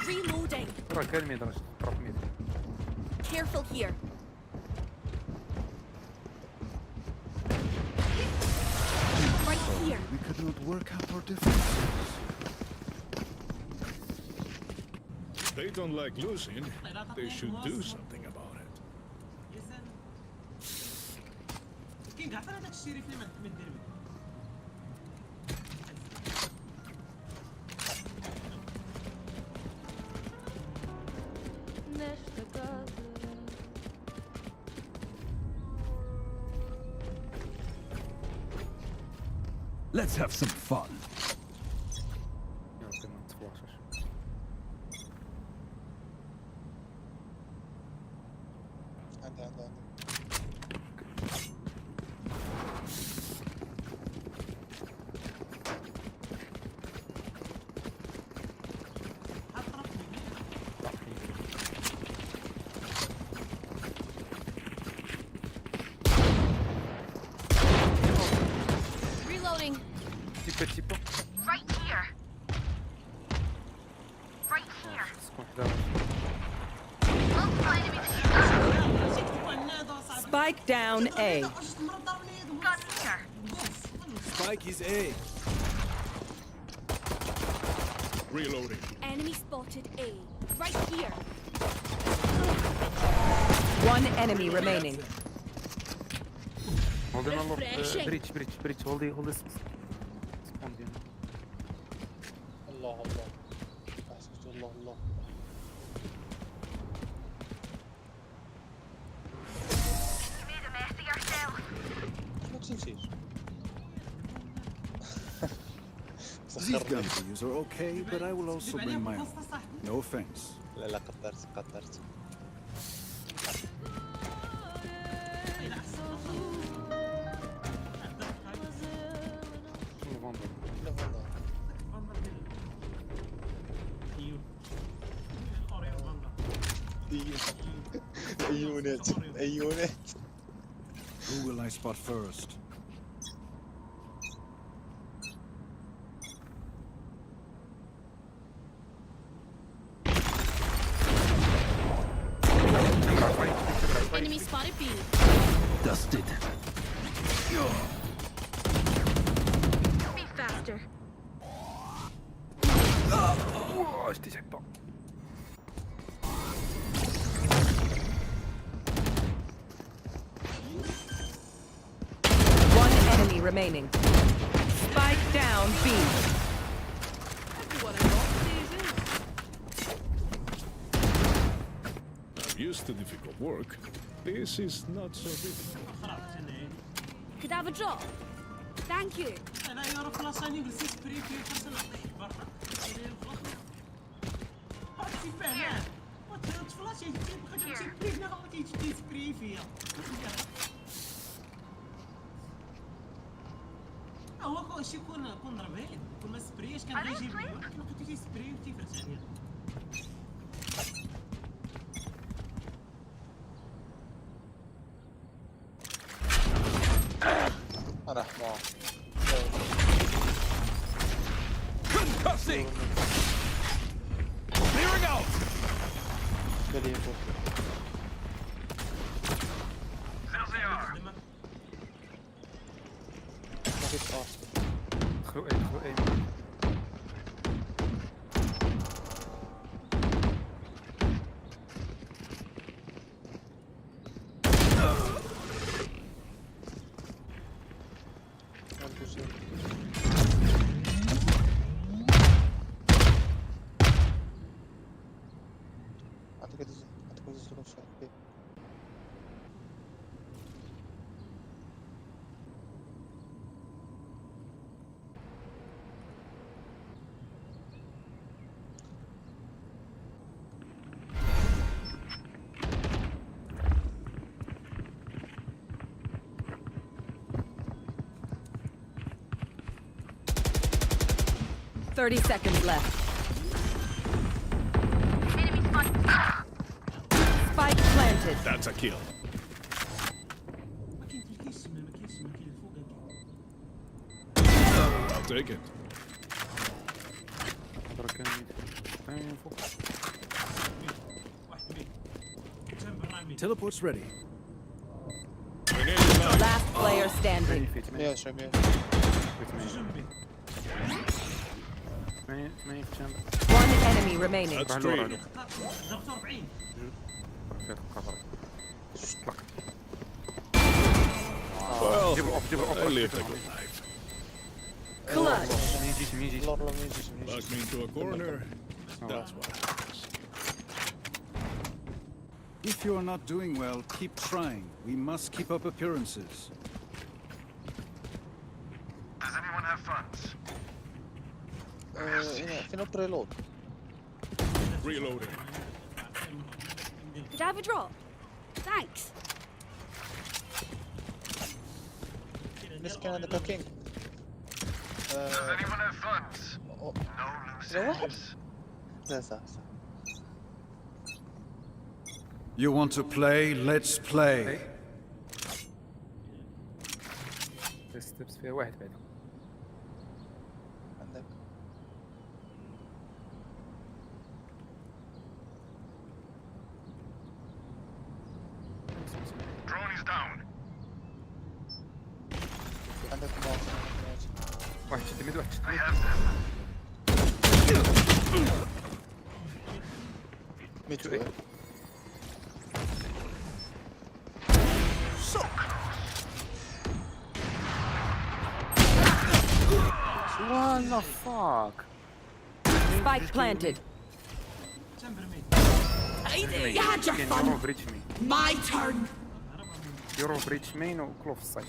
Reloading. Careful here. Right here. We could not work out our differences. They don't like losing. They should do something about it. كاين كاع هذاك الشريف اللي ما دير به. Let's have some fun. Spike down A. Spike is A. Reloading. Enemy spotted A. Right here. One enemy remaining. Hold on, breach. Hold this. الله الله. أحسست الله الله. شنو تنسيش؟ These gun views are okay, but I will also bring my own. No offense. لا لا قدرت. أيونت. Who will I spot first? Enemy spotted B. Dusted. Be faster. Oh, je t'éjecte pas. One enemy remaining. Spike down B. I'm used to difficult work. This is not so difficult. Could I have a drop? Thank you. انا يا خلاص انا جلست سبري في خاصنا نطيح برا. هاكي فعلا. وتفلاش يجي بخاطر سبري فينا هو تيجي سبري فيا. هو شي كون ضربين كون ما سبريش كان غيجيب لي ولكن لقيت تيجي سبري وتيفرج عليا. أنا حمار. Concussing. Clearing out. Go aim. Thirty seconds left. Spike planted. That's a kill. I'll take it. Teleport's ready. Last player standing. One enemy remaining. That's three. Well, I lived a good life. Clutch. Locked me into a corner. That's what happens. If you are not doing well, keep trying. We must keep up appearances. Does anyone have funds? فينا بريلود. Reloading. Could I have a drop? Thanks. Miss Canada King. Does anyone have funds? No loose ends. لا صح. You want to play? Let's play. ستبس فيها واحد بعد. عندك. Drone is down. ميد واحد ميد What the fuck? Spike planted. You had your fun. My turn. يورو بريتش مين وكلو في السايد.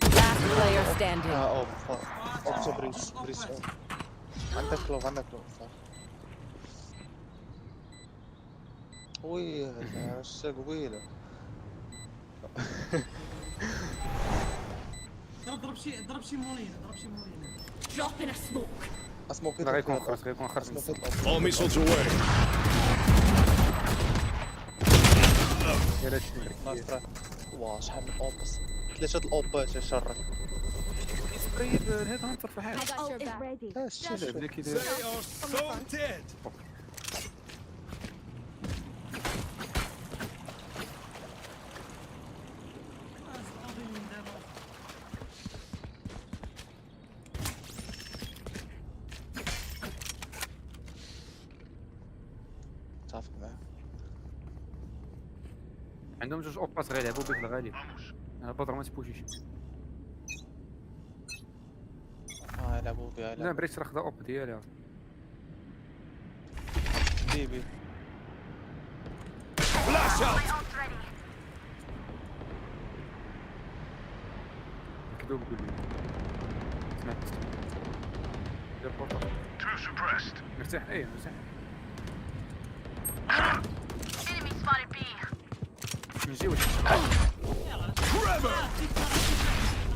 Last player standing. اوف بريس عندك كلوف صح. قوية هسه قوية. ضرب شي مورينا. Drop in a smoke. اسموك غيكون خرج. All missiles away. واه شحال من اوبس 3 الاوبات يا شرك. قريب الهيد هانتر في حال. I got your back. لا الشيء They are so dead. صافي معاه. عندهم جوج اوباس غيلعبوا بيه في الغالب. بدر ما تبوشيش. يلعبوا بها. لا بريتش راه خدا اوب ديالها. بيبي. Flash out. كذوب قول لي. سمعت. دير بورطال. مرتاح ايه مرتاح. Enemy spotted B. نجيو.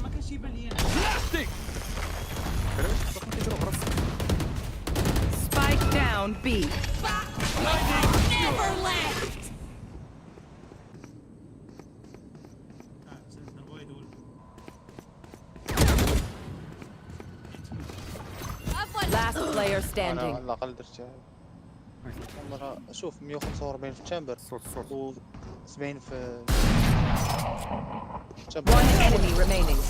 ما كانش يبان لي. Plastic. Spike down B. Never left. Last player standing. انا على الاقل درتها. مرة شوف 145 في الشامبر و 70 في الشامبر. One enemy remaining.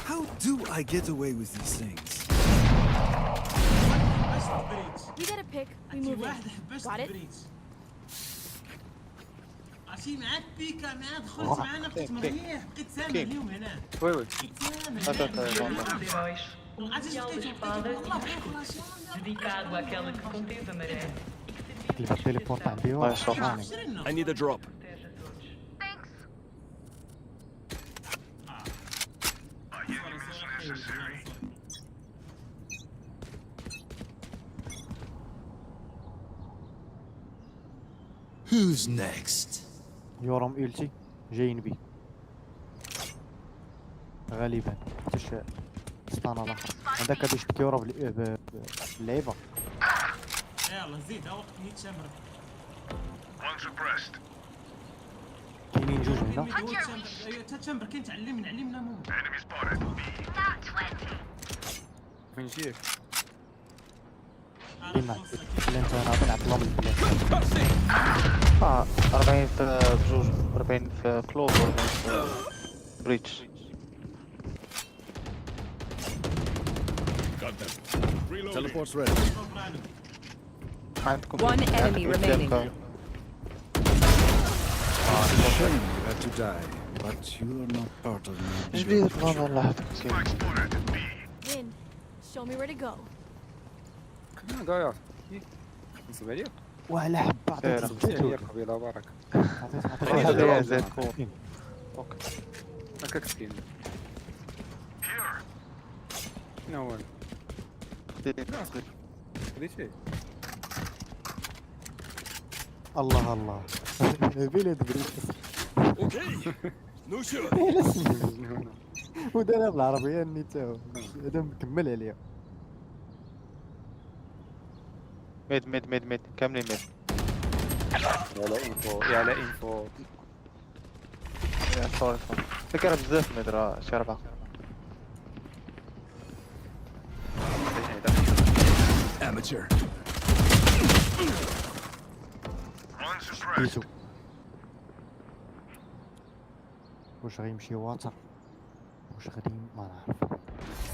How do I get away with these things? You get a pick. We move واحد in. حبست Got it? بريتش. عرفتي معاك بيكا معاه دخلت معانا بقيت مريح بقيت سامع اليوم هنا. وي بقيت سامع. Dedicado àquela que conteve a maré. اللي بالتليبورت عندي هو I need a drop. Who's next? يورم إلتي جايين بي غالبا تش ستانا الاخر هذاك غادي يشبك يورا باللعيبه. يلا زيد وقت ميت شمر. كاينين جوج هنا. تا تشمبر كاين علمنا مو. فين جيك؟ ديما انت انا نلعب لهم البلان. 40 في بجوج 40 في كلوف 40 في بريتش. Teleport's ready. عندكم One enemy remaining. Shame you had to die, but you are not part of me. جبير والله هذاك Win. Show me where to go. كنا داير. نصب عليك. وعلى حبه عطيتها قبيله بارك. هذا زيد كون. اوكي. هكاك سكين. شنو هو؟ خديتي؟ الله الله بلاد بريتش. Okay. No shot. ودارها بالعربيه نيتاو هذا مكمل عليها. ميد كاملين ميد. يا انفو يا صافي فكرة بزاف ميد راه شي 4. Amateur. بيتو واش غيمشي واطر واش غادي ما نعرف.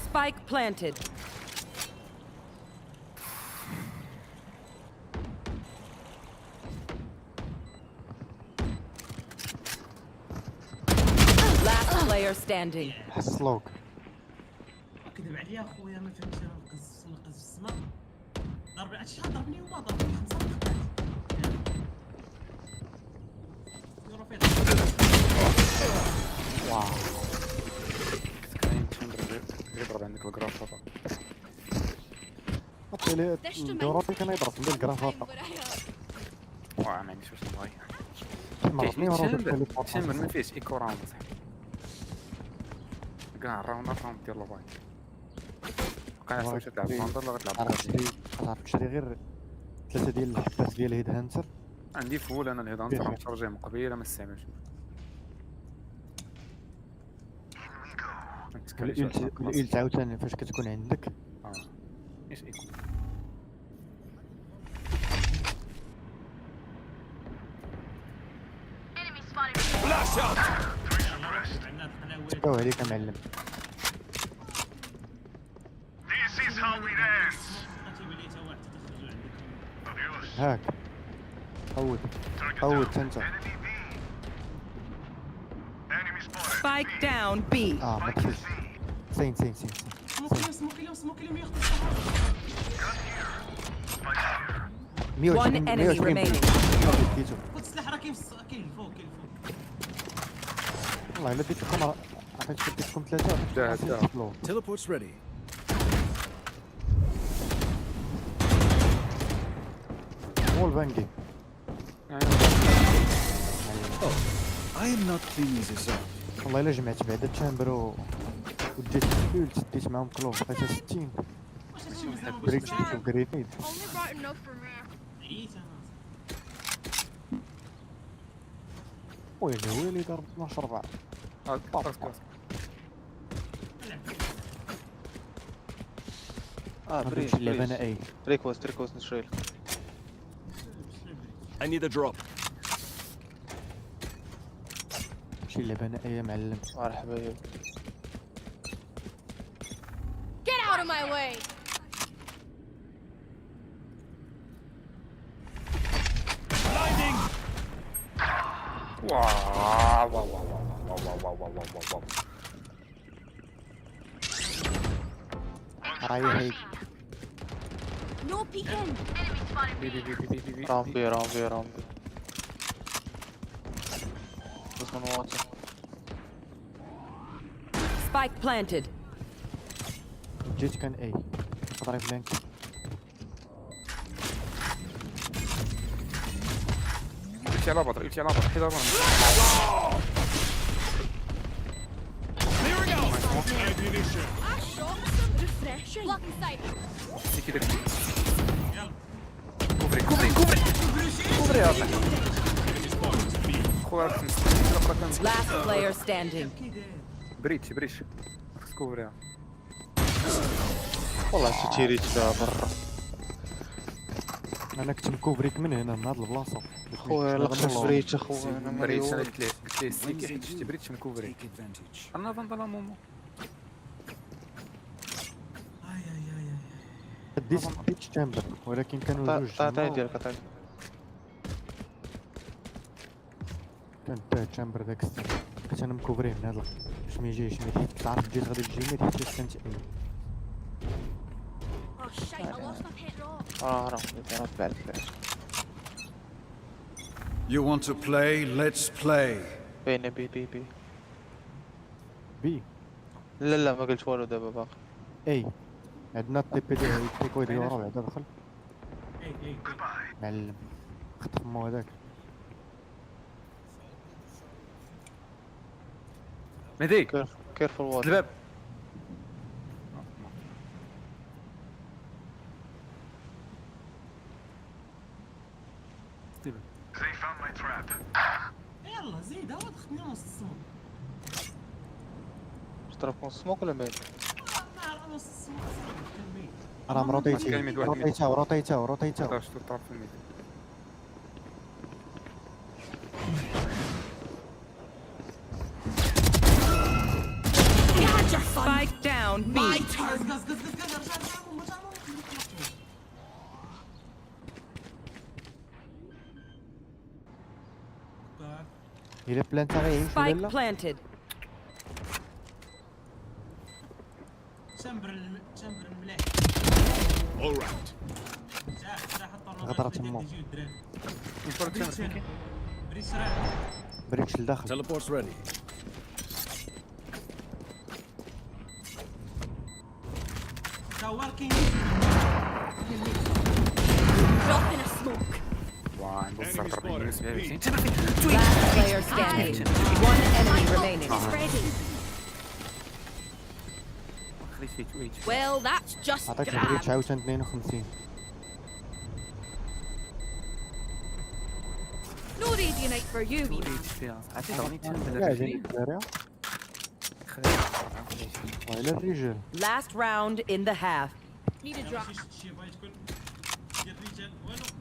Spike planted. Last player standing. حصلوك. كذب عليا اخويا ما فهمتش انا نقز في السما ضربني هادشي ضربني وما ضربني 5 دقائق يورو فين واو كنت كاين تشامبر غير يضرب عندك الكرافطه. عطيلي الدورة كان يضرب عندي الكرافطة. واه ما عنديش واش نبغي. تشامبر ما فيهش ايكو راوند كاع الراوند ديال الباي. كاع واش تلعب راوند ولا غتلعب تعرف تشري غير 3 ديال الحبات ديال الهيد هانتر. عندي فول انا الهيد هانتر مشارجي من قبيله ما استعملش. الإيل عاوتاني فاش كتكون عندك ايش ايكو Flash out. تباو عليك معلم. هاك عود انت. Spike down B. ما تفيش. سين سموك اليوم ياخذ 1 enemy remaining. خذ السلاح راه كاين الفوق والله الا ديت لكم عطيت لكم 3. Teleport's ready. وول بانجي. I am not cleaning this up. والله الا جمعت بعدا تشامبر وديت البيلت ديت معاهم كلوف بقيتها 60. بريكس وكرينيد. ويلي ويلي ضرب 12 4. بريك اللعبة انا اي. ريكوست نشري لك. I need a drop. شي اللعبة انا اي معلم. مرحبا يا Get out of my way. Blinding. واو راهي هيك. No peeking. رامبي بس من واطي. Spike planted. جيت كان اي. ضرب بلانك. يمشي على بطل حيد راه Clearing out. Ammunition. Refreshing. Blocking sight. سي كي درتي كوفري يا صاحبي خويا Last player standing. بريتش خصك كوفري. والله شتي ريت برا. انا كنت مكوفريك من هنا من هاد البلاصه. خويا لا خصك بريت اخويا انا بريتش انا قلت ليه سيكي حيت شتي بريتش مكوفري. انا ظن مومو ديت تشامبر ولكن كانوا جوج. عطيني ديالك كانت تشامبر داك السيد. كنت انا مكوفريه من هذا باش ما يجيش ما كنت عارف جيت غادي تجي ما ديتش كانت اي. Oh shit, I lost my pet rock. راه بعد You want to play? Let's play. بين بي لا ما قلت والو دابا باقي. اي عندنا التي بي دي التيكوي ديال ورا بعدا دخل. اي معلم خطف مو هذاك. مهدي كيرفول وات الباب. يلا زيد هو دخلني نص السموك. اشتركوا السموك ولا مال؟ نص السموك كان ميت. راه روتيتي كاين ميد واحد ميد. روتيتاو هذا شتو طرف في الميد. Spike down B. إلا بلان تا غيعيش ولا Spike لا planted. تمبر المليح. All right. غدرة تما بريس راه بريكش لداخل Teleport's ready. كاوركين Drop in a smoke. واه عنده الزرقاء بالنسبه لي. Last player standing. One enemy remaining. خليت فيه تويت. Well, that's just عطيك grab. بريكش عاوتاني 52 No radiant for you. تويت فيها. عرفتي ضغني تنبدا كاع بشي. جاني الدراري وإلى الرجال Last round in the half. Need a drop. شي بغيت تكون ديال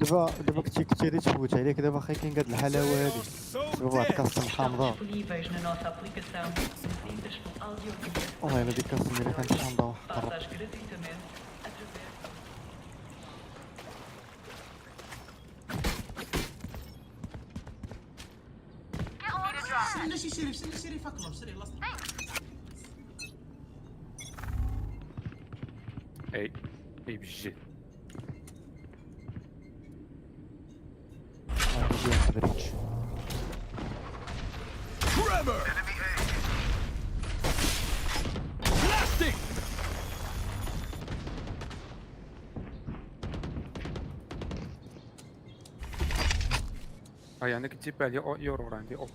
الرجال دابا كنتي غير تفوت عليك دابا اخي كاين هاد الحلاوه هادي سبب واحد كاستم حامضه والله الا ديك كاستم اللي كانت حامضه واحد استنى شي شريف فاكلو شري لاصق اي بجد. بريكش Trevor. Blasting. هاي عندك تجيب عليه يورو راه عندي اوب.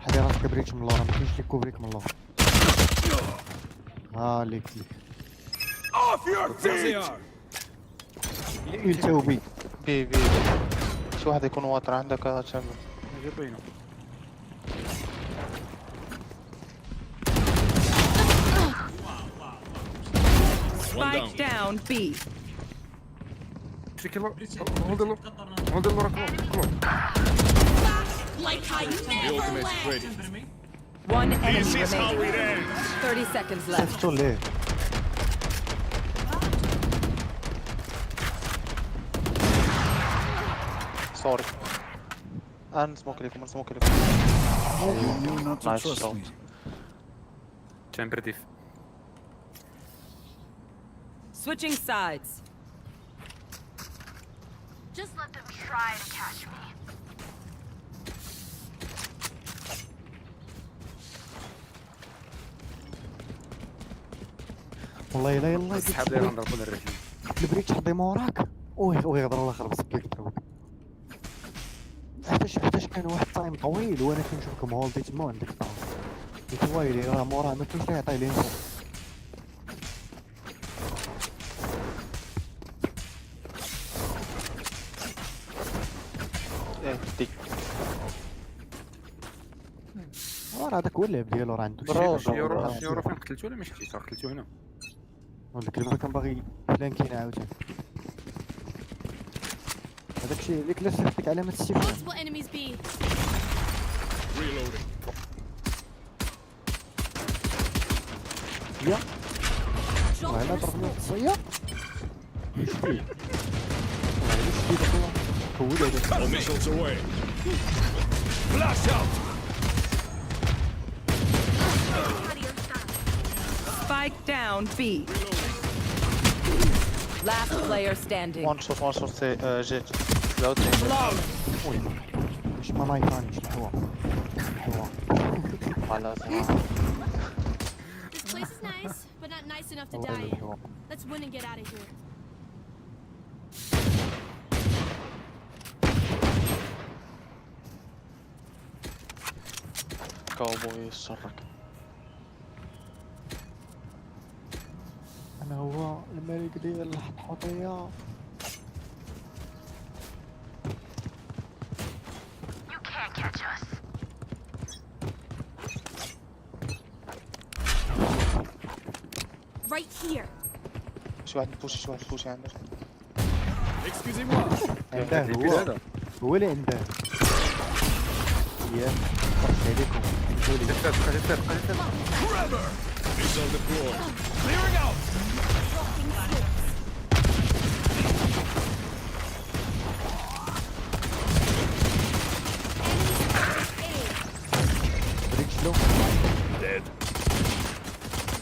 حدي راسك بريكش من اللور مكاينش لي كوبريك من اللور ليك Off your feet. يلتاو بي بي شي واحد يكون واطر عندك تشامبر جيب رينا. Spike down B. شكله هولد اللور كلو. Like I The never ultimate's left. ready. One enemy This is how it remaining. ends. 30 seconds left. شفتو ليه سوري نسموك ليكم You knew not to Nice trust shot. me. تشامبر ديف. Switching sides. Just let them try to catch me. والله الا يلا السحاب داير نضربو الرجل. البريكش حطي موراك ويهضر الله خربص بيك تروك حيتاش كان واحد التايم طويل وانا كنشوفكم هولدي تما عندك الطاوله قلت ويلي راه موراه ما كاينش يعطي لي نص ديك راه هذاك هو اللعب ديالو راه عنده يورو فين قتلتو ولا ما شفتيش؟ قتلتو هنا. ولكن دابا كان باغي فلانكين عاوتاني هذاك الشيء اللي كلا صيفطك علامة السيف Multiple enemies B. Reloading. يا وهنا ضربنا الصيا شتي والله شتي دابا كول هذاك All missiles away. Flash out. Spike down B. Last player standing. وان شوت جيت لو مش ما نايفانيش الحوا خلاص This place is nice, but not nice enough to die in. Let's win and get out of here. كاوبوي يسرك انا هو الملك ديال الحطحطية Right here. شي واحد بوشي عندك. Excusez-moi. عنده هو اللي عنده. يا عليكم. Forever. Missile deployed. Clearing out. Dead.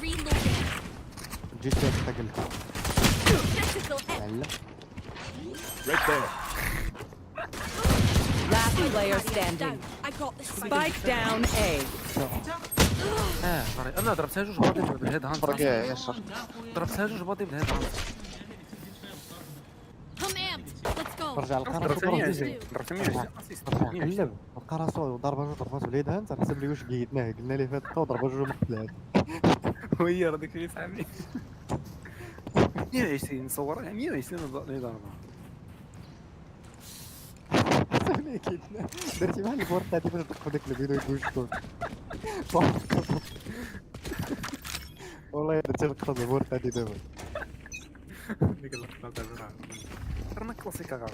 Reloading. جيت تقلت. Right there. Last player standing. I got this. Spike down A. انا ضربتها جوج باطي بالهيد هاند. فرق ياسر. ضربتها جوج باطي بالهيد هاند. I'm amped. Let's go. رجع القرص قلب القرص وضربه جوج ضربات باليد هانت على حسب لي واش قيدناه قلنا ليه فات وضربه جوج مقتلات. وهي راه داك اللي فهمني. 120 نصورها 120 ضربه. فهمني كيدنا درتي بحال البورت هادي باش تدخل داك الفيديو يقول شكون. والله درتي لقطه البورت هادي دابا. ديك اللقطه دابا رانا كلاسيكا غا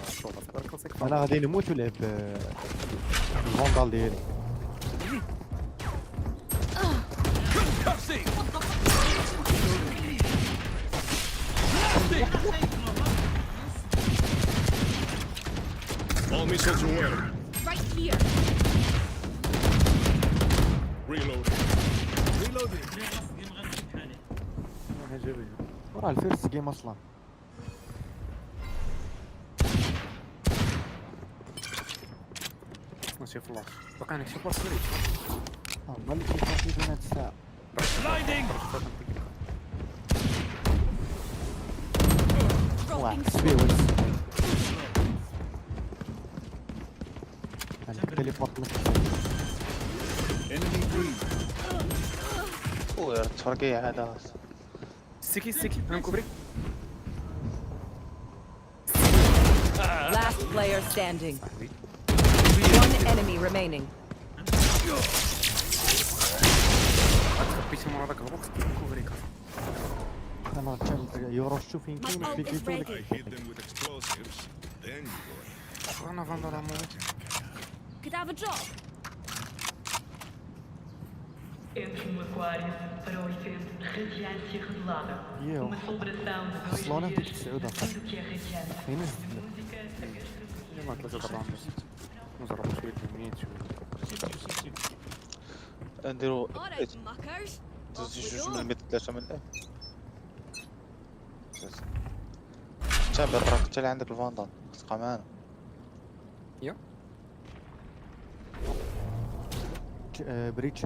كلاسيك. انا غادي نموت ولعب الفوندال ديالي. All missiles away. Right here. Reloading. Reloading. وراه الفيرست جيم اصلا. ماشي فلاش باقي عندك شي فرصه ليك. ما اللي كيفاش بين هاد الساعه. Blinding. واحد سبيوز. انا تيليبورت لك. Enemy green. ويا التفرقية هذا. سيكي انا مكبري. Last player standing. One enemy remaining. تخبيتي مورا داك البوكس مكبري. انا يورو شوف فين كاين في كيتو. I hit them with explosives. Then you go. انا فاندر اموت. Could have a drop. Entre no aquário para o efeito de radiância revelada. Uma celebração de 2 dias de tudo que é radiante. Música, a gastronomia. ما ثلاثه ضربات. نزرب شويه الميت شويه. نديرو Alright, muckers. دوزي جوج من الميت 3 من الان. تابع راك انت اللي عندك الفاندال تبقى معانا. يا بريتش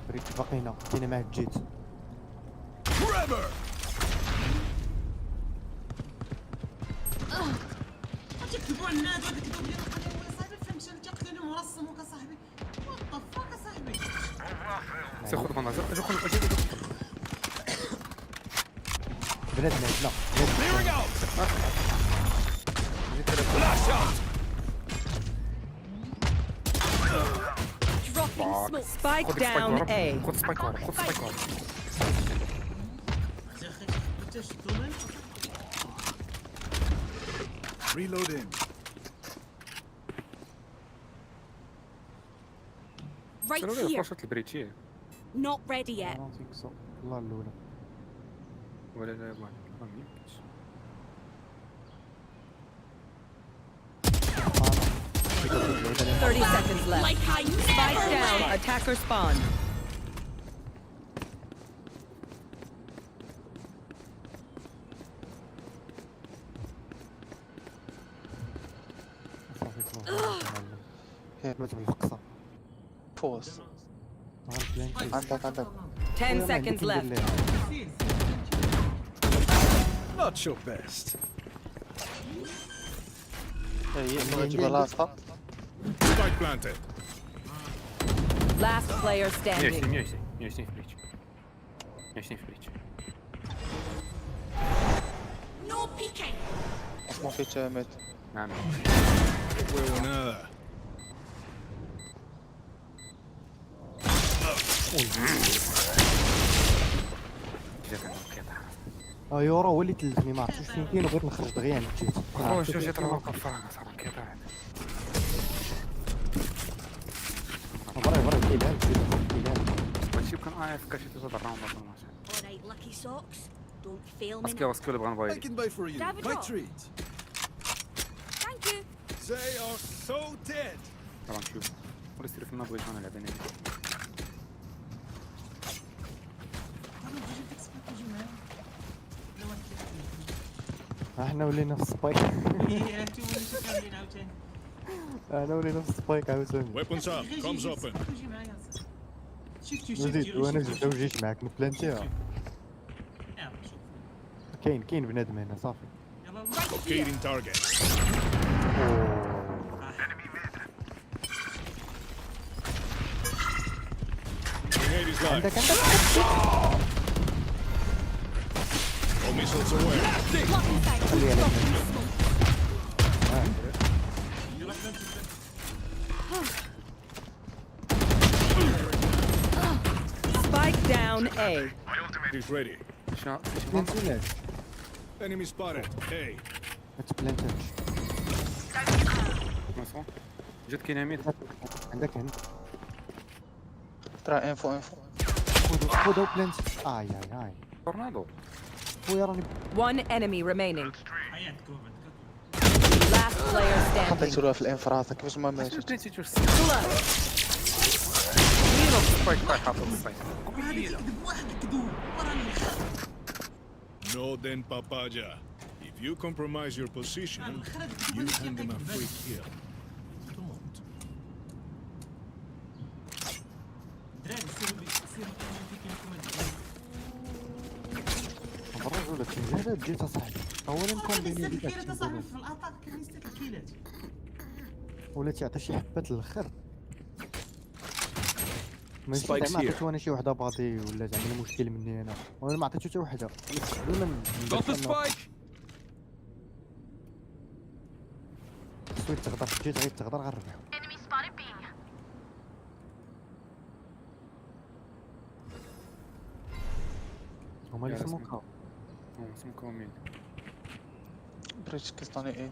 بريتش باقينا كاينه معاه جيت. Forever. تكتبوا الناس هذاك الكتب ديال القضيه ولا صاحبي فهمتش انا تيقتلني مرسمك اصاحبي. وات ذا فاك اصاحبي. سي خذ فاندر خذ بلادنا لا Clearing out. Flash out. Dropping smoke. Spike down A. خذ سبايك ورا خذ سبايك ورا. يا اخي انت شفتو من Reloading. Right شنو here. فلاشات البريتشي Not ready yet. الله الاولى. ولا لا ما يمكنش. 30 seconds left. Like I Spike never down. left. Attacker spawn. فوز. عندك 10 seconds left. Not your best. Spike planted. Last player standing. 120 في بريتش. 120 في بريتش. No peeking. ما في تامت. نعم. Buena. يورا هو اللي تلفني ما عرفتش فين كاين وبغيت نخرج دغيا انا جيت شوف جيت راه واقف فرق صراحه كيطيح برا كيلعب ماشي كان اف كاشي تزاد الراوند اصلا Alright, lucky socks. Don't fail me. اسكي اللي بغا نبغي I can buy for you. Have a My drop. treat. Thank you. They are so dead. طبعا نشوف ولا يصير في النضوي انا لعبين احنا ولينا في السبايك انا ولينا في السبايك عاوتاني Weapons up. Comms open. نزيد وانا زدت وجيت معاك نبلانتيها كاين بنادم هنا صافي Locating target. Grenade is live. عندك All missiles away. خليها لك Spike down A. He's ready. Enemy spotted. A. ما تبلانتاش جات كاين يمين عندك هنا ترى انفو خذوا بلانت اي تورنادو خويا راني One enemy remaining. Last player standing. حطيت له في الانفراد كيفاش ما ماشي No, then, Papaja. If you compromise your position, you hand him a free kill. Don't. الرجل التجارة جيت اصاحبي اولا كان بيني وبينك في الاطاق كان يستيق الكيلات ولا تعطي شي حبات الاخر ماشي زعما عطيتو انا شي وحده باطي ولا زعما المشكل مني انا وانا ما عطيتو حتى وحده سويت تغدر جيت غير تغدر غنربحو Enemy spotted B. هما اللي سموكاو سموكاو مين بريتش كيستاني ايه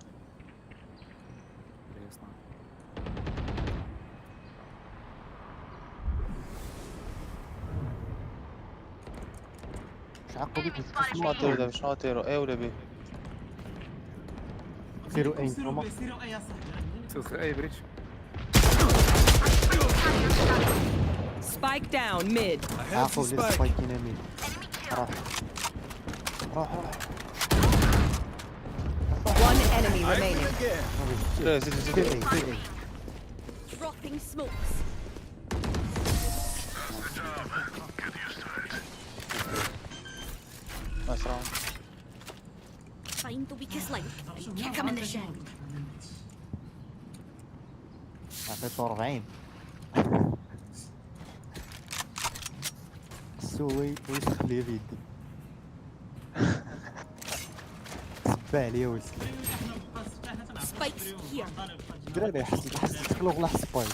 عقو بيك شنو غديرو دابا شنو غديرو ايه ولا بي سيرو اين نتوما سيروا اي صاحبي سير اي بريتش Spike down mid. عقو لي سبايك ينامي روح One enemy remaining. زيد Dropping smokes. نايس راوند Find the weakest link and kick him in the shin. عطيتو 40 سوي ويسخ ليا في يدي سبع عليا ويسخ Spikes here. دراري حس تخلق لا سبايك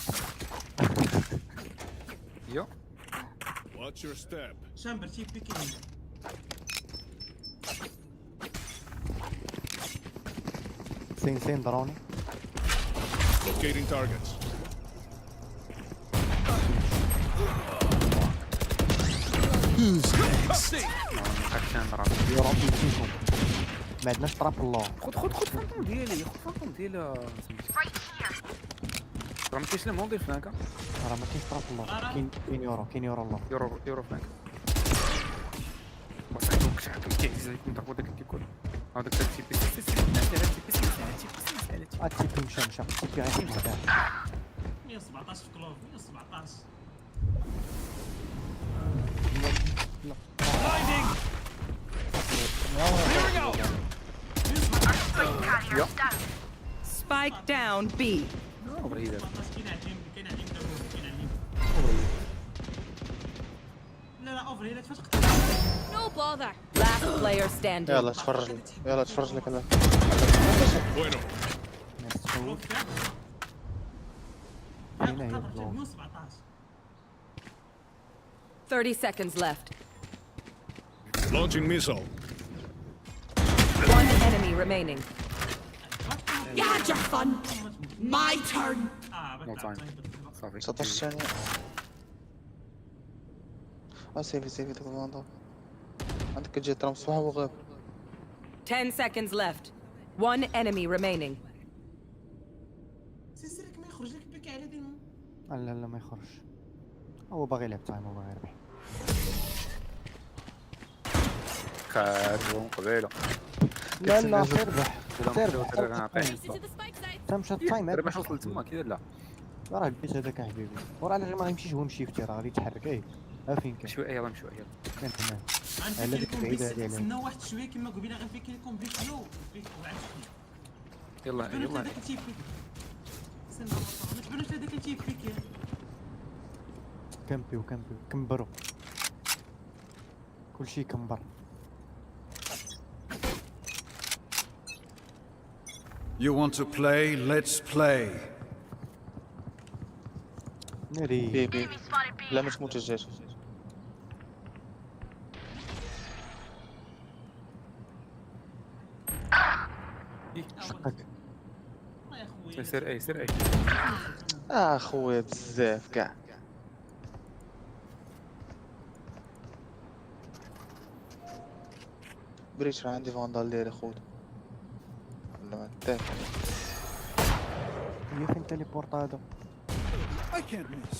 يو Watch your step. شامبر تي بيكين سين ضروني Locating targets. اكشن ضرب يا ربي فيكم ما عندناش طراب الله خذ فانتوم ديالي خذ فانتوم ديالي راه ما كاينش لي موديل فلانكا راه ما كاينش طراب الله كاين يورو الله يورو فلانكا وصحيتو كشعتو كيعز عليكم ضربوا داك الكيكول هذاك التيب التيب مشى التيب غير 117 في كلوف 117 Spike down B. لا اوفر هنا تفشخ No bother. Last player standing. يلا تفرج لك هذا Bueno. هنا هي 117 30 seconds left. Launching missile. One enemy remaining. You had your fun. My turn. No time. صافي 19 ثانية. سيفي داك الفاندا. عندك جيت راه مصباح وغاب. 10 seconds left. One enemy remaining. سيرك ما يخرج لك بك على ديما. لا ما يخرجش. هو باغي يلعب تايم وباغي يربح. خارجوا قبيله لا تربح تربح تمشى التايم راه باش وصل تما كي لا راه البيت هذاك احبيبي وراه على غير ما يمشيش هو مشيفتي راه غادي يتحرك ها فين كان شويه يلا شويه كان تمام على ديك بعيده عليه نستنى واحد شويه كما قبيله غير فيك لكم فيديو يلا هذاك التيب فيك استنى ما تبانوش هذاك التيب فيك كمبيو كمبرو كلشي كمبر. You want to play? Let's play. ناري بي لا ما تموتش الجيش. شقك سير اي خويا بزاف كاع. بريش راه عندي فاندال داير خويا ولا ما تاك هي فين تيليبورت هذا I can't miss.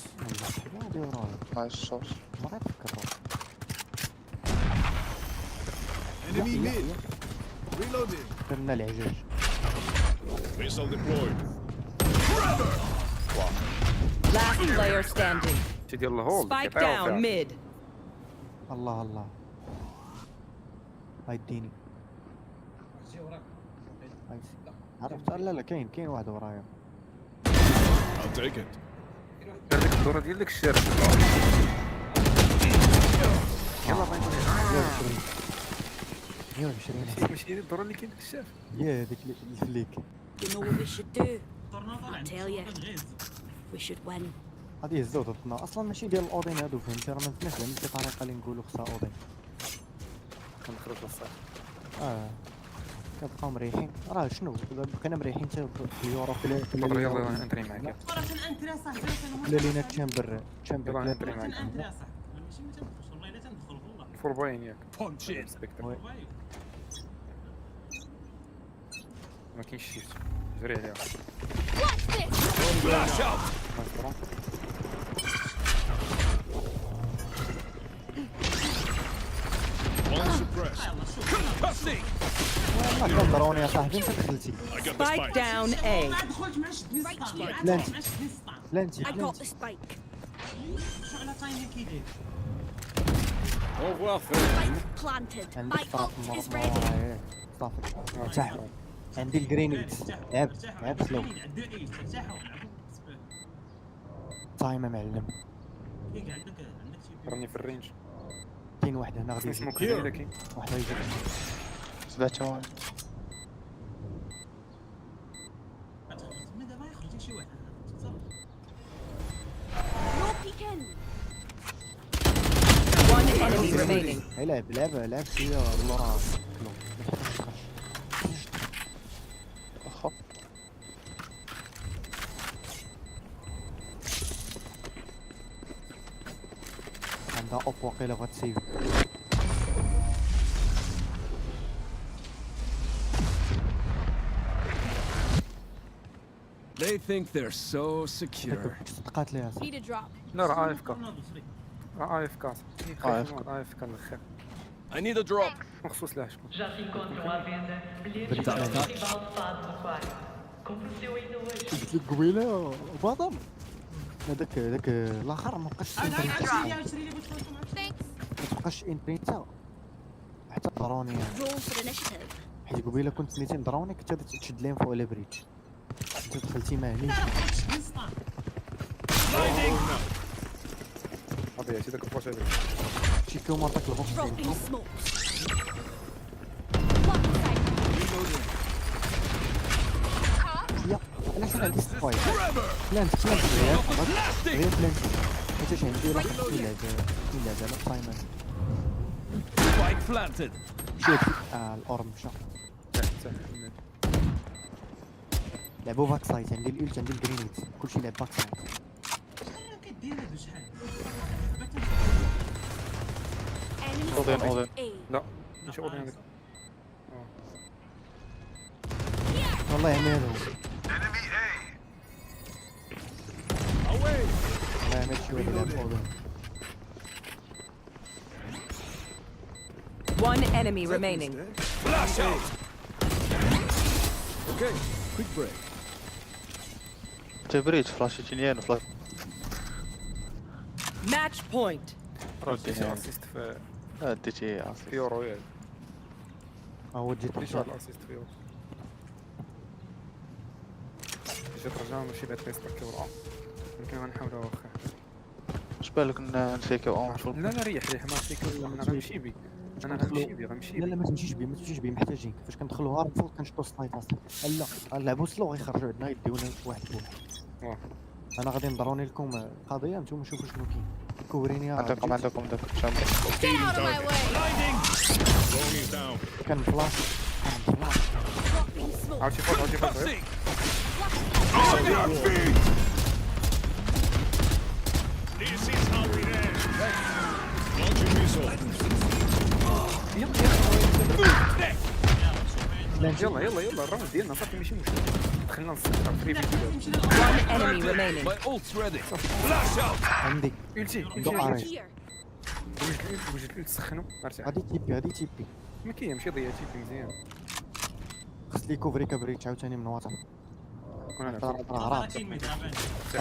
مع الشوش ما غيفكر Enemy mid. Reloading. درنا العجاج. Missile deployed. Last player standing. ديال الهول Spike down mid. الله هايديني عرفت لا كاين واحد ورايا. I'll take it. هذيك الدوره ديال داك الشارع يلا بغيت 120 ماشي الدوره اللي كاين داك الشارع يا ديك الفليك. You know what we should do? I tell you, we should win. غادي يهزو ضدنا اصلا ماشي ديال الاودين هادو فهمتي راه ما فهمناش زعما شي طريقه اللي نقولوا خصها اودين كنخرج للصيف كنبقاو مريحين راه شنو بقينا مريحين حتى في اليورو في يلا انتري معاك راه تنانتري صاحبي ولا لينا تشامبر يلا انتري معاك تنانتري صاحبي ماشي ما تندخلش والله الا تندخل والله فور باين ياك ما كاينش شيفت جري عليها والله كنضروني يا صاحبي انت دخلتي. Spike down A. بلانتي I got the spike. شو على تايمين كيدير Au revoir, Spike planted. عندك My طرف ult is مرة ready. صافي ارتاحوا عندي الجرينيد لعب سلو تايم معلم. راني في الرينج كاين واحد هنا غادي يجي واحد غادي يجي سبعة واحد دابا يخرج شي واحد No peeking. One enemy remaining. لعب شويه والله راه واخا عندها اوب واقيلا غتسيف. They think they're so secure. صدقات ليها Need a drop. لا راه اف كا اف كا الاخر I need a drop. مخصوص لها شكون Já se encontram à venda bilhetes para o festival de fado no aquário. Compre o seu ainda hoje. قلت لك قبيله باطل هذاك الاخر ما بقاش انتري حتى ضروني Roll for initiative. حيت قبيله كنت نيتين ضروني كنت تشد لين فوق على بريتش انت دخلتي ما هنيش هذا هادشي داك البوش هذاك شي كوما طاك البوكس Dropping smokes. يا علاش عندي سبايك بلانت غير بلانت حيتاش عندي راه يلعب على التايمر. Spike planted. مشى الأورم مشى. لعبوا باك سايت، عندي الألت عندي الجرينيت، كلشي لعب باك سايت. كدير هادو شحال أوضين لا ماشي أوضين هذاك. والله يا عمي هذا هو. والله يا عمي شي واحد يلعب أوضين. One enemy remaining. Flash out. Okay, quick break. تبريد فلاش جينيان فلاش. Match point. رديتي اسيست في اديتي في رويال. هو جيت ليش هاد الاسيست في يورو؟ جيت رجع ماشي بعد فيستك وراه. يمكن غنحاولو واخا. اش بالك نفيكو اون شو؟ لا ريح ما فيكو انا غنمشي بي. لا ما تمشيش بيه محتاجين فاش كندخلوا هارد فول كنشطوا سنايب اصلا. لا نلعبوا سلو غيخرجوا عندنا يديونا واحد بواحد. انا غادي نضروني لكم قضيه نتوما شوفوا شنو كاين كوريني. عندكم داك الشامبر. كان فلاش عاودتي فوق This is how we end. Launching missile. يلا الراوند ديالنا صافي ماشي مشكل. دخلنا نصدر فري فيديو. One enemy remaining. My ult's ready. Flash out. عندي التي وجد الالت سخنوا ارتاح. غادي تيبي ما كاين ضيع تيبي مزيان. خص لي كوفري كبريت عاوتاني من وطن. كون انا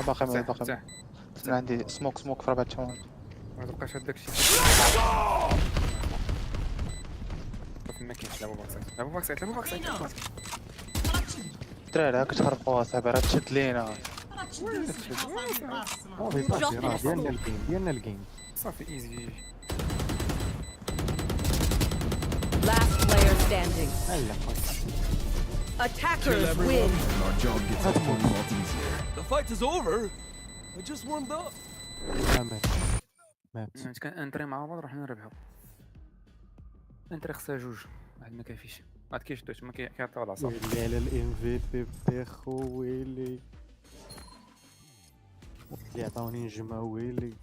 باقي عندي سموك في ربع الثواني. ما تبقاش هاد داكشي. ما كاينش لعبوا باك سايت. الدراري هاك تخربقوها صاحبي راه تشد لينا. ديالنا الجيم صافي ايزي. Last player standing. Attackers win. Our job gets a whole lot easier. The fight is over. I just warmed up. مات كان انتري مع بعض رحنا نربحو. انتري خصها جوج واحد ما كافيش. عاد كيشدو تما كيعطيو العصا. ويلي على الام في بي بيخو ويلي عطاوني نجمة ويلي.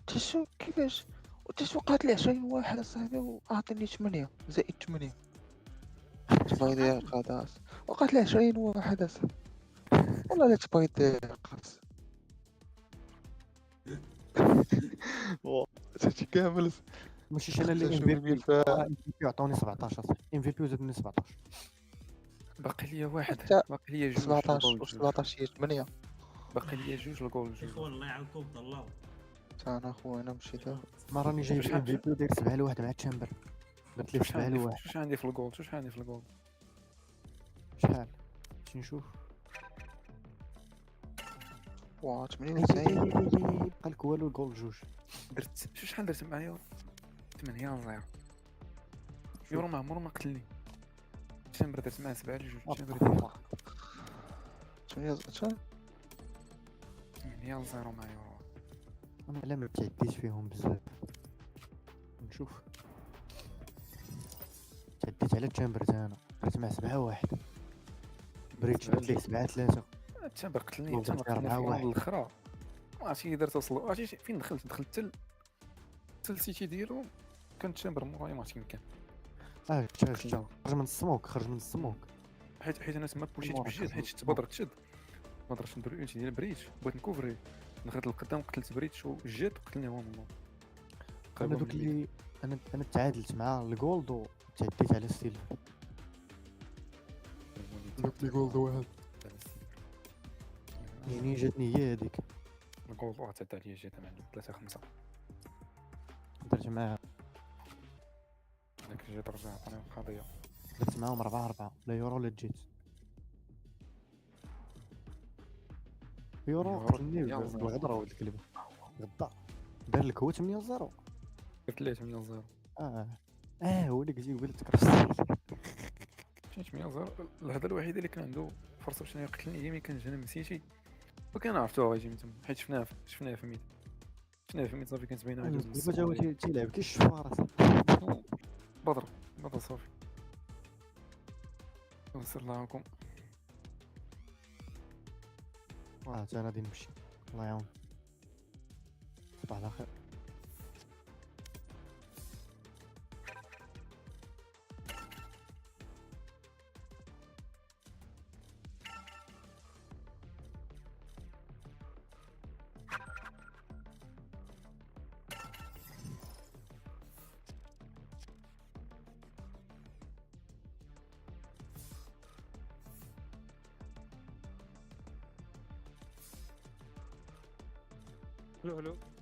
تشو كيفاش وقعت لي 20 واحد اصاحبي وعطيني 8 زائد 8. تبغي قاص وقعت لي 20 واحد اصاحبي والله لا تبغي قاص. هادشي كامل ماشي انا اللي ام في عطاوني 17 ام في بي وزادني 17. باقي ليا واحد باقي ليا جوج 17 و 17 هي 8. باقي ليا جوج الجول جوج. والله يعاودكم الله. انا خويا انا مشيت ما راني جايب ام في بي وداير 7 لواحد مع الشامبر. قلت ليه 7 لواحد. شحال عندي في الجول شحال شي نشوف. 98 بقى لك والو الجول جوج. درت شحال درت معايا 8-0 يورو ما عمرو ما قتلني. الشامبر درت معاه 7 لجوج. الشامبر 8-0 مع يورو. انا على ما تعديش فيهم بزاف. نشوف تعديت على الشامبر انا درت معاه 7-1 بريتش درت ليه 7-3. الشامبر قتلني حتى قتلنا في الاخرى. ما عرفتش كي درت وصلوا عرفتي فين دخلت حتى السيتي ديالو كان الشامبر مورايا ما عرفت فين كان. خرج من السموك حيت انا تما بوشيت بجد حيت شفت بدر تشد ما قدرتش ندير الانتي ديال بريتش بغيت نكوفري دخلت للقدام قتلت بريتش وجات وقتلني هو من انا دوك اللي انا تعادلت مع الجولد وتعديت على السيلفر. دوك الجولد واحد يعني جاتني هي هذيك الجولد واحد تعدى عليا جات مع 3-5 درت معاها داك جات رجع عطاني القضيه درت معاهم 4-4 لا يورو لا جيت. يورو قتلني بالغدرة ولد الكلب غدا دار لك هو 8-0 قلت ليه 8-0 هو اللي قلتي قبل تكرست 8-0. الهضره الوحيده اللي كان عنده فرصه باش يقتلني هي ملي كان جانا من سيتي وكان عرفتو غيجي من تما حيت شفناه في الميد شنو في ميت صافي كنتبين عجوز دابا تا هو تيلعب كيشفار بدر صافي نسر لكم تا انا غادي نمشي الله يعاون صباح الخير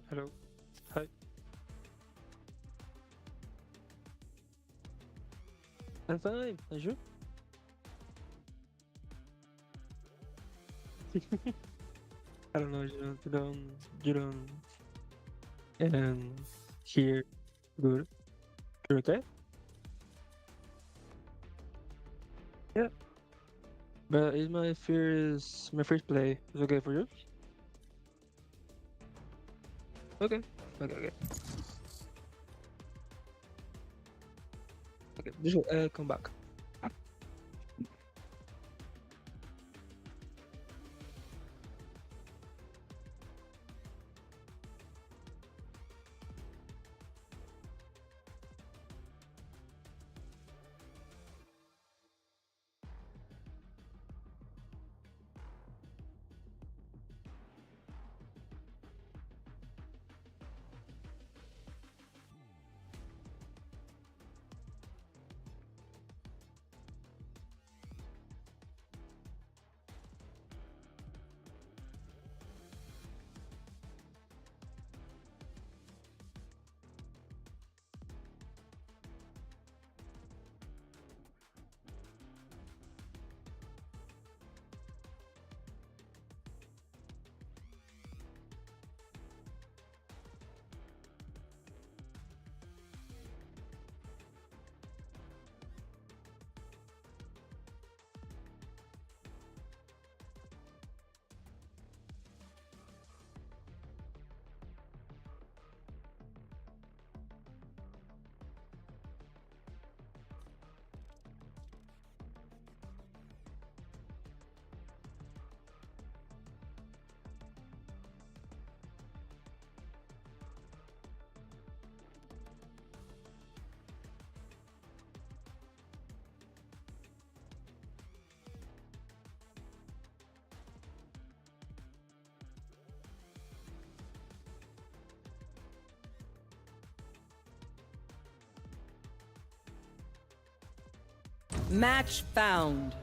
Hello. Hi. I'm fine. And you? I don't know. You don't. Hear good. You're okay? Yeah. But is my first play is okay for you? Okay. Okay. Just come back. Match found.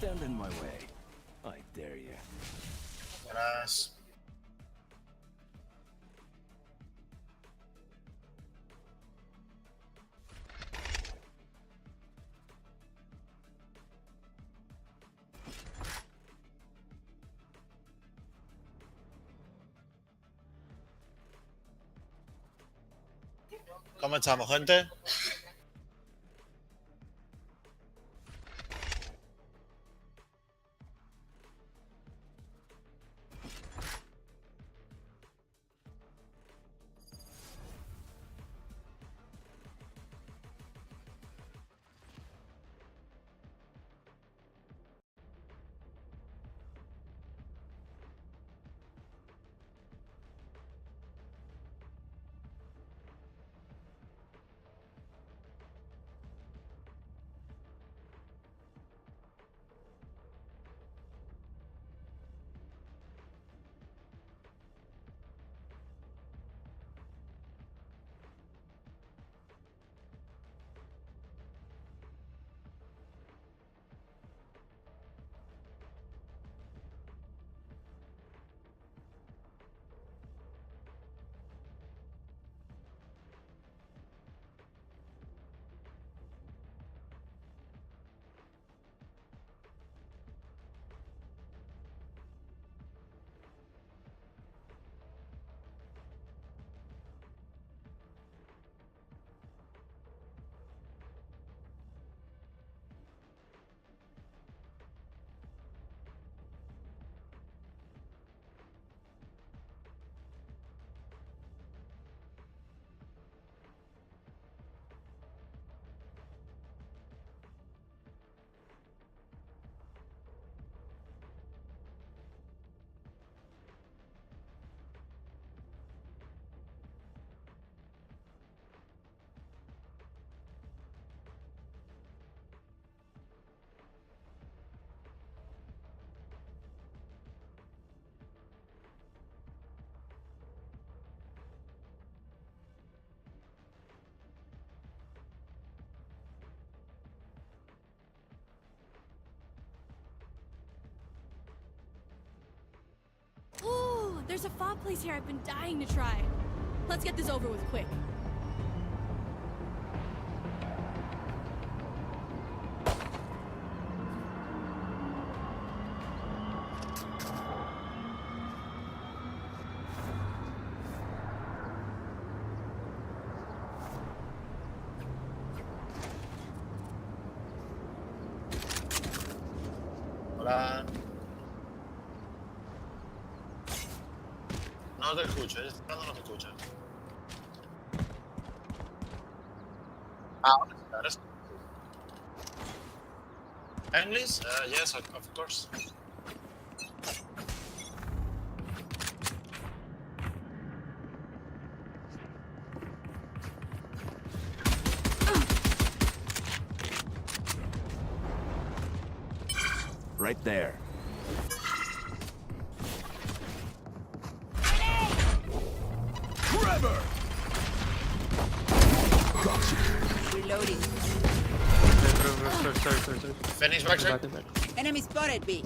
Stand in my way. I dare you. Gracias. ¿Cómo estamos, gente? fob place here I've been dying to try. Let's get this over with quick. Hola. No te escucho, no te escucho. Ahora sí. English? Yes, of course. Right there. Trevor! Gotcha. Reloading. Sorry. Finish backside. Enemy spotted B.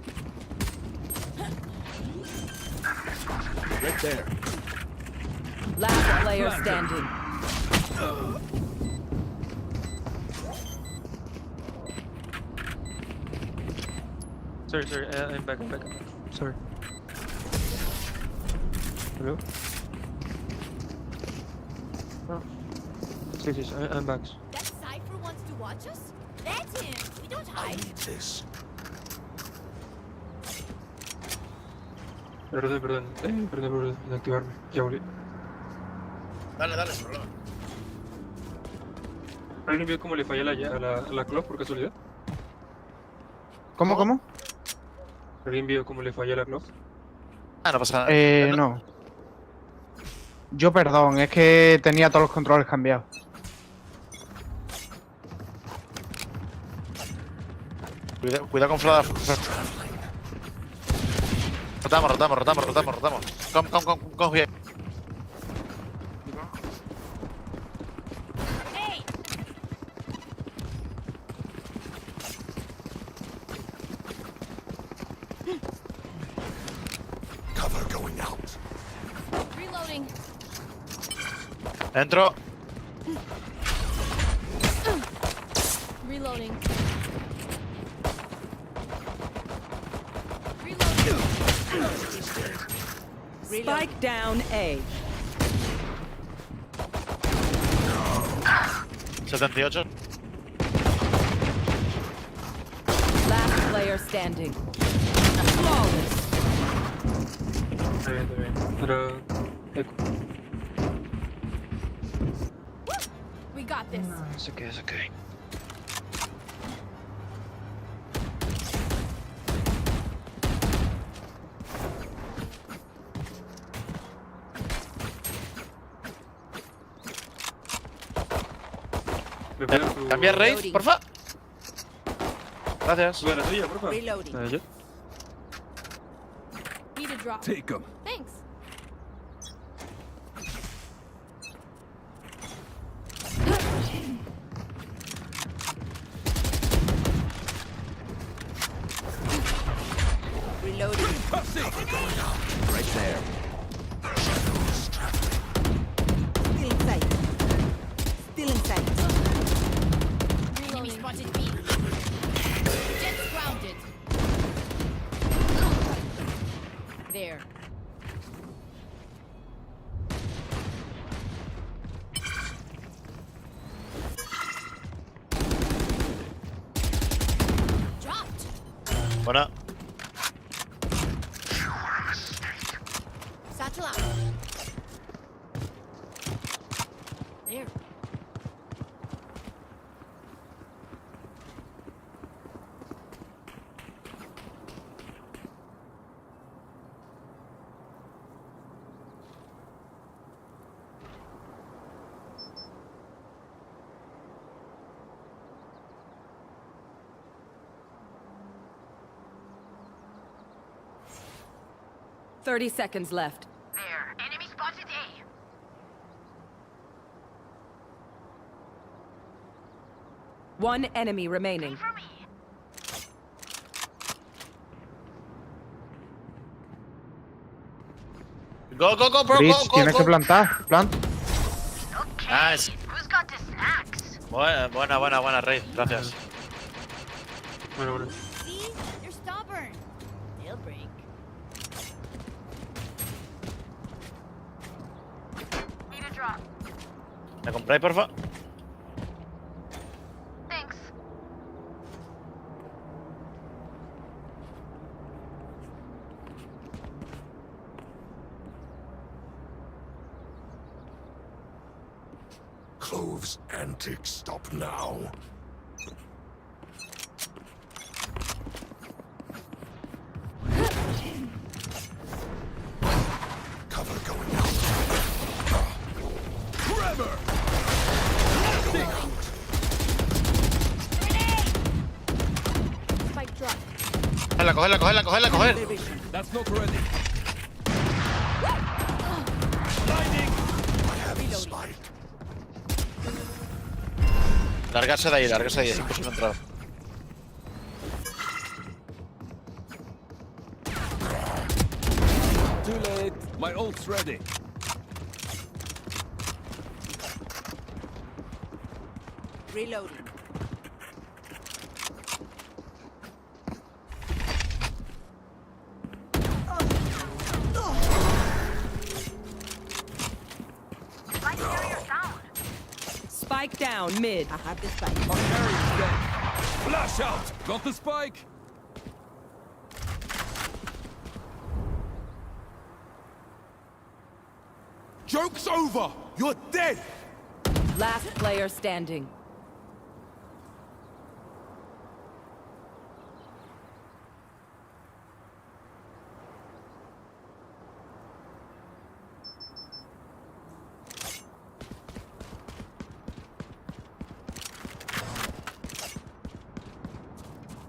Right there. Last player standing. Sorry, I'm back. Sorry. Hello? Oh. Yes, I'm back. That Cypher wants to watch us? Let him. We don't hide. This. Perdón por desactivarme. Ya volví. Dale, sin problema. ¿Alguien vio cómo le fallé a la clock por casualidad? ¿Cómo? ¿Alguien vio cómo le fallé a la clock? Ah, no pasa nada. No. Yo perdón, es que tenía todos los controles cambiados. Cuidado con Flora. Rotamos. Come here. Hey! Cover going out. Reloading. Entro. Reloading. Spike down A. 78. Last player standing. Flawless. Está bien. Pero... We got this. Es okay. Cambiar raid, porfa. Gracias. Sube la tuya, porfa. Reloading. Need a drop. Take them. Thanks. Reloading. Cover going out. Right there. Still inside. Enemy spotted B. Jett's grounded. There. Dropped. Buena. Satchel out. There. $30 seconds left. There. Enemy spotted A. One enemy remaining. For me. Go, bro. Breach, tienes que plantar. Plant. Nice. Who's got the snacks? Buena, Rey. Gracias. Bueno. See? They're stubborn. They'll break. Need a drop. ¿Me compráis, porfa? Thanks. Cloves antics stop now. Cover going out. Trevor! Spike drop. Cogerla. That's not ready. Largarse de ahí, es imposible entrar. Too late. My ult's ready. Reloading. Spike down mid. I have the spike. Flash out. Got the spike. Joke's over! You're dead! Last player standing.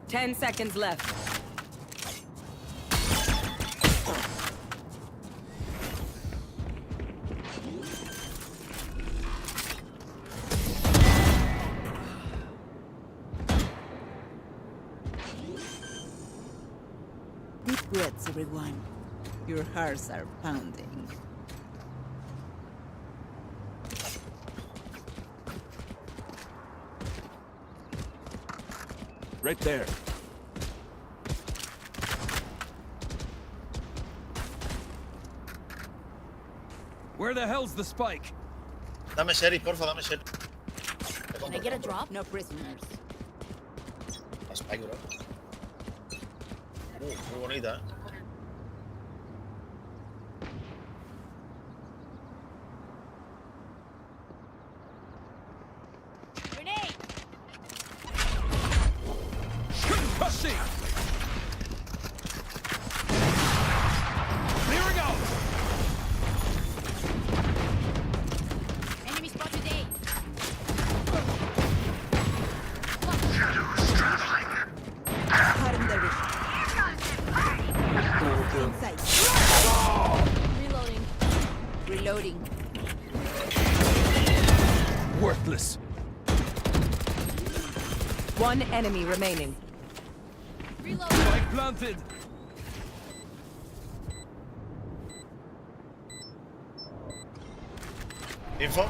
Ten seconds left. Deep breaths, everyone. Your hearts are pounding. Right there. Where the hell's the spike? Dame Sherry, porfa, dame Sherry. Can I get a drop? No prisoners. La Spike, bro. Muy bonita, Grenade! Concussing! Clearing out! Enemy spotted A. Cutting the vision. Inside. Reloading. Reloading. Worthless. One enemy remaining. Reload. Spike planted. Info.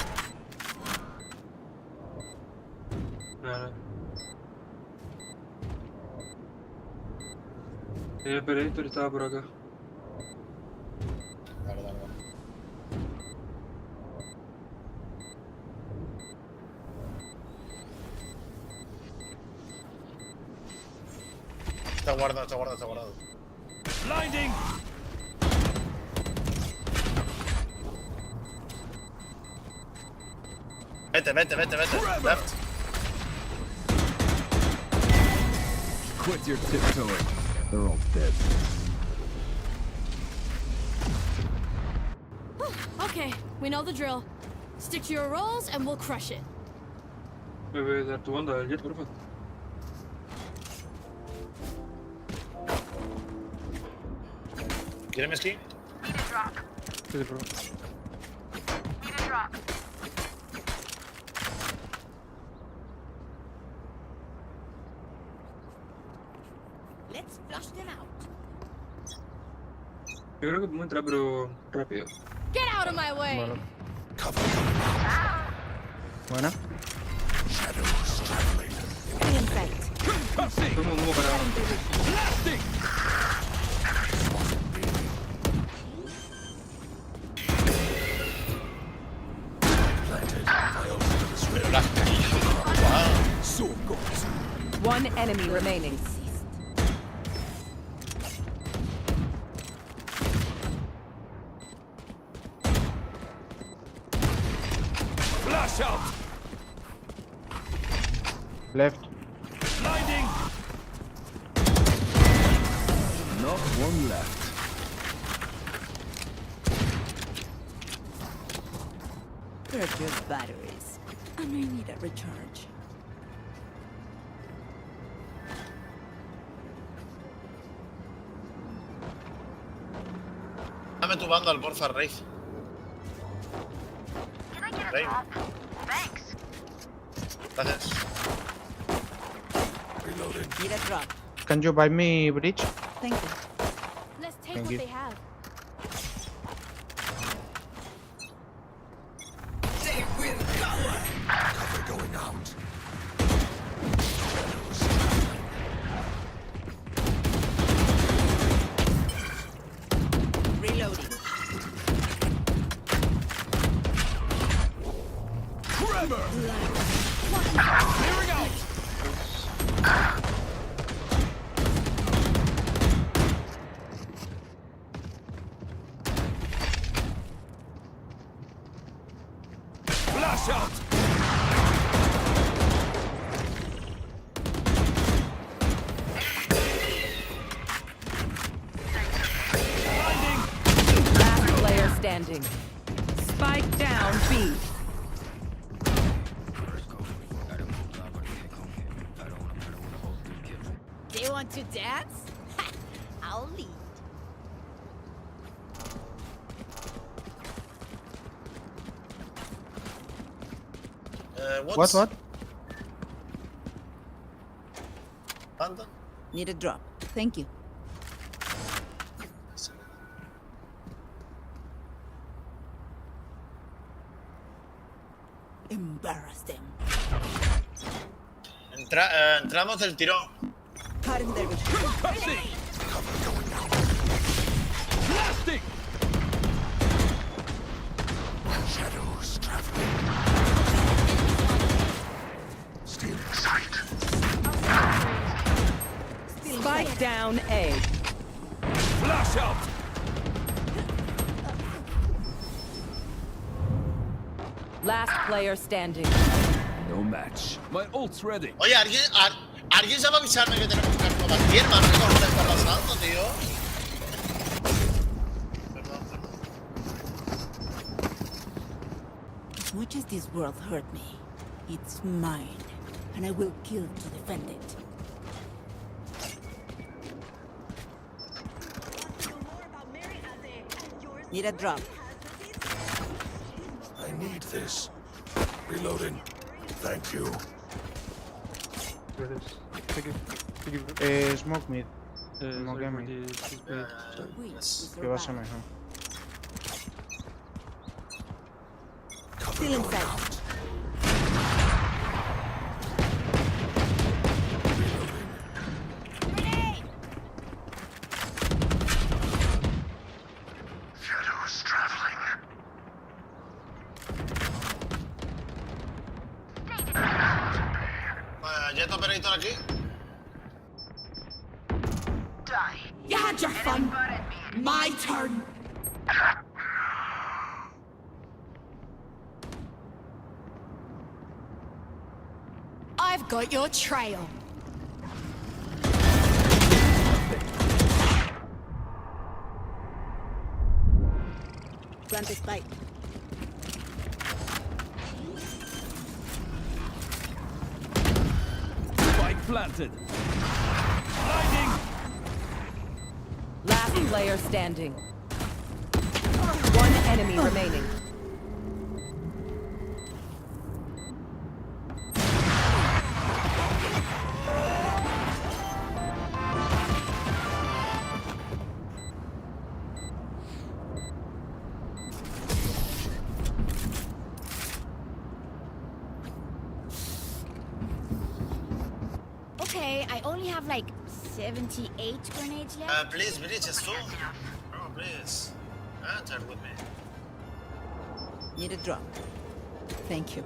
El operator estaba por acá. Dale. Está guardado. Blinding. Vete. Left. Quit your tiptoeing. They're all dead. Okay, we know the drill. Stick to your roles and we'll crush it. Me voy a dar tu banda del Jett, por favor. ¿Quieres mi skin? Need a drop. Sí, por favor. Need a drop. Let's flush them out. Yo creo que podemos entrar, pero rápido. Get out of my way. Vale. Buena. Vamos para... One enemy remaining. Flash out! Left. Blinding! Not one left. Purge your batteries. I may need a recharge. Dame tu bundle, porfa, Rey. Rey. Gracias. Need a drop. Can you buy me bridge? Thank you. Let's take Thank what you. they have. They will cover. Cover going out. Reloading. Tremor! Clearing out! Flash out! Last player standing. Spike down B. They want to dance? I'll lead. What? Bundle? Need a drop. Thank you. Embarrass them. Entramos del tirón. Cutting their vision. Blasting! Shadows traveling. Still in sight. Spike down A. Flash out! Last player standing. No match. My ult's ready. Oye, ¿alguien sabe avisarme que tenemos que buscar aquí, hermano? ¿Qué cojones está pasando, tío? Perdón. As much as this world hurt me, it's mine, and I will kill to defend it. Need a drop. I need this. Reloading. Thank you. Smoke mid. Smoke sorry mid. for this bait. Que va a ser mejor. Still inside. Shadows traveling. Jett operator aquí. You had your fun. My turn. I've got your trail. Plant the spike. Spike planted. Blinding. Last player standing. One enemy remaining. I only have like 78 grenades left. Please, just fool. Bro, please. Enter with me. Need a drop. Thank you.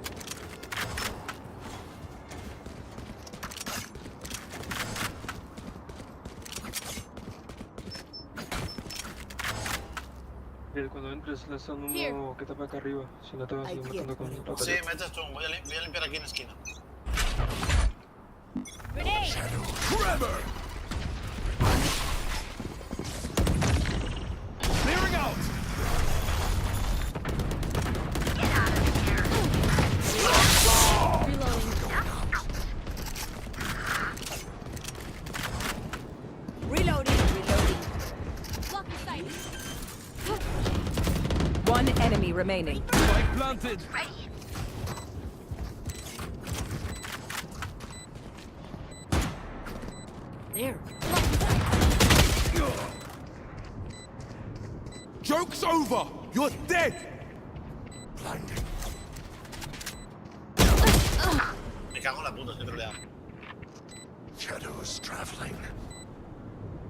Cuando entres, lanzando uno que tapa acá arriba. Si no te vas a ir matando con la Sí, metes tú. Voy a limpiar aquí en la esquina. Trevor! Clearing out! Reloading. One enemy remaining. Spike planted. There. Joke's over! You're dead! Blinding. Me cago en la puta, estoy troleado. Shadows traveling.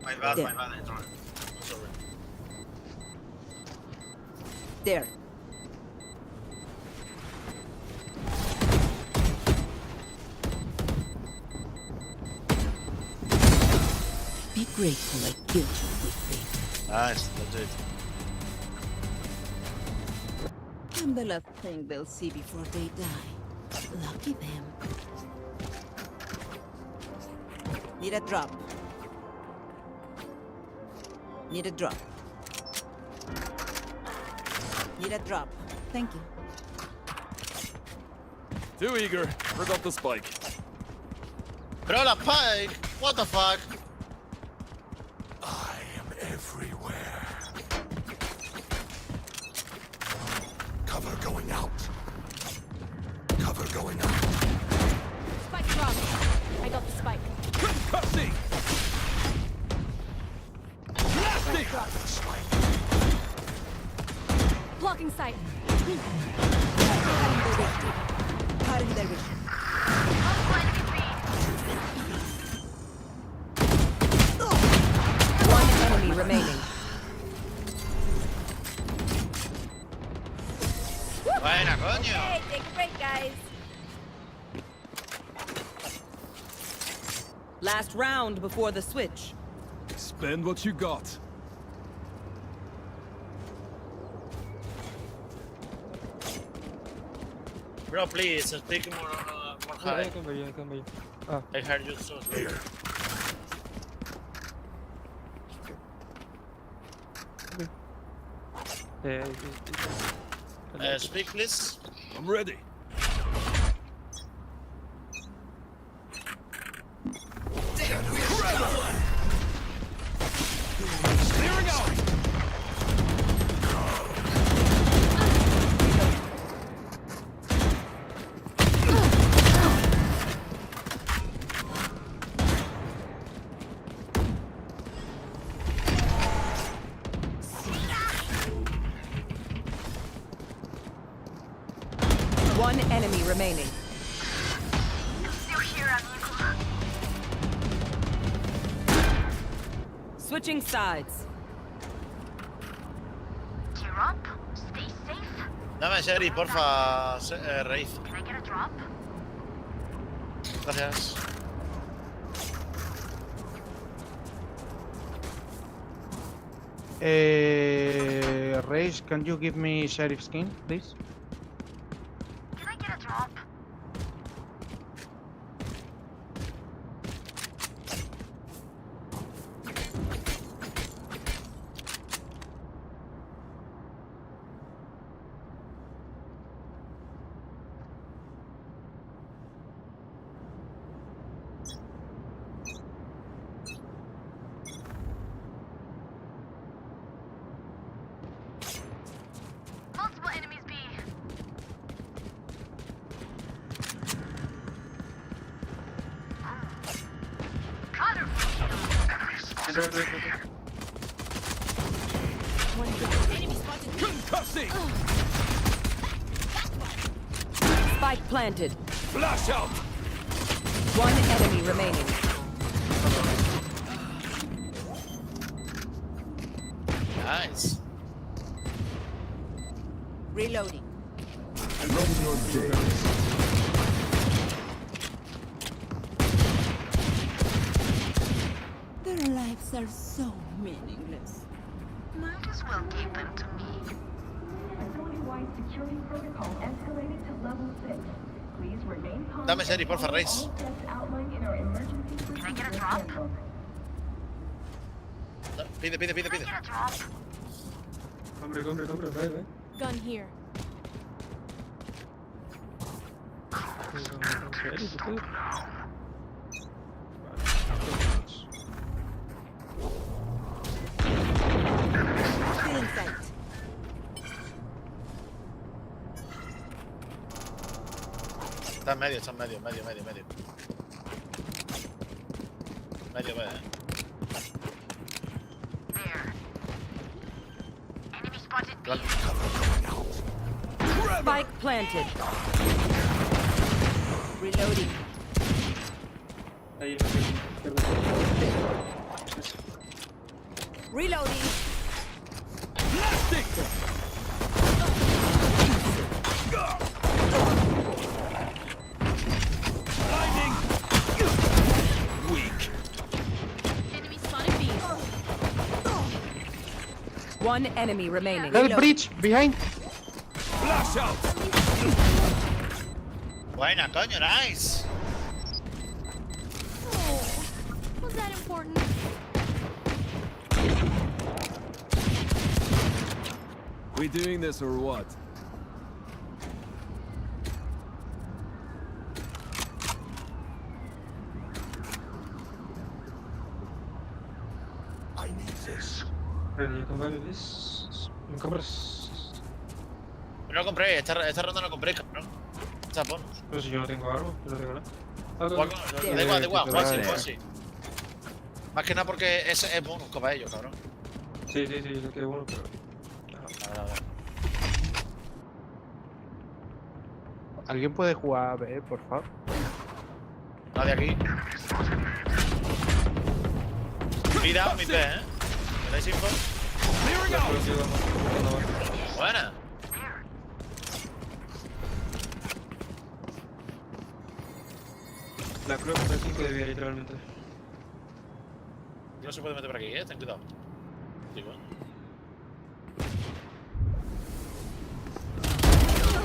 My bad, I trolled. I'm sorry. There. Be grateful I killed you quickly. Nice, that's it. I'm the last thing they'll see before they die. Lucky them. Need a drop. Need a drop. Need a drop. Thank you. Too eager. Forgot the spike. Bro, la pike! What the fuck? I am everywhere. Cover going out. Cover going out. Spike drop. I got the spike. Concussing! Blasting! Blocking sight. Cutting their vision. One enemy remaining. Buena, coño. Hey, take a break, guys. Last round before the switch. Spend what you got. Bro, please, speak more high. I can hear you. Ah. I heard you so slow. Speak, please. I'm ready. Clearing out. One enemy remaining. Still here, amigo. Switching sides. Gear up. Stay safe. Dame Sherry, porfa, Rafe. Can I get a drop? Gracias. Rage, can you give me sheriff skin, please? Can I get a drop? Multiple enemies B. Counter. Enemy spotted. Concussing! Spike planted. Flash out! One enemy remaining. Nice. Reloading. Their lives are so meaningless. Might as well give them to me. Facility-wide security protocol escalated to level 6. Please remain calm. Dame Sherry, porfa, Reis. All steps outlined in our emergency procedure handbook. Pide. Compre, ve. Gun here. Still in sight. Está en medio. Medio, ve, There. Enemy spotted B. Spike planted. Reloading. Ahí, Reloading. Weak. Enemy spotted B. One enemy remaining. Help, breach! Behind! Flash out. Buena, coño, nice. Oh, was that important? We doing this or what? I need this. You can buy this. ¿Me compras? No lo compré, esta ronda no compré, cabrón. Esta bonus. Pero si yo no tengo arma, yo no tengo nada. Da igual, juega así. Más que nada porque es bonus para ellos, cabrón. Sí, yo quedé bueno, pero... A ver. ¿Alguien puede jugar a B, por favor? Nadie aquí. Mira, mi B, ¿eh? ¿Me dais info? Buena. La creo que está 5 de vida, literalmente. No se puede meter por aquí, ten cuidado. Digo,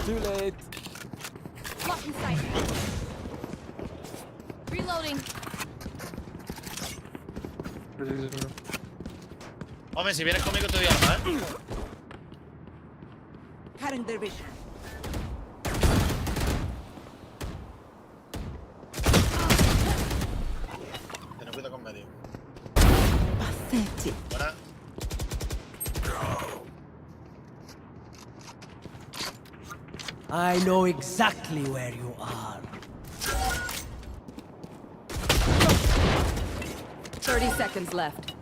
Too late. Lock in sight. Reloading. Hombre, si vienes conmigo te doy arma, ¿eh? Cutting their vision. Ten cuidado con medio. Pathetic. Buena. I know exactly where you are. 30 seconds left.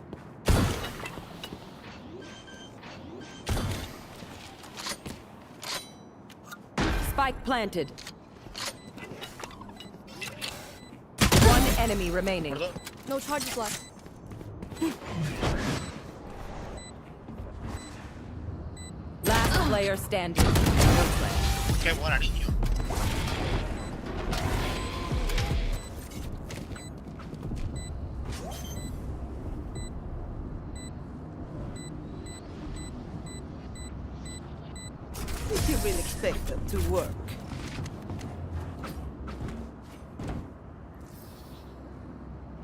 Spike planted. One enemy remaining. No charges left. Last player standing. Qué buena, niño. Did you really expect them to work?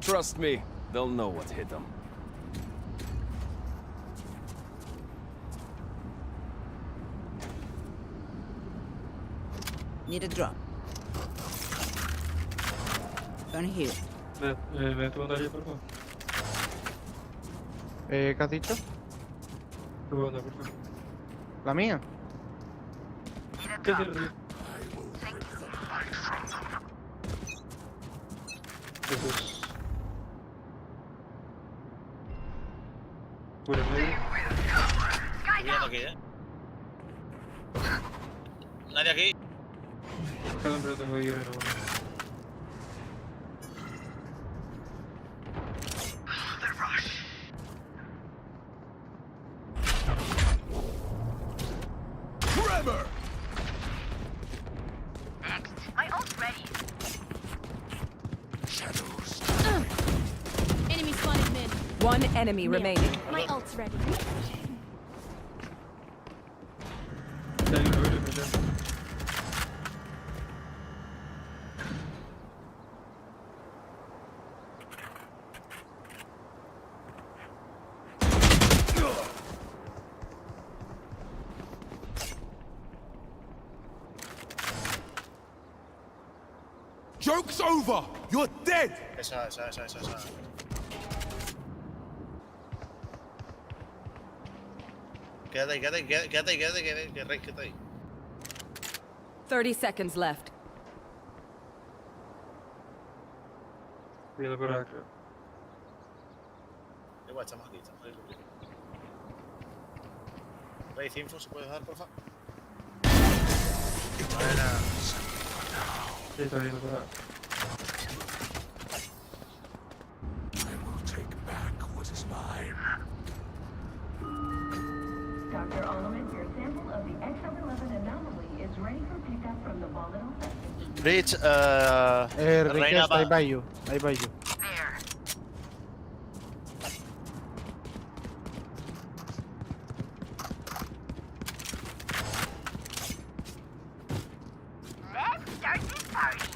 Trust me, they'll know what hit them. Need a drop. Gun here. ¿Me tu pantalla, por favor? ¿Qué has dicho? Tu pantalla, por favor. ¿La mía? ¿Qué es el Eso es... Bueno, Estoy viendo aquí, ¿eh? Nadie aquí. Perdón, pero tengo que ir a la Trevor! Next. My ult's ready. Shadows. Enemy spotted mid. One enemy remaining. My ult's ready. Joke's over! You're dead! Esa. Quédate ahí, que Rey, quédate ahí. 30 seconds left. Igual, Estamos aquí. Rey, info, ¿se puede dar, porfa? Buena. Sí, está bien, por acá. I will take back what is mine. Dr. Omen, your sample of the XL11 anomaly is ready for pickup from the volatile substance. Breach, Reyna Request, I buy you. There. Let's start this party.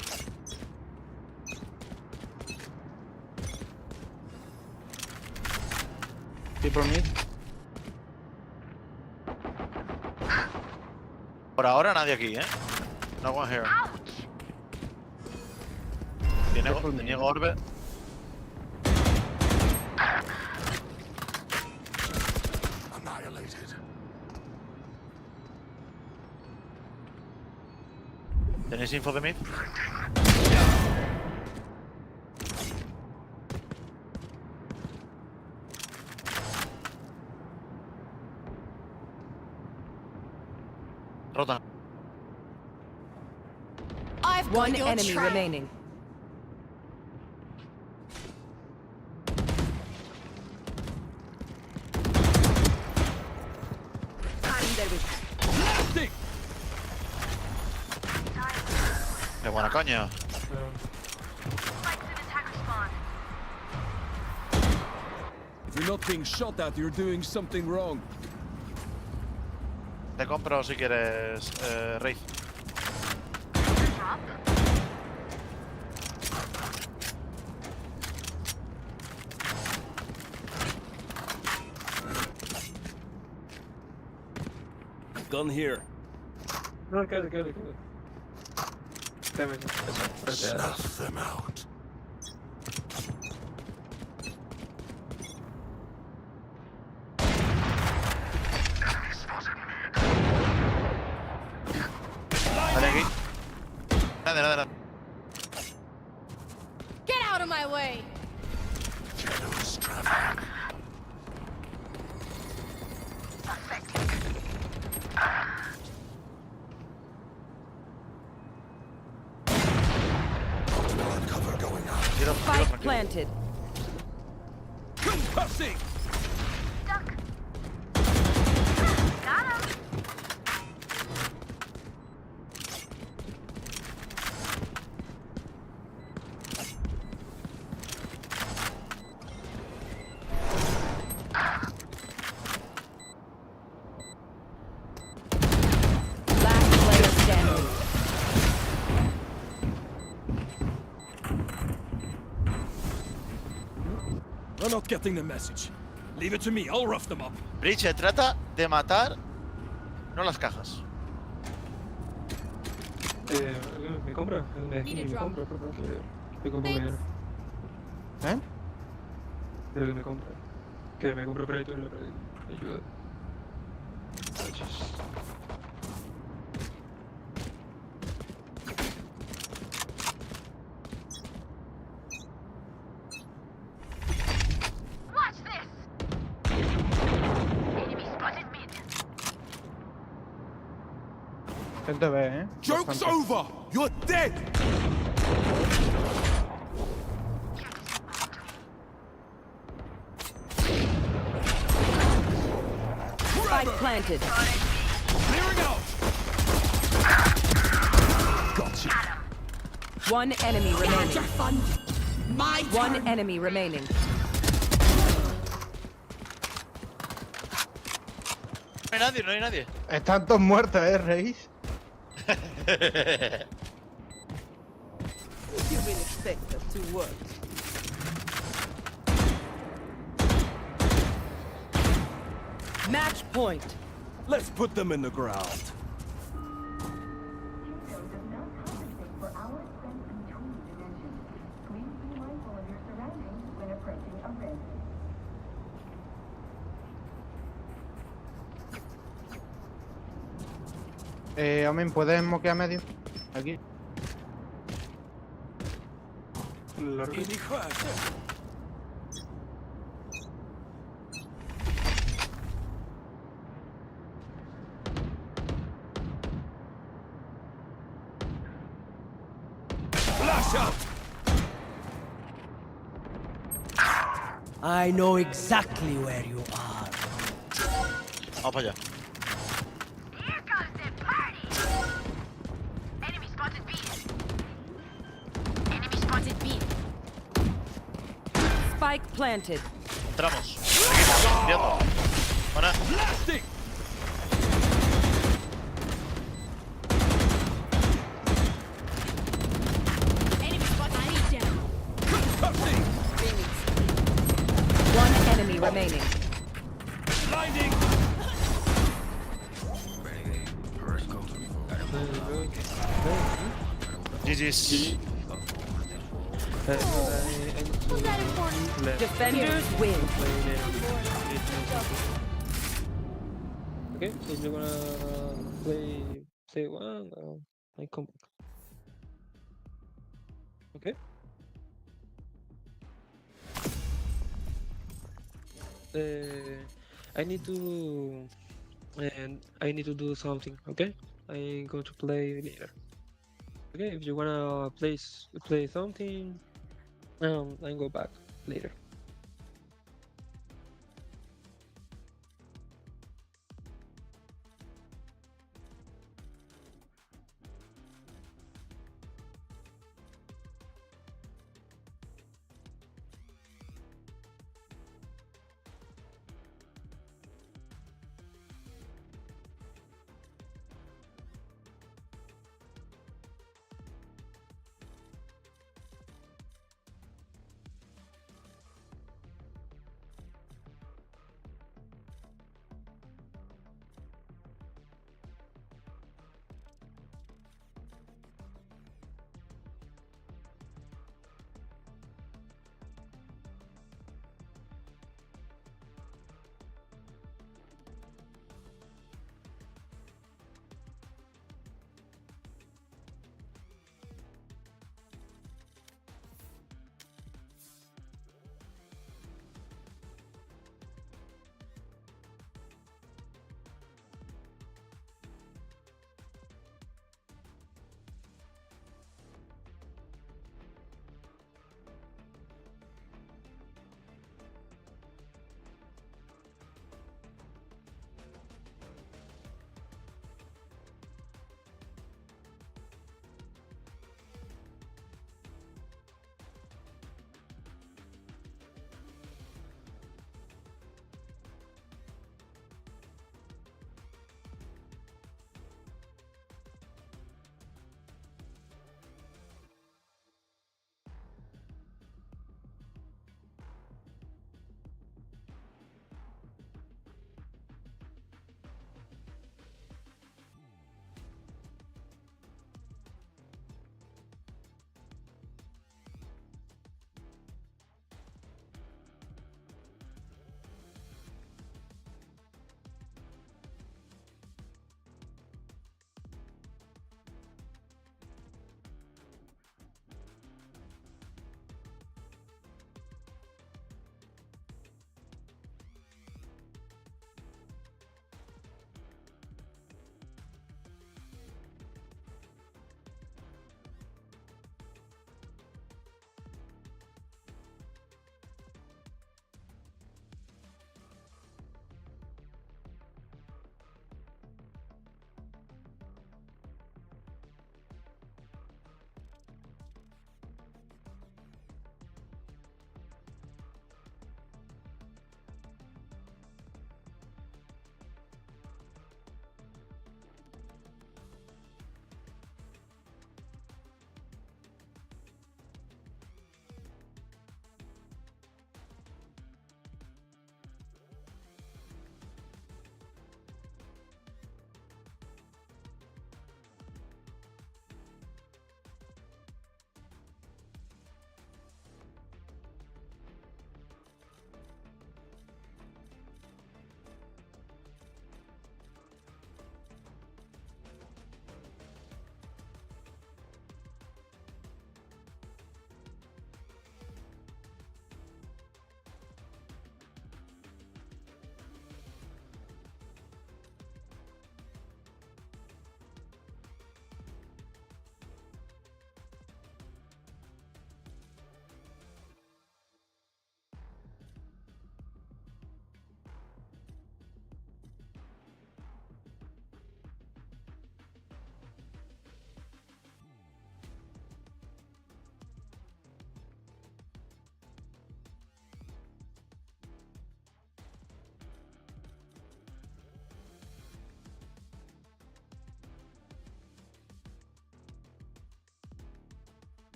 People mid. Por ahora nadie aquí, No one here. Tiene orbe. Annihilated. ¿Tenéis info de mid? Rota. I've got One your enemy trail. remaining. Qué buena coña. If you're not being shot at, you're doing something wrong. Te compro si quieres, Rey. Gun here. No, get it. Damn it. Snuff them out. Dale aquí. Nada. Get out of my way. Shadows traveling. Cover going out. Spike planted. Concussing! Got him. Last player standing. They're not getting the message. Leave it to me, I'll rough them up. Breach, trata de matar, no las cajas. Me compra. Me compra, me compra mañana. Pero que me compra. Que me compra para y tú le ayuda. Gracias. Watch this. Enemy spotted mid. Gente B, Joke's over! You're dead! Spike planted. Clearing out! One enemy remaining. Your fun. My One turn. enemy remaining. No hay nadie, no hay nadie. Están todos muertos, Reis. You will expect us to work. Match point. Let's put them in the ground. Omen, ¿puedes moquear medio? Aquí. Flash out! I know exactly where you are. Vamos para allá. Here comes the party! Enemy spotted B. Enemy spotted B. Spike planted. Entramos. Seguimos, viendo. Buena. Blasting! Enemy spotted B down. Concussing! One enemy remaining. Blinding! GG's. Was that important? Defenders win. Okay, if you're gonna play, say one, I come back. Okay. I need to, and I need to do something. Okay, I'm going to play later. Okay, if you wanna play something, I go back later.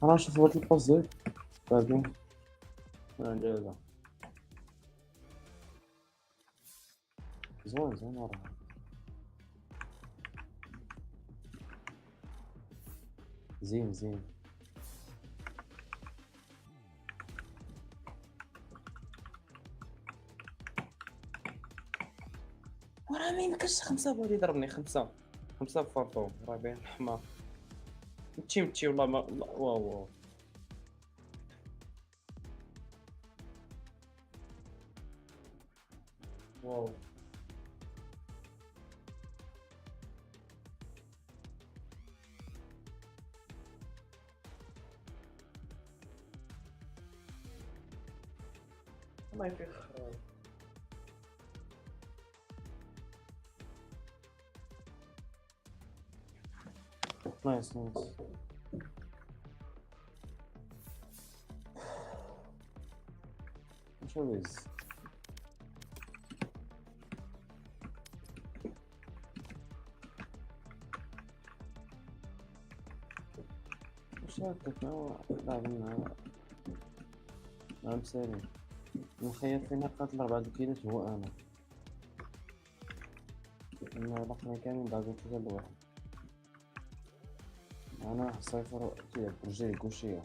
انا شفت هاد الباس ديال بعدين جايزة زوين زوين وراه زين زين. وراه ما يمكنش 5 بغا يضربني 5 فانتوم راه باين الحمار. متشي والله ما واو واو ما يفيق خراب. نايس نايس. شو ويز وش هكاك لعبنا نعم سالم المخير فينا قاتل 4 كيلات هو انا لقنا كامل ضاقوا 3 لواحد. انا صفر كذا برجلي كوشية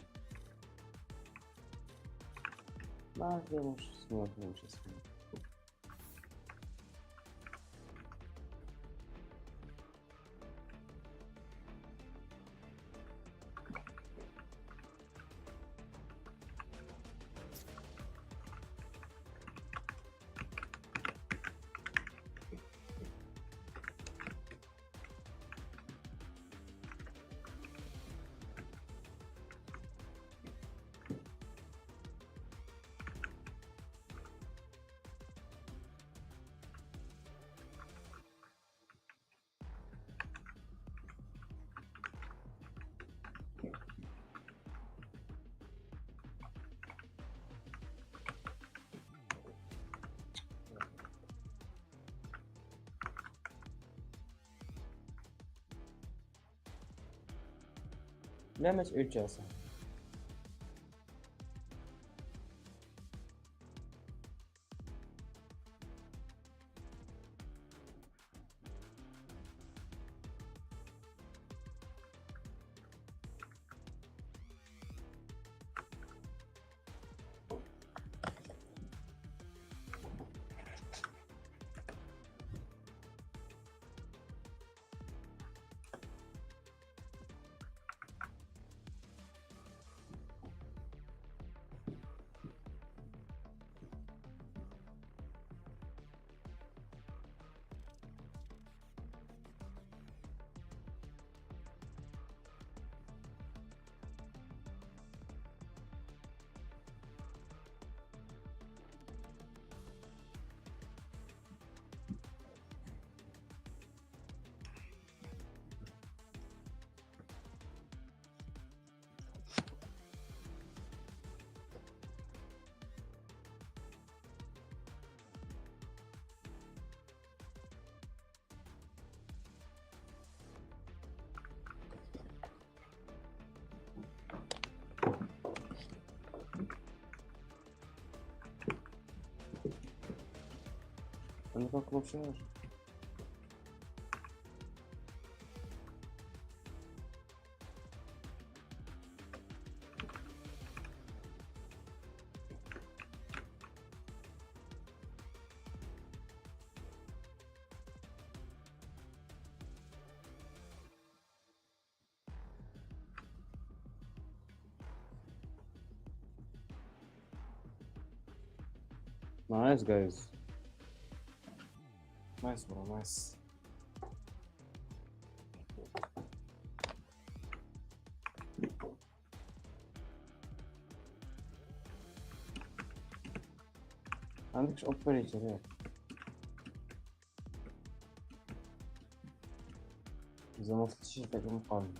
ما عرفت واش اسمه لا ما تعودش اصاحبي. انا كنطلب شي حاجة. Nice guys. Nice bro, nice. عندكش اوبريتور ياك؟ إذا ما فتشتش داك المقاومة.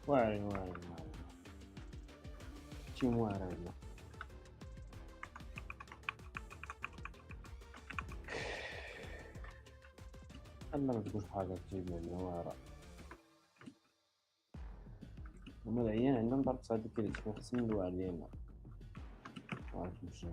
واعر شي واعر هذا. انا ما تقولش حاجه تجيب لنا واعره. هما العيان عندهم ضرب صعيب كي خصنا ندوي علينا. وعارف مشي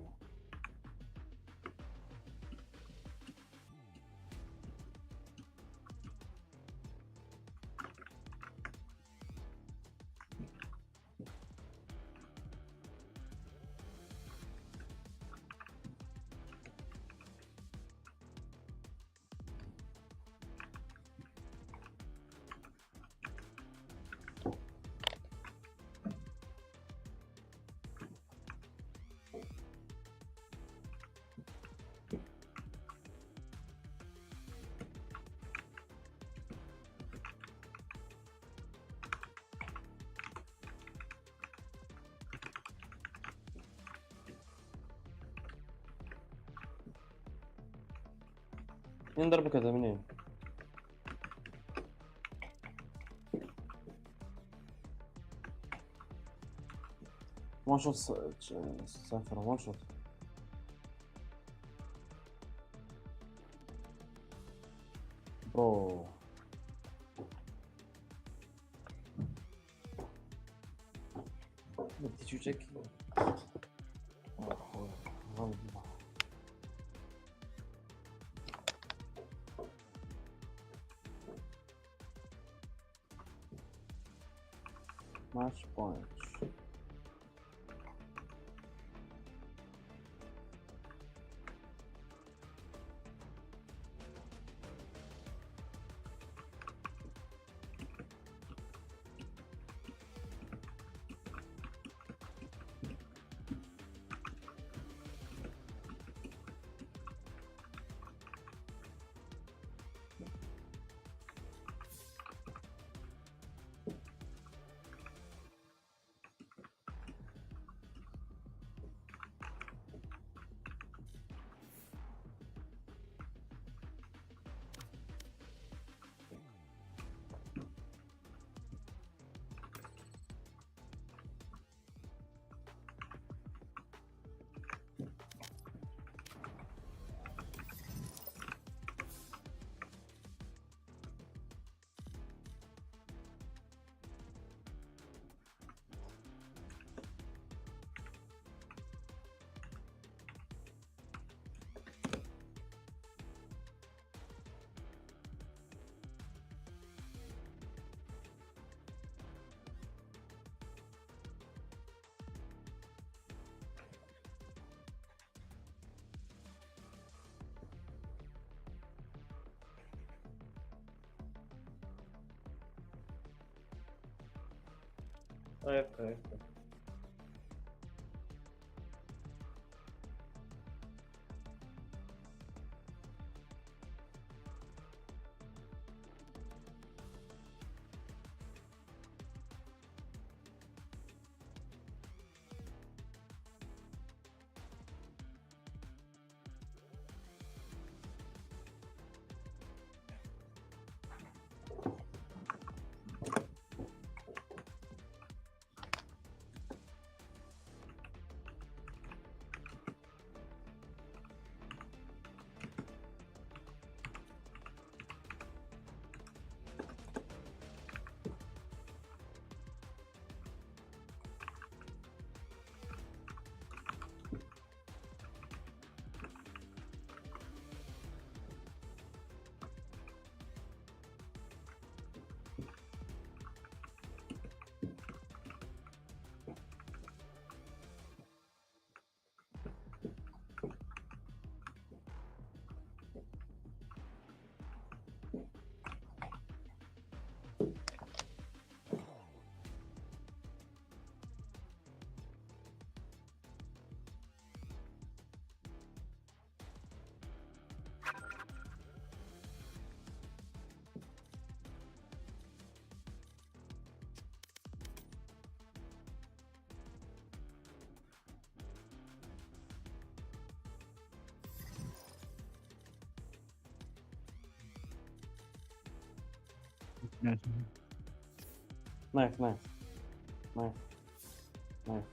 نضربك هذا منين؟ وان شوت صفر وان شوت. برو بدي شو شكل match point. طيب. نايف نايف نايف نايف.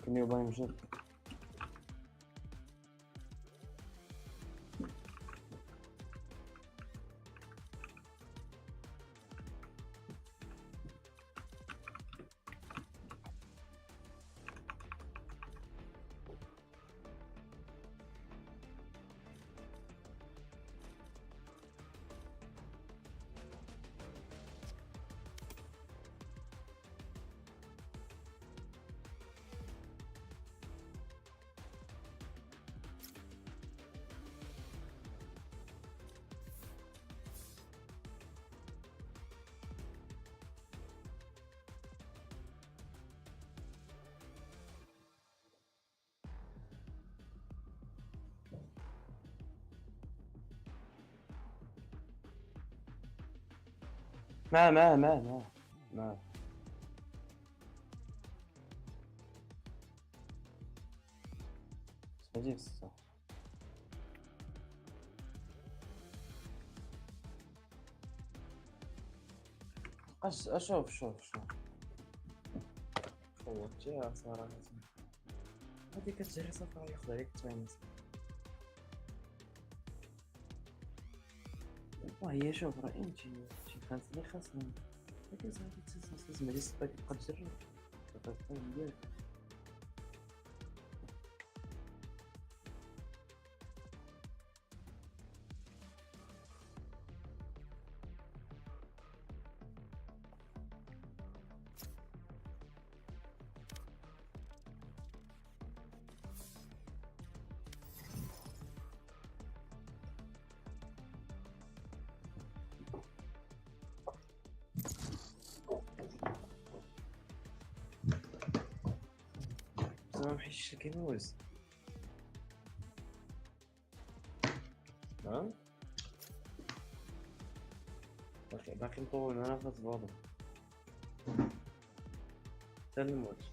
Can you buy him shit? ما سجيف الصح. شوف جا صراحة هذيك كتجري صفرا ياخذ عليك تفانس. وهي شوف راه انتي شي خاص لي خاصنا هكا صافي تسلسل ما جيش تبقى تبقى تجرب تبقى تفهم ديالك. ما محيش كينوز ها باقي مطول انا في الزباط حتى الموت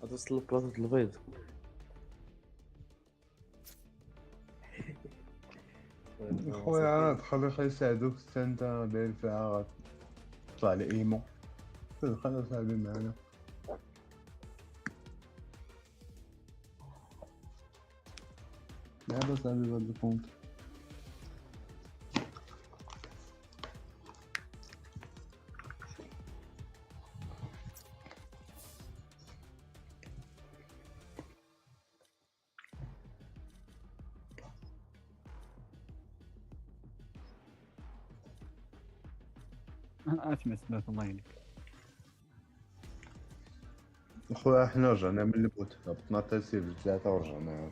غتوصل لبلاصة البيض. خويا دخل يساعدوك حتى انت داير فيها غتطلع الايمو دخل صاحبي معنا. لا بس هذا هو الكونت. سمعت الله يعينك خويا حنا رجعنا من البوت هبطنا حتى سيف 3 ورجعنا.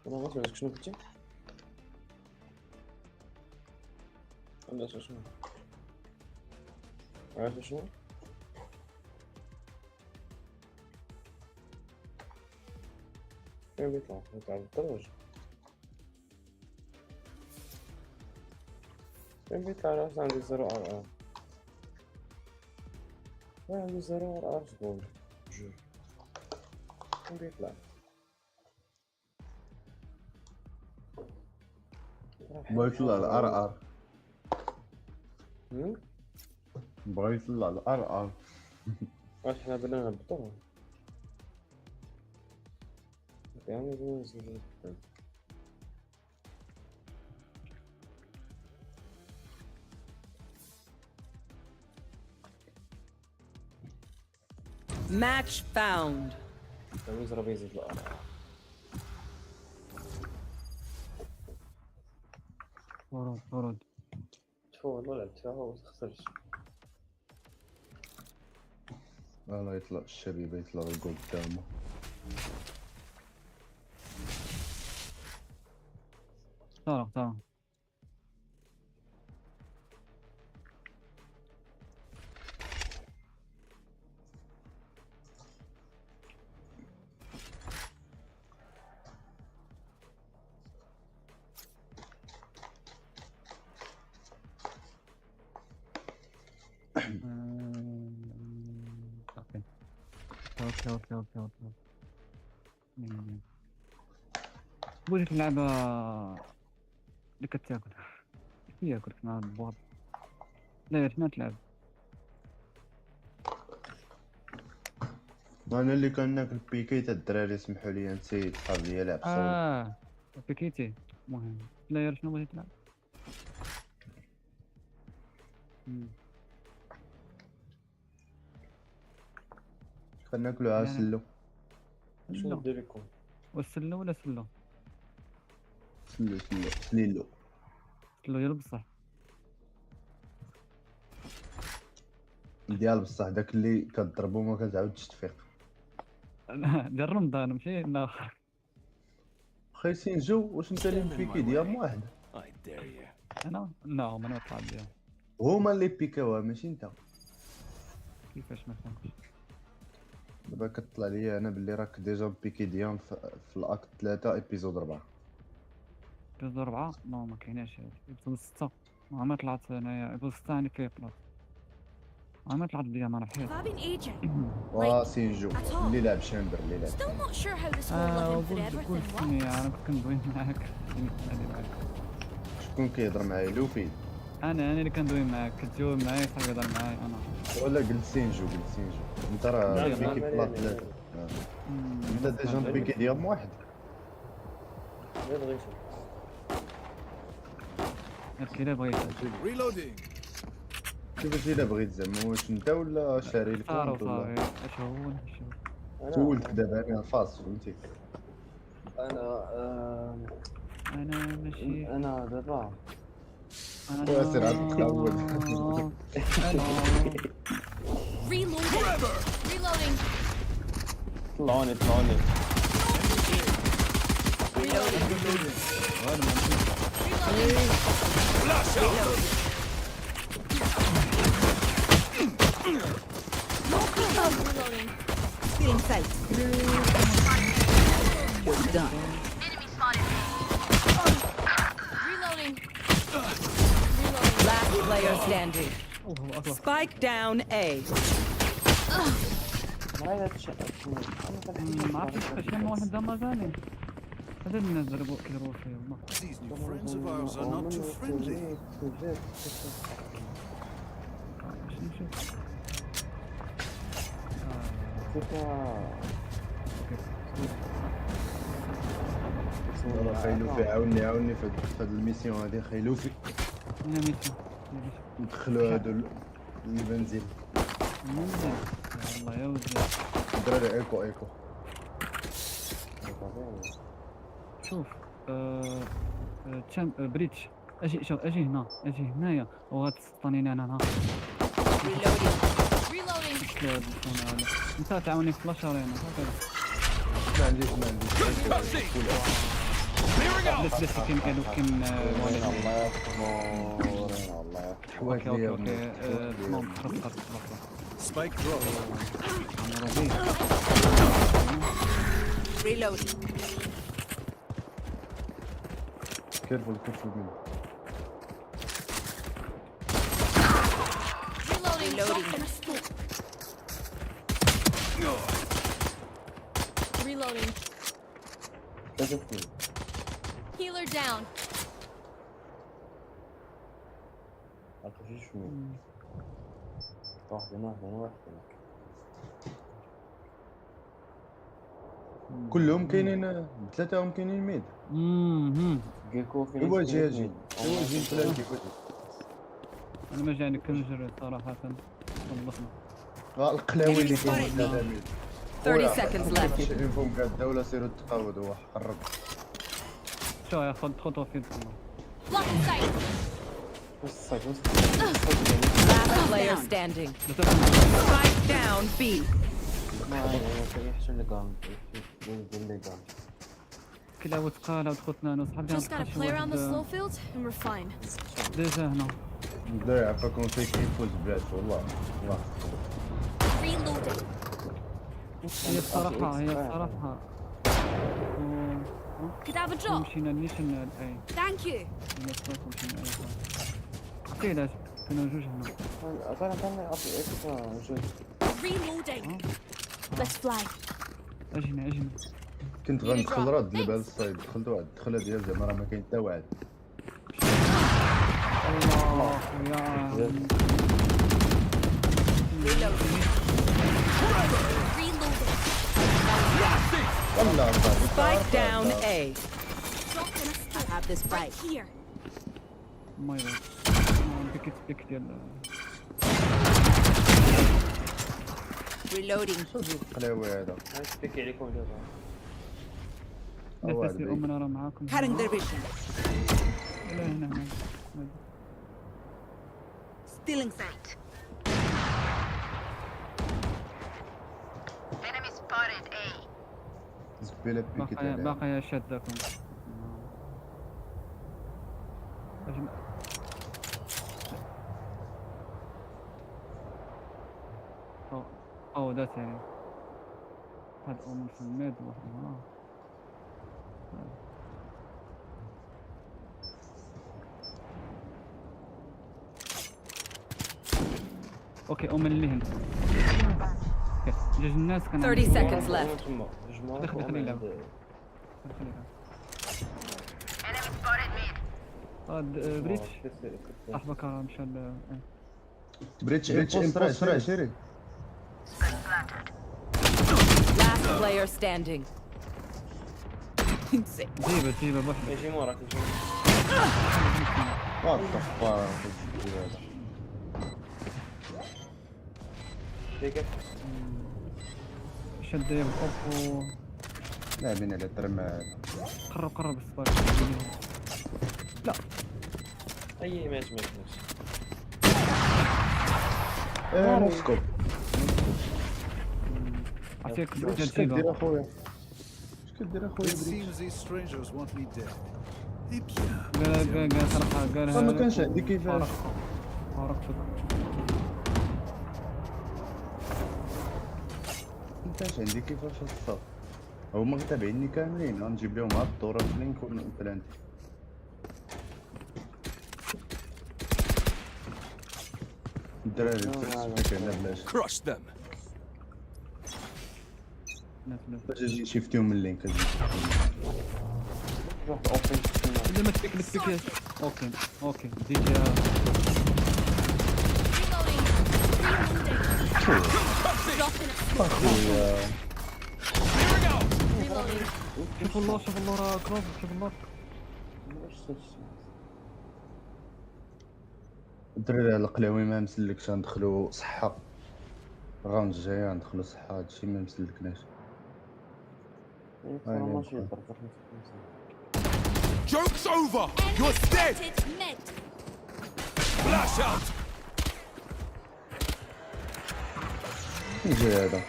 انا ما سمعتك شنو قلتي؟ لا شنو؟ عارف شنو؟ فين بيطلع بالدرج؟ فين بيطلع راس عندي زر ار؟ وين عندي زر ار شغل؟ فين بيطلع؟ بغا يطلع الار ار. هم؟ بغا يطلع الار ار. واش حنا بنا نهبطو؟ يعني بنزل. Match found. نزرب يزيد الار. ورد شو والله لعبتها وما تخسرش. الله يطلع الشبيبة يطلع الجول قدامه. طارق اوكي. بغيت اللعبة اللي كتاكل هي كنت مع البوط. لا ما تلعب. انا اللي كان ناكل بيكي تاع الدراري سمحوا لي نسيت صحاب ليا لعب صوب. بيكيتي المهم لا شنو بغيت تلعب؟ كنا ناكلوها سلو. شنو ندير لكم؟ والسلو ولا سلو؟ سليلو يلا بصح ديال بصح داك اللي كتضربو ما كتعاودش تفيق. ديال رمضان ماشي الاخر. خاي سينجو واش انت اللي بيكي ديال واحد؟ انا لا هما ما طلع بيهم. هما اللي بيكاوها ماشي انت. كيفاش ما فهمتش؟ دابا كتطلع ليا انا باللي راك ديجا بيكي ديال في الاكت 3 ايبيزود 4. ايبيزود 4 نو ما كايناش. ايبيزود 6 ما طلعت انايا. ايبيزود 6 يعني كيطلع ما طلعت بيا ما نحيت. سينجو اللي لعب شامبر اللي لعب قلت انا كنت كندوي معاك. شكون كيهضر معايا لوفي؟ انا اللي كندوي معاك كتجاوب معايا صاحبي يهضر معايا انا. ولا قلت سينجو انت راه بيكي بلاط 3. انت ديجا بيكي ديال واحد. كي بغيت ريلودينغ. كيفاش الا بغيت زعما واش انت ولا شاري الكونت ولا اش هو سولتك دابا انا فاصل فهمتي. انا ماشي انا دابا واسر عاد تحول. Reloading. طلعوني Reloading. In sight. You're done. Enemy spotted. Reloading. Last player standing. Spike down A. ما عرفتش كيفاش كان واحد دمجاني. هذا الناس ضربوا كيضربوا فيا والله. These new friends of ours are not too friendly. والله خايلوفي عاوني في هاد الميسيون هادي خايلوفي. ندخلوا هادو البنزين. والله يا ولدي الدراري ايكو شوف تشام بريتش اجي شوف اجي هنايا وغتسطنيني انا هنا. انت تعاوني في فلاش رينا. ما عنديش بس كاين الله يرحمه الله حوايج يرحمه. اوكي سمون خرق Spike drop. Reload. كيرفول منه. Reloading. Reloading. Healer down. كلهم كاينين ثلاثة كاينين ميد. جيكو فين؟ هو جاي ثلاثة. انا ما جاني كنجر صراحه خلصنا القلاوي اللي كاين 30 seconds left. شايفهم كاع الدولة سيروا التقاود هو قرب. شو ياخذ خطوه في Blocking sight. Last player standing. Spike down B. كلاوي ثقاله ودخلتنا انا وصحابي Just gotta play around the slow field and we're fine. ديجا هنا لا يعرفكم فيك يفوز بعد والله. Reloading. هي الصراحه Could have a drop. مشينا نيشن اي Thank you. عرفتي علاش كنا جوج هنا Reloading. Let's fly. اجينا كنت غندخل راد دابا الصايد دخلت واحد الدخله ديال زعما راه ما كاين حتى واحد. الله يا والله Spike down A. I have this right here. ما يبغى بيك ديال Reloading. القلاوي هذا. نشتكي عليكم دابا. نفسي أمن راه معاكم Cutting their vision. لا هنا Stealing sight. Enemy spotted A. زبيله بيكيت عليها. باقي شادكم او ذات يعني هاد أومن في الميد واحد اوكي أومن اللي هنا جوج الناس كان 30 seconds left. خلي يلعب Enemy spotted mid. هاد بريتش صاحبك راه مشى بريتش اسرع شيري. Last player standing. جيبه بوحدك يجي موراك وات ذا فاك. شد يبقى لاعبين على الترمال. قرب الصباح لا اي ماشي نسكت. عطيك اش كدير اخويا؟ It seems these strangers want me dead. Eh bien. قال صراحه قالها ما كانش عندي كيفاش. فارق ما كانش عندي كيفاش الصف. هما متابعيني كاملين غنجيب لهم هاد الدوره فلين نكون بلانتي. الدراري كاينه بلاش. Crush them. باش اجي شيفتيهم من اللينك. لا ما تفيك اوكي ديجا شوف الله راه كروس شوف الله. الدراري على القلاوي ما مسلكش غندخلو صحة. الراوند الجاي غندخلو صحة هادشي ما مسلكناش. Joke's over! You're dead! Flash out! جاي هذا.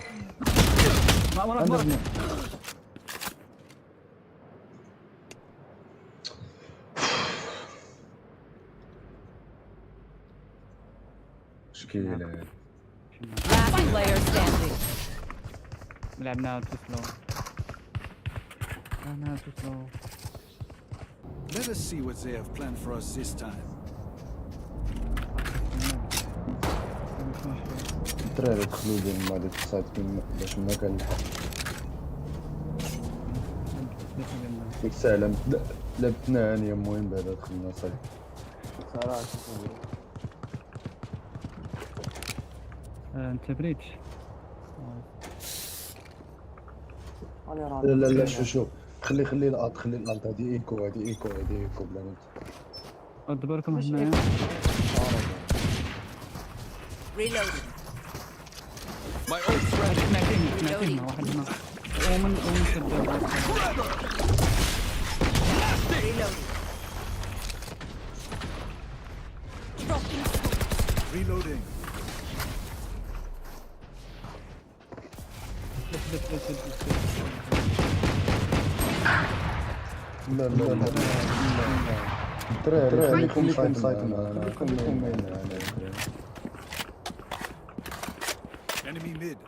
تشكيلة. Last player standing. لعبنا تو سلو. لعبنا تو سلو. Let us see what they have planned for us this time. الدراري دخلوا ديال هذيك السايت كيما باش ما كنلحق. ديك الساعة لعبتنا هانية المهم بعدا دخلنا سايت. صراحة انت بريتش. لا لا لا شوف خلي الارض هادي ايكو بلا نت. دبركم هنايا. Reloading. My ult's ready. سمعتينا واحد هنا. اومن شد. Reloading. لا الدراري خليكم سايت معنا خليكم معنا. Enemy mid.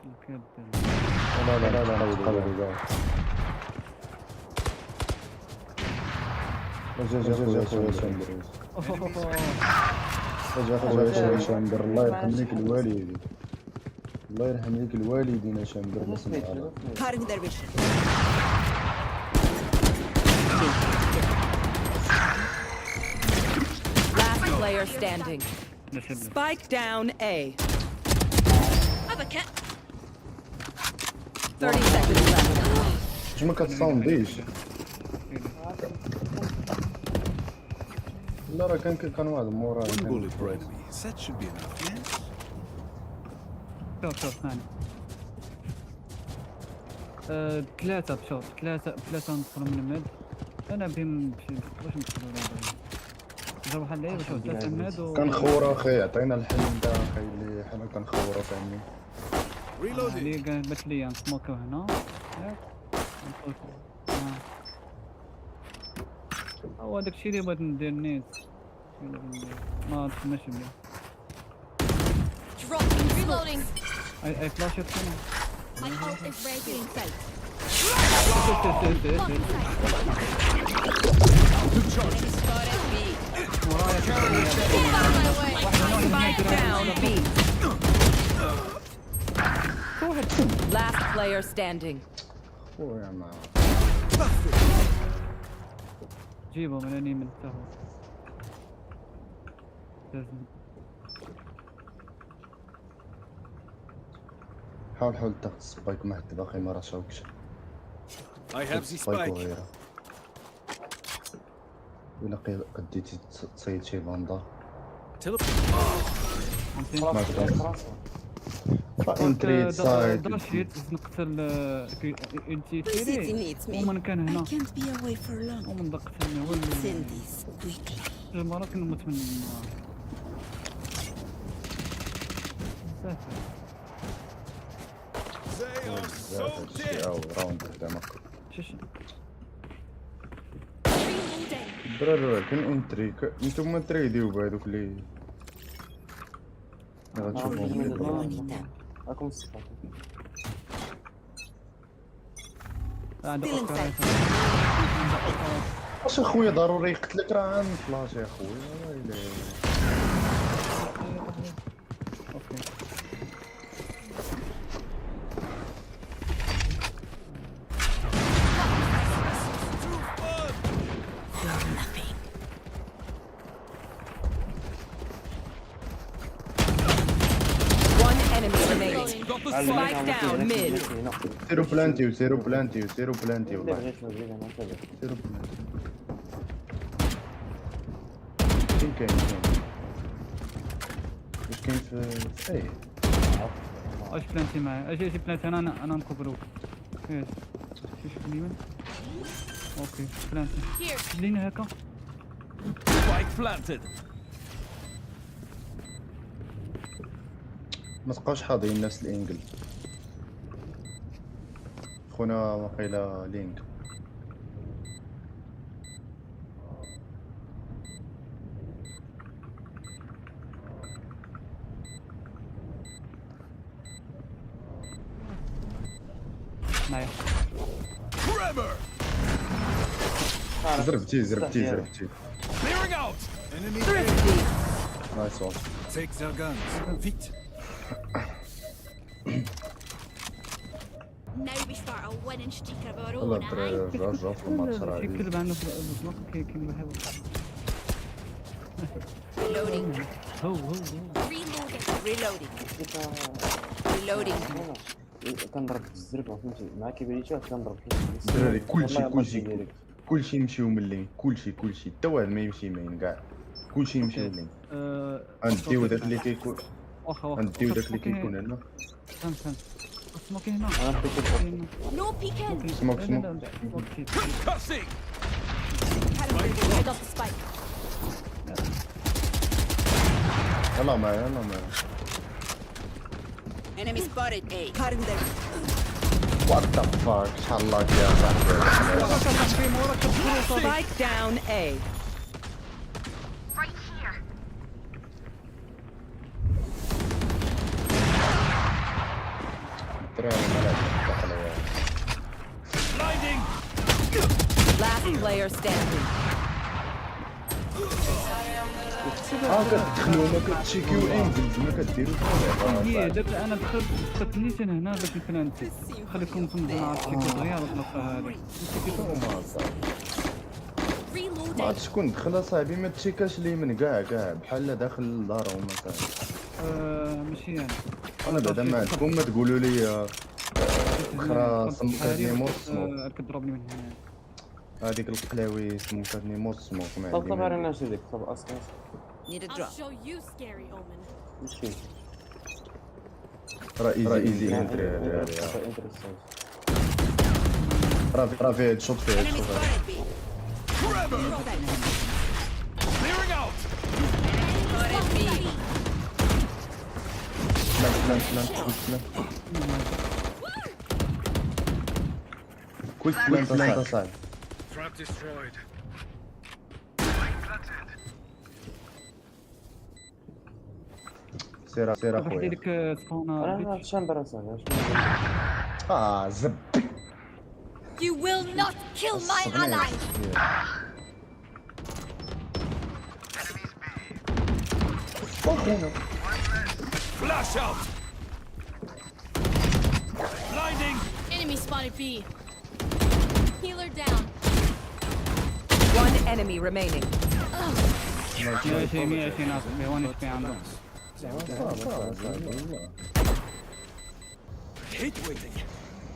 لا قلبي جاي. جا خويا شامبر الله يرحم ليك الوالدين. الله يرحم ليك الوالدين شامبر ما سمعنا. Cutting their vision. Last player standing. Spike down A. Have a cat. 30 seconds left. واش ما كتصاونديش؟ لا راه كان واحد مورا. One bullet per enemy. That should be enough, yes? شوف ثاني. ثلاثة بشوط ثلاثة ندخلوا من الميد. أنا بهم واش ندخلوا لهذا. جاو بحال اللعيبة شوف ثلاثة الميد كنخور أخي عطينا الحل نتا أخي اللي حنا كنخورو فهمني. اللي قالت لي نسموكو هنا ياك هو داكشي اللي بغيت ندير نيت ما تسماش بلي. Reloading. I flash it هنا. My ult is ready. Sight. Spike down B. Last player standing. خويا ما جيبه من اني من تحت. حاول تاخد السبايك ما حد باقي ما راشاوكش. I have the spike. إلا قديتي تصيد شي باندا. انتريد سايد. داشيت نقتل انتيتيري ومن كان هنا. ومن دقت هنا هو المرة كنموت من برا كان انتري نتوما تريديو بهذوك اللي غتشوفهم. راكم الصفات. واش اخويا ضروري يقتلك راه عن فلاش يا خويا. Spike down mid. سيرو بلانتيو والله. سيرو بلانتي. فين كاين واش كاين في ايه اش بلانتي معايا. اجي بلانتي انا نكبروك. يس شوف اليمين. اوكي بلانتي خلينا هكا. Spike planted. ما تبقاوش حاضرين نفس الانجل خونا واقيلا لينك. معايا زربتي Clearing out. Enemy نايس وان take their guns. Vite. Now we start a winning streak of our والله own, الدراري eh? رجعوا في الماتش راه يكذب عنه في السموك كيكذب هذا Reloading. هو Reloading. Reloading. كنضرب بالزربه فهمتي مع كيبريتو كنضرب الدراري كلشي يمشيو من اللين كلشي حتى واحد ما يمشي مين كاع كلشي يمشيو لين غنديو داك اللي كيكون غنديو داك اللي كيكون هنا فهمت السموك هنا No peeking. سموك Cussing. I got the spike. يلا معايا Enemy spotted A. Cutting them. وات ذا فاك شحال الله يا صاحبي Spike down A. Right here. الدراري مالك Blinding. Last player standing. كتدخلوا ما كتشيكيو انجلز ما كديروا هي داك انا دخلت نيت انا هنا باش نبلانتي خليكم تنظموا على الشيكو دغيا على النقطه هذه ما عرفتش شكون دخل اصاحبي ما تشيكاش لي من كاع بحال داخل للدار هما صاحبي ماشي انا بعدا ما عندكم ما تقولوا لي اخرى سمكاتني موس سموك كضربني من هنا هذيك القلاوي سمكاتني موس سموك ما طب عندي انا شي ديك طب اصلا Need a I'll drop. show you, scary Omen. ماشي راه ايزي انتري راه فيه هاد شوط فيه هاد Enemy شوط spotted B. Clearing out. Spotted B. كويك بلانت صاحبي Trap destroyed. سير واحد اخويا ديك سبونا انا الشامبر اصلا زب You will not kill my allies. Flash out. Blinding. Enemy spotted B. Healer down. One enemy remaining. 120 ناقص 1 HP عنده Hate waiting.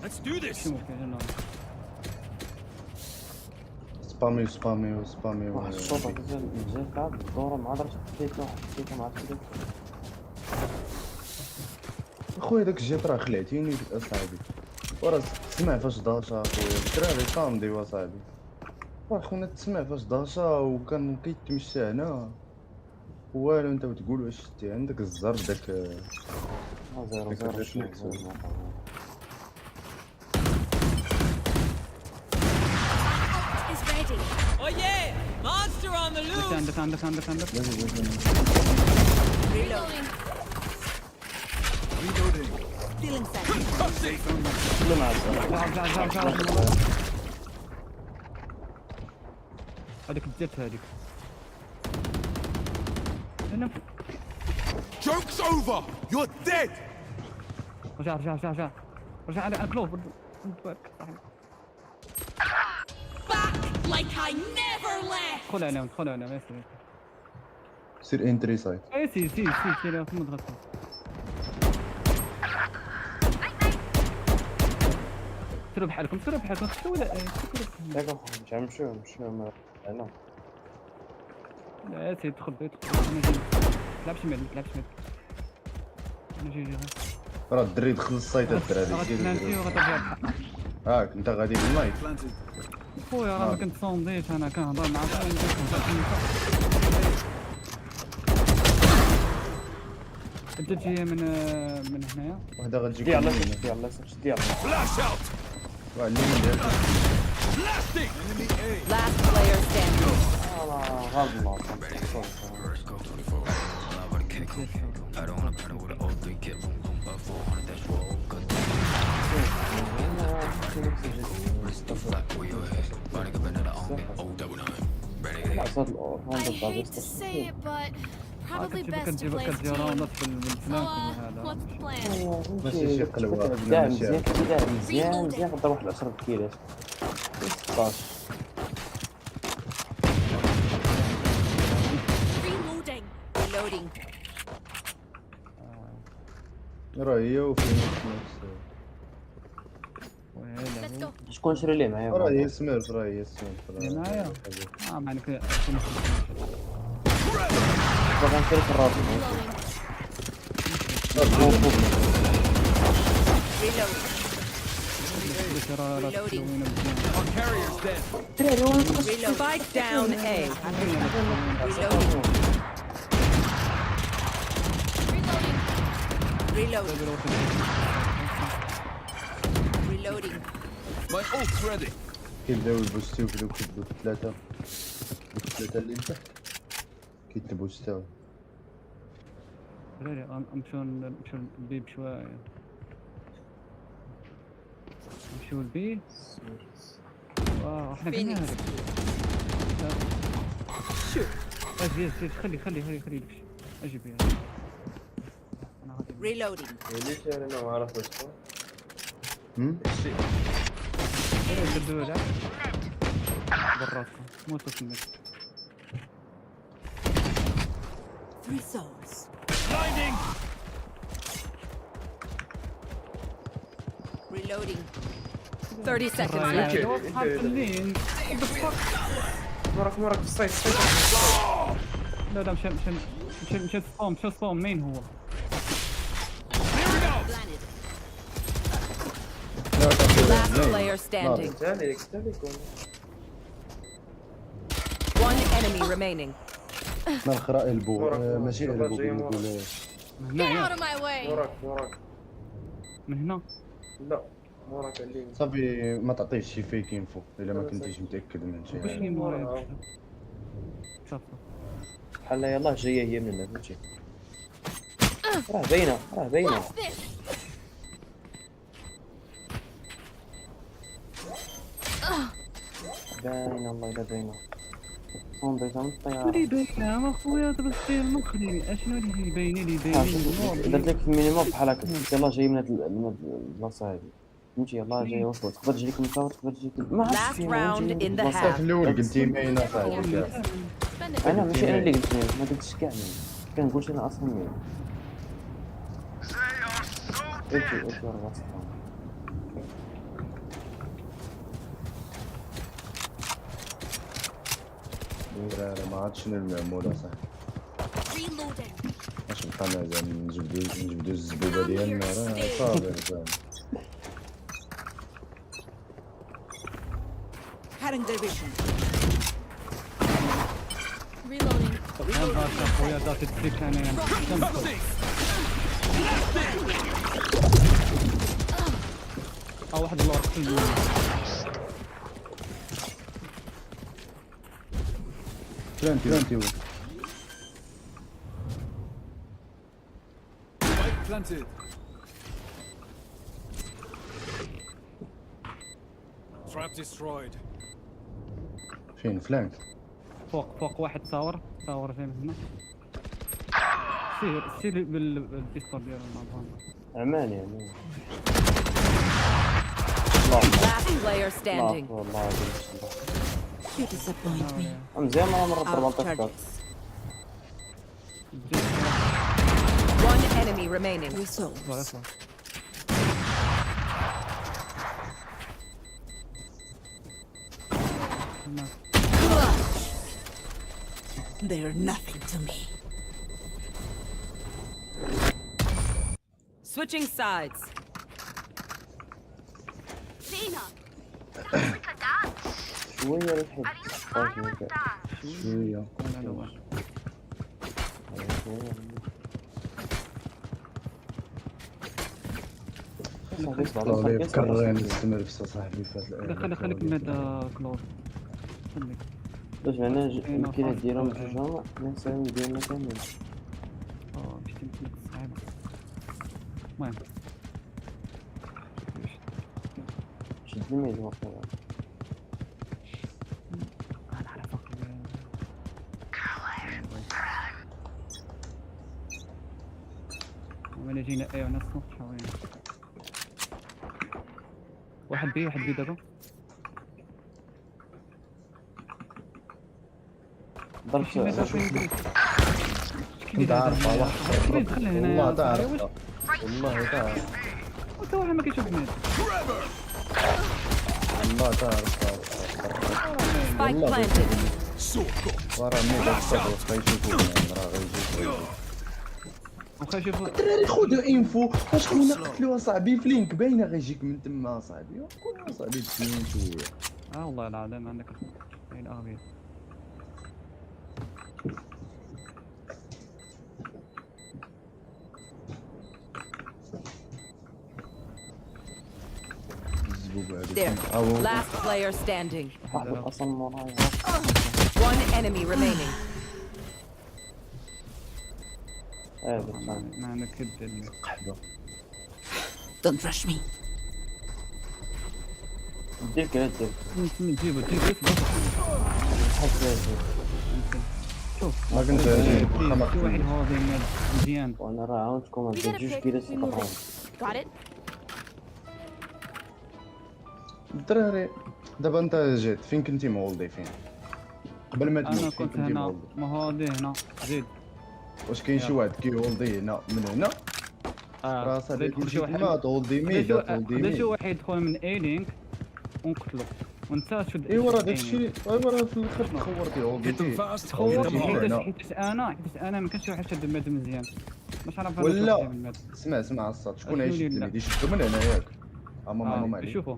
Let's do this. شو ممكن هنا سبامي واحد الشوطه نزل كعب الدوره مع درجه حطيت واحد حطيته مع كذا اخويا داك الجيت راه خلعتيني اصاحبي وراه تسمع فاش داشا اخويا الدراري صامدي واصاحبي خونا تسمع فاش داشا وكان كيتمشى هنا والو انت بتقول واش شتي عندك الزر داك Is ready. Oh yeah! Monster on the loose! عندك Reloading. Stealing sight. هذيك الجت هذيك هنا Joke's over. You're dead. رجع على كلوف Back like I never left. دخل عليهم ياسر سير انتري سايت سي ثم ضغط سيروا بحالكم خشوا ولا ياك اخويا مش نمشيو هنا لا سي دخل تلعبش ميد انا جي راه الدري دخل السايت الدراري هاك انت غادي بالنايت خويا راه ما كنت صونديش انا كنهضر مع انت جاي من هنايا وحده غتجيك يلا يلا Flash out. واحد اللي من ديالك Blasting. Last player standing. غلط الله I don't wanna battle with an 03 kid, boom boom, 400 that's roll. Good. I hate to say it, but probably best to play as team. So, what's the plan? ماشي شي قلوة داع مزيان داع مزيان مزيان غدير واحد 10 كيلات 16 Reloading. Reloading. راه هي وفي Let's go. شكون شري ليه معايا راه هي سميرف راه هي سميرف اللي معايا ما عندك باغي نشري في الرابط Spike down A. Reloading. My ult's ready. كيبداو يبوستيو كيبداو كيبداو ثلاثة الثلاثة اللي تحت كيتبوستاو نمشيو البي بشوية نمشيو البي احنا قلنا هذاك اجي خلي اجي بيها Reloading. ليش انا ما عرفت واش براسكم مو تسمع 3 souls. Blinding. Reloading. 30 seconds left. وراك في الصيد لا مشى سبوم مين هو Last player standing. One enemy remaining. ناخرا البو ماشي البو نقول Get out of my way. وراك من هنا لا وراك علينا صافي ما تعطيش شي فيك انفو الا ما كنتيش متاكد من شي واش حاجه اللي مورايا صافي بحال يلاه جايه هي من هنا فهمتي راه باينه باينه والله الا باينه صونديتها من الطياره اللي باينه اخويا درت فيه المخري اشنو اللي باينه درت لك في المينيموب بحال هكا يلاه جاي من هاد البلاصه هادي فهمتي يلاه جاي وصلت تقدر تجيك من الصوت تقدر تجيك ما Last round in the في half. الاول قلتي باينه صاحبي انا ماشي انا اللي قلت ما قلتش كاع كنقولش انا اصلا مين قلت راه لا ما عادش المعموله صاحبي واش بقى مازال نجبدو الزبوبه ديالنا راه صافي Cutting their vision. Reloading. اخويا دات التيك انا واحد اللور بلانتي Planted. Trap destroyed. فين فلانك فوق واحد تصاور فين هنا سير بالديسكورد ديالو عماني Last player standing. والله You disappoint me. مزيان مرة ضربت One enemy remaining. They're nothing to me. Switching sides. شوية ريحة شويه طالع بكرين نستمر في صاحبي فهاد خليك من هذا كلور باش معناها الكيلات ديالهم جوج ما يساوي ديالنا كامل باش تمشي صعيب المهم شد الميز واقيلا. وين جينا ايوه ناس حوالين واحد بي دابا ضربت كنت عارف والله تعرف والله والله تعرف حتى واحد ما كيشوفني والله تعرف Spike planted. ورا ميدا الصبر خايشوفوك راه غيجيو واخا شوفوا الدراري خذوا انفو فاش خونا قتلوها صاحبي فلينك باينه غيجيك من تما صاحبي كون صاحبي تسين شويه والله العظيم عندك كاين ابيض There. Last player standing. اصلا مورايا. One enemy remaining. ما عندك كد Don't rush me. ديك نجيبو شوف ما كنت شي واحد هاضي مزيان وانا راه عاونتكم We هاد get a جوج pick, كيلات we move it. Got it? الدراري دابا انت جيت فين كنتي مولدي فين قبل ما انا تموت فين كنت كنتي هنا مولدي ما هاضي هنا زيد واش كاين شي واحد كيولدي هنا من هنا راه صاحبي كلشي ما تولدي ميدا تولدي بدا شي ميدا واحد يدخل من ايلينك ونقتلو وانت شد ايوا راه داكشي ايوا راه في الاخر تخورتي ولديتي حيت انا ما كانش واحد شد الماد مزيان باش عرف ولا اسمع الصوت شكون هيشد الميد يشدو من هنا ياك ماما عليك شوفوا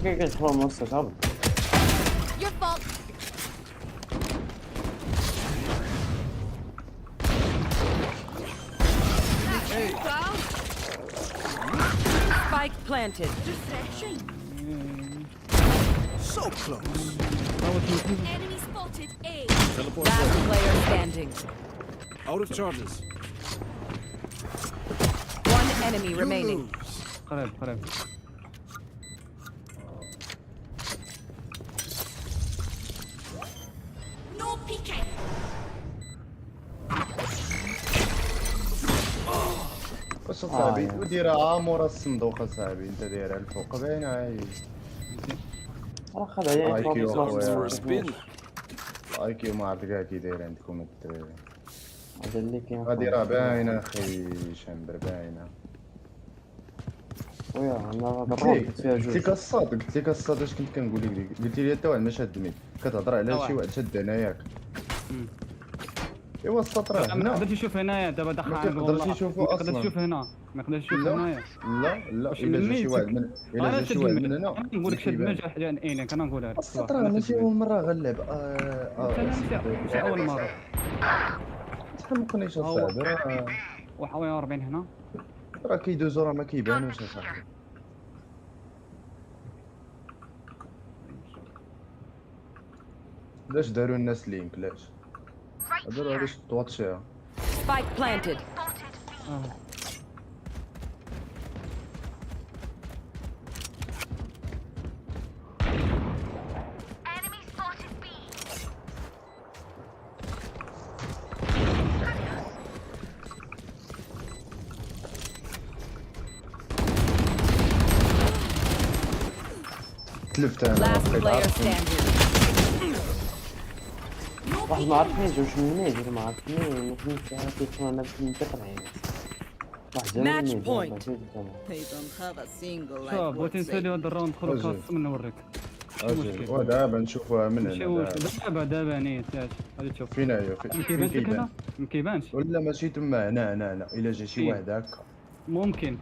كيف كتدخلوا من وسط هبط. Your fault. Spike planted. So close. Enemy spotted. A. Last player standing. Out of charges. One enemy remaining. قريب No peeking. واش اصاحبي وديرها مورا الصندوق اصاحبي انت دايرها الفوق باينه هاي راه خدها اي كيو خويا. اي كيو ما عرفت كاع كي داير عندكم الدراري هذا اللي كاين غادي راه باينه اخي شامبر باينه خويا انا ضربت فيها جوج. قلت لك الصاد اش كنت كنقول لك قلت لي حتى واحد ما شاد ميد كتهضر على شي واحد شاد هنا ياك ايوا السطر ما هنا يقدرش يشوف هنايا دابا دخل ما كيقدرش يشوفو ما اصلا يقدرش يشوف هنا ما يقدرش يشوف هنايا لا الا جا شي واحد من الا جا شي واحد من هنا نقول لك شد المجا حاجه عينك انا نقولها لك السطر ماشي اول مره غنلعب ماشي اول مره تحمقنيش اصاحبي راه 41 هنا راه كيدوزو راه ما كيبانوش اصاحبي علاش داروا الناس لينك علاش هذا علاش تواتشيها Spike planted. Enemy spotted B. تلفت انا Last player standing. واحد ما عرفنيش واش منين ما عرفني ما فهمتش كيف انا كنت طلعين واحد Match point. They don't have a single life شوف بغيتي worth نسالي saving. هاد الراوند ندخلو خاص من نوريك ودابا نشوفوها من ماشي هنا واش دابا نيت غادي تشوف فين هي ما كيبانش لك هنا ما كيبانش ولا ماشي تما هنا الا جا شي واحد هكا ممكن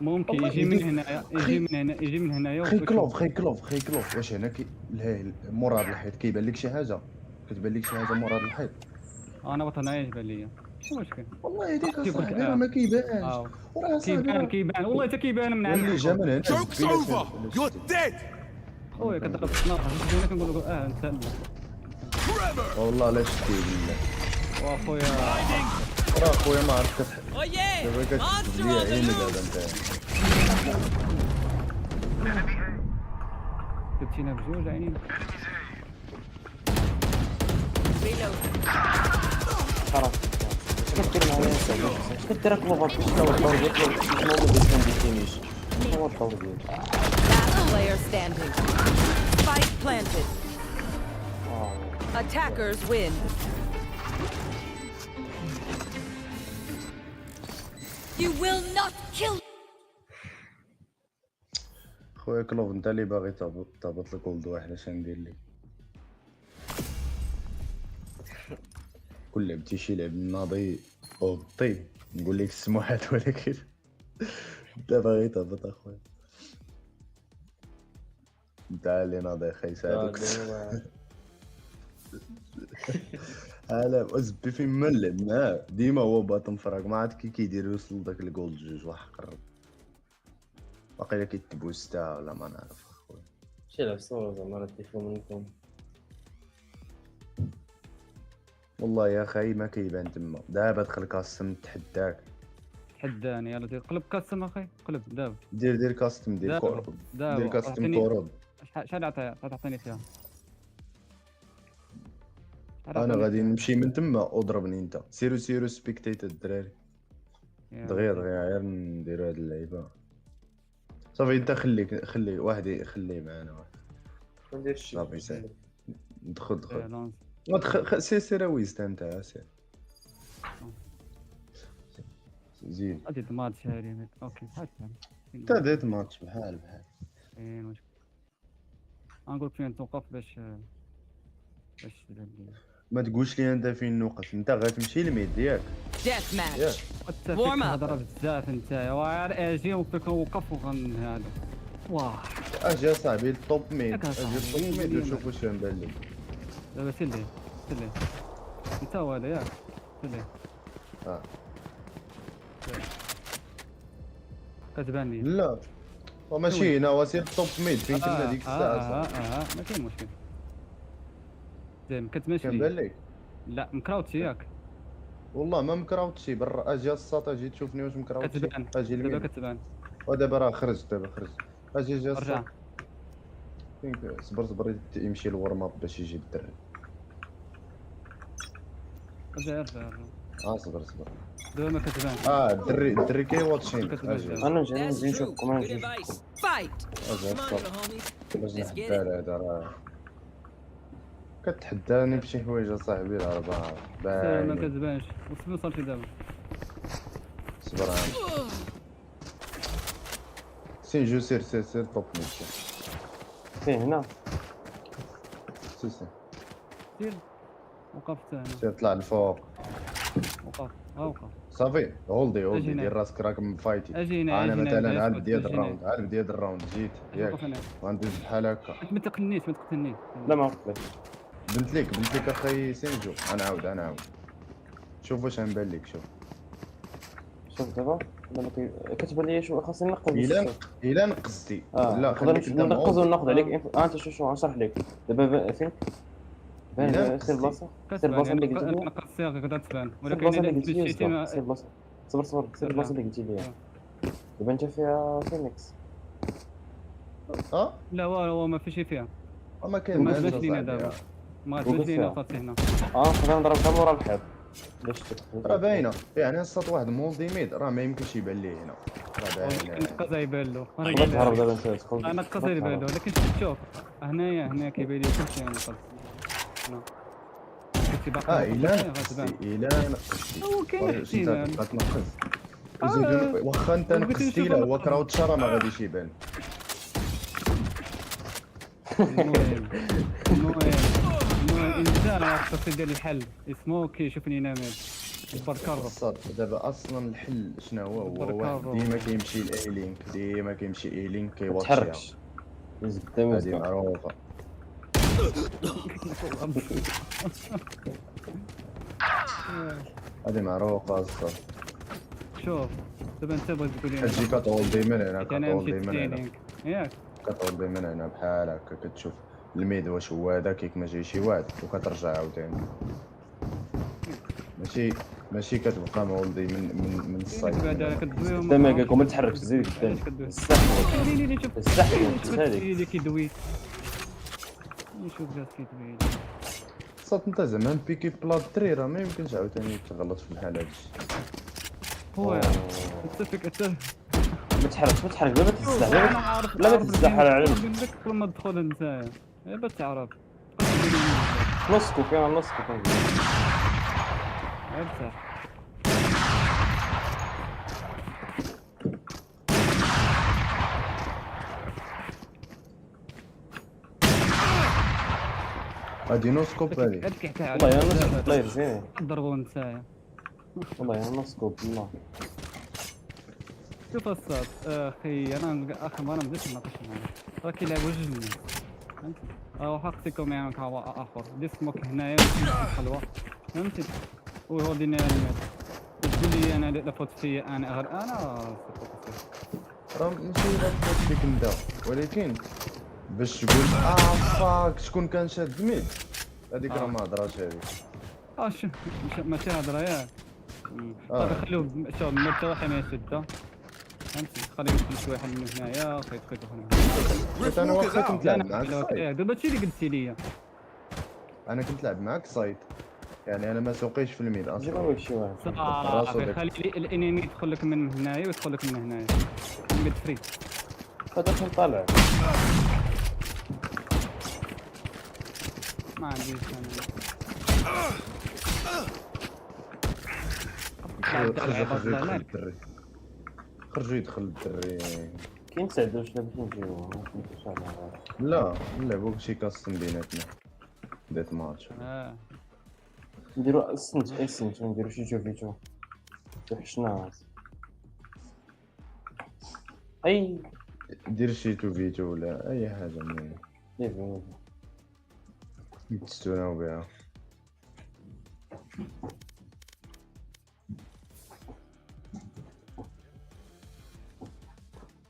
والله يجي من هنا يجي من هنايا خي كلوف واش هنا مورا هاد الحيط كيبان لك شي حاجه كتبان لك شي حاجه مورا هاد الحيط انا بطنايا يبان ليا شنو المشكل والله هذيك اصاحبي راه ما كيبانش وراه كيبان والله حتى كيبان من عند اللي جا من هنا Joke's over! You're dead! خويا كتضرب في النار كنقول لك انت والله لا شتي بالله. واخويا راه خويا ما عرفت دابا كتجبد لي عيني دابا انت. جبتينا بجوج عينين. خلاص اش كدير معايا انت؟ اش كدير هاك لوفا شنو هو الدور ديالك؟ شنو هو اللي ديفينيش؟ شنو هو الدور ديالك؟ Last player standing. Spike planted. Attackers win. You will not kill. خويا كلوب انت اللي باغي تهبط لك ولد واحد اش ندير لك؟ كل لعبتي شي لعب ناضي هبطي نقول لك السموحات ولكن انت باغي تهبط اخويا. انت اللي ناضي خاي ساعدك. هلا زبي فين ما نلعب معاه ديما هو باطن فراغ ما عاد كي كيدير يوصل داك الجولد جوج واحد قرب باقي كيتبوستا ولا ما نعرف اخويا. شي لعب صورة زعما راه التليفون منكم. والله يا خاي ما كيبان تما دابا دخل كاستم تحداك. تحداني يلا دير قلب كاستم اخي قلب دابا. دير كاستم دير كورب دير كاستم كورب. شحال تعطيني فيها؟ انا غادي نمشي من تما وضربني انت. سيرو سبيكتيت الدراري دغيا غير نديرو هاد اللعيبه صافي. انت خلي واحد يخليه معانا واحد ما نديرش شي صافي سير دخل دخل سير ويزت انت سير زين غادي دماط شاري اوكي بحال انت ديت ماتش بحال اي مشكل. غنقولك فين توقف باش ما تقولش لي انت فين نوقف. انت غتمشي للميد ياك Death match. Warm up. تهضر بزاف انت واعر اجي وفيك وقف وغن هذا واه اجي اصاحبي الطوب ميد وشوف واش غنبان لك دابا سير انت هو هذا ياك سير كتبان لي لا وماشي هنا وسير الطوب ميد فين كنا ديك الساعه. ما كاين مشكل زين كتمشي كنبان لك. لا مكراوتشي ياك والله ما مكراوتشي برا. اجي الساط اجي تشوفني واش مكراوتشي. كتبان اجي دابا كتبان ودابا راه خرج دابا خرج. اجي رجع الساط صبر يمشي الورم اب باش يجي الدري. رجع صبر دابا ما كتبان. الدري كيواتشين. انا نجي نشوفكم انا نجي Fight. اجي الساط باش نحدى هذا راه كتحداني بشي حوايج اصاحبي راه ما كتبانش وصلنا صافي دابا صبر سير طوب ميشي فين هنا سير وقفت هنا سير طلع الفوق وقف صافي هولدي دير راسك راك مفايتي. انا مثلا عاد بدي هاد الراوند جيت ياك غندوز بحال هكا. ما تقتلنيش لا ما قلت بنت لك اخي سينجو. انا عاود شوف واش غنبان لك. شوف دابا كتبان لي شو خاصني نقز الا نقزتي لا خليك نقز وناخذ عليك انت شو غنشرح لك دابا فين بان سير بلاصه اللي قلتي لي نقصتيها غير تبان ولكن الا مشيتي سير بلاصه صبر سير البلاصه اللي قلتي لي دابا انت فيها فينيكس. لا والو ما فيش فيها ما كاين ما جبتش لينا دابا ما جبتش لينا صافي هنا خلينا نضرب حتى مورا الحيط باش راه باينه يعني الصوت واحد مولدي ميد راه ما يمكنش يبان ليه هنا راه باينه. نقص يبان له تهرب دابا انت انا نقص يبان له ولكن شوف هنايا كيبان لي كلشي انا نقص هنا كنتي باقي الا نقصتي هو كاين غتنقص واخا انت نقصتي له هو كراوتش راه ما غاديش يبان. المهم الانسان خاصو يدير الحل اسمو كيشوفني نامد بركر. دابا اصلا الحل شنو هو واحد ديما كيمشي الاي لينك كيواتش تحركش هذه معروفه. هذه معروفه اصلا. شوف دابا انت بغيت تقول لي كتجي كتولدي من هنا ياك كتولدي من هنا بحال هكا كتشوف الميد واش هو هذا كيك ما جاي شي واحد وكترجع عاوتاني ماشي كتبقى مولدي من الصيد قدام هكاك وما تحركش زيد قدام الزحمه اللي كيدوي نشوف جات كيدوي صات انت زعما بيكي بلا الدري راه ما يمكنش عاوتاني تغلط في الحال هادشي هو اتفق ما تحركش لا ما تزحف لا ما تزحف على لك قبل ما تدخل نتايا باش تعرف نصكو كاين نصكو ارتاح هادي نوسكوب هادي والله يا نوسكوب بلاير زين ضربوا نتايا والله يا نوسكوب والله شوف الصاد اخي انا اخر مره بديت نناقش معاه راه كيلعبوا جوج الناس فهمتي حقتكم معاك هو اخر دي سموك هنايا الحلوه فهمتي وهو دينا تقول لي انا لا فوت فيا انا غير انا راه ماشي لا فوت فيك انت ولكن باش تقول فاك شكون كان شاد ميد هذيك راه ما هضراش هذيك ماشي هضره ياك صافي خليوه شوف ما حتى واحد ما يشدها فهمتي خليه يدخل شي واحد من هنايا يدخل هنا انا واخا كنت لعب معاك دابا هادشي اللي قلتي لي انا كنت لعب معاك سايد يعني انا ما سوقيش في الميد اصلا جيبوا شي واحد صافي خلي الانمي يدخل لك من هنايا ويدخل لك من هنايا الميد فري هذا فين طالع ما عنديش خرجوا يدخل الدري كاين سعد واش باش نجيو لا نلعبو شي كاستم بيناتنا ديت ماتش نديرو اسنت نديرو شي جوفيتو وحشنا اي دير شي تو فيتو ولا اي حاجه مليحه نتستوناو بها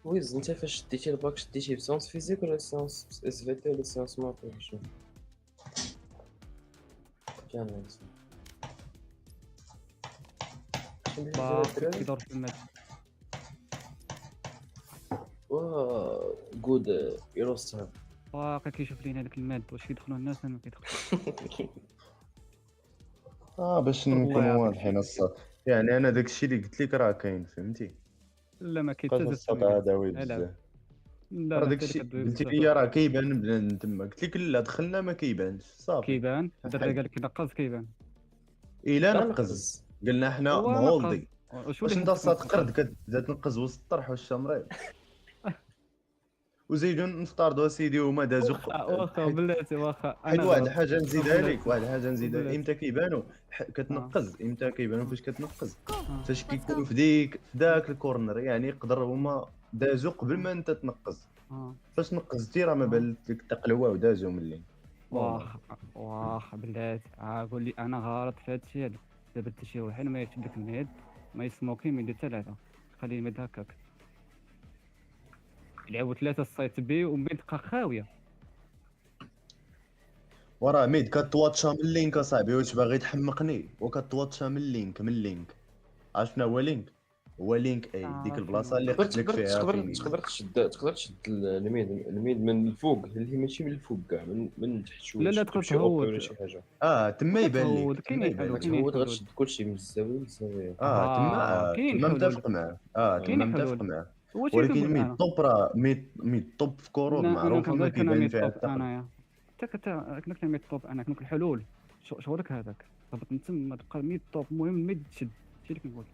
ويز انت فاش شديتي الباك شديتيه بسيونس فيزيك ولا سيونس اس في تي ولا سيونس مات ولا شنو؟ كامل كيدور في المات جود يروستر واقع كيشوف لينا داك الماد واش كيدخلوا الناس ولا ما كيدخلوش باش نكونوا واضحين الصاد يعني انا داكشي اللي قلت لك راه كاين فهمتي لا ما كاين حتى الصاد هذا وي بزاف راه داكشي قلتي لي راه كيبان بنادم تما قلت لك لا دخلنا ما كيبانش صافي كيبان الدري قال لك نقص كيبان الا نقز قلنا حنا مولدي واش انت الصاد قرد كتبدا تنقز وسط الطرح واش مريض وزيدوا نفترضوا سيدي هما دازوا واخا بلاتي واخا انا واحد الحاجه نزيدها لك امتى كيبانوا كتنقز امتى كيبانوا فاش كتنقز فاش كيكونوا في ذاك الكورنر يعني يقدر هما دازوا قبل ما انت تنقز فاش نقزتي راه ما بان لك تقلوا ودازوا ملي واخا بلاتي قول لي انا غلط في هادشي هذا دابا حتى شي واحد ما يشد لك الميد ما يسموكي من يدير ثلاثه خليه الميد هكاك لعبوا ثلاثه السايت بي وميد بقى خاويه وراه ميد كتواتشا من اللينك اصاحبي واش باغي تحمقني وكتواتشا من اللينك عرفت شنو هو لينك هو لينك اي ديك البلاصه اللي قلت لك فيها تقدر تشد الميد من الفوق اللي ماشي من الفوق كاع من تحت شويه لا تقدر تهود ولا شي حاجه تما يبان لك تهود غتشد كلشي من الزاويه للزاويه تما متفق معاه تما متفق معاه ولكن ميد توب راه ميد توب في كورود معروفه ما كيبان فيها انايا حتى كنا كنعمل توب انا كنقول الحلول شغلك هذاك هبط من تما تبقى ميد توب المهم ميد تشد هادشي اللي كنقول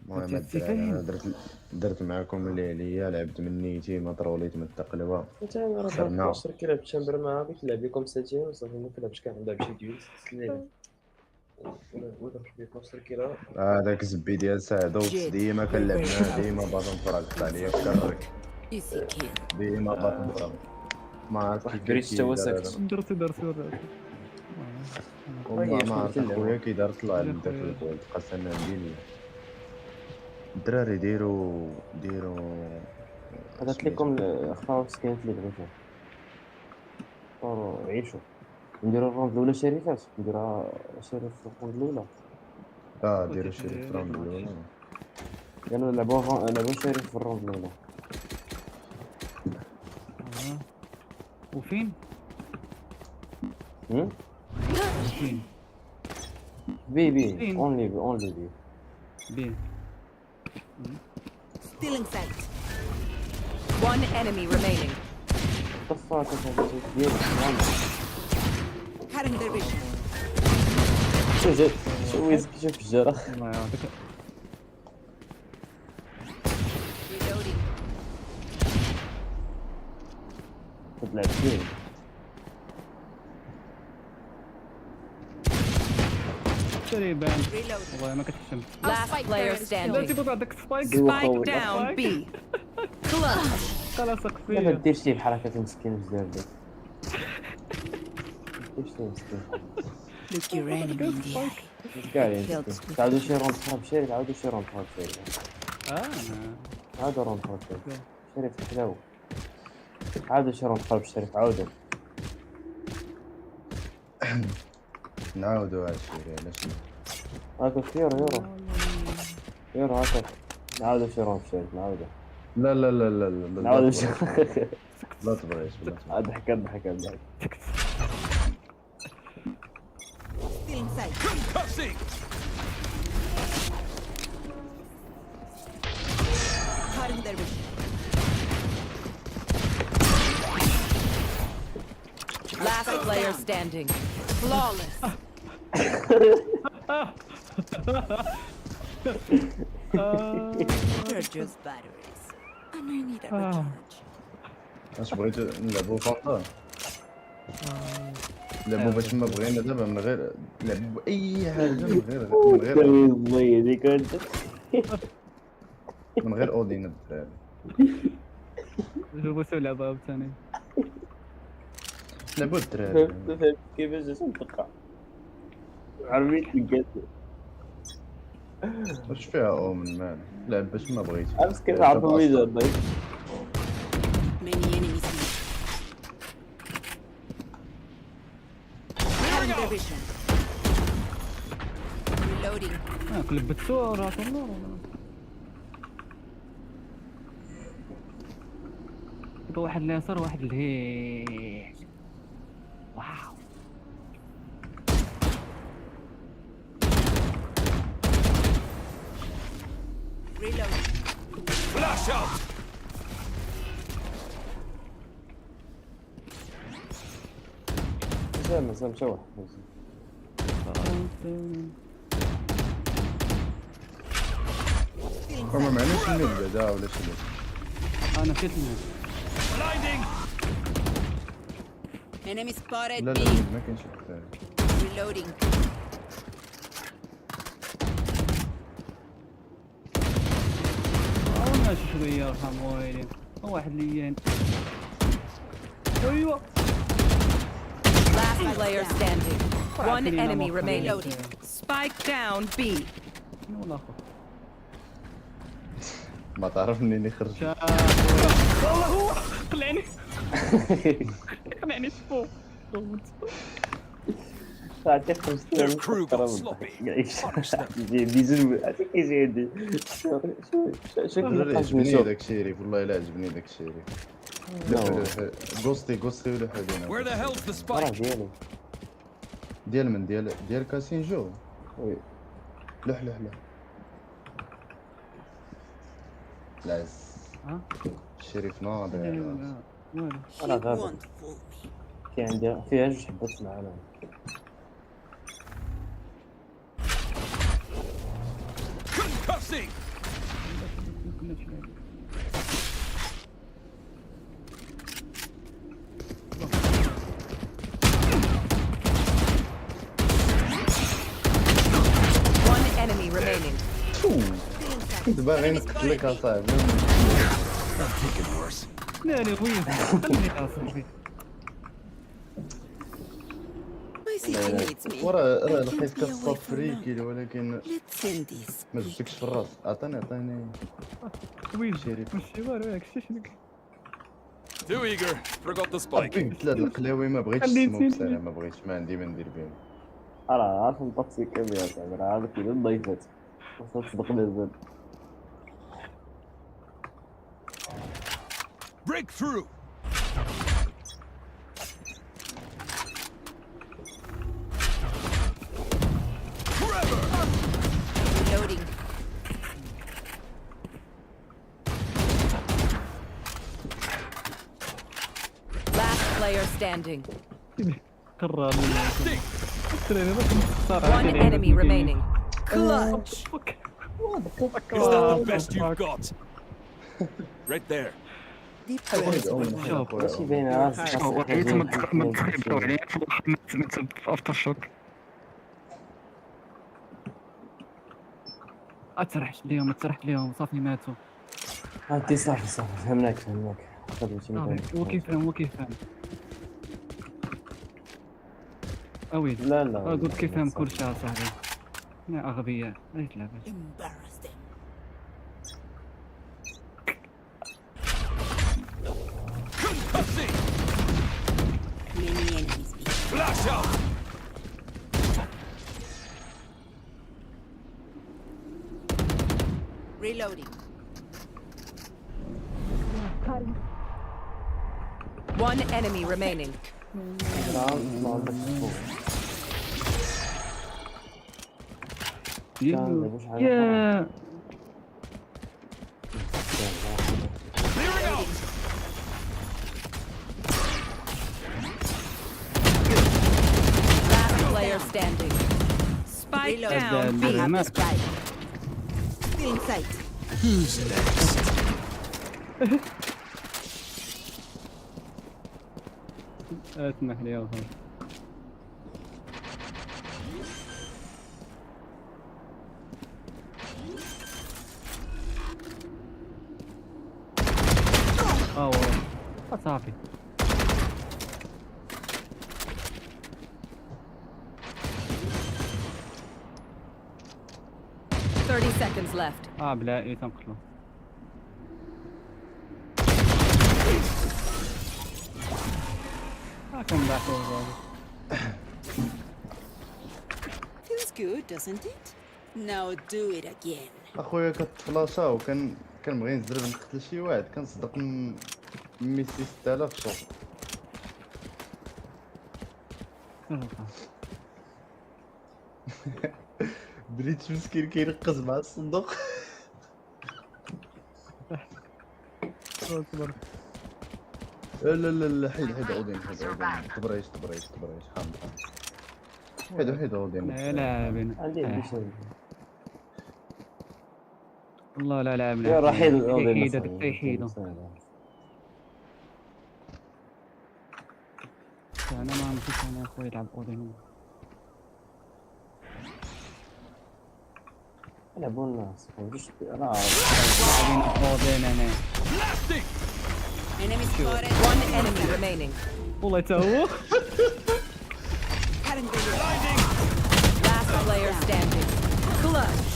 المهم انا درت معاكم اللي عليا لعبت من نيتي ما طروليت من التقلبه انت انا راه باش كيلعب تشامبر معاه بغيت نلعب لكم ساتين وصافي ما كنلعبش كاع نلعب شي ديوليست هذاك الزبي ديال سعدو ديما كنلعب معاه ديما باطن فرقت عليا في كاري ديما باطن فرقت ما عرفت كيف حتى هو ساكت درت والله ما عرفت خويا كي دار طلع لداك البول قسما بالله الدراري ديروا قالت لكم اخطاو سكينت اللي بغيتو عيشوا نديروا الراوند الاولى شريفات نديروها شريف في الراوند الاولى ديروا شي في الراوند الاولى. يلا لعبوا شريف في الراوند الاولى. وفين؟ وفين؟ بي اونلي بي. Still in sight. One enemy remaining. طفات ديالك Cutting their vision. شو جات شو ويزك شوف الجرة. الله يعطيك. Reloading. تطلع فين تقريبا والله ما كتحشم. Last player بلاتي standing. بغا داك سبايك. Spike down B. Clutch. خلاص لا اقفي. ما ديرش شي بحركة مسكين بزاف ديك ديرش شي مسكين Look your enemy in the eye. كاع تعاودوا شي روند اخرى بشري تعاودوا شي روند اخرى بشري عاودوا روند اخرى بشري شري تحلاو عاودوا شي روند اخرى بشري عاودوا نعاودوا على الشيء علاش هاكا يورو هاكا نعاودوا شي روند بشري نعاودوا لا لا لا لا لا نعاودوا شي لا تبغيش بلا ضحك Still in sight. Cutting their vision. Last player standing. Flawless. They're just batteries. And I need a recharge. اش بغيتو نلعبوا فانتا لعبوا باش ما بغينا دابا من غير لعبوا اي حاجه من غير اودين الدراري جوبوا لعبه عاوتاني لعبوا الدراري فهمت كيفاش جات نتوقع عربيت لقيت واش فيها اومن مان لعب باش ما بغيتي عرفت كيف عرفوا ويجا ضيف Many enemies here. Cutting their vision. Reloading. كلبتو راه طلعوا واحد اليسار واحد الهيك. واو Reloading. Flash out! زعما شوح هما معناش نبدا دا ولا شنو انا نسيت Blinding! Enemy spotted. لا لا B. ما كاينش الدراري Reloading. ماشي شويه ارحم ويلي واحد ليان ايوه Last player standing. One enemy remaining. Spike down B. شنو الاخر ما تعرف منين يخرج والله هو قلعني قلعني شوف عطيك 5 بيزن عطيك يزيد شو عجبني داك الشريف والله الا عجبني داك الشريف غوستي ولا حدينا Where the hell's the spike? ديال من ديال كاسينجو وي لح لاز الشريف ناضي انا غابر كاين عندي فيها جوج حبات معانا Concussing! One enemy remaining. كنت باغي نقتلك اصاحبي لا لا وين خليني اصاحبي وراه لقيت كتصفري كيلو ولكن ما جبتكش في الراس عطيني وين شريف ماشي والو ياك شتي شنو Too eager. Forgot the spike. قلت له القلاوي ما بغيتش السموك سلام ما بغيتش ما عندي ما ندير بهم. راه عارف نطقسي كامل زعما راه هذاك اللي ضيفات خاصها تصدق مازال. Breakthrough. Reloading. Last player standing. One One enemy remaining. Clutch. Is that the best you've got? Right there. ماشي باينه راسك افتر شوك اتسرحش ليهم صافي ماتوا. هادي صافي فهمناك هو كيفهم اويد. لا قلت كيفهم كلشي اصاحبي. انا اغبياء ما يتلعبش. Many enemies. Flash out. Reloading. One enemy remaining. Yeah. Clearing out. Last player standing. Spike down. I have the strike. Still in sight. Who's next? اسمح لي يا أخي. صافي 30 seconds left. بلا ايه تنقتلو. كم باعتوه Feels good, doesn't it? Now do it again. اخويا كتفلاشا وكان كنبغي نزرب نقتل شي واحد كنصدق ميسي 6000 شوط. بريتش مسكين كيرقص مع الصندوق. لا لا لا حيد اودين تبريش حامد حيد اودين. لا بين والله لا لاعب يا رحيل اودين يحيدو. انا ما نمشيش انا اخويا يلعب اودين. يلعبوا الناس مابغيتش راه اودين انا. Enemy spotted. One enemy remaining. والله تا هو. Last player standing. Clutch.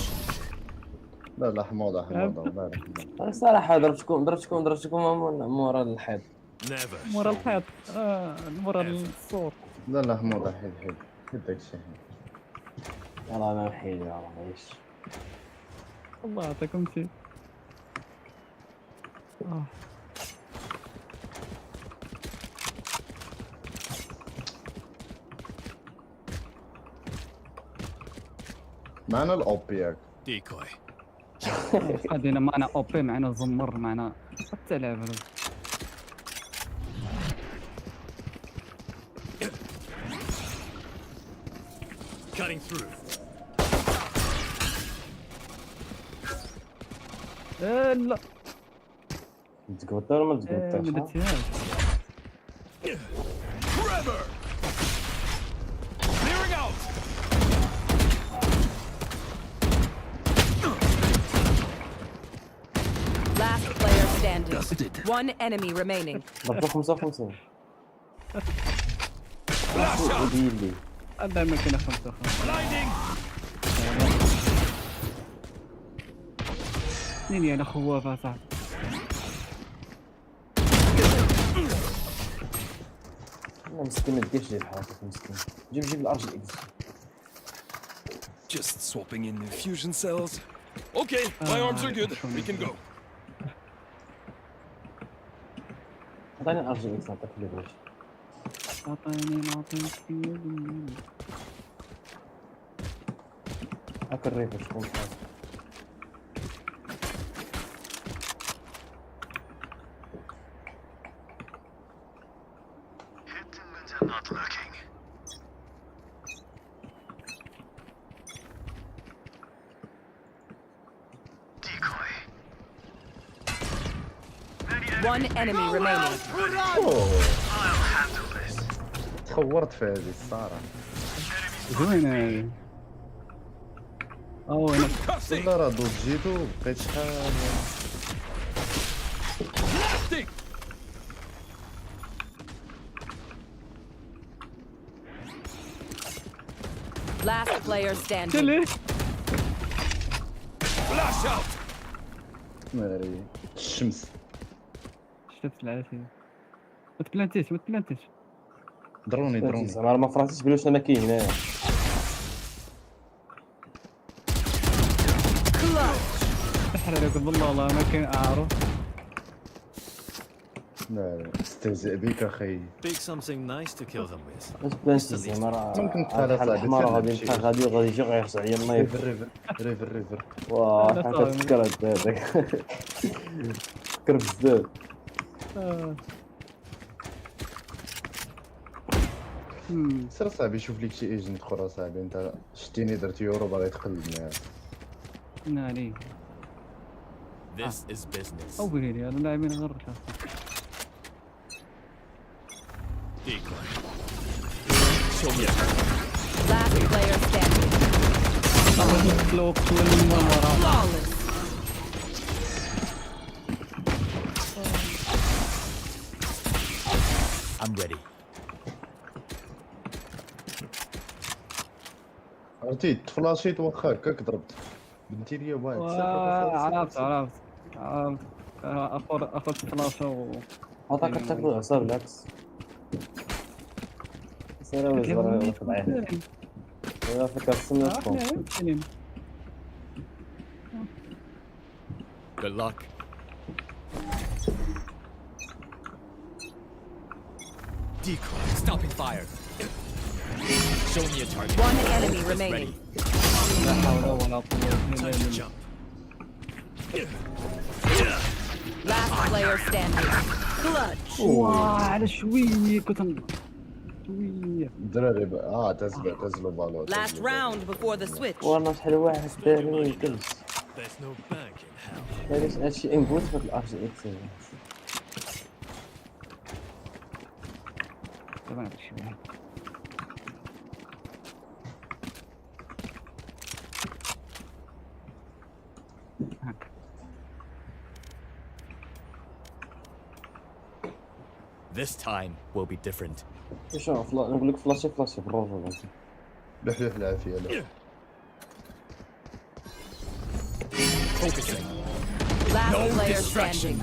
لا حموضه لا انا صراحه ضربتكم مورا الحيط. مورا الحيط مورا السور. لا حموضه حيد داك الشيء. يلاه انا نحيد يلاه معليش. الله يعطيكم شي. معنا الاوبي ياك ديكوي. غادينا معنا اوبي معنا زمر معنا حتى لعب هذا. Cutting through. لا تقوطر ولا ما تقوطرش؟ ما درتيهاش. Forever. Clearing out. Last player standing. One enemy remaining. ضربت 55. هذا ما كاين 55. منين انا خوافه صاحبي. لا مسكين ما تديرش لي الحركات مسكين. جيب الارجل اكس. Just swapping in new fusion cells. Okay, my arms are good. We can go. عطاني الارجل اكس نعطيك اللي بغيت. نعطيك هاك الريف شكون حاط. Not looking. Decoy. One enemy remaining. I'll handle this. تخورت في هذه الصراحه. زوينه هذه. وين والله راه دوز جيتو بقيت شحال. Last player standing. Flash out. ناري الشمس. شفت العافيه. ما تبلانتيش ما تبلانتيش. دروني. انا ما فرحتش بلوش انا كاين هنايا. احرق بالله ما كان اعرف. لا استهزئ بك اخي. Pick something nice to kill them with. بس بلانتي زعما راه ممكن تفعل صاحبي. الحمار غادي نبقى غادي يجي غيرجع عليا النايف. ريفر. واه حتى تفكر هذاك. فكر بزاف. سير صاحبي شوف ليك شي ايجنت اخرى صاحبي. انت شتيني درت يورو باغي تقلب معايا. ناري. This is business. اولي لي اللاعبين غير Decoy. Last player standing. Flawless. I'm ready. عرفتي تفلاشيت واخا هكاك ضربت. بنتي ليا واحد. عرفت اخذ فلاشه و عطاك تاكل العصا بالعكس. سير ولا طبيعي. ولا فكر سنتكم. Good luck. Decoy. Stopping fire. Show me a target. One enemy remaining. لا حول ولا قوه Time to jump. Last player standing. Clutch. على شويه كنت شويه الدراري تزلوا بالو. Last round before the switch. والله شحال واحد داري ما يمكنش. There's no bank in hell. علاش هادشي انبوت في الارجل اكس. طبعا شويه This time will be different. شوف نقول لك فلاشي بالرجل. لحلوح العافيه لا. Focusing. Last No player distraction.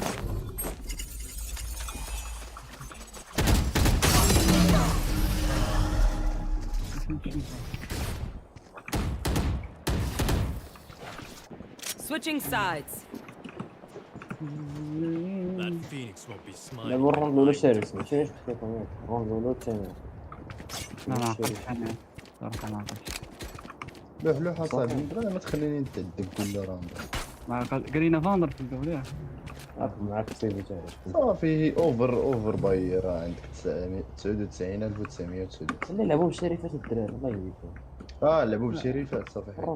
standing. Switching sides. That phoenix won't be لا smiling. الراوند الاولى شارس ماشي خطيت الراوند الاولى الثاني. لا ما عقلتش انا صراحه ما عقلتش. لحلوح اصاحبي ما تخليني نتعذب كل راوند. ما قرينا فاندر في الدوري. معاك سيفي تعرف. صافي اوفر باي راه عندك 99999. اللي لعبوا بالشريفات الدراري الله يهديكم. لعبوا بالشريفات صافي حلو.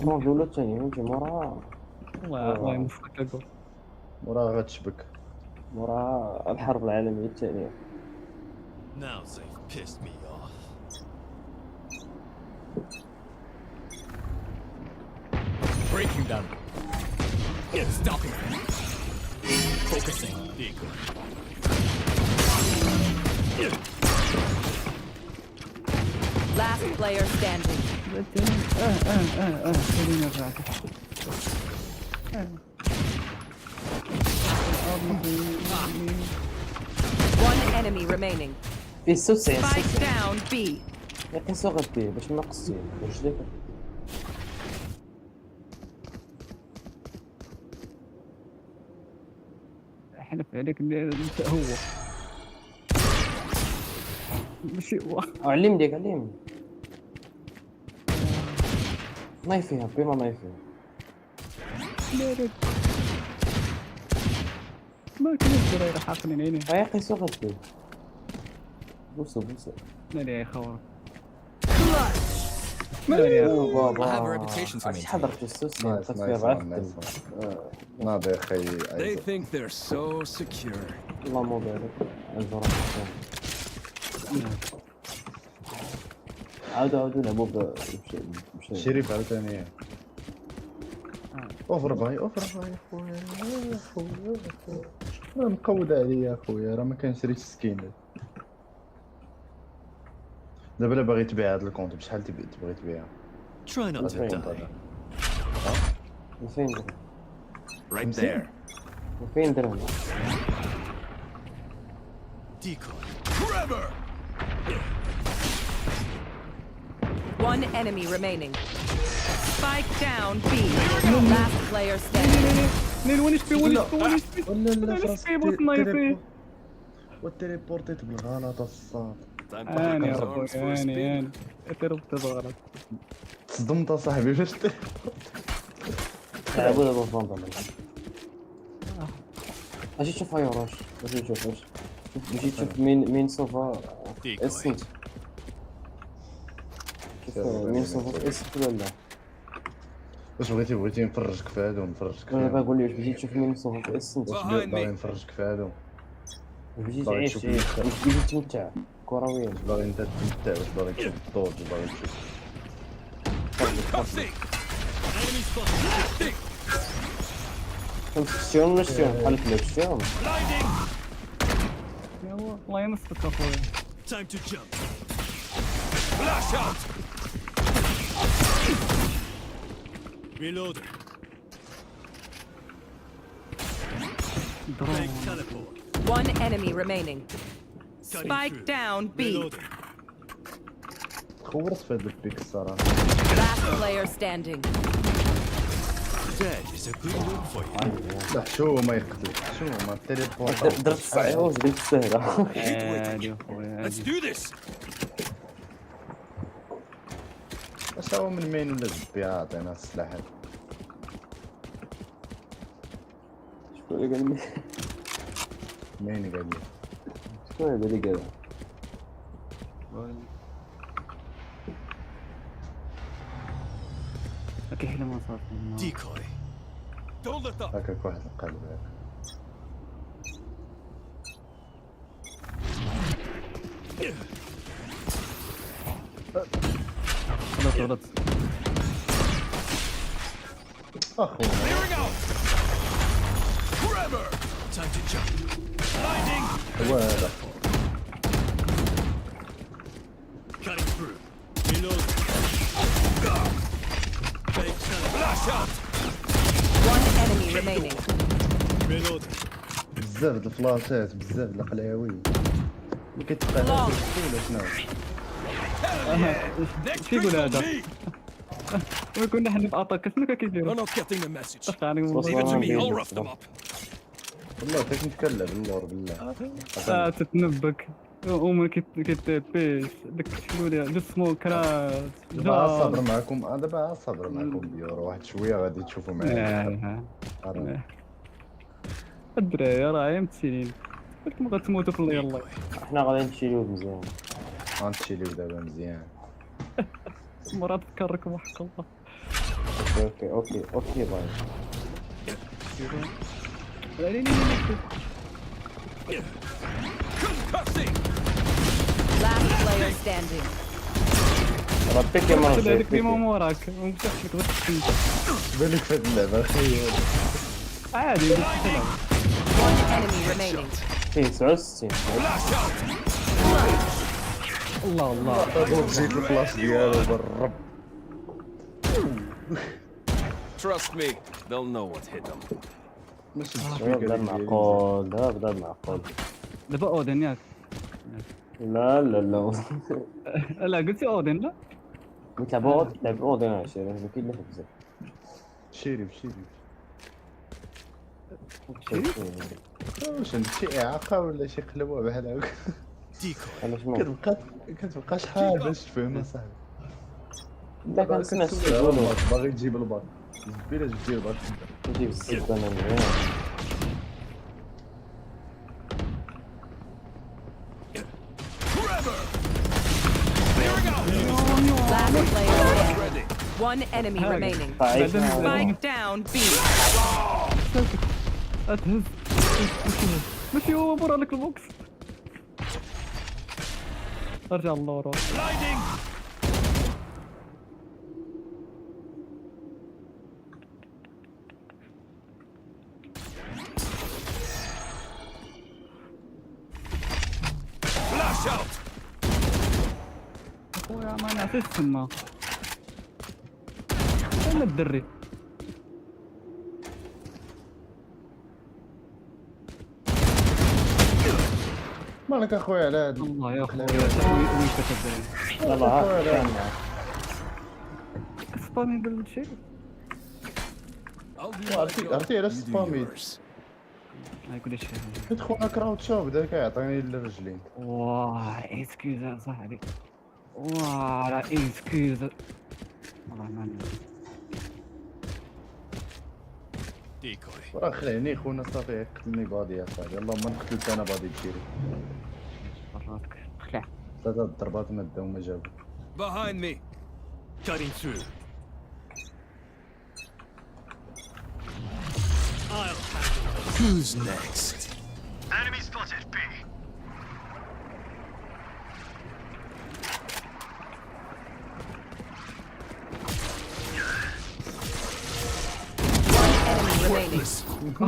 الراوند الاولى الثاني فهمتي مورا. الله يوفقك اقول. وراه غتشبك. مورا الحرب العالميه الثانيه. Now they've pissed me off. Breaking them. Stopping them. Focusing. Decoy. Last player standing. خلينا نرجع. One enemy remaining. فيه 96 Spike down B. يقيسو غير بيه باش ما نقصيه واش ديك حلف عليك انت هو ماشي هو. علم ديك علم نايفيها بيما نايفيها لا لا ما كاينش الدراري حاقنين عيني. يقيسو غير بيه بوسو لا لا يا خويا I have a reputation for عرفتي حضرت السوس نايس فيها نايس ضعف نايس ناضي يا اخي They think they're so secure. الله مو بالك عاودوا نلعبوا شريف عاوتاني اوفر باي خويا راه مقود عليا خويا راه ما كنشريش سكينات دابا الا باغي تبيع هاد الكونت بشحال تبغي تبيعها؟ Try not to die. 2000 درهم Right there. 2000 درهم Decoy. Forever! One enemy remaining. Spike down B. Last player standing. لين وين شبي لا شبي بغيت نايفيه. والتليبورتيت بالغلط الصاد Time اني يا for ربي arms for a spin. اني تربت بالغلط. تصدمت اصاحبي فاش لعبوا دابا فاندال اجي تشوف فايروش اجي تشوف واش مشيت تشوف مين سوفا اسنت شوف مين سوفا اسنت ولا لا واش بغيتي نفرجك في هادو انا باغي واش بغيتي تشوف مين سوفا في اسنت واش باغي نفرجك في هادو بغيتي تعيش واش بغيتي تمتع كرويا واش باغي انت تمتع واش باغي تشوف الدور واش باغي تشوف شلون بحال الكلاب الله ينصفك اخويا. Time to jump. Flash out! Reloading. درون. Teleport. One enemy remaining. Spike down B. Reloading. خورت في هاد البيك الصراحه Last player standing. Dead is a good look for you. لا شو ما يقتلك شو ما التليبورت درت الصعيبه واش قلت السهله عادي اخويا Let's do this! اش هو من مين ولا البيع عطينا السلاح هذا شكون اللي قال لي مين قال لي شكون هذا اللي قال كيحل ما صافي. Decoy. Don't let up! هكاك واحد القلب غلط اخويا Clearing out! Forever! Time to jump. Blinding! هو هذا Cutting through. Reloading. Fake teleport. Flash out! One enemy remaining. Reloading. بزاف د الفلاشات بزاف د القلاوي اللي كتبقى ولا شنو شو يقول هذا؟ ويكون حنا في اتاك شنو كيديروا؟ They're not getting the message. Leave it to me, I'll rough them up. والله كنت نتكلم بالنور بالله تتنبك اومن كيتبيش داك شنو جو سموك راه دابا صبر معكم دابا صبر معكم بيورو واحد شويه غادي تشوفوا معايا الدراري راه عيمتينين راكم غتموتوا في الله يلاه حنا غادي نشيلوه مزيان غنشيليو دابا مزيان مرات تكركم وحق الله اوكي باي Last player standing. ربك يا مرة هذيك ديما موراك ومشاش لك غير بالك في هاد اللعبه اخي عادي One enemy remaining. فيه 69 الله جيت الفلاش ديالو بالرب Trust me, they'll know what hit them. ماشي بدا معقول دابا اودن ياك لا لا لا لا قلتي اودن لا نتلعبوا اودين عشيرة هذا كاين اللي حبزه شيري شيري واش شيري شي اعاقه ولا شي قلبه بحال هكا علاش ما كتبقى شحال باش تفهم اصاحبي انت كنسمع باغي تجيب الباط زبيله جبتي الباط نجيب الزبده انا من هنا Last player standing. One enemy remaining. Spike down B. اتهز ماشي هو برا لك البوكس ارجع اللورا Flash out. خويا ما نعرفش تما انا الدري مالك اخويا على هاد الله يا خويا وين كتدري يلا ها سبامي بالشي عرفتي على السبامي هاي كل شيء كتخونا كراوتشا بدا كيعطيني الرجلين واه اسكيوزا صاحبي واه راه اسكيوزا والله ما راه خليني خونا صافي قتلني بادي يا صاحبي اللهم ما نقتلت انا بادي بشيري فراتك خلع ثلاثه الضربات ما داو ما جابو Behind me. Cutting through. I'll handle it. Who's next? Enemy spotted B.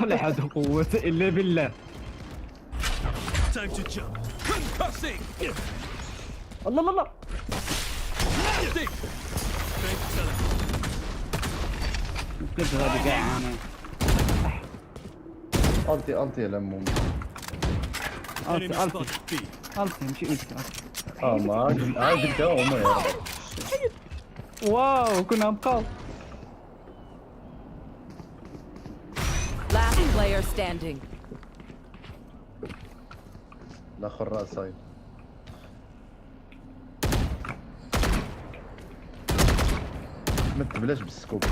لا حد قوة إلا بالله Time to jump. Concussing. الله الله الله Blasting. Thanks, fella. كيف هذا كاع انا التي على مو Enemy التي spotted B. التي مشي التي ما عاد بداو هما يا رب واو كنا نبقاو Last player standing. الاخر راساي ما تبلاش بالسكوب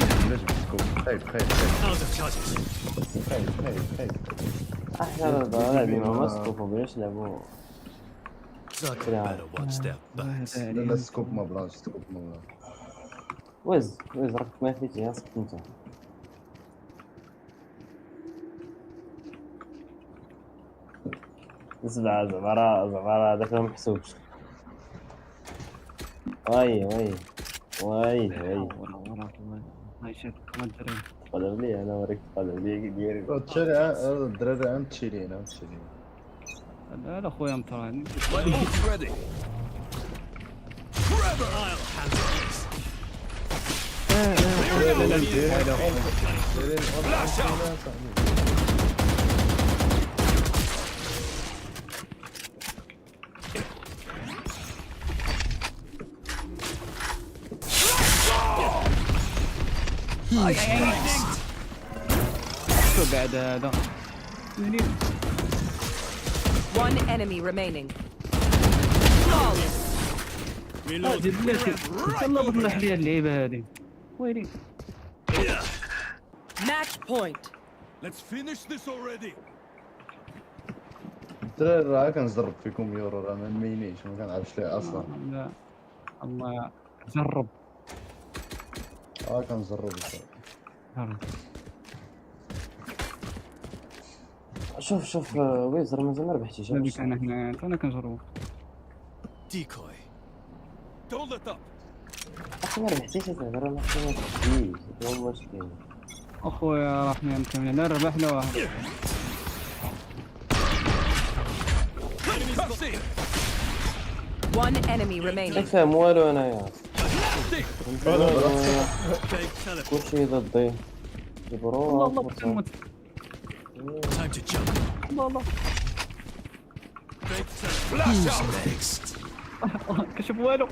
خايف Out of charges. خايف احنا غادي ما سكوفو بلاش نلعبو Zucker better watch their backs. لا سكوب ما بلاش سكوب ما بلاش وز راك ما فيتي سكت انت زعما هذاك ما محسوبش واي هاي شوف ما ادري قدر لي انا وريك قدر لي ديالي الدراري عم تشيلين لا خويا مطراني My ult's ready. Forever. I'll handle this. Flash out. شو بعد هذا One enemy remaining. Flawless. هادي بلاتي يلا بطلع ليا اللعيبه هادي ويلي Match point. Let's finish this already. الدراري راه كنجرب فيكم يورو راه ما نمينيش ما كنعرفش ليه اصلا لا الله جرب كنجرب شوف ويزر مازال ما ربحتيش انا هنا انا كنجرب Decoy. Don't let up. اخي ما ربحتيش زعما راه ما ربحتيش هو المشكل اخويا راح نكمل انا ربحنا واحد Concussing. One enemy remaining. نفهم والو انايا Take teleport. كلشي ضدي جبرو الله الله تموت Time to jump. الله الله Who's next? كشف والو.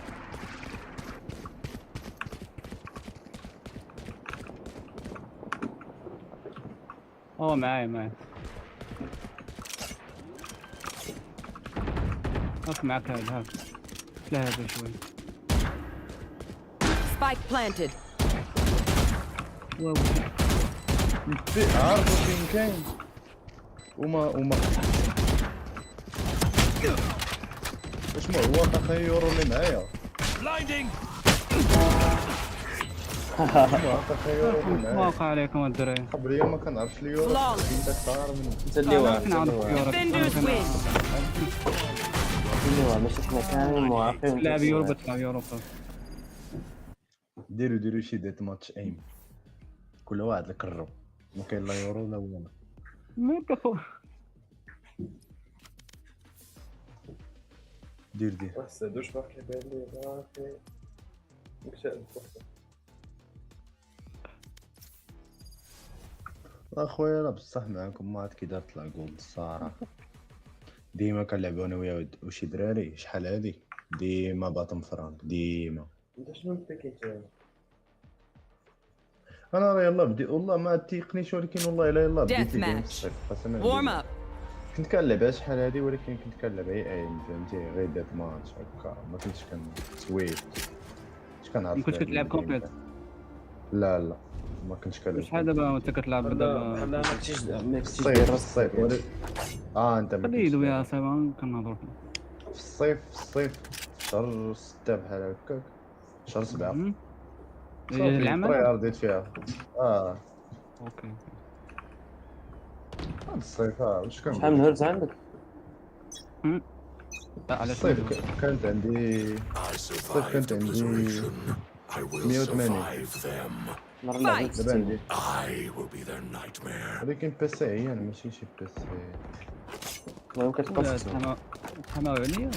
معايا معك هذا لا هذا شوي. Spike planted. واو عارفوا فين كاين وما اسمع هو تخير اللي معايا. Blinding. ما وقع عليكم الدراري. قبل يوم ما كنعرفش اليورو فين داك الطار منه. انت اللي واعر ماشي حنا كاملين موافقين. تلعب يورو بتلعب يورو. ديروا شي ديت ماتش ايم كل واحد لك الرو ما كاين لا يورو لا والو. مالك اخو دير ما حسدوش باقي بان لي باقي مكتئب. اخويا لا بصح معاكم ما عاد كي دارت لا جولد الصراحه. ديما كنلعبو انا ويا وشي دراري شحال هادي ديما باطم فرانك ديما. انت شنو الباكيت؟ انا راه يلاه بدي والله ما تيقنيش ولكن والله الا يلاه بديت قسما بالله كنت كنلعبها شحال هادي ولكن كنت كنلعب غير ايم فهمتي غير ديت ماتش هكا ما كنتش كنسويف كنعرف. ما كنتش كتلعب كومبليت؟ لا ما كنتش كنلعب. شحال دابا وانت كتلعب دابا؟ بحال ما كنتيش دير الصيف انت خليدو يا صاحبي كنهضروا في الصيف شهر 6 بحال هكاك شهر 7 العمل رديت فيها. اوكي هاد الصيف واش كان شحال من هرز عندك؟ على الصيف كانت عندي 180 دابا عندي ولكن بيسي هي انا ماشي شي بيسي. المهم كتبقى حماونية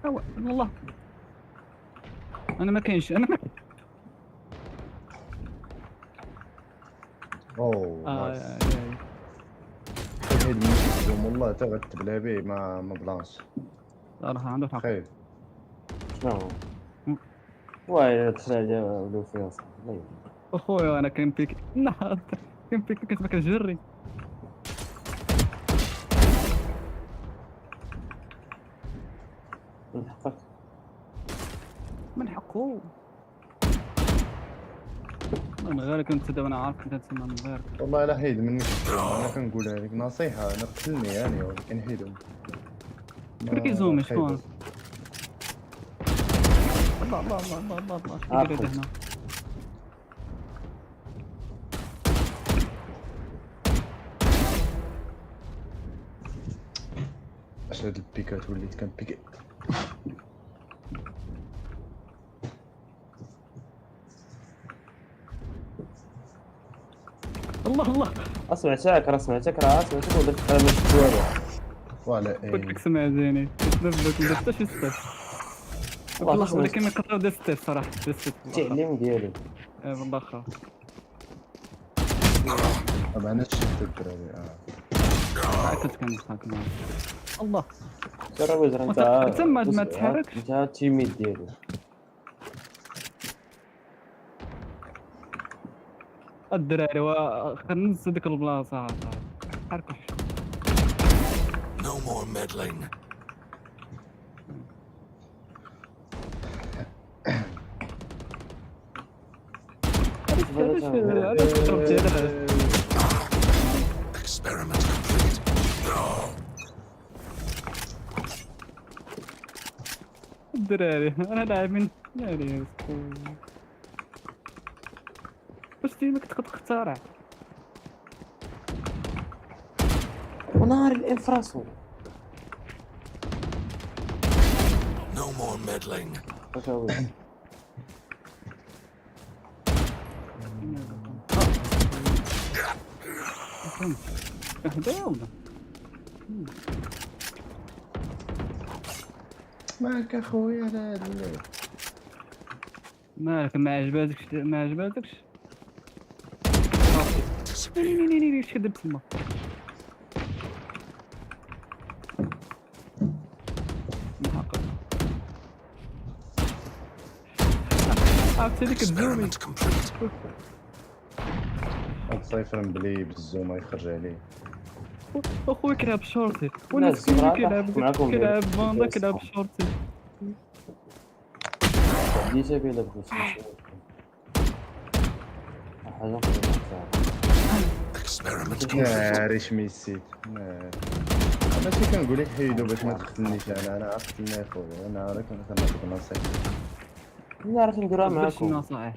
والله انا ما كاينش انا والله حتى غتبلا به ما بلانش صراحة عنده حق. خايب شنو واي تخرج ولو فيها صاحبي اخويا انا كاين بيك نحط كاين بيك كتبقى كنجري من حقك من حقو. من غيرك انت دابا انا عارف انت تسمى من غيرك. والله لا حيد منك انا كنقولها لك نصيحه انا قتلني يعني ولكن حيدهم كيزومي شكون؟ الله كيدير هنا اش هاد البيكات وليت كنبيكي. الله سمعتك ودرت على مش والو فوالا كنت كسمع زيني كنت ما حتى شي ستيب والله ولكن ما كنت دير ستيب صراحه التعليم ديالي والله خا طبعا انا شفت الدراري كنت كنضحك الله ترى وزر انت ما تحركش انت التيميت ديالو الدراري خلينا ديك البلاصه حركوا No more meddling. Experiment complete. No. الدراري انا لاعب من ناري واش ديما كنت كتخترع ونهار الانفراسو. No more meddling. مالك اخويا لا مالك ما عجباتكش اش كدير تما عرفتي كتزومي هاد صايفر مبلي بالزوم يخرج عليه. اخويا كيلعب شورتي والناس كلهم كيلعب فاندا كيلعب شورتي. بديت بيه الا بغيتي حاجه ناري ميسيت ماشي كنقول لك حيدو باش ما تقتلنيش انا عقتلني اخويا انا راك كنعطيك نصيحه. لا عرفت نديرها معاكم النصائح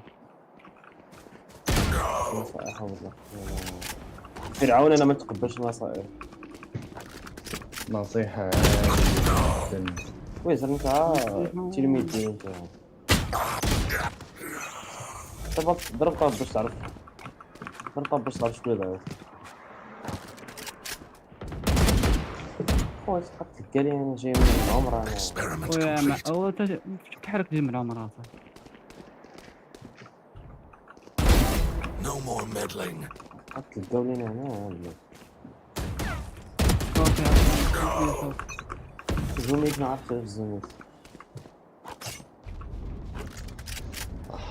والله فرعون انا ما تقبلش النصائح. نصيحه ويزر انت تلميذ ديالي انت ضرب طاب باش تعرف ضرب طاب باش تعرف شكون ضعيف. خويا سقطت لك قال لي انا جاي من العمر انا ويا ما هو تحرك جيم العمر راسك. No more meddling. سقطت لك قال لي انا زوميت ما عرفتش علاش زوميت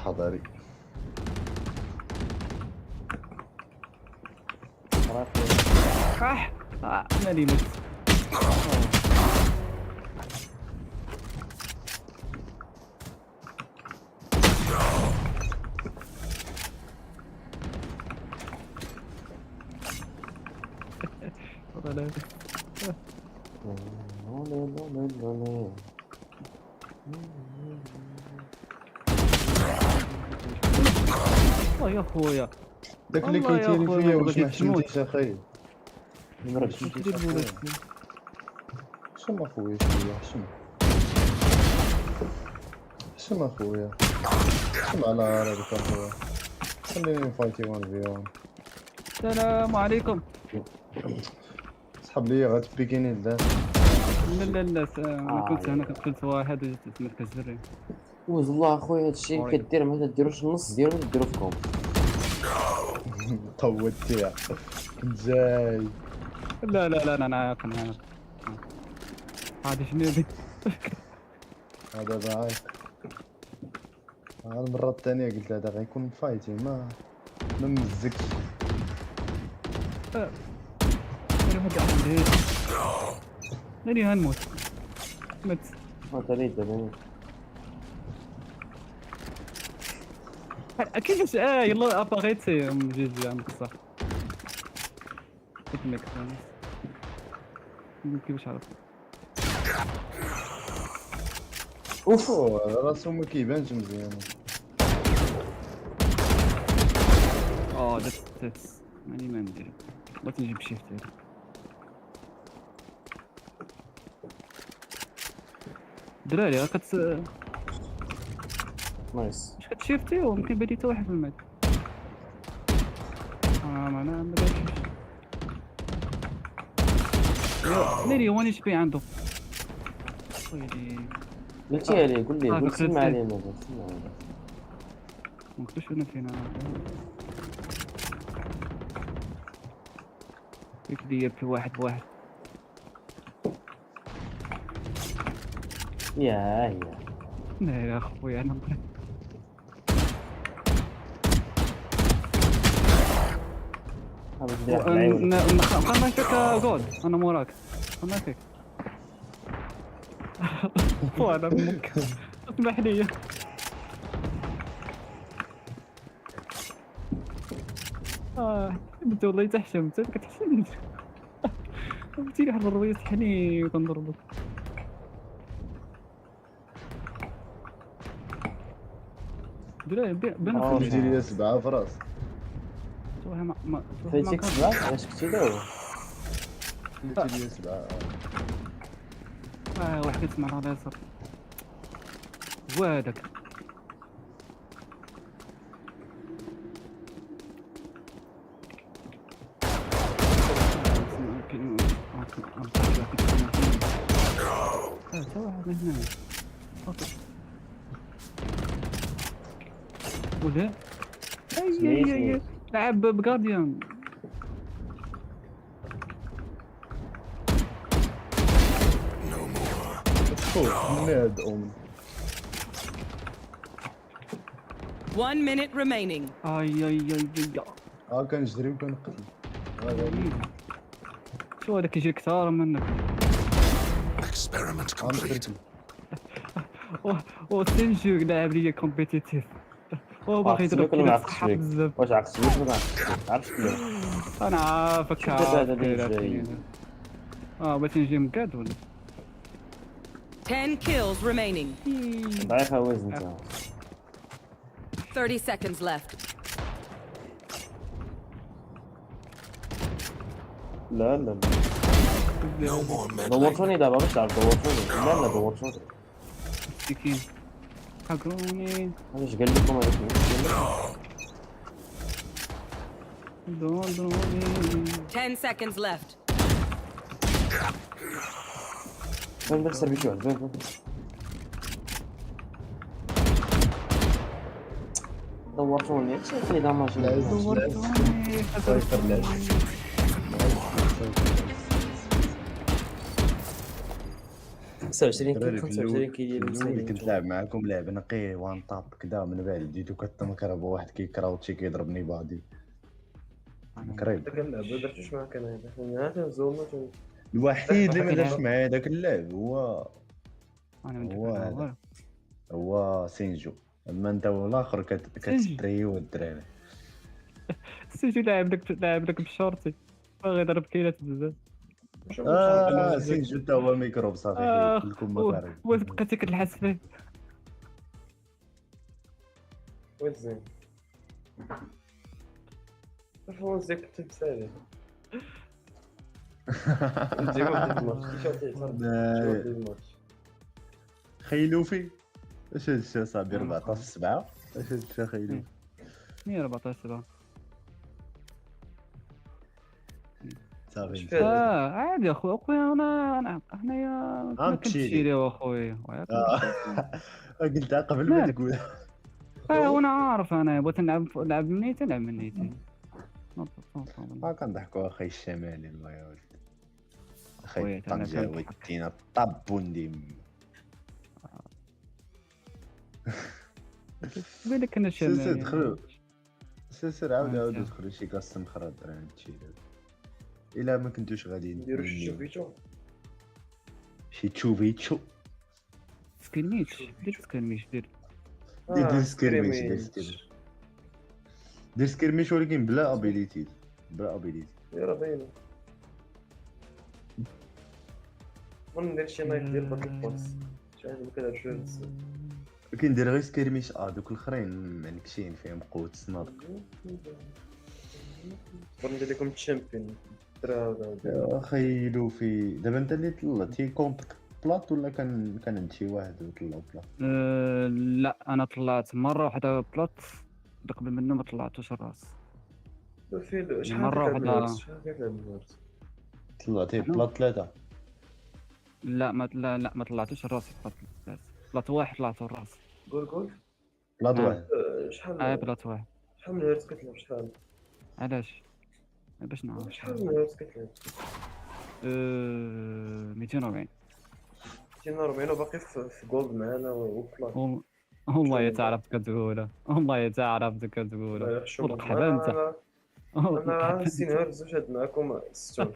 حضري مالي مت يا خويا داك اللي كيتيري فيا واش ما حشمتيش اخاي ما حشمتيش حشم اخويا شويه حشم اخويا حشم على هذاك اخويا خليني نفايتي 1 في 1. السلام عليكم. سحب لي غتبيكيني لذات. لا كنت انا قتلت واحد وجيت تمركز الزري. والله اخويا هادشي اللي كدير ما تديروش النص ديالو ديرو فيكم. طوّلتيها كنت جاي. لا انا كان هادي شنو هادي هذا ضعيف. المرة الثانية قلت هذا غيكون فايتي ما مزكش. انا كاع ندير ناري غنموت مت تريد كيفاش يلا اباغيتي جيجي عندك الصح كيفاش عرفت اوف راسو ما كيبانش مزيان. دات ماني ما ندير بغيت نجيب شيفت هذا دراري راه نايس واش كتشيفتيو يمكن بديت حتى واحد في المات. انا ما دايرش ناري هو اش بي عنده ويلي قلتي عليه قول لي سمع عليه ما قلتش انا فين دير في واحد يا لا يا اخويا انا خمسك جول انا موراك خمسك وانا امك اسمح لي انت والله تحشم كتحشمني قلتي لي واحد الرويه يسحني وكنضربك. دراري بان ديري لي 7 في راس فايتيك 7 علاش كنتي داو قلتي لي 7 واحد كيسمع على اليسار هو هذاك تا واحد من هنا ولا اي لعب بغارديان من هاد اومن 1 minute remaining. كنجري وكنقتل. شو هذا كيجي كثار منك. Experiment complete. وسنجو لاعب ليا كومبيتيتيف. باغي يضرب كذا صح بزاف. واش عكس فيك ما عرفتش كيفاش. انا عارفك بغيت نجي مقاد ولا 10 kills remaining. ضعيف هواز انت. 30 seconds left. لا دورتوني دابا باش تعرف دورتوني. لا دورتوني مسكين حقوني. واش قال لكم هذاك دوروني. 10 seconds left. فين بخسر بشوع دورتوني شفتي داماج. دورتوني اللي كنت لاعب معاكم لعبه نقيه وان طاب كدا من بعد بديتو كتنكر بواحد كيكراوتشي كيضربني بادي قريب. داك اللعب ما درتوش معاك انا هذا زوما الوحيد اللي ما دارش معايا داك اللعب هو سينجو. اما انت والاخر كتستريو الدراري. سينجو لاعب لك بشورتي باغي يضرب كيلات بزاف. سينجو تا هو ميكروب صافي كلكم مكاري. واش بقيتي كتلحس فيه؟ وين زين شوفوا زيك تمثالي خيلوفي اش هاد الشيء صاحبي 14/7 اش هاد الشيء خيلوفي 14/7 صافي. عادي اخويا انا هنايا كنتشيريو اخويا. قلتها قبل ما تقول. وانا عارف انا بغيت نلعب منيتي نلعب منيتي. كنضحكوا اخي الشمالي الله يا ولدي. اخي طنجة ودينا طابوندي. بالك انا شمالي. دخلوا سير عاودوا دخلوا شي كاستم خرا دراري هادشي الا ما كنتوش غاديين نديرو شي تشوفيتو سكريميش. دير سكريميش دير سكريميش ولكن بلا ابيليتي راه باينه. ندير شي نايف ديال باتل باس شحال كنلعب شويه بزاف. كندير غير سكريميش دوك الاخرين منكشين فيهم قوه الصنادق. ندير لكم تشامبيون اخي لوفي دابا انت اللي طلعتي كونت بلات ولا كان عند شي واحد وطلعو بلات؟ لا انا طلعت مره واحده بلات قبل منه ما طلعتوش الراس. مره واحده طلعتي بلات 3. لا ما طلعتوش الراس. بلات واحد طلعتو الراس. قول بلات واحد. شحال بلات واحد. شحال من هيرت كتلعب شحال؟ علاش باش نعرف شحال من هيرت كتلعب؟ 240 وباقي في جولد معانا وبلات. والله تعرف كتقولها والقحبه انت. انا سينيور زوج معكم 6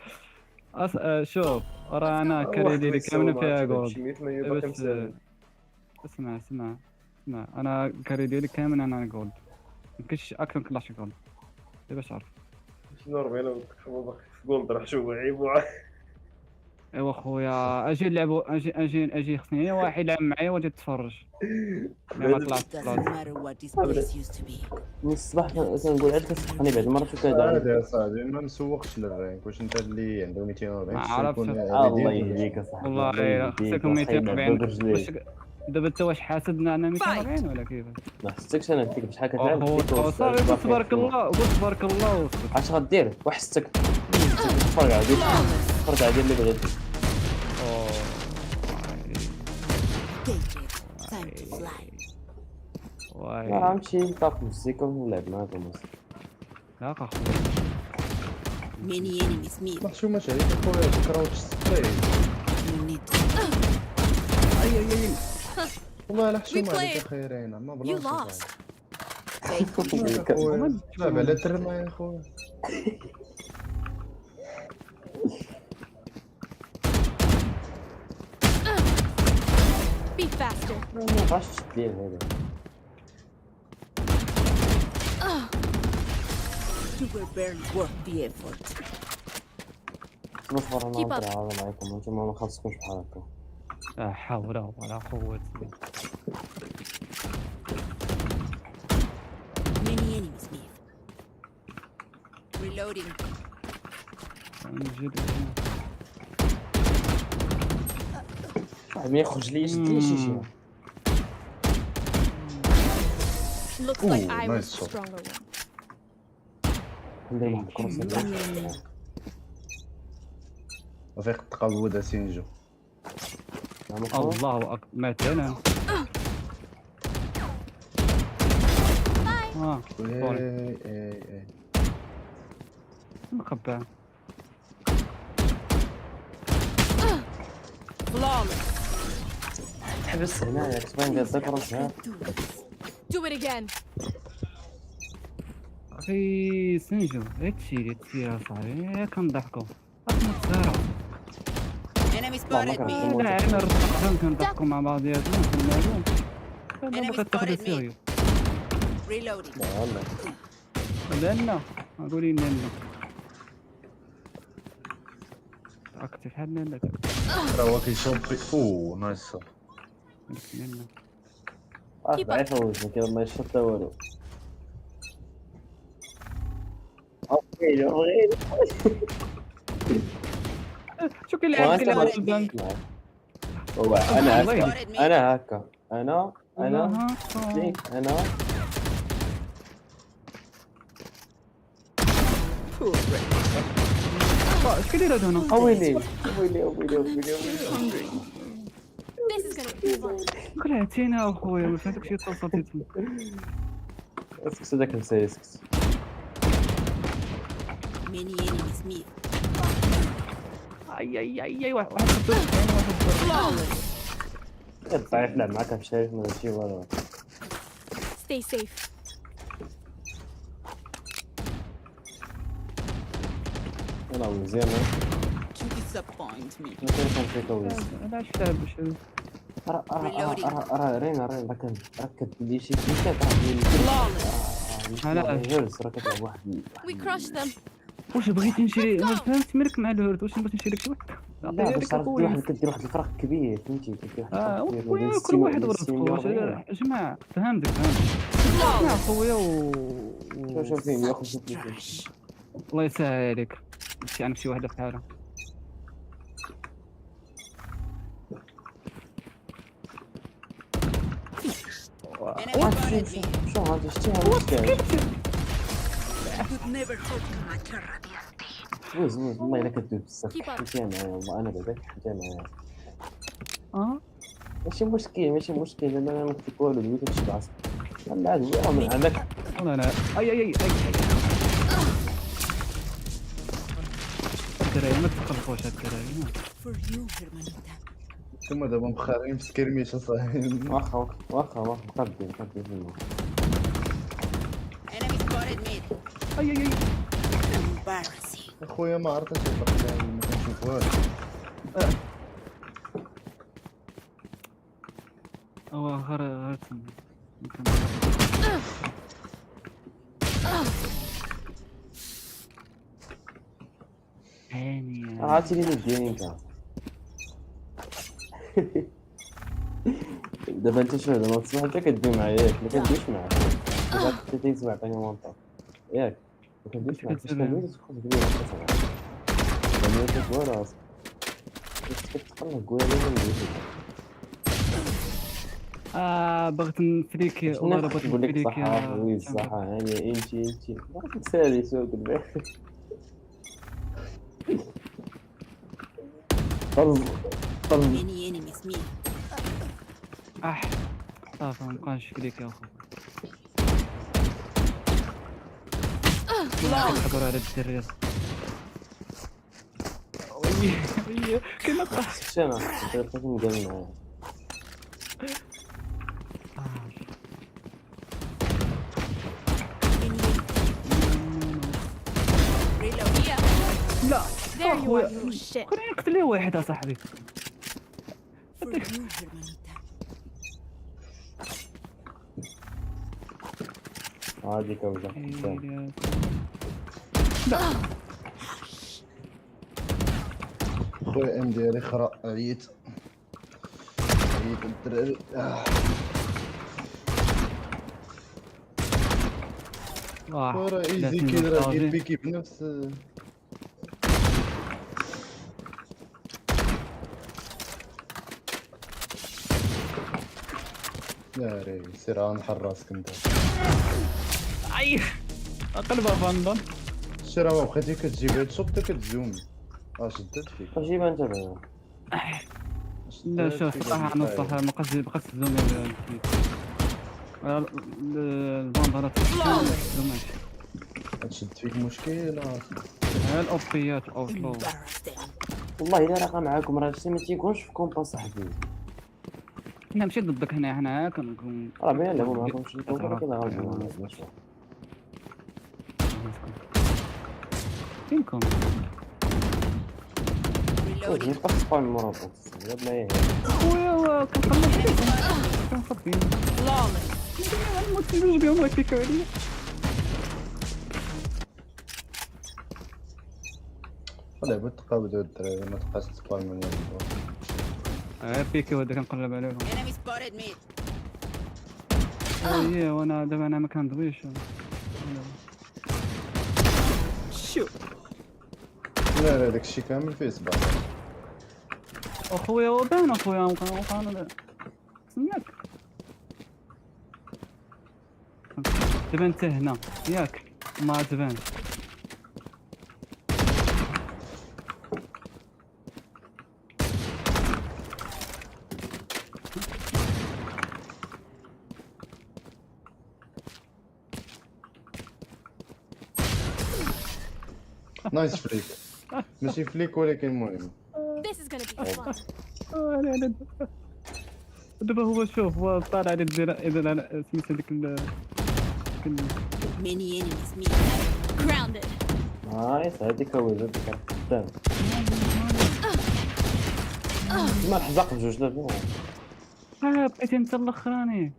شوف راه انا كاريدي لي كامله فيها جولد. اسمع انا كاريدي لي كامل انا جولد مكاينش اكثر من 11 جولد باش عارف. 40 باقي في جولد راه شوف عيب. ايوا خويا اجي نلعبوا اجي خصني واحد يلعب معايا واجي تتفرج. ما طلعت من الصباح كنقول عاد كتسخني بعد المره شو كذا. عادي يا صاحبي ما مسوقش للرانك. واش انت اللي عنده 240 ما عرفتش. الله يهديك اصاحبي والله خصكم 240 واش دابا انت واش حاسبنا انا 240 ولا كيفاش؟ ما حسيتكش انا فيك بشحال كتلعب. صافي تبارك الله اش غدير وحستك تفرج على اللي بغيتي. راه نمشي نطاق موسيقى ونلعب معاكم. لا اخويا Many enemies meet. شو ماشي عليك اخويا كراوتش سبراي. والله لا حشومه عليك اخي رينا ما بلاش. خويا لعب على ترما يا خويا. Be faster. ما بغاش تدير هذا. You were barely worth the effort. نصبر انا نهضر معاكم نتوما ما خاصكمش بحال هكا. لا حول ولا قوة. Many enemies leave. Reloading. واحد ما يخرج لي يشد لي شي شي. Looks like I was the stronger one. ندير واحد الكروس. وفيق تقود سينجو. الله اكبر مثلا. اي مخبى. تحبس هنايا كتبان قدك راسها. Do it again. اخي سنجو هادشي يا صاحبي كنضحكو صغيرة. Enemy spotted me. عرفنا الرقم كنضحكو مع بعضياتنا في المعلوم. انا بغيت تاخذ سيريو. Reloading. لأن قولي لنا أكتب حالنا لك راه هو كيشوبي. نايس. ضعيف وجهك كذا ما يشرب حتى والو. اوكي شو كيلعب في البنك. هو انا هكا انا اش كيدير هذا هنا؟ ويلي This is gonna be fun. قلعتينا اخويا ما فهمتكش اتصلتي اسكت هذاك نسيت. Many enemies meet. اي واحد ضعيف لعب معاك في الشريف ماشي والو. Stay safe. انا مزيان. You disappoint me. ما كاينش فيك ويز. انا اش لعب باش رينا راك كدير شي كليكات انا جالس راك كتلعب واحد. We crushed them. واش بغيتي نشري ما فهمت مالك مع الهرد واش بغيتي نشري لك شي واحد لا باش تعرف واحد كدير واحد الفرق كبير فهمتي كدير واحد كل واحد ورزقه جماعة فهمتك يا خويا شوف فين ياخذ فلوس. الله يسهل عليك مشي عندك شي وحده في حالها. شو هذا شتي هذا وز والله الا كدوب بزاف حتى معايا والله انا بعدا حتى معايا. ماشي مشكل انا ما كنت والو دويت هادشي بعصب لا هو من عندك انا اي الدراري ما تخلفوش الدراري. ثم دابا مخارين في سكيرميش اصاحبي. واخا قدي Enemy spotted me. اي Embarrassing. اخويا ما عرفتش نطلع ما كنشوف والو. غير هاني عرفتي لي نديني انت. دابا انت شنو دابا تصبح انت كدوي معايا ياك ما كدويش معاك انت تيسمع عطيني مونطا ياك ما كدويش معاك باش كدوي تخرج لي راسك انا كتقول راسك كتقلق قول لي ما نديرش. بغيت نفريك والله بغيت نفريك صح وي صح يعني انت راك تسالي سوق البيت. Many enemies meet. صافي مابقاش فيك يا اخو. كتهضر على الدراري وي كنا شتي انا بقيت ندير معايا. لا There you are, you shit. خليني نقتل ليه واحد اصاحبي. هاديك وجه خويا ام ديالي خرا عييت الدراري. راه ايزي كي راه دير بيكي بنفس يا ري سير غنحر راسك انت. اي قلبها فاندون. شي راه ما بقيتي كتجيب هاد شوط حتى كتزومي. شدت فيك. جيبها انت بعدا. لا شوف صراحة انا الصراحة ما بقاش الزومي الفاندونات زوماش. تشد فيك مشكلة. ها الاوبيات اوتلو. والله الا راه معاكم راه شتي ما تيكونش في كومبا صاحبي. انا ماشي ضدك هنا كنكون راه ما لا معاكمش انتوما ولكن غنقولوا ما عندناش فينكم وجهي طفطان مربوط ولا ايه خويا كنصفين ما تسيبوش بهم هكاك عليا. لعبة تقابلوا الدراري ما تبقاش تسباي من بيكي وهذا كنقلب عليهم. اييه وانا دابا انا ما كندويش. شو لا داكشي كامل فيه صباح. اخويا وبان اخويا وقانا سمعك دابا انت هنا ياك ما تبانش. نايس فليك ماشي فليك ولكن المهم. This is gonna be fun. دابا هو شوف هو طالع على الديره اذا انا سميت هذيك Many enemies meet. Grounded. نايس هذيك هو هذيك قدام ما الحزق بجوج دابا. بقيتي انت الاخراني.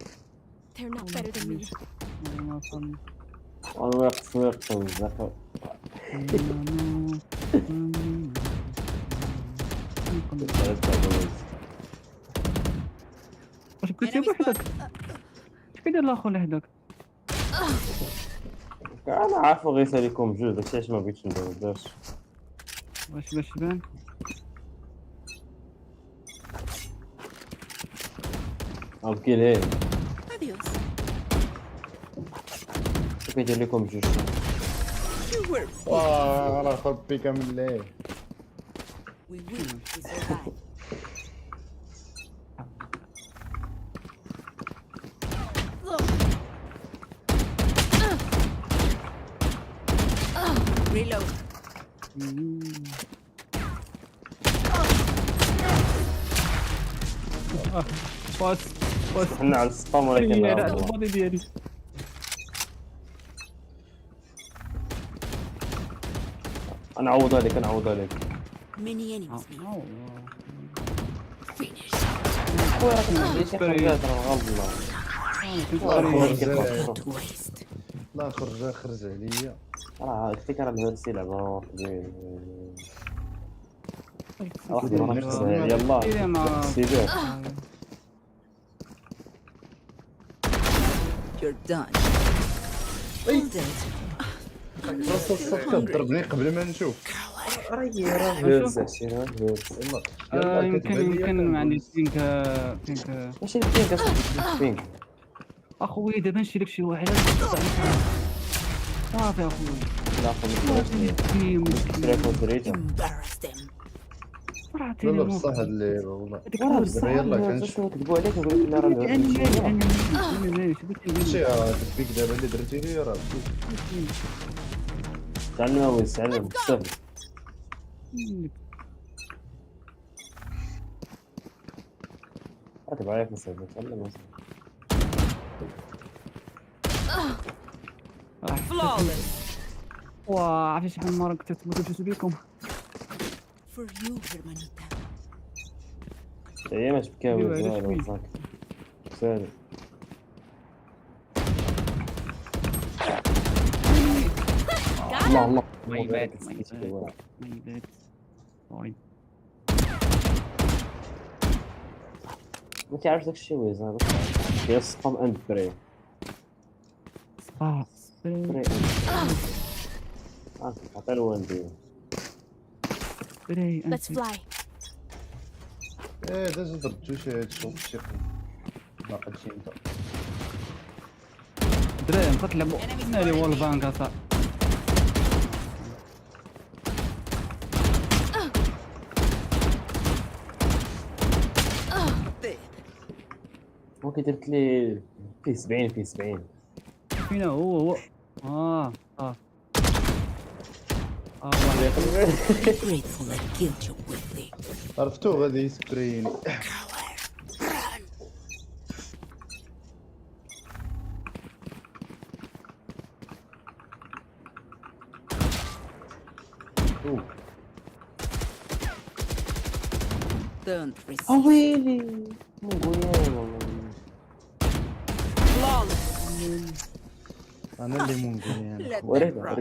They're not better than me. والله وقت بزاف. واش بقيتي بوحدك؟ اش كيدير الاخر اللي حداك؟ انا عارفو غير ساليكم بجوج داكشي علاش ما بغيتش ندوز. باش تبان اوكي ليه كيدير لكم بجوج. راه خد بيكا من ليه. Reload. بس حنا على السبام ولكن الماضي ديالي انا عوض عليك Many enemies meet. Finish. خويا راك ماشي حاجات راه غلط لا خرج عليا راه قلت لك راه المدرسي لعبه واحد يلا سيدي. You're done. الصفقة ضربني قبل ما نشوف. راه هز يمكن ما عنديش بينك ماشي البينك اصاحبي اخويا دابا نشري لك شي واحد صافي اخويا. لا لا بصح هاد اللي والله يلا كنشوف كنكذبوا عليك ونقول لك لا راه شي البيك دابا اللي درتي لي راه تعلم ويس تعلم بزاف. كتب عليك نصيب تعلم Flawless. وعرفتي شحال من مرة كنت تموتوا بيكم. For you, hermanita. هي ما تبكاوش أيوة، والو شوي. صاك سالي. الله الله My bad, بارك my فيك bad, الولد. my bad. Sorry. ما كيعرفش داكشي ويزان هي سبام اند بري بري عطي الوالدين Let's fly. ايه داز ضربتو شي هادشي شي باقي شي انت دراري نبقى تلعبوا ناري وول بانك اصاحبي. ممكن درت لي فيه 70 فيه 70 فينا هو Grateful I killed you quickly. عرفتو غادي يسبريني. Don't resist. ويلي مونغوليان انا اللي مونغوليان. Let them ورينا rot.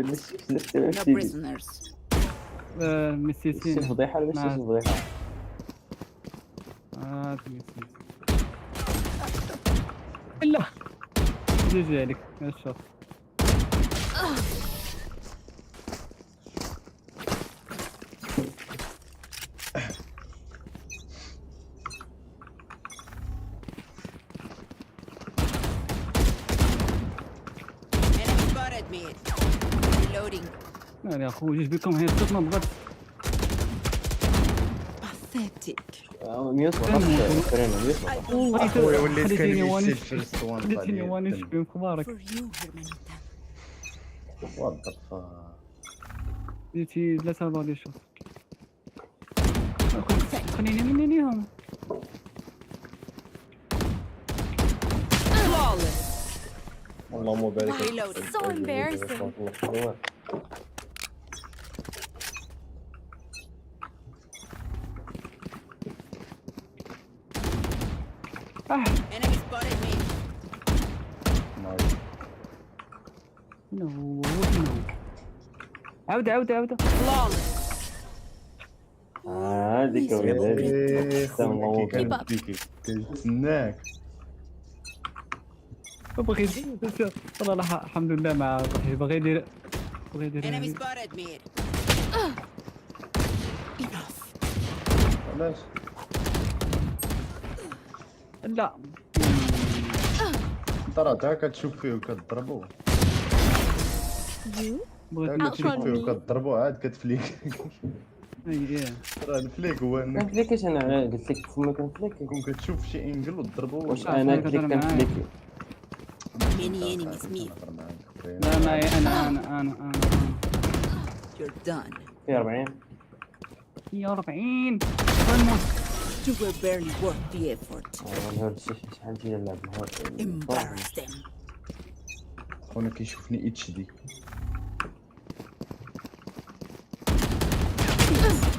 No prisoners. مسيسين. شي فضيحة ولا شي فضيحة؟ مسيسين. لا جي عليك الشوط. Enemy spotted me. Reloading. يا اخوي جيت بكم هي الصوت ما بغات. Pathetic. ميوت وقفت فرينا ميوت والله اخويا وليت خليتيني كان وانش فيرست وان خليتيني وانش في مخبارك. For you, hermanita. وات ذا فاك. جيتي 3 بالي شوط. خليني منهم. اللهم بارك Reloading. So embarrassing. Enemy spotted me. نو عودة هذيك ولادي خويا كنتسناك. بغيت والله الحمد لله مع روحي باغي يدير Enemy spotted me. Enough. علاش لا انت راه تا كتشوف فيه وكتضربو. You? تا كتشوف فيه وكتضربو عاد كتفليك. راه الفليك هو ما انك كنفليكيش انا قلت لك فما كنفليك تكون كتشوف شي انجل وتضربو. واش انا قلت لك كنفليكي Many enemies me. لا معي انا You're done. في 40 يا 40 You were barely worth the effort. هذا الشيء شحال تجي نلعب Embarrass them. خونا كيشوفني اتش دي.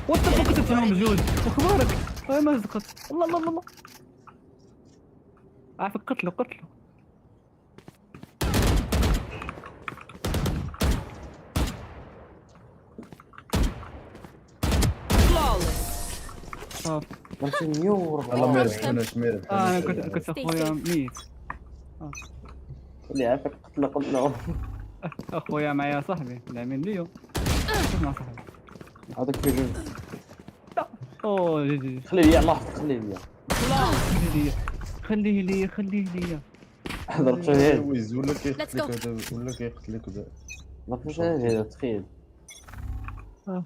وات ذا فوك تفهم بجوج وخبارك ما صدقت. الله عافاك قتلو ماشي نيور والله ما ربحناش انا كنت اخويا ميت. اللي عافاك قتلنا اخويا معايا صاحبي لاعبين ليو مع صاحبي هذاك في جوج. اوه جي خليه لي الله خليه لي خليه لي ضربت هذا ويز ولا كيقتلك هذا ولا كيقتلك هذا. ضربت هذا تخيل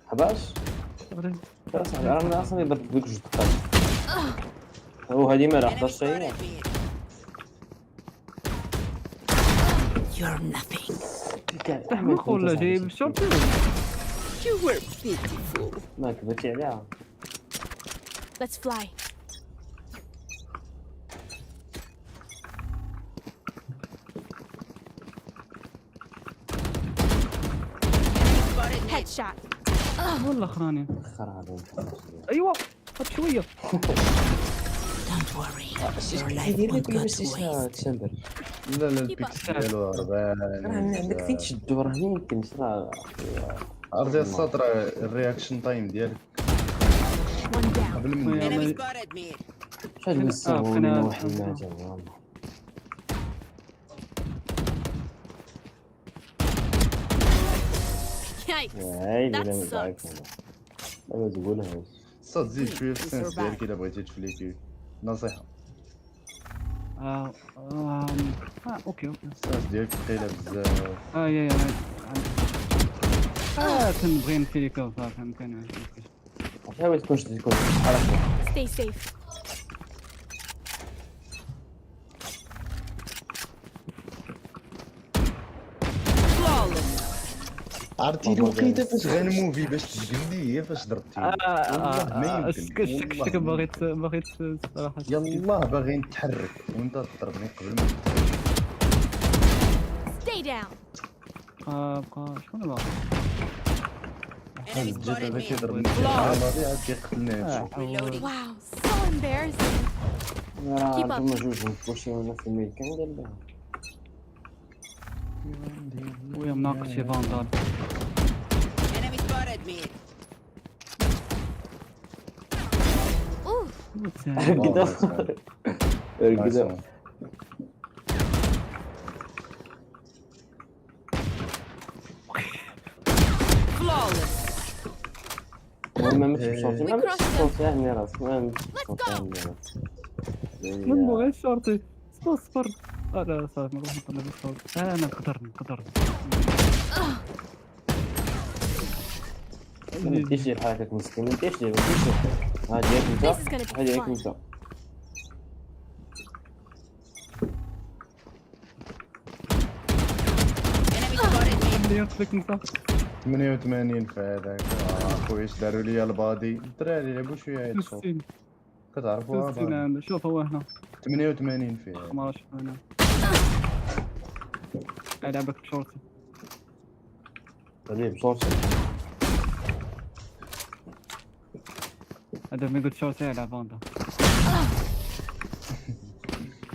11 انا اصلا ضربت بك جوج دقائق هو هذه ما راح 11 شيء. You're nothing. تحمق ولا جايب الشرطي. You were pitiful. ما كذبتي عليها. Let's fly. shot. والله خراني خرا ايوا هاد شويه. Don't worry. كيدير لك البلايستيشن تشامبر. لا البيكس ديالو 40 عندك فين تشدو راه ما يمكنش راه عرفتي السطر الرياكشن تايم ديالك قبل من شحال وسعوا من واحد ما Yikes. That sucks. دابا تقولها صاد زيد شويه في السنس ديالك الا بغيتي تفليكي نصيحه. اوكي السنس ديالك ثقيله بزاف. يا تنبغي نفليكا وصافي ما كاين حاول تكون بحال هكا. Stay safe. عرفتي الوقيته فاش غنموفي باش تجبد لي هي فاش ضربتي والله ما يمكن شك باغي صراحه يلاه باغي نتحرك وانت تضربني قبل ما Stay down. بقى شكون باغي جيت هذا كيضربني الماضي عاد كيقتلني. Wow, so embarrassing. راه هما جوج نبوشي وانا في الميل كان قال لها ويا مناقص شي فاندال. كذا ما مشي شورتي ما مشي شورتي يعني راس ما مشي شورتي يعني راس ما نبغيش شورتي صفر. لا صافي ما بغيتش نطلع بالصوت. انا نقدر ما نديش دير حركة مسكين ما نديش دير هادي ياك انت هادي ياك انت يطلق انت 88 في هذاك خويا اش داروا لي البادي الدراري لعبوا شويه هاد الصوت كتعرفوها 60 شوف هو هنا 88 فيه 15 هنا لعبك بشورتي هادي بشورتي هذا ما قلت شورتي يلعب فاندا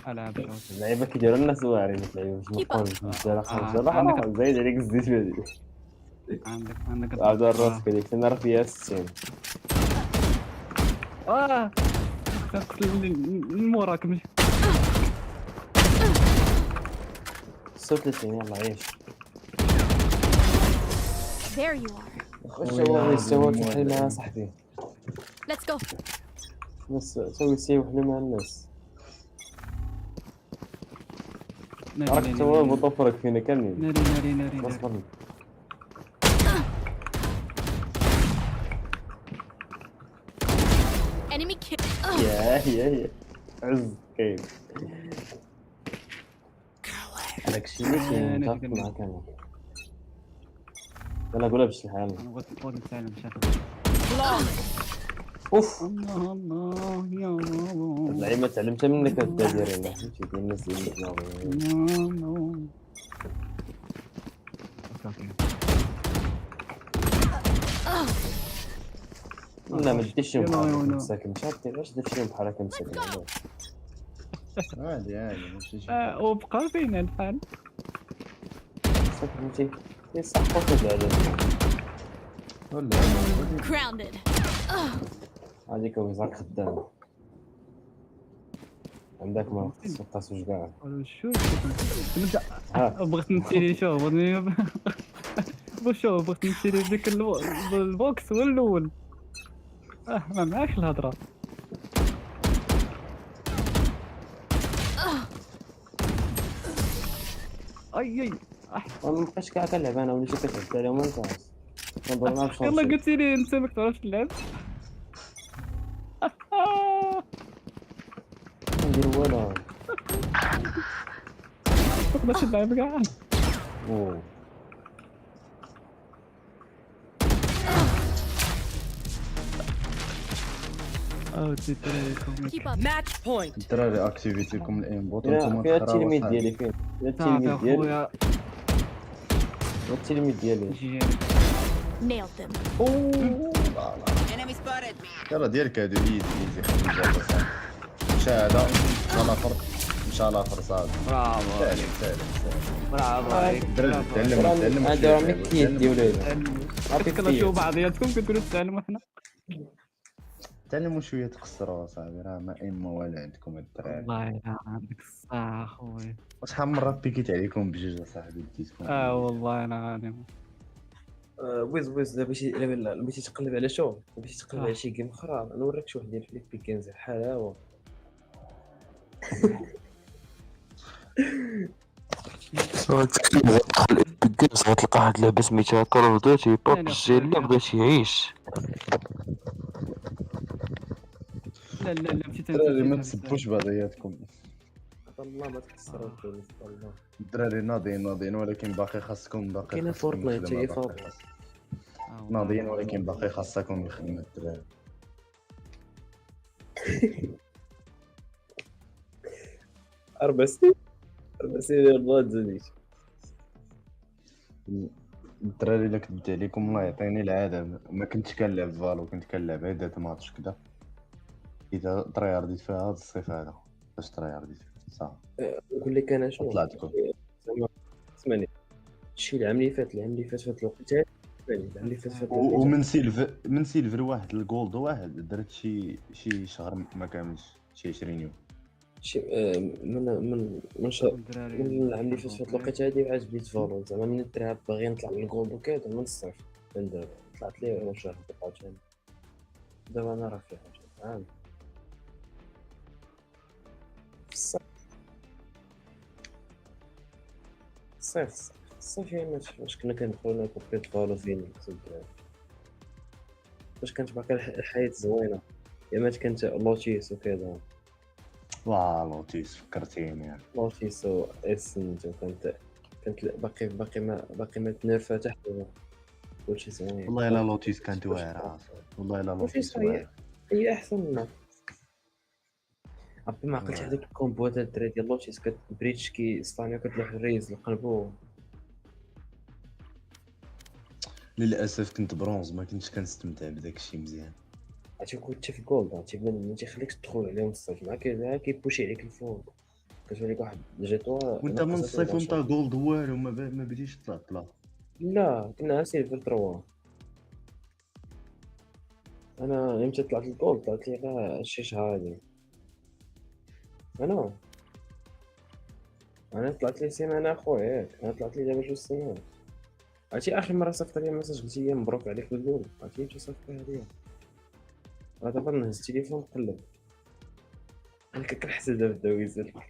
العب شورتي اللعيبه كيديروا الناس واعرين اللعيبه باش نقول مزال خمسه زايد عليك زيد هادي عندك عاد راسك هذيك انا راه فيها 60 تقتل من موراك مش 36 يلا عيش There you are. خش هو يستوى تحينا صاحبي Let's go. بس سوي سي وحنا مع الناس راك توا بطفرك فينا كاملين ناري اصبر Enemy kill. يا عز كيف هذاك الشيء اللي متفق معاك انا نقولها بشي حال اوف الله يا الله اللعيبه تعلمتها منك الدايرين فهمتي ديال الناس اللي لا ما ديرش شي بحال مساكن شاطي واش درت شي بحال هكا مساكن عادي ماشي شي وبقى فين الحال فهمتي يصحوا كذا ولا Grounded. هذيك وزاك خدام عندك ما تسقط وجكاع شوف بغيت نمشي شوف بغيت نمشي لديك البوكس هو الاول ما معاكش الهضره اي ما بقاش كاع كنلعب انا وليت كتعبت عليهم انت يلا قلتي لي انت ما كتعرفش تلعب ندير والو ما تقدرش تلعب كاع Match point. الدراري اكتيفيتيكم الانبوت نتوما فيها التلميذ ديالي فين التلميذ ديالي التلميذ ديالي Nailed them. Enemy spotted. يلا ديالك هادو ايزي خدم جابة صاحبي. مشى هذا مشى الاخر مشى الاخر صاحبي. برافو سالم. برافو عليك. دراري تعلم هذا مكيت يا ولاد. كتكلاشوا بعضياتكم كتقولوا تسالموا حنا. تعلموا شويه تقصروا صاحبي، راه ما اما ولا عندكم هاد الدراري. والله الا عندك الصح اخويا. شحال من مرة بيكيت عليكم بجوج اصاحبي ديتكم. والله انا غادي. ويز الا بغيتي تقلب على شو بغيتي تقلب على شي جيم اخرى نوريك شي واحد ديال في بيك كنزل بحال ها هو. تدخل الجيمز غتلقى واحد اللعبة سميتها كول اوف ديوتي ببجي اللي بغيتي يعيش. لا مشيت الدراري ما تسبوش بعضياتكم. والله ما تكسروا الجيمز والله. الدراري ناضيين ولكن باقي خاصكم كاينه فورتنايت هي فورتنايت. ناضيين ولكن باقي خاصكم الخدمة الدراري. أربع سنين والله تزاديش. الدراري الا كدبت عليكم الله يعطيني العاده ما كنتش كنلعب فالو، كنت كنلعب غير دات ماتش كدا. اذا تريارديت فيها هاد الصيف هذا باش تريارديت صافي. نقول لك انا شنو طلعت لكم زعما اسمعني شي العام اللي فات فات الوقت العام اللي فات ومن سيلفر واحد الجولد واحد درت شي شهر ما كاملش شي 20 يوم. شي من العام اللي فات الوقت هادي عاد بديت فالو زعما من الدراب باغي نطلع للجولد وكذا من الصيف من دابا طلعت لي وانا شهر عاوتاني دابا انا راه في حاجه عام الصيف يعني واش كنا كندخلو كوبيت فالو فين باش كانت باقي الحياة زوينه يا ما كانت لوتيس وكذا. لوتيس فكرتيني لوتيس و اسنت كانت باقي ما تنرفع تحت كلشي زوين. والله الا لوتيس كانت واعره والله الا لوتيس واعره هي احسن منها. عرفتي ما عقلتش هذيك الكومبو تاع الدراري ديال لوتيس كتبريتش كي ستانيا كتلوح الريز لقلبو. للاسف كنت برونز ما كنتش كنستمتع بداك الشيء مزيان. عرفتي كنت في الجولد عرفتي ما تيخليكش تدخل عليهم الصيف مع كيبوشي عليك الفوق كتولي لك واحد جاتوا وانت من الصيف وانت جولد والو ما بديتش تطلع. لا كنا سيلفر 3. انا امتى طلعت الجولد طلعت لي غير شي شهر هادي. انا طلعت لي سيمانه اخويا ياك انا طلعت لي دابا 2 سيمانات. عرفتي اخر مره صيفط لي مساج قلت لي مبروك عليك بالجول عرفتي امتى صيفط هادي. انا دابا نهز التليفون نقلب انا كنحس دابا الدويزه نقول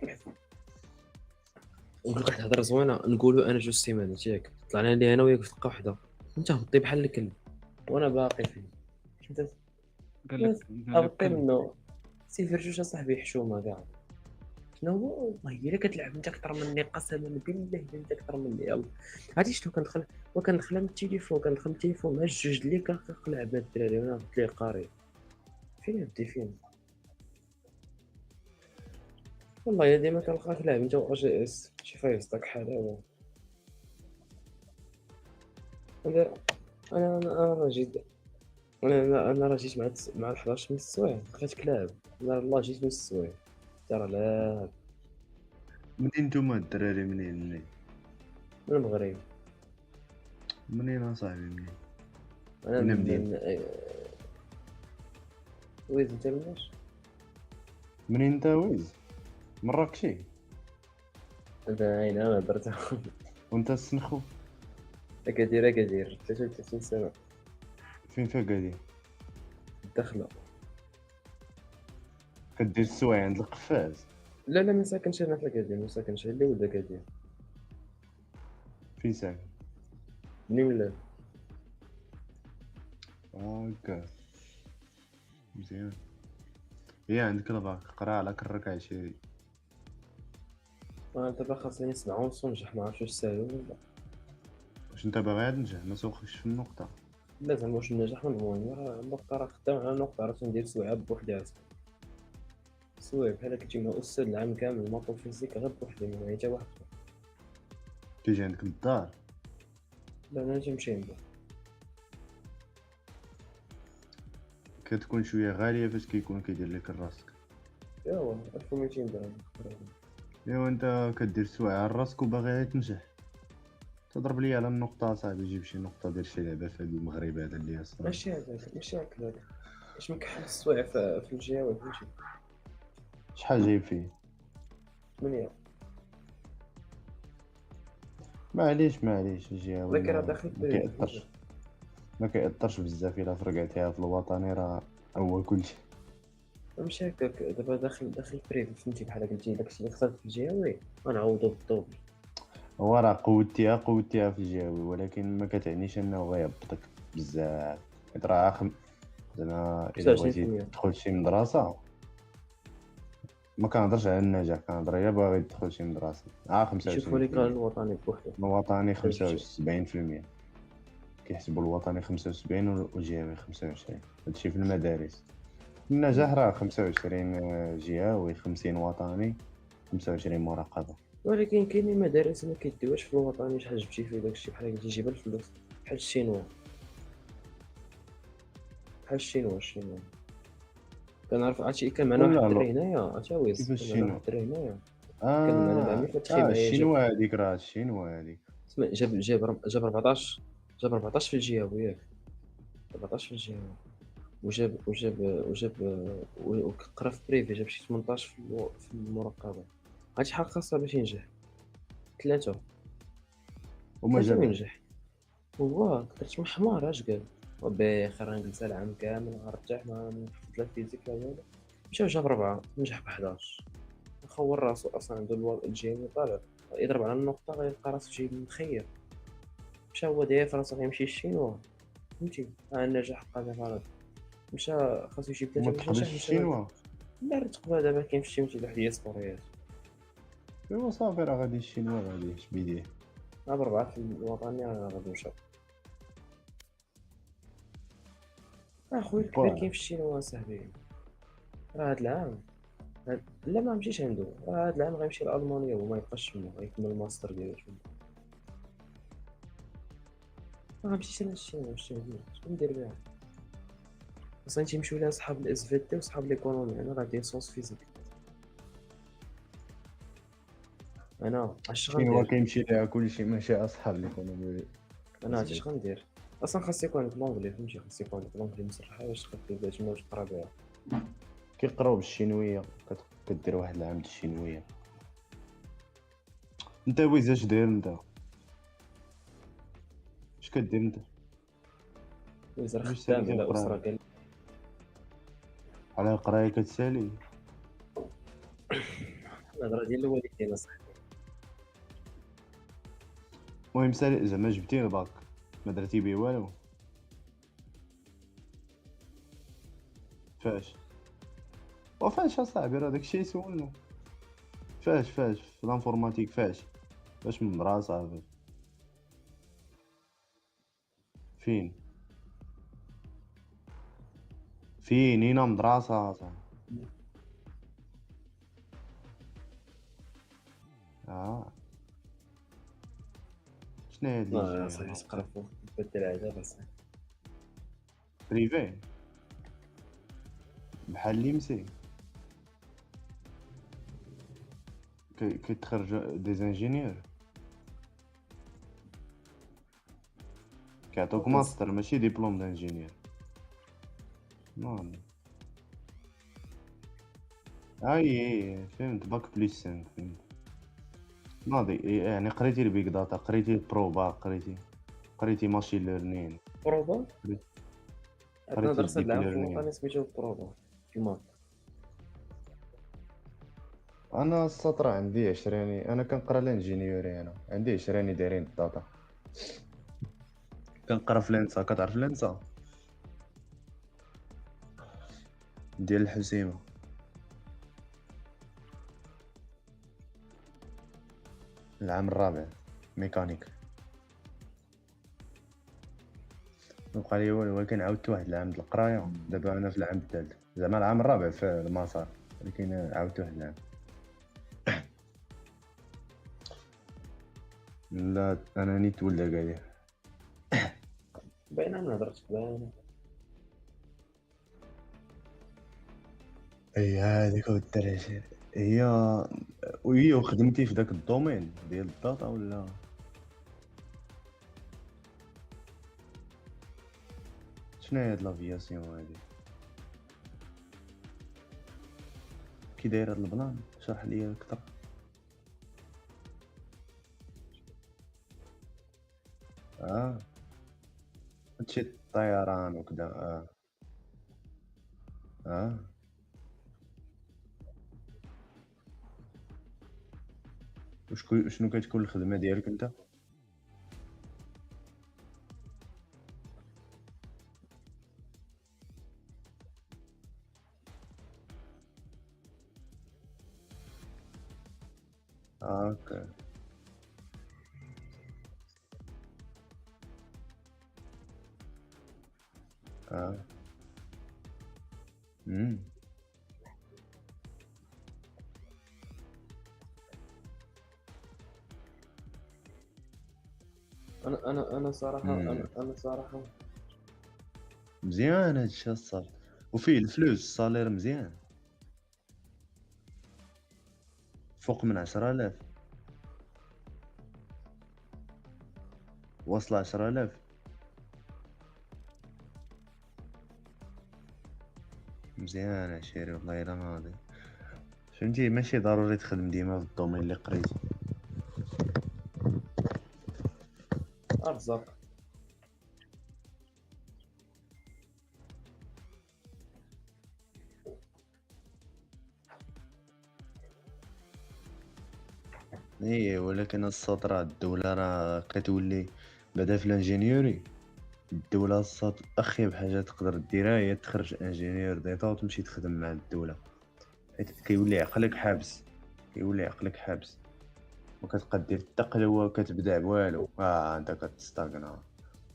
لك واحد الهضره زوينه نقولوا انا 2 سيمانات ياك طلعنا لي انا وياك في دقه واحده انت هبطي بحال الكلب وانا باقي فيه انت قال لك هبطي منه سيلفر جوج صاحبي حشومه كاع شنو هو والله الا كتلعب انت اكثر مني قسما بالله انت اكثر مني يلا عرفتي شنو كندخل من التليفون مع الجوج اللي كنلعب هاد الدراري وانا قلت ليه قاري فين بدي فين والله يا ديما كنلقاك لعب انت و جي اس شي فايزطك حلاوه. انا راه جيت انا راه جيت مع 11 من السوايع بقيت كلاعب انا والله جيت من السوايع ترى لا. منين نتوما الدراري منين من المغرب. منين اصاحبي منين؟ انا من ويز انت مناش؟ منين انت ويز؟ مراكشي. باين انا درت وانت السنخو؟ اكادير 33 سنه. فين في اكادير؟ الدخله. كدير السوايع عند القفاز؟ لا ما ساكنش انا في اكادير ما ساكنش اللي ولد اكادير. فين ساكن؟ بني ملال. هاكا مزيان. هي عندك الباك قرا على كرك عشيري. انا دابا خاصني 7:30 ونجح ما عرفتش واش ساهل ولا لا. واش انت باغي تنجح ما سوقش في النقطه؟ لا زعما واش النجاح المهم راه النقطه راه خدام على النقطه راه ندير سوايع بوحدي سوايع بحال كتجي مع استاذ العام كامل الماطو فيزيك غير بوحدي ما حتى واحد تيجي عندك للدار؟ لا انا تنمشي عنده كتكون شويه غاليه فاش كيكون كيدير لك راسك. ايوا 1200 درهم. ايوا انت كدير سوايع على راسك وباغي تنجح. تضرب لي على النقطه صاحبي، جيب شي نقطه دير شي لعبه في هذا المغرب هذا اللي اصلا ماشي هكذاك باش مكحل السوايع في الجهه فهمتي. شحال جايب فيه؟ 8. معليش الجهوي ولكن راه داخل ما كيأثرش، ما كيأثرش بزاف. الا فرقعتيها في الوطني راه هو كلشي. ماشي هكاك دابا داخل بريفي فهمتي، بحال قلتي داكشي اللي خسرت في الجهوي غنعوضو بالدوبل. هو راه قوتيها في الجهوي، ولكن ما كتعنيش انه غيهبطك بزاف. حيت راه زعما الا بغيتي 25%. تدخل شي مدرسه، ما كنهضرش على النجاح، كنهضر الا باغي تدخل شي مدرسه 25%. يشوفوا لك الوطني بوحدو. الوطني 75%، كيحسبوا الوطني 75 والجهوي 25. هادشي في المدارس. النجاح راه 25 جهوي، 50 وطني، 25 مراقبه. ولكن كاينين مدارس ما كيديوهاش في الوطني. شحال جبتي فيه داكشي بحال قلتي جيب الفلوس بحال الشينوا. كنعرف عرفتي كان معنا واحد الدري هنايا عتاويز، كيفاش كان معنا واحد شينوا؟ الدري هنايا كان معنا مع ملي فتحي معايا. الشينوا هذيك راه الشينوا هذيك جاب 14 في الجهه ياك 14 في الجهه، وقرا في بريفي جاب شي 18 في المراقبه. هادشي شحال خاصها باش ينجح؟ 3 وما جاب ينجح. هو درت مع حمار اش قال بخير غنجلس العام كامل غنرتاح ما نحفظ لا فيزيك لا والو. مشى جاب 4 نجح ب 11. خور راسو اصلا عنده الجيمي طالع يضرب على النقطه غيلقى راسو جايب مخير. مشى هو داير فراسو غيمشي الشينوا فهمتي. النجاح قادر فرض مشى خاصو يجيب 3 ما باش تقبلش ينجح. الشينوا. لا تقبل دابا كاين في الشيمتي واحد الياسبوريات. ايوا صافي راه غادي الشينوا غادي اش بيديه. ب4 في الوطني غادي نمشي. اخويا الكبير كاين في الشينوا صاحبي. راه هاد العام لا ما مشيش عنده. راه هاد العام غيمشي لالمانيا وما يبقاش تما غيكمل الماستر ديالو تما. ما غنمشيش انا الشينوا شكون ندير بها؟ اصلا تيمشيو لها صحاب الاس في تي وصحاب ليكونومي. انا راه داير سونس فيزيك. انا اش الشينوا غندير؟ كيمشي ليها كلشي ماشي اصحاب ليكونومي. انا هادشي اش غندير؟ اصلا خاص يكون عندك لونجلي فهمتي. خاص يكون عندك لونجلي مصرحه باش تقدر تبدا تما وتقرا بها. كيقراو بالشينويه، كدير واحد العام د الشينويه. انت ويز اش داير انت؟ اش كدير انت؟ ويز راه خدام على اسره قال على القرايه كتسالي. الهضره ديال الوالدين اصاحبي. المهم سالي زعما جبتي الباك ما درتي به والو. فاش وفاش اصاحبي؟ راه داكشي سولنا. فاش في الانفورماتيك فاش من مدرسة فين هنا مدرسة صاحبي. شنو هاد لا صاحبي تقرا فوق بدل عذاب اصاحبي. بريفي بحال ليمسي كيتخرج دي زانجينيور كيعطوك ماستر ماشي ديبلوم دانجينيور. نعم اي فهمت باك بليس 5 فهمت. ناضي يعني قريتي البيك داتا، قريتي البروبا، قريتي ماشين ليرنين. بروبا عندنا درس الديب العام في ليرنين. الوطني سميتو بروبا في المات. انا السطر عندي 20، انا كنقرا الانجينيوري. انا عندي 20 دايرين الداتا. كنقرا في لينسا. كتعرف لينسا ديال الحسيمه؟ العام الرابع ميكانيك. بقى لي والو، ولكن عاودت واحد العام د القرايه. دابا انا في العام الثالث، زعما العام الرابع في المسار، ولكن عاودت واحد العام. لا انا نيت ولد كاع باينه من هضرتك باينه. هي هذيك الدرجة هي وخدمتي في داك الدومين ديال الداتا ولا شنو هي هاد لافياسيون هادي كي داير هاد البلان شرح ليا اكثر هادشي الطيران وكذا شنو كتكون الخدمة ديالك انت اوكي امم انا صراحه انا صراحه مزيان هادشي الصاد وفيه الفلوس الصالير مزيان فوق من 10,000 واصل 10,000 مزيان عشيري والله الا ناضي فهمتي ماشي ضروري تخدم ديما في الدومين اللي قريتي ارزاق ولكن الصاد راه الدولة راه كتولي بعدا في الانجينيوري الدولة الصاد اخيب حاجة تقدر ديرها هي تخرج انجينيور ديتا وتمشي تخدم مع الدولة حيت كيولي عقلك حابس وكتبقى دير حتى قلوة وكتبدا بوالو انت كتستاغنا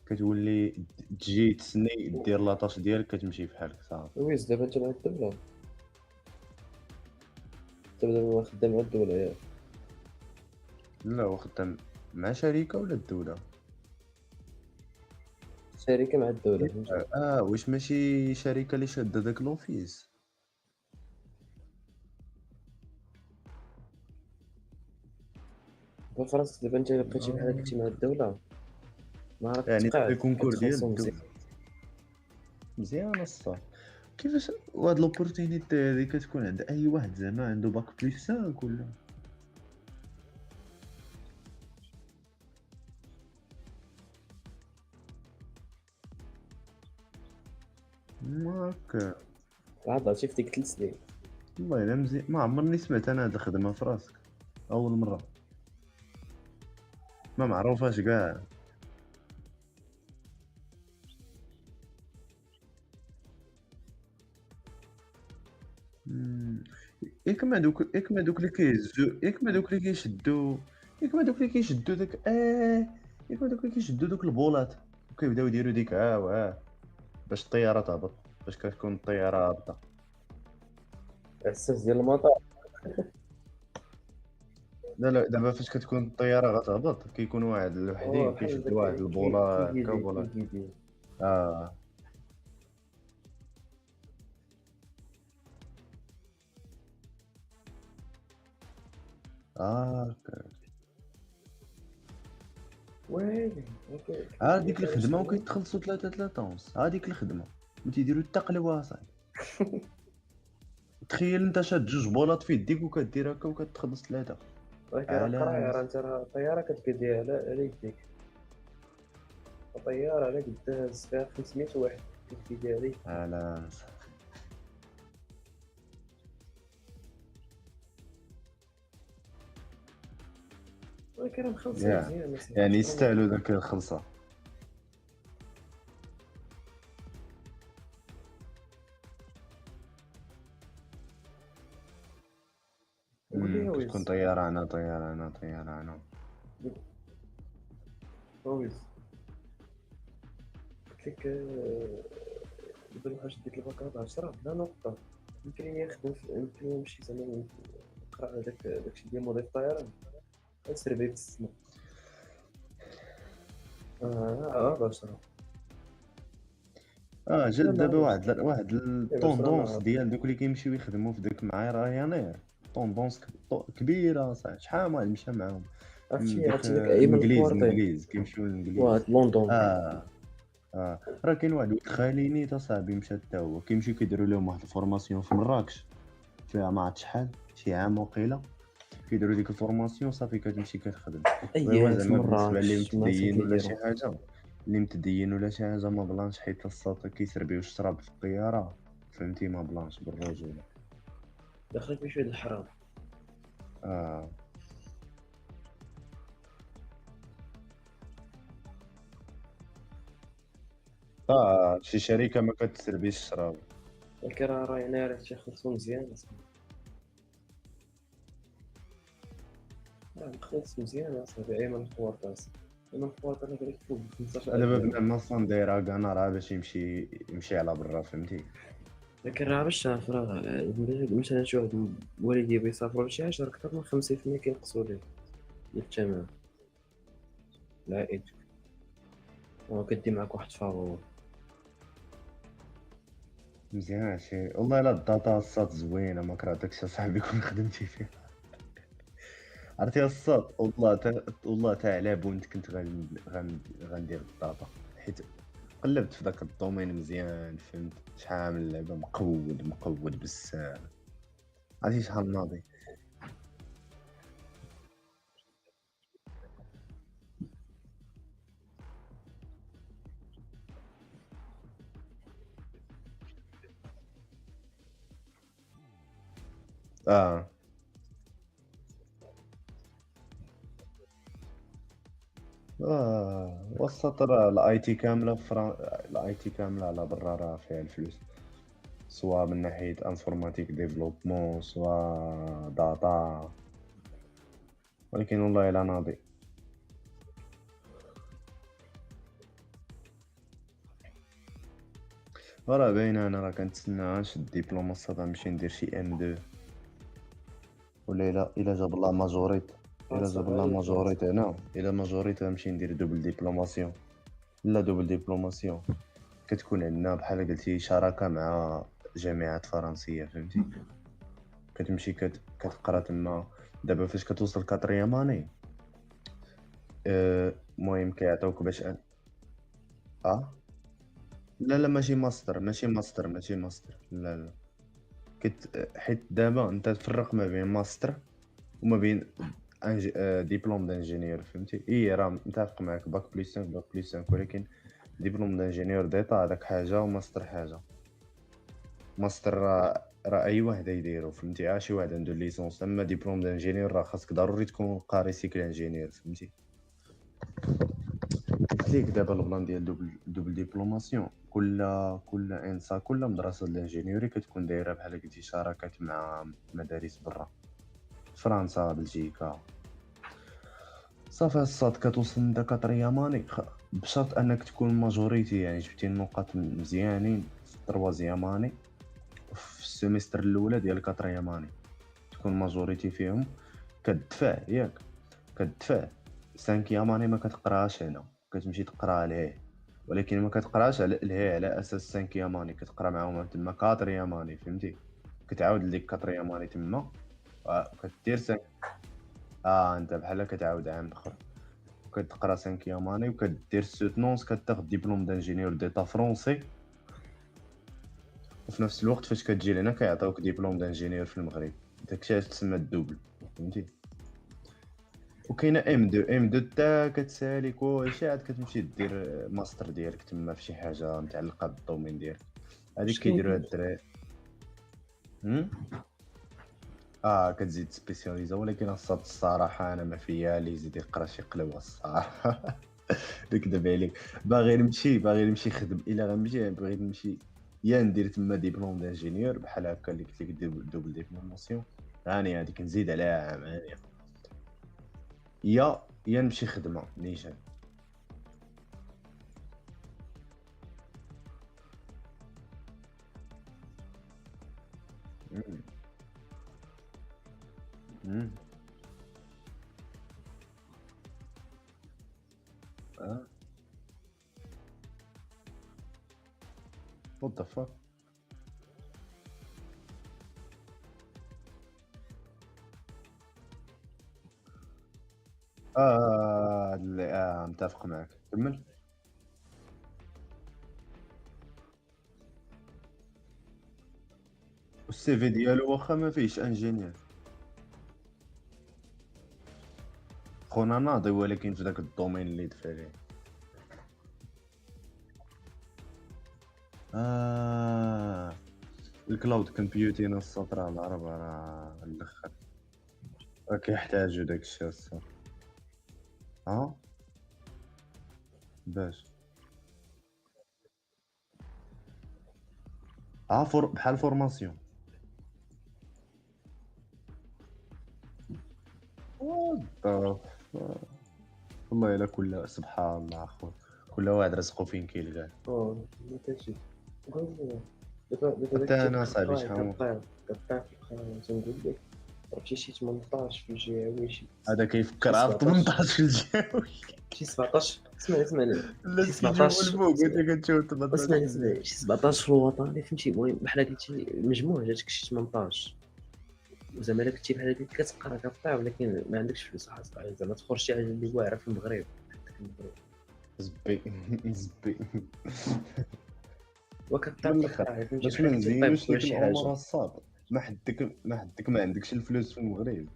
كتولي تجي تسني دير لاطاش ديالك كتمشي بحالك صافي ويز دابا انت مع الدولة دابا خدام مع الدولة ياك لا هو خدام مع شركة ولا الدولة شركة مع الدولة واش ماشي شركة اللي شادة داك لوفيس فراسك دابا انت بقيتي بحال كنتي مع الدولة ما راك يعني تقاعد داك الكونكور ديال كتخلصو الدولة مزيان الصاد كيفاش وهاد لوبورتينيتي هادي كتكون عند اي واحد زعما عنده باك بلس 5 ولا هاكا عاد هادشي في ديك 3 سنين والله الا مزيان ما عمرني سمعت انا هاد الخدمة في راسك اول مرة ما معروفاش كاع ياك ما دوك اللي كيهزو ياك ما دوك اللي كيشدو داك ياك ما دوك اللي كيشدو دوك البولات وكيبداو يديروا ديك باش الطيارة تهبط باش كتكون الطيارة هابطة احساس ديال المطار لا دابا فاش كتكون الطيارة غتهبط كيكون واحد الوحدين كيشد واحد البولة هكا بولا ويلي هاديك الخدمة وكيتخلصوا 3 ونص هاديك الخدمة وتيديروا حتى قلوة صاحبي تخيل انت شاد 2 بولات في يديك وكدير هكا وكتخلص 3 راك قرايه راه انت راه الطياره كتقديها على يديك الطياره على قدها فيها 500 واحد كتقديها على يديك ولكن راه مخلصين مزيان يعني يستاهلوا داك الخلصة كتكون طيارة هنا فوز قلت لك دابا بحال شديت الباكات 10 بلا نقطة يمكن لي يمكن نمشي زعما نقرا داكشي ديال موديل الطيران نسربي في السما 10 جد دابا واحد إيه، بس الطوندونس رانا ديال دوك اللي كيمشيو يخدموا في ديك مع رايانير، طوندونس كبيره صاحبي. شحال من واحد مشى معاهم ديك عرفتي داك ايمن الخوارطي الانجليز كيمشيو واحد للانجليز. لندن. راه كاين واحد خاليني تا صاحبي مشى حتى هو، كيمشيو كيديروا لهم واحد الفورماسيون في مراكش فيها ما عرفت شحال، شي عام وقيله كيديروا ديك الفورماسيون صافي كتمشي كتخدم. وهو اييه زعما بالنسبه اللي مراكش ما فين متدين ولا شي كيديروا. حاجه، اللي متدين ولا شي حاجه ما بلانش، حيت الساط كيسربيو الشراب في الطياره فهمتي، ما بلانش بالرجوله. دخلت في شويه الحرام. اه شي شركه ما كتسربيش الشراب. ولكن راه ناري تيخلصو مزيان اصاحبي. خلص مزيان اصاحبي. ايمن الخوارطي ايمن الخوارطي انا قريت فوق 15000 دابا درهم. بنادم اصلا دايرها كانا راه باش يمشي على برا فهمتي. لكن راه باش تعرف راه مثلا شي واحد والديه بيسافروا لشي حاجه، راه اكثر من 50% كينقصوا ليه ديال الثمن لعائلتك، وكدي معاك واحد فابور. مزيان هادشي والله. الا الداتا السات زوينه ما كرهتكش اصاحبي كون خدمتي فيها. عرفتي السات والله تا على بونت كنت غندير الداتا، حيت قلبت في داك الدومين مزيان فهمت. شحال من لعبه مقود بزاف. عرفتي شحال ناضي. اه وسط راه الاي تي كامله الاي تي كامله على برا راه فيها الفلوس، سواء من ناحيه انفورماتيك ديفلوبمون سواء داتا، ولكن والله الا ناضي. راه باينه انا راه كنتسنى نشد الدبلوم الصاد نمشي ندير شي ام 2، ولا الا جاب الله ماجوريت، الا جاب الله ماجوريت هنا، الا ماجوريت غنمشي ندير دوبل ديبلوماسيون. لا دوبل ديبلوماسيون كتكون عندنا بحال قلتي شراكه مع جامعات فرنسيه فهمتي، كتمشي كتقرا تما. دابا فاش كتوصل كاتريام اني المهم كيعطيوك باش لا ماشي ماستر لا حيت دابا انت تفرق ما بين ماستر وما بين ديبلوم دانجينيور فهمتي. راه متفق معاك باك بلس 5 باك بلس 5، ولكن ديبلوم دانجينيور ديتا هذاك حاجه وماستر حاجه. ماستر راه اي واحد يديرو فهمتي، شي واحد عنده ليسونس. اما ديبلوم دانجينيور راه خاصك ضروري تكون قاري سيكل انجينيور فهمتي. قلت ليك دابا البلان ديال دوبل ديبلوماسيون، كل انسا كل مدرسه الانجينيوري كتكون دايره بحال قلتي شراكات مع مدارس برا، فرنسا بلجيكا. صافي الصاد كتوصل انت كطرياماني بشرط انك تكون ماجوريتي، يعني جبتي النقاط مزيانين في التروازياماني في السيمستر الاولى ديال كاترياماني تكون ماجوريتي فيهم. كتدفع 5 ياماني ما كتقراش هنا، كتمشي تقرا ليه، ولكن ما كتقراش ليه على اساس 5 ياماني، كتقرا معاهم تما 4 ياماني فهمتي. كتعاود ليك 4 ياماني تما كدير انت بحال كتعاود عام اخر كتقرا 5 ياماني وكدير سوتنونس، كتاخد ديبلوم دانجينيور ديتا فرونسي، وفي نفس الوقت فاش كتجي لهنا كيعطيوك ديبلوم دانجينيور في المغرب. داكشي علاش تسمى الدوبل فهمتي. وكاينه ام 2 حتى كتسالي كلشي، عاد كتمشي دير ماستر ديالك تما في شي حاجه متعلقه بالدومين ديالك. هذيك كيديروها الدراري. كتزيد سبيسياليزا، ولكن الصراحه انا ما فيا اللي يزيد يقرا شي قلوه الصراحه. نكذب عليك، باغي نمشي خدم. الا غنمشي بغيت نمشي يا ندير تما ديبلوم دانجينيور بحال هكا اللي قلت لك دير دوبل ديبلوماسيون هاني، هذيك نزيد عليها عام هانيه، يا نمشي خدمه نيشان. وات ذا فاك. متفق معك، كمل. والسي في ديالو واخا ما فيهش انجينير خونا ناضي، ولكن في ذاك الدومين اللي دفع ليه. الكلاود كومبيوتين السطر على العرب راه الاخر راه كيحتاجو داكشي الصراحه. باش بحال فورماسيون. والله الا كل سبحان الله اخو، كل واحد رزقو فين كيلقاه. ما كنتي حتى انا صاحبي شحال كطيح في القرايه تنقول لك عرفتي شي 18 في الجهوي هذا كيفكر عارف 18 في الجهوي شي 17. اسمعني لا كيجيبو الفوق وانت كتشوف 18. اسمعني شي 17 في الوطني فهمتي. المهم بحال قلتي المجموع جاتك شي 18 وزعما الا كنتي بحال هكا كتقرا كطيح ولكن ما عندكش فلوس خاصك زعما تخرج شي حاجه اللي واعره في المغرب. زبي زبي وكطيح القرايه فهمتي باش ما نزينوش ديك الامور الصاد. ما حدك ما عندكش الفلوس في المغرب.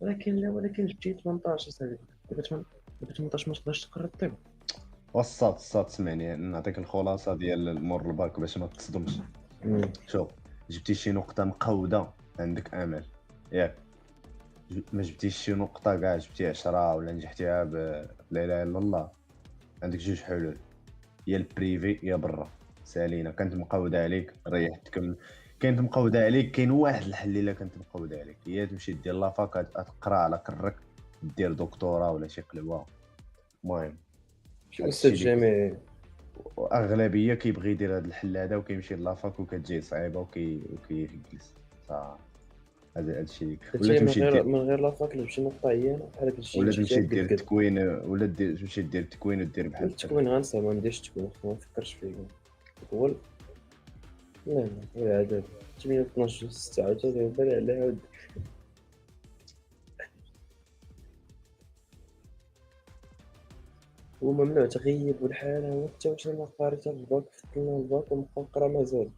ولكن جبتي 18 صاحبي. دابا 18 ما تقدرش تقرا الطب. الصاد سمعني نعطيك الخلاصه ديال المور الباك باش ما تصدمش. شوف جبتي شي نقطه مقوده عندك امل ياك، ما جبتيش شي نقطه كاع جبتي 10 ولا نجحتيها لا اله الا الله، عندك جوج حلول، يا البريفي يا برا سالينا. كانت مقوده عليك ريحتك، كانت مقوده عليك كاين واحد الحل الا كانت مقوده عليك، هي تمشي دير لافاك تقرا على كرك دير دكتوراه ولا شي قلبه. المهم شي استاذ جامعي اغلبيه كيبغي يدير هذا الحل هذا وكيمشي لافاك وكتجي صعيبه وكيجلس. هذا الشيء. ولا تمشي من غير لافاك اللي بشي نقطه عيانه بحال هكا الشيء، ولا تمشي دير التكوين ولا تمشي دير التكوين ودير بحال التكوين. غنصايب ما نديرش التكوين، ما نفكرش فيه هو لا عاد 8 12 6 عاد بالي على عاد. هو ممنوع تغيب والحاله هو حتى واش انا قاريت الباك فتنا الباك ونبقى نقرا مازال.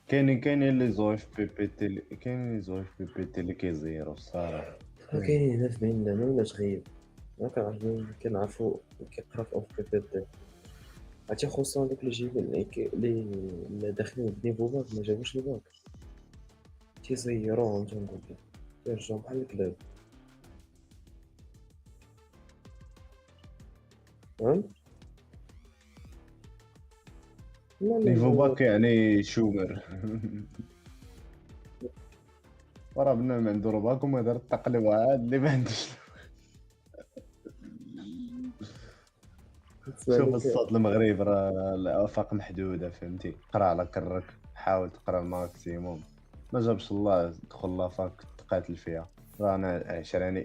كاينين لي زو اف بي بي تي، كاينين لي زو اف بي بي تي اللي كيزيرو الصراحه. كاينين ناس بيننا ولا تغيب ما كنعرفو كنعرفو كيقرا في اوف بي بي تي. عرفتي خصوصا دوك اللي جايبين اللي داخلين بنيفو باك ما جابوش الباك تيزيروهم. تنقول لك كيرجعو بحال الكلاب. فهمت؟ نيفو باك يعني شومر. وراه بنادم عنده رباك وما دار التقلب عاد اللي ما عندوش. شوف الصوت المغرب راه الافاق محدوده فهمتي. قرا على كرك، حاول تقرا الماكسيموم، ما جابش الله دخل لافاك تقاتل فيها. راه انا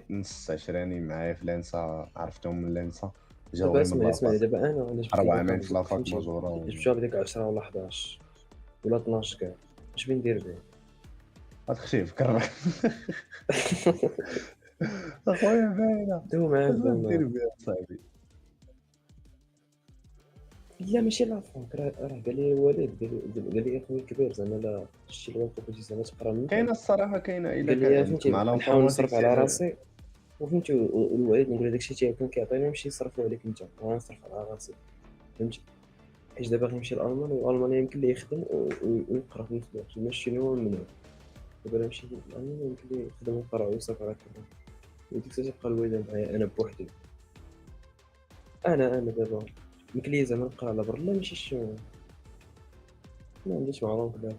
نص عشراني معايا في لينسا، عرفتهم من لينسا جاوني من لافاك. اسمعني دابا انا جبت 4 عامين في لافاك ماجورا، جبت بديك 10 ولا 11 ولا 12 كاع. اش بين ندير به؟ غتخشي في كرك. اخويا باينه دوم معاك دير بها صاحبي. لا ماشي لافاك، راه قال لي الوالد قال لي اخويا الكبير زعما لا شتي الوالد بغيتي زعما تقرا منك. كاينه الصراحه كاينه الا قال لي كان مع نحاول نصرف على راسي وفهمتي. والوالد نقول داكشي تيكون كيعطيني نمشي نصرفو عليك انت وانا نصرف على راسي فهمتي. حيت دابا غيمشي لالمانيا والمانيا يمكن ليه يخدم ويقرا في نفس الوقت ماشي هو ممنوع. دابا نمشي لالمانيا يمكن ليه يخدم ويقرا ويصرف على كذا وديك الساعه تبقى الوالده معايا انا بوحدي. انا دابا يمكن لي زعما نقرا على برا. لا ماشي شو ما عنديش معروف دابا.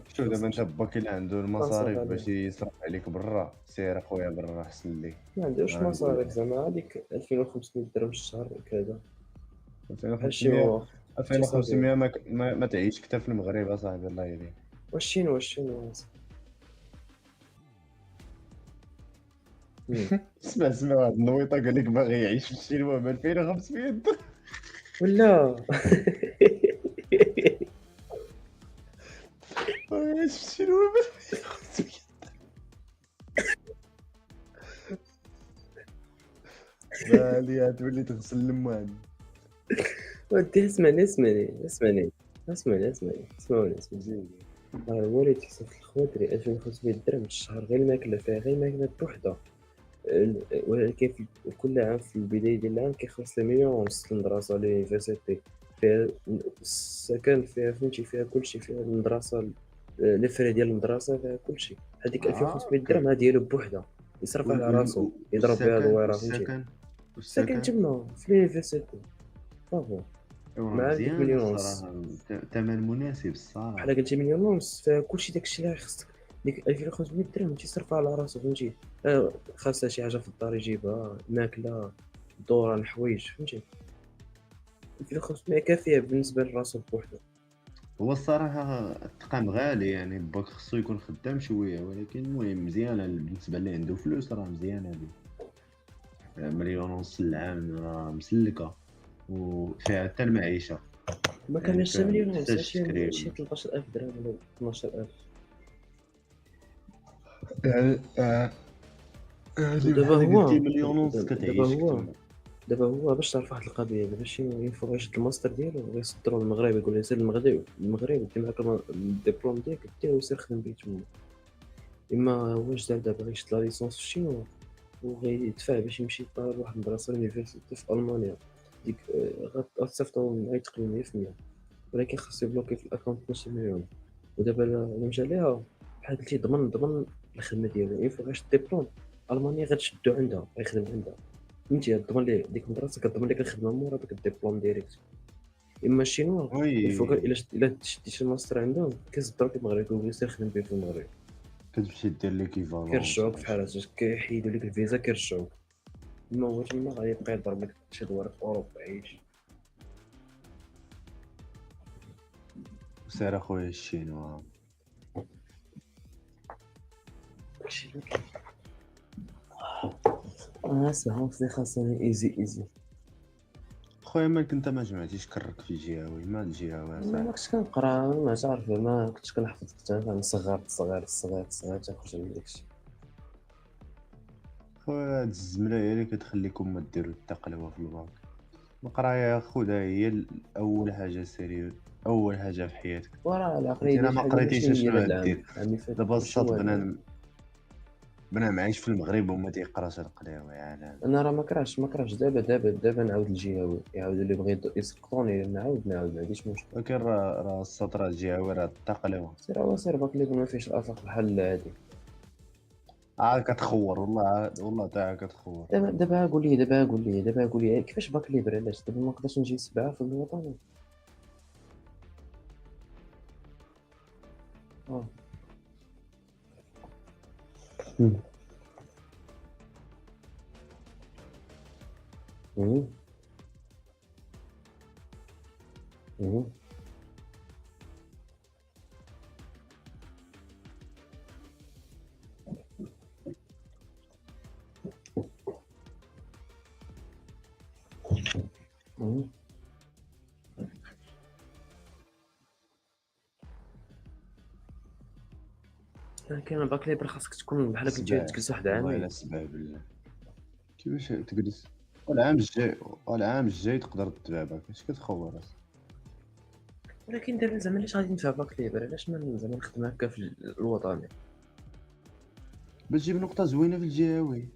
شوف دابا انت باك اللي عنده المصاريف باش يصرف عليك برا سير اخويا برا احسن ليك. ما عندوش مصاريف زعما هذيك 2500 درهم في الشهر كذا. 2500 ما تعيش كتا في المغرب اصاحبي الله يهديك. واش شنو اسمع واحد النويطه قال لك باغي يعيش في الشينوا ب 2500 درهم ولا باغي يعيش في الشينوا ب 2500 بالي تولي تغسل الموان. ودي اسمعني والدي تصرف الخواتري 2500 درهم في الشهر، غير الماكلة فيها، غير الماكلة بوحدها. ولكن كل عام في البداية ديال العام كيخلص لي 1.5 مليون للمدرسة لونيفرسيتي، فيها السكن، فيها فهمتي، فيها كلشي، فيها المدرسة، لي فري ديال المدرسة، فيها كلشي. هاديك 2500 درهم ها ديالو بوحدها يصرف على راسو، يضرب بها الويرة فهمتي. السكن تما في لونيفرسيتي صافي مع ديك مزيان مليون ونص. الصراحه، ثمن مناسب الصراحه. بحال قلتي مليون ونص فيها كلشي، داكشي اللي خصك. ديك 2500 درهم تيصرف على راسو فهمتي. خاصها شي حاجه في الدار يجيبها، ماكله، دوران، حوايج فهمتي. 2500 كافيه بالنسبه لراسو بوحدو. هو الصراحه الطقم غالي، يعني باك خصو يكون خدام شويه، ولكن المهم مزيانه بالنسبه اللي عنده فلوس، راه مزيانه هذه. مليون ونص العام راه مسلكه وفيها حتى المعيشه. ما يعني كانش مليون ونص، محتاج شي تكريم. 13000 درهم ولا 12000. ودابا بحال قلتي هو مليون ونص دابا كتعيش هو تما. دابا هو باش تعرف واحد القضيه، دابا شي ينفو غيشد الماستر ديالو ويصدرو للمغرب، يقول له سير المغرب دي معاك الدبلوم ديالك دير وسير خدم بيه تما. اما هو جداد دابا غيشد لا ليسونس في الشينوا وغيدفع باش يمشي يطلع لواحد المدرسه لونيفرسيتي في المانيا. ديك غتصيفطو معايا تقريبا 100%، ولكن خاصو يبلوكي في الاكونت 12 مليون. ودابا الا مشى ليها بحال قلتي ضمن الخدمه ديالو، ينفع غيشد ديبلوم المانيا غتشدو عندها غيخدم عندها فهمتي. ضمن ليه ديك المدرسه كضمن لك الخدمه مورا داك الدبلوم ديريكت. اما الشينوا ينفع الا شديتي الماستر عندهم كيصدروك المغرب، كيقول سير خدم بيه في المغرب، كتمشي دير ليكيفالون كيرجعوك في حالات كيحيدوا لك الفيزا كيرجعوك. اما هو تما غيبقى يضرب لك شي دوار في اوروبا عيش. سير اخويا الشينوا. داكشي اللي كاين. ساهم خاصني ايزي. خويا مالك انت ما جمعتيش كرك في الجهوي؟ ما الجهوي ما كنتش كنقرا، ما تعرف، ما كنتش كنحفظ كتاب، من صغار تخرج على داكشي. خويا هاد الزملايه اللي كتخليكم ما ديروا التقلوه في الباك، القرايه خذها هي اول حاجه سيريو، اول حاجه في حياتك. وراه العقليه انا ما قريتيش شنو هاد غدير دابا. الصاد بنادم عايش في المغرب وما تيقراش القلاوه يا عالم. انا راه ما كرهتش دابا نعاود الجهوي، يعاودوا لي بغيو يسقطوني نعاود ما عنديش مشكل. ولكن راه السطر الجهوي راه التقلوه. سير باك ما فيش الافاق بحال العادي. كتخور والله تاع كتخور. دابا قول لي كيفاش باك ليبر؟ علاش دابا ما نقدرش نجي 7 في الوطن؟ كاين باك ليبر خاصك تكون بحال قلتي تجلس واحد والله عامين. الا 7 بالله. كيفاش تجلس؟ العام الجاي تقدر تتبع باك. اش كتخور راسك؟ ولكن دابا زعما علاش غادي ندفع باك ليبر؟ علاش ما زعما نخدم هكا في الوطني باش تجيب نقطه زوينه في الجهوي؟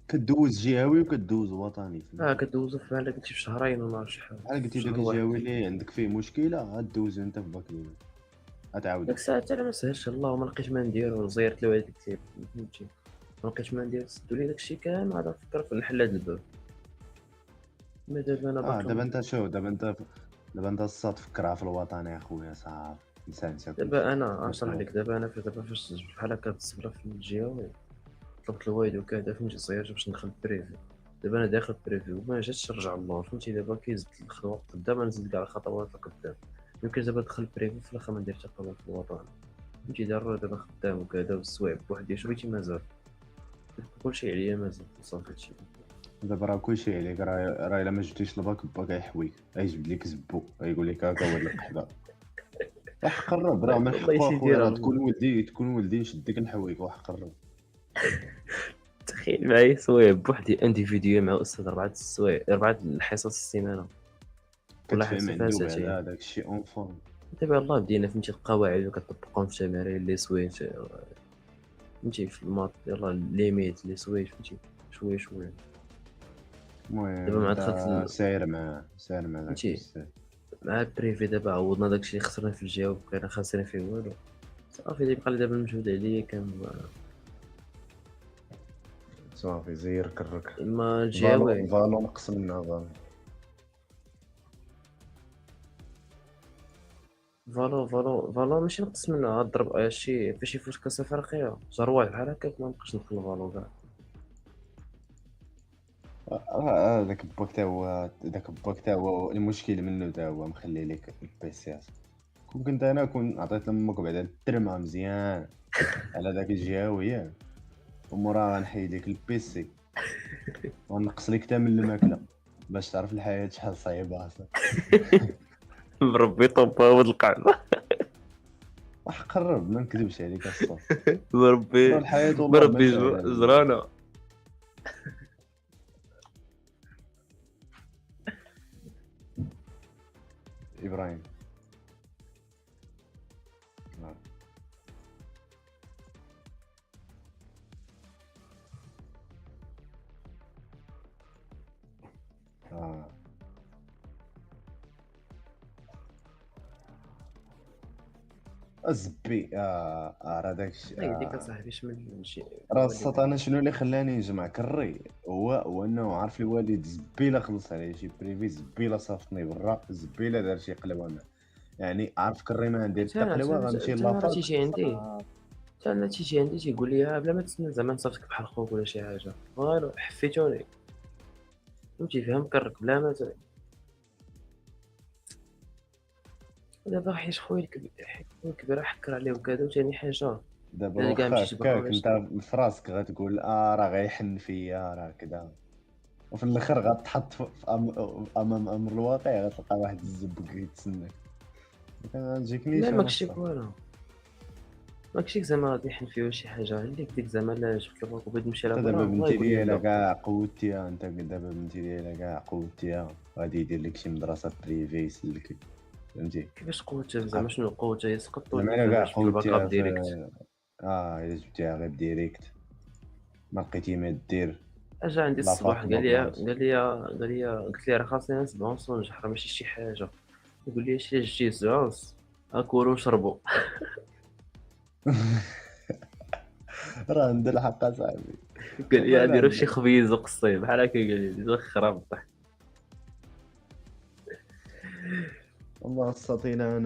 كدوز جهوي وكدوز وطني. كدوزو بحال قلتي في شهرين ولا شي حاجه. بحال قلتي داك الجهوي اللي عندك فيه مشكله غدوز انت في باك ليبر غتعاود. داك الساعه حتى ما سهلش، اللهم ما لقيت ما ندير وزيرت له هذيك الكتاب فهمتي. ما لقيتش ما ندير، سدوا لي داكشي كامل، عاد نفكر في نحل هذا الباب. ما دابا انا باقي دابا انت شوف، دابا انت الصاد فكرها في الوطني اخويا صافي نسى. دابا انا نشرح لك، دابا انا فاش بحال هكا الصبره في الجهوي طلبت الوالد وكذا فهمتي صغير باش ندخل بريفي. دابا انا داخل بريفي وما جاتش نرجع الله فهمتي. دابا كيزيد الخطوات قدام، نزيد كاع الخطوات لقدام. يمكن دابا ندخل بريفي في الاخر ما ندير حتى خطوه في الوطن. فهمتي دابا خدام وكذا والسوايع بوحدي شويتي مازال كلشي عليا مازال صافي هادشي. دابا راه كلشي عليك، راه الا ما جبتيش الباك با كيحويك، غيجبد لك زبو غيقول لك هاكا هو اللي القحبه. وحق الرب راه من والله حقو سيدي اخويا، راه راه تكون ولدي نشدك نحويك وحق الرب. تخيل معايا سوايع بوحدي انديفيديو مع استاذ 4 السوايع 4 الحصص السيمانه كل كتفهم حصه فيها عنده ساعتين. بعدا داك الشيء اون فورم. دابا يلاه بدينا فهمتي القواعد وكطبقهم في تمارين لي سويت فهمتي في المات يلاه ليميت لي سويت فهمتي شويه شويه. دابا المهم مع انت دخلت ساير مع داك فهمتي بزاف. مع البريفي دابا عوضنا داكشي اللي خسرنا في الجواب بقينا خاسرين فيه والو صافي اللي بقى لي دابا المجهود عليا كان صافي زير كرك. اما الجاوي فالو نقص منها فالو ماشي نقص منها ضرب شي فاش يفوت كاس افريقيا جروال بحال هكاك ما نبقاش ندخل فالو كاع. داك باك تا هو المشكل منه تا هو مخلي لك البيسيات. كون كنت انا كون عطيت لامك بعدا الترمه مزيان على داك الجهاوي ياك، ومورا غنحيد لك البيسي ونقص لك حتى من الماكله باش تعرف الحياه شحال صعيبه اصلا. مربي طوبه ولد القعبه. وحق الرب ما نكذبش عليك الصوت. مربي الحياه والله مربي ما سهله. زرانه. ابراهيم الزبي راه داكشي هيديك اصاحبي شمل شي راه الصوت. انا شنو اللي خلاني نجمع كري هو انه عارف الوالد زبيله خلص عليه شي بريفي، زبيله صافتني برا، زبيله دار شي قلوه معاه. يعني عارف كري ما ندير حتى قلوه غنمشي لافاك. تيجي عندي انا تيجي عندي تيقول لي بلا ما تسنى زعما نصيفطك بحال خوك ولا شي حاجه فالو حفيتوني فهمتي فهم كرك بلا ما دابا حيت خويا الكبير حكر عليه وكذا. وثاني حاجه دابا واخا هكاك انت في راسك غتقول راه غيحن فيا راه كذا، وفي الاخر غتحط امام امر الواقع غتلقى واحد الزبق كيتسناك. لا ماكشي والو ماكشي زعما غادي يحن فيه شي حاجه عليك ديك زعما لا جبت لك وبغيت نمشي لها دابا بنتي ديالها كاع قوتيها، انت دابا بنتي ديالها كاع قوتيها غادي يدير لك شي مدرسه بريفي يسلك فهمتي. كيفاش قوتها زعما شنو قوتها يسقط زعما كاع قوتيها ديريكت. الا جبتيها غير ديريكت ما لقيتي ما دير. اجا عندي الصباح قال لي قلت لي راه خاصني نسبونس ونجح راه ماشي شي حاجه. يقول لي اش جيتي زعوس اكلوا ونشربوا. راه عند الحق اصاحبي. قال لي نديرو شي خبيز وقصي بحال هكا قال لي خراب الضحك. والله السطينة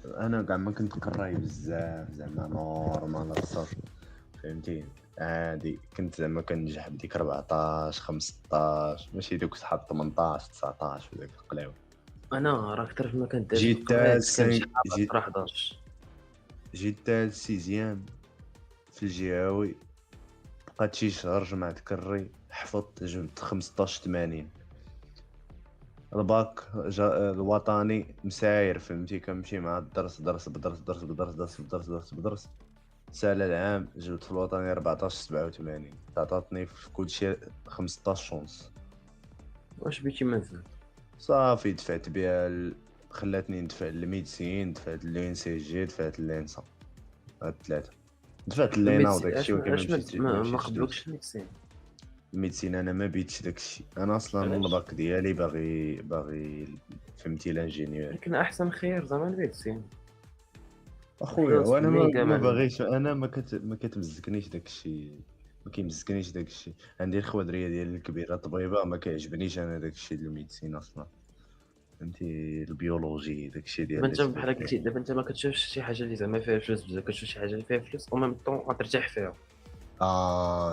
انا كاع ما كنت كراي بزاف زعما نورمال الصاط فهمتي عادي. كنت زعما كنجح بديك 14 15 ماشي دوك صحاب 18 19 وداك القلاوه. انا راه اكثر فيما كنت جيت راه 11 جيت تال سيزيام في الجهاوي بقات شي شهر جمعت كري حفظت جبت 15 80. الباك الوطني مساير فهمتي كنمشي مع الدرس درس سال العام جبت في الوطني 14 87 عطاتني في كلشي 15 شونس. واش بيتي مازال صافي دفعت بها خلاتني ندفع الميديسين، دفعت لين سي جي، دفعت لينسا هاد الثلاثه. دفعت لينا وداكشي ولكن ما قبلوكش الميديسين. الميديسين انا ما بيتش داكشي. انا اصلا الباك ديالي باغي فهمتي لانجينيور. لكن احسن خير زعما الميديسين اخويا. وانا ما باغيش انا ما كتمزكنيش داكشي ما كيمزكنيش داكشي. عندي الخوادريه ديالي الكبيره طبيبه ما كيعجبنيش انا داكشي ديال الميديسين اصلا فهمتي البيولوجي داكشي ديال. انت بحال قلتي دابا انت ما كتشوفش شي حاجه اللي زعما فيها فلوس بزاف كتشوف شي حاجه اللي فيها فلوس او ميم طون غترتاح فيها.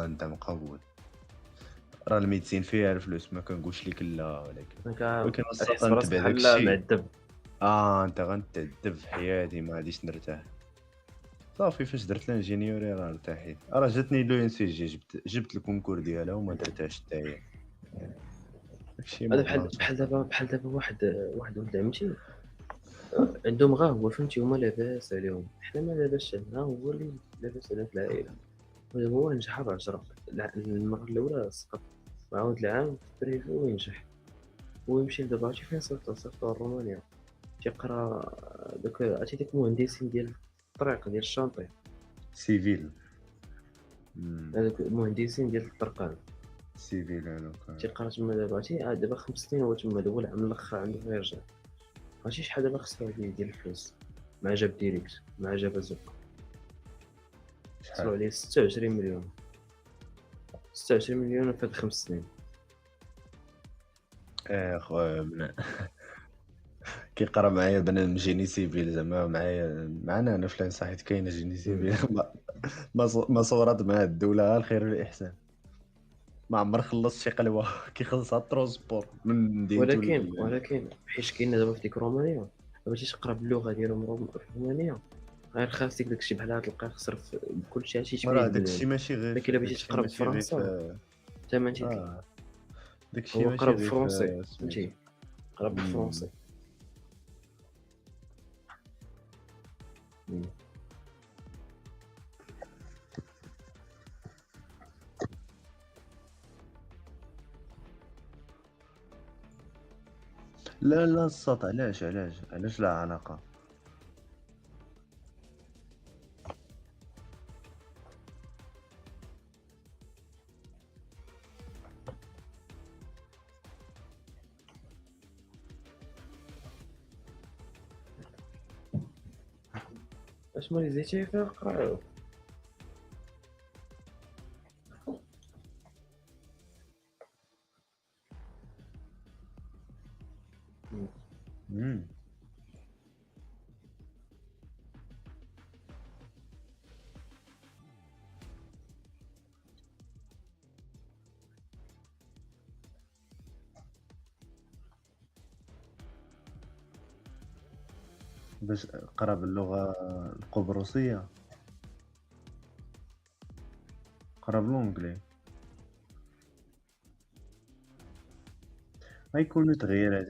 انت مقبول. راه الميديسين فيها الفلوس ما كنقولش لك لا ولكن اصلا نتبع داكشي انت غنتعذب في حياتي ما غاديش نرتاح صافي فاش درت الانجينيوري راه ارتحيت، راه جاتني لو ان سي جي، جبت الكونكور ديالها وما درتهاش حتى هي. داكشي هذا ما بلاصه. بحال دابا واحد ولد عمتي عندهم غا هو فهمتي، هما لاباس عليهم، حنا ما لاباس علينا، هو اللي لاباس علينا في العائله. ودابا هو نجح ب10 المره الاولى سقط، وعاود العام في البريفي وينجح. هو يمشي دابا عرفتي فين صيفط رومانيا، تيقرا دوك عرفتي ديك المهندسين ديال الطريق ديال الشانطي، سيفيل. هذوك المهندسين ديال الطرقان سيفيل هذوك. تيقرا تما دابا عرفتي دابا 5 سنين هو تما، هو العام الاخر عنده غير عرفتي شحال دابا خسرو ديال الفلوس مع جاب ديريكت مع جاب زوق، خسرو عليه 26 مليون 26 مليون في هاد 5 سنين. خويا كيقرا معايا بنادم جيني سيفيل، زعما معنا انا في لانسايت كاينه جيني سيفيل. ما صورات مع الدوله الخير والاحسان، ما عمر خلص شي قلوه كيخلصها الترونسبور من مدينته. ولكن حيت كاين دابا في ديك رومانيا بغيتي تقرا باللغه ديالهم في رومانيا، غير خاصك داكشي بحال تلقاه خسر في كلشي هادشي تبين. داكشي ماشي غير، لكن الا بغيتي تقرا بفرنسا حتى ما تيدير. داكشي هو ماشي قرا غير بالفرنسي فهمتي، قرا بالفرنسي. لا الصوت علاش لا علاقه. اش ما زيتي فيها قراو. باش قرا باللغه القبرصيه، قرا بالونجلي، غيكونوا تغييرات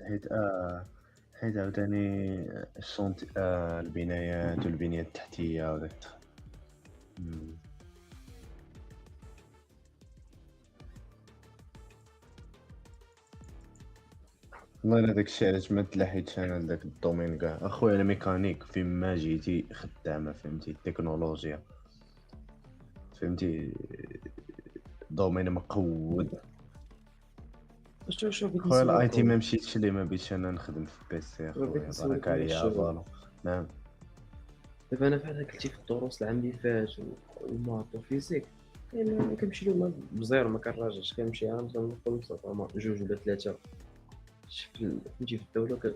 حيت عاوتاني الشونت البنايات والبنية التحتية وداك. والله الا داكشي علاش ما تلاحيتش انا لداك الدومين كاع اخويا. انا ميكانيك فين ما جيتي خدامه، فهمتي، التكنولوجيا فهمتي، دومين مقود. خويا الاي تي ما مشيتش ليه، ما بغيتش انا نخدم في بيسي خويا، بارك عليا فالو. نعم دابا انا بحال قلتي في الدروس العام اللي فات والماط وفيزيك يعني كنمشي لهم بزيرو، ما كنراجعش، كنمشي انا مثلا نقول صافا 2 ولا 3 فهمتي في الدوله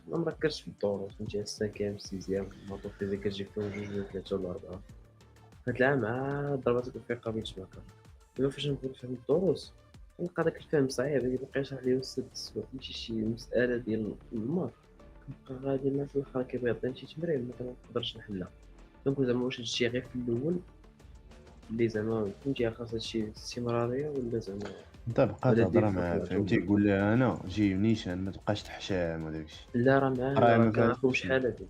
ما مركزش في الدروس، فهمتي الساكيام السيزيام الماط وفيزيك كتجي فيهم 2 ولا 3 ولا 4. هاد العام عاد ضرباتك في قابلت معاك. دابا فاش نبغي نفهم الدروس كنلقى داك الفهم صعيب، يبقى يشرح لي الاستاذ السواق فهمتي شي مساله ديال الماط كنبقى غادي الناس الاخرى كيبغي يعطيني شي تمرين ما كنقدرش نحلها. كنقول زعما واش هادشي غير في الاول اللي زعما فهمتي خاص هادشي استمراريه، ولا زعما انت بقى تهضر معاه فهمتي، قول لي انا جي نيشان ما تبقاش تحشام وداكشي. لا راه معايا كنعرفو شحال هادي،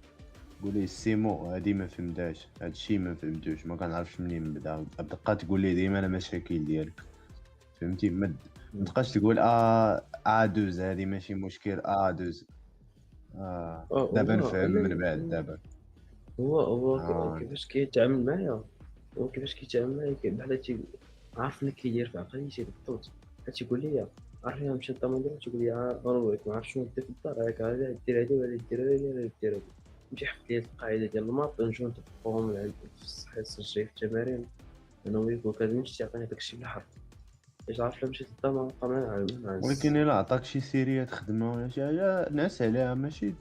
قول لي السيمو هادي ما فهمتهاش، هادشي ما فهمتوش، ما كنعرفش منين نبدا. تبقى تقول لي ديما المشاكل ديالك فهمتي، ما تبقاش تقول دوز هادي ماشي مشكل دوز. دابا نفهم من بعد دابا. هو كيفاش كيتعامل معايا، هو كيفاش كيتعامل معايا بحال عارف اللي كيدير في عقليتي بالضبط. تيقول لي عارف انا مشيت للطوموبيل تيقول لي غنوريك ما عرفت شنو دير في الدار، هاك هذا دير هادي ولا دير هادي ولا دير هادي. نمشي حفظ لي القاعده ديال الماط نجيو نطبقوهم في الصحيح الجاي في التمارين انا وياك، وكنمشي تعطيني داكشي بالحرف. اش عارف لا مشيت للدار ما نبقى معاه. ولكن الا عطاك شي سيريات خدمه ولا شي حاجه نعس عليها، ماشي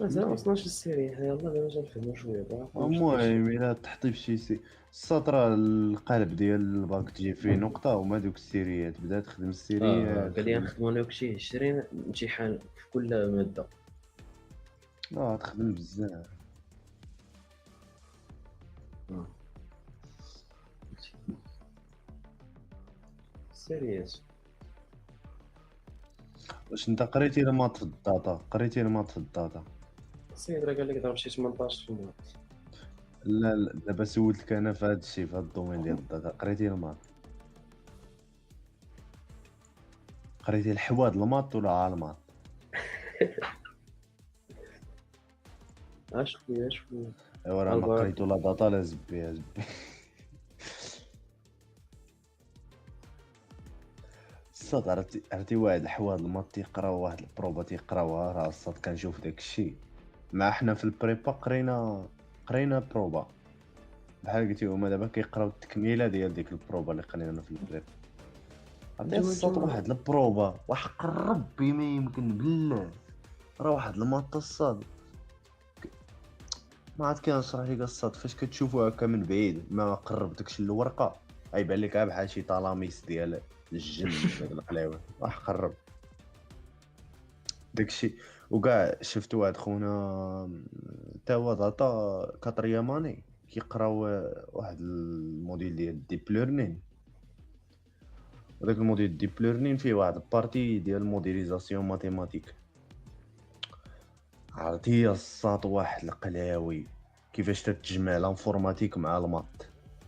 زعما اصلا شي السيري حنا يلاه دابا نفهمو شويه. المهم الا تحطي في شي السطر القالب ديال الباك تجي فيه نقطه وما دوك السيريات بدا تخدم السيريات. قال لي نخدمو انا وكشي 20 امتحان في كل ماده. تخدم بزاف. سيريس. واش انت قريتي المات في الداتا؟ قريتي المات في الداتا؟ السيد راه قال لك ضرب شي 18 في المات. لا دابا سولتك انا في هذا الشيء، في هذا الدومين ديال الداتا، قريتي المات؟ قريتي الحواد المات ولا ها المات؟ اشوفي ايوا راه ما قريتو لا داتا لا زبي زبي. الصاد عرفتي واحد الحواد المات تيقراو واحد البروبا تيقراوها، راه الصاد كنشوف داك الشيء. مع حنا في البريبا قرينا بروبا بحال قلتي، هما دابا كيقراو التكميله ديال ديك البروبا اللي قرينا في البريبا. عرفتي الصاد واحد البروبا وحق ربي ما يمكن بالله، راه واحد المات الصاد ما عاد كنشرح لك الصاد. فاش كتشوفو هكا من بعيد ما قربتكش الورقه، غيبان لك بحال شي طلاميس ديال الجن داك القلاوه، وحق الرب داكشي. وكاع شفت واحد خونا تا هو داتا كاترياماني كيقراو واحد الموديل ديال ديب ليرنين، وداك الموديل ديب ليرنين فيه واحد البارتي ديال موديليزاسيون ماتيماتيك. عرفتي الصاد واحد القلاوي كيفاش تتجمع الانفورماتيك مع المات،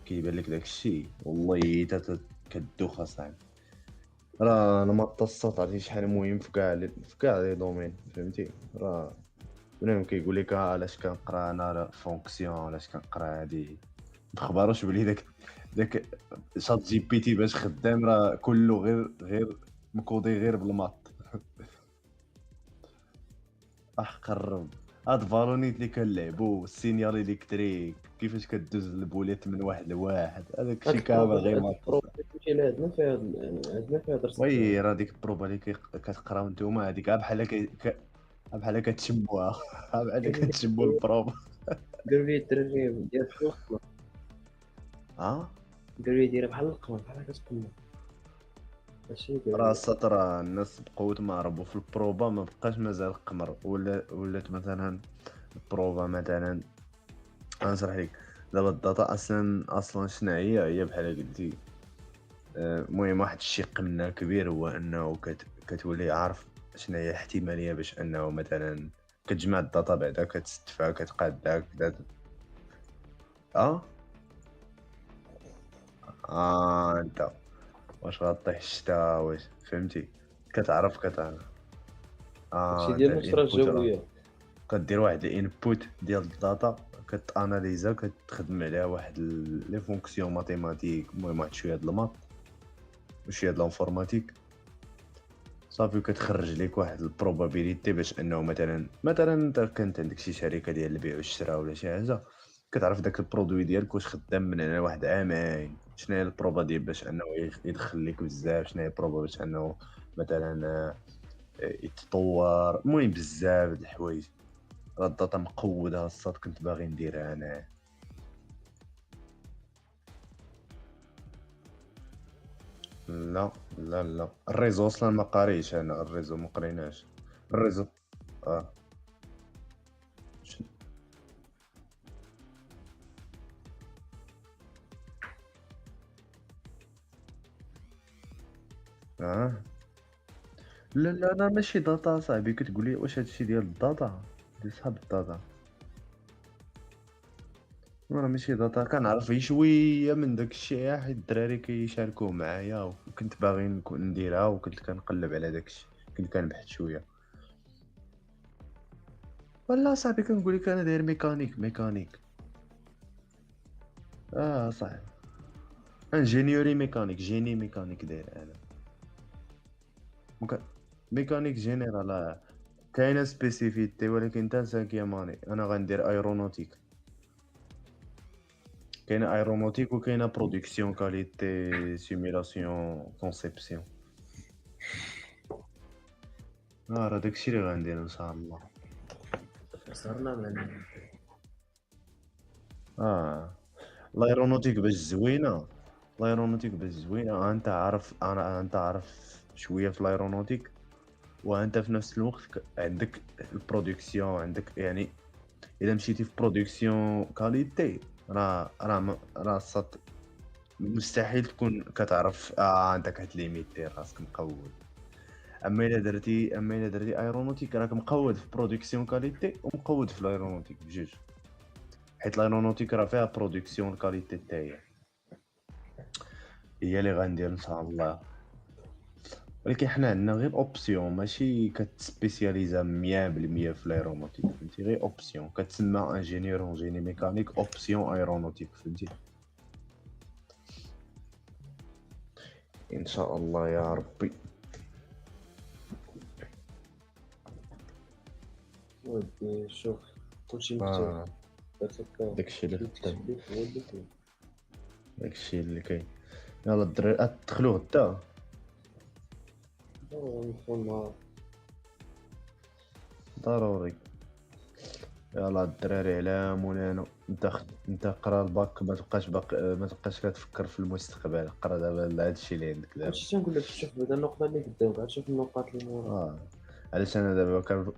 كيبان لك داك الشيء والله حتى كدوخ اصاحبي. راه المات الصاد عرفتي شحال مهم في كاع لي دومين، فهمتي؟ راه بنادم كيقول لك علاش كنقرا انا فونكسيون، علاش كنقرا هادي، متخبروش بلي داك شات جي بي تي باش خدام راه كله غير مكودي غير بالمات. احق الرب هاد فالونيت اللي كنلعبو السينيال الكتريك كيفاش كدوز البوليت من واحد لواحد، هذاك الشيء كامل غير مات. عندنا فيها درس. وي راه ديك البروبا اللي كتقراو نتوما هذيك بحال كتشموها بحال كتشمو البروبا. قالوا لي الدراري ديال القمر، قالوا لي دايره بحال القمر بحال كتقمر. راه السطر الناس بقاو تماربوا في البروبا، ما بقاش مازال القمر ولات مثلا البروبا مثلا. غنشرح لك دابا الداتا اصلا شنو هي بحال قلتي. المهم واحد الشيء قمنا كبير هو انه كتولي عارف شنو هي الاحتماليه باش انه مثلا كتجمع الداتا بعدا كتستفها كتقادها كذا. انت واش غطيح الشتا واش فهمتي، كتعرف هادشي ديال النشره الجويه. كدير واحد الانبوت ديال الداتا كتاناليزا كتخدم عليها واحد لي فونكسيون ماتيماتيك، المهم واحد شويه د المات وشويه د الانفورماتيك صافي، كتخرج لك واحد البروبابيليتي باش انه مثلا انت كانت عندك شي شركه ديال البيع والشراء ولا شي حاجه، كتعرف داك البرودوي ديالك واش خدام من هنا واحد عامين، شنو هي البروبا ديال باش انه يدخل لك بزاف، شنو هي البروبا باش انه مثلا يتطور، المهم بزاف د الحوايج. راه الداتا مقوده الصاد كنت باغي نديرها انا. لا الريزو اصلا ما قاريش انا، الريزو ما قريناش الريزو. لا انا ماشي داتا صاحبي، كتقول لي واش هادشي ديال الداتا ديال صحاب الداتا. انا ماشي داتا، كنعرف غير شويه من داك الشيء حيت الدراري كيشاركوه معايا، وكنت باغي نكون نديرها وكنت كنقلب على داك الشيء، كنت كنبحث شويه. والله صاحبي كنقول لك انا داير ميكانيك صاحبي انجينيوري ميكانيك، جيني ميكانيك داير انا ميكانيك جينيرال. كاينه سبيسيفيتي ولكن تا سانكياماني انا غندير ايرونوتيك. كاينه ايرونوتيك وكاينه برودكسيون كاليتي سيميلاسيون كونسيبسيون. راه داكشي اللي غندير ان شاء الله. صرنا معنا الايرونوتيك باش زوينه، انت عارف شويه في الايرونوتيك، وانت في نفس الوقت عندك البرودكسيون، عندك يعني الا مشيتي في برودكسيون كاليتي راه السط مستحيل تكون كتعرف انت كتليميتي راسك مقود. اما الا درتي ايرونوتيك راك مقود في برودكسيون كاليتي ومقود في الايرونوتيك بجوج، حيت الايرونوتيك راه فيها برودكسيون كاليتي حتى هي اللي غندير ان شاء الله. ولكن حنا عندنا غير اوبسيون، ماشي كتسبيسياليزا 100% في الايرونوتيك، فهمتي؟ غير اوبسيون كتسمى انجينيور اون جيني ميكانيك اوبسيون ايرونوتيك، فهمتي؟ ان شاء الله يا ربي. ودي شوف كلشي مكتوب. داكشي اللي خدام، داكشي اللي كاين. يلا الدراري تدخلوا غدا. ضروري. يلا الدراري على مولانا، انت قرا الباك، ما تبقاش كتفكر في المستقبل، قرا دابا هادشي اللي عندك دابا. هادشي تنقول لك، شوف بعدا النقطه اللي قدامك، عاد شوف النقاط اللي مورا. علاش انا دابا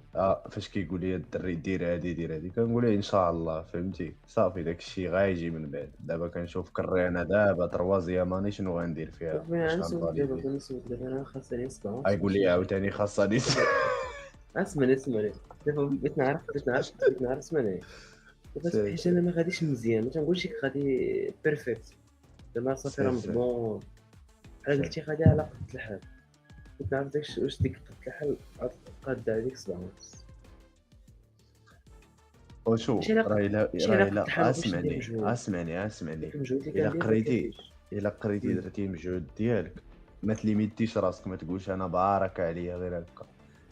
فاش كيقول لي الدري دير هادي كنقول ليه ان شاء الله، فهمتي؟ صافي داكشي غايجي من بعد. دابا كنشوف كرينا دابا تروازياماني شنو غندير فيها، انا غنسولك دابا انا خاصني نسمع. غايقول لي عاوتاني خاصني اسمعني دابا بغيت نعرف اسمعني دابا، حيت انا ما غاديش مزيان، ما تنقولش لك غادي بيرفكت دابا صافي راه مضمون بحال قلتي غادي على قد الحال. بغيت نعرف داكشي واش ديك قد الحال قاده عليك 7 ونص. وشو راه الا اسمعني الا قريتي درتي المجهود ديالك، ما تليميتيش راسك، ما تقولش انا بارك عليا غير هكا،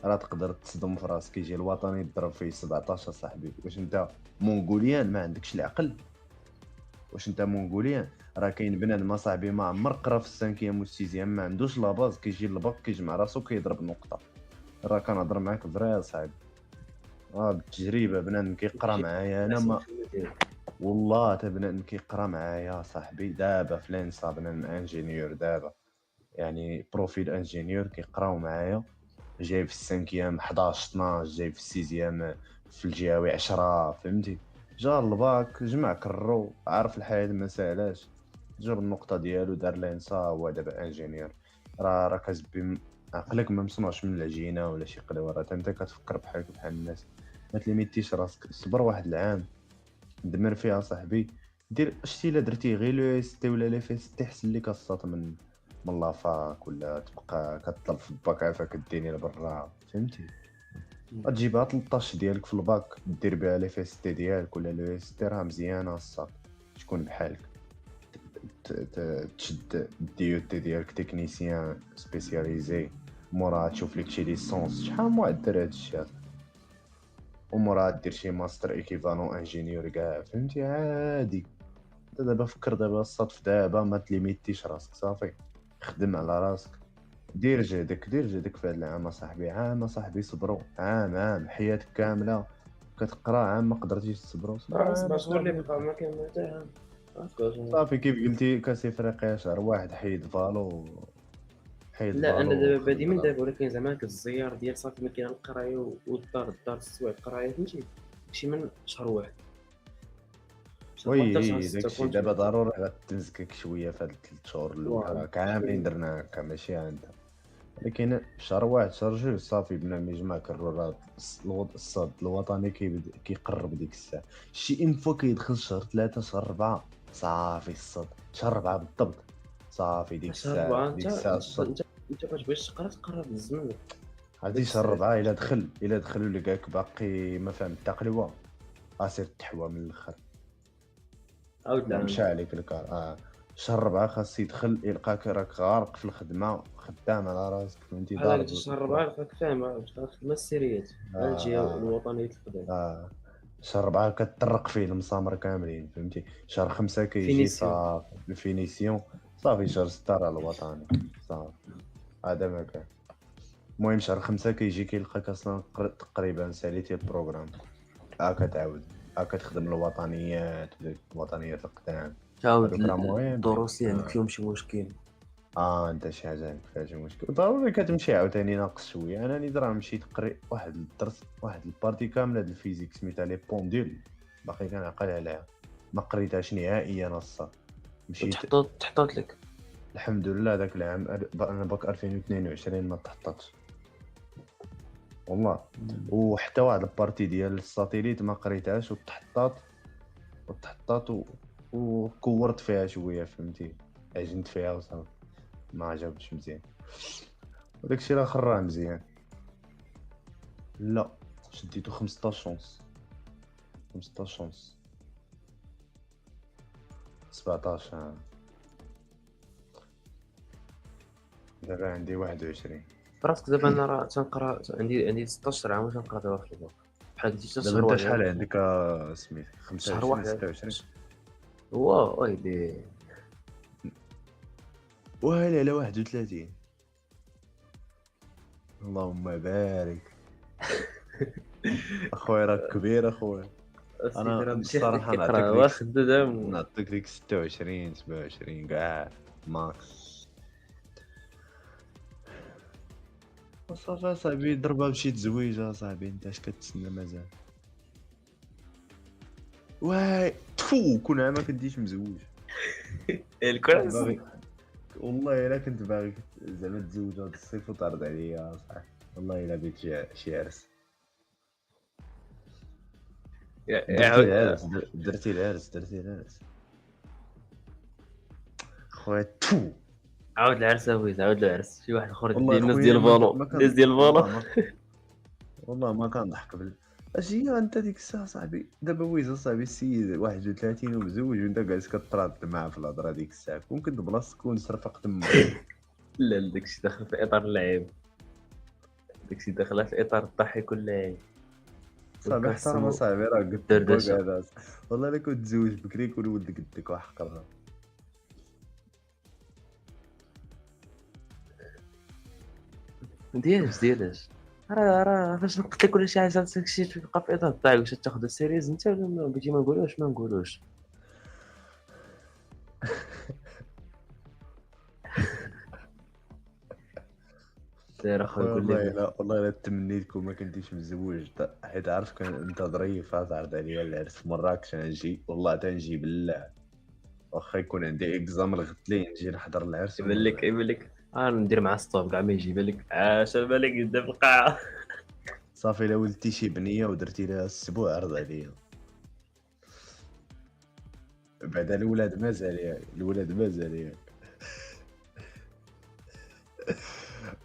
راه تقدر تصدم في راسك. يجي الوطني يضرب فيه 17 صاحبي. واش انت مونغوليان ما عندكش العقل؟ واش انت مونغوليان؟ راه كاين بنادم صاحبي ما عمر قرا في السانكيام والسيزيام، ما عندوش لاباز، كيجي للباك كيجمع راسو كيضرب نقطه. راه كنهضر معاك فري صاحبي، بالتجربه. بنادم كيقرا معايا انا ما والله حتى بنادم كيقرا معايا صاحبي دابا في لانسا، بنادم انجينيور دابا، يعني بروفيل انجينيور كيقراو معايا، جايب في السانكيام 11 12، جايب في السيزيام في الجهوي 10، فهمتي؟ جا الباك جمع كرو، عارف الحياه ما ساهلاش، جاب النقطه ديالو دار لانسا، هو دابا انجينيور. راه كتبي عقلك ما مصنوعش من العجينه ولا شي قدوه، راه انت كتفكر بحالك بحال الناس. ما تليميتيش راسك، صبر واحد العام دمر فيها صاحبي. دير شتي الا درتي غير لو اس تي ولا لي فيس تي، حسن لك الصوت من لافاك، ولا تبقى كطلب في الباك عافاك ديني لبرا، فهمتي؟ غتجيبها 13 ديالك في الباك، دير بها لي فيس تي ديالك ولا لو اس تي، راه مزيانه الصاط. شكون بحالك تشد الديو تي ديالك تكنيسيان سبيسياليزي، مورا تشوف لك شي ليسونس، شحال معدل هادشي هذا، ومورا دير شي ماستر ايكيفالون انجينيور كاع، فهمتي؟ عادي. دابا فكر دابا الصدف، دابا ما تليميتيش راسك، صافي خدم على راسك، دير جهدك في هاد العام صاحبي. عام صاحبي صبروا، عام حياتك كامله كتقرا، عام ما قدرتيش تصبروا، صبر شهور اللي بقى ما كاين حتى صافي. كيف قلتي كاس افريقيا شهر واحد، حيد فالو لا انا دابا بادي من دابا، ولكن زعما الزيار ديال صافي ما كاين القرايه والدار السوايع القرايه، فهمتي؟ شي من شهر واحد. وي داكشي دابا ضروري غتمزكك شويه في هاد 3 شهور الاول، راه كاملين درنا هكا ماشي انت. لكن شهر واحد شهر جوج صافي بنادم يجمع كرر، الصاد الوطني كيقرب ديك الساعه. شي ان فوا كيدخل شهر 3 شهر 4 صافي الصاد، شهر 4 بالضبط صافي ديك الساعه انت كتبغيش تقرا بالزمن. عرفتي شهر 4 الا دخلوا لكاك باقي ما فاهم التقلوه، اسير تحوى من الاخر، عاود لا مشى عليك الكار. شهر 4 خاص يدخل يلقاك راك غارق في الخدمه، خدام على راسك، فهمتي؟ ضارب شهر 4 لقاك فاهم الخدمه السيريات الجهه الوطنيه الخدمه. شهر 4 كتطرق فيه المسامر كاملين، فهمتي؟ شهر 5 كيجي صافي الفينيسيون، صافي شهر 6 راه الوطني صافي هذا ما كان. المهم شهر 5 كيجي كيلقاك اصلا تقريبا ساليتي البروغرام، كتعاود كتخدم الوطنيات القدام. تعاود الدروس اللي عندك فيهم شي مشكل. انت شي حاجه عندك فيها شي مشكل ضروري كتمشي عاوتاني ناقص شويه. انا راه مشيت قري واحد الدرس، واحد البارتي كامله د الفيزيك سميتها لي بوندول، باقي كنعقل عليها. ما قريتهاش نهائيا الصاد. مشيت تحطات لك الحمد لله داك العام انا باك 2022 ما تحطاتش والله. وحتى واحد البارتي ديال الساتيليت ما قريتهاش وتحطات وكورت فيها شويه فهمتي، عجنت فيها وصافي ما عجبتش مزيان. وداكشي الاخر راه مزيان. لا شديتو 15 شونس 17 دابا عندي 21. براسك دابا انا راه تنقرا عندي 16 عام وتنقرا دابا في الباك بحال قلتي حتى دابا شهر انت واحد شحال عندك سميت؟ شهر 25 واحد 26 ويلي وهلا على 31. اللهم بارك اخويا راك كبير اخويا. انا الصراحه نعطيك ديك 26 27 كاع ماكس صافي صاحبي. ضربها بشي تزويجه صاحبي، انت اش كتسنى مازال؟ واي تفو كون عام ما كديش مزوج. الكره والله الا كنت باغي زعما تزوج هاد الصيف وتعرض عليا صاحبي، والله الا بيت شي عرس. درتي العرس خويا تفو. عاود العرس ويز عاود العرس شي واحد اخر ديال الناس ديال فالو الناس ديال فالو. والله ما كنضحك اش هي انت ديك الساعه صاحبي. دابا ويز صاحبي السيد 31 ومزوج وانت جالس كتراد معاه في الهضره ديك الساعه، ممكن بلاصتك تكون صرفق تما. لا داكشي داخل في اطار اللعب، داكشي داخله في اطار الضحك واللعب صاحبي احترم صاحبي راه قلت لك هذا. والله الا كنت تزوج بكري يكون ولدك قدك وحقرها. ديالاش راه فاش قلت لك ولا شي حاجه داكشي تبقى في اطار الضحك. واش تاخذ سيريز انت ولا بغيتي ما نقولوش سير اخويا قول لي. والله الا تمنيتكم ما كنتيش مزوج حيت عارف كان انت ظريف تعرض عليا العرس في مراكش. نجي والله تنجي بالله، واخا يكون عندي اكزام الغد لي نجي نحضر العرس. يبان لك ندير مع ستوب كاع ما يجي بالك عاش بالك قدام القاعه. صافي الا ولدتي شي بنيه ودرتي لها السبوع عرض عليا. بعدا الولاد مازال ياك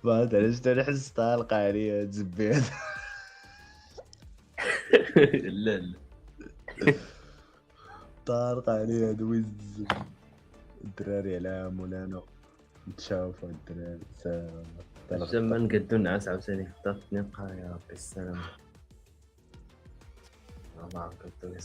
بعد علاش تنحس طالقه عليا تزبيت. لا طالقه عليا دويز الدراري على مولانا نتشافوا الدراري زعما نقدو النعاس عاوتاني في الدار نبقى يا ربي السلام. الله نقدو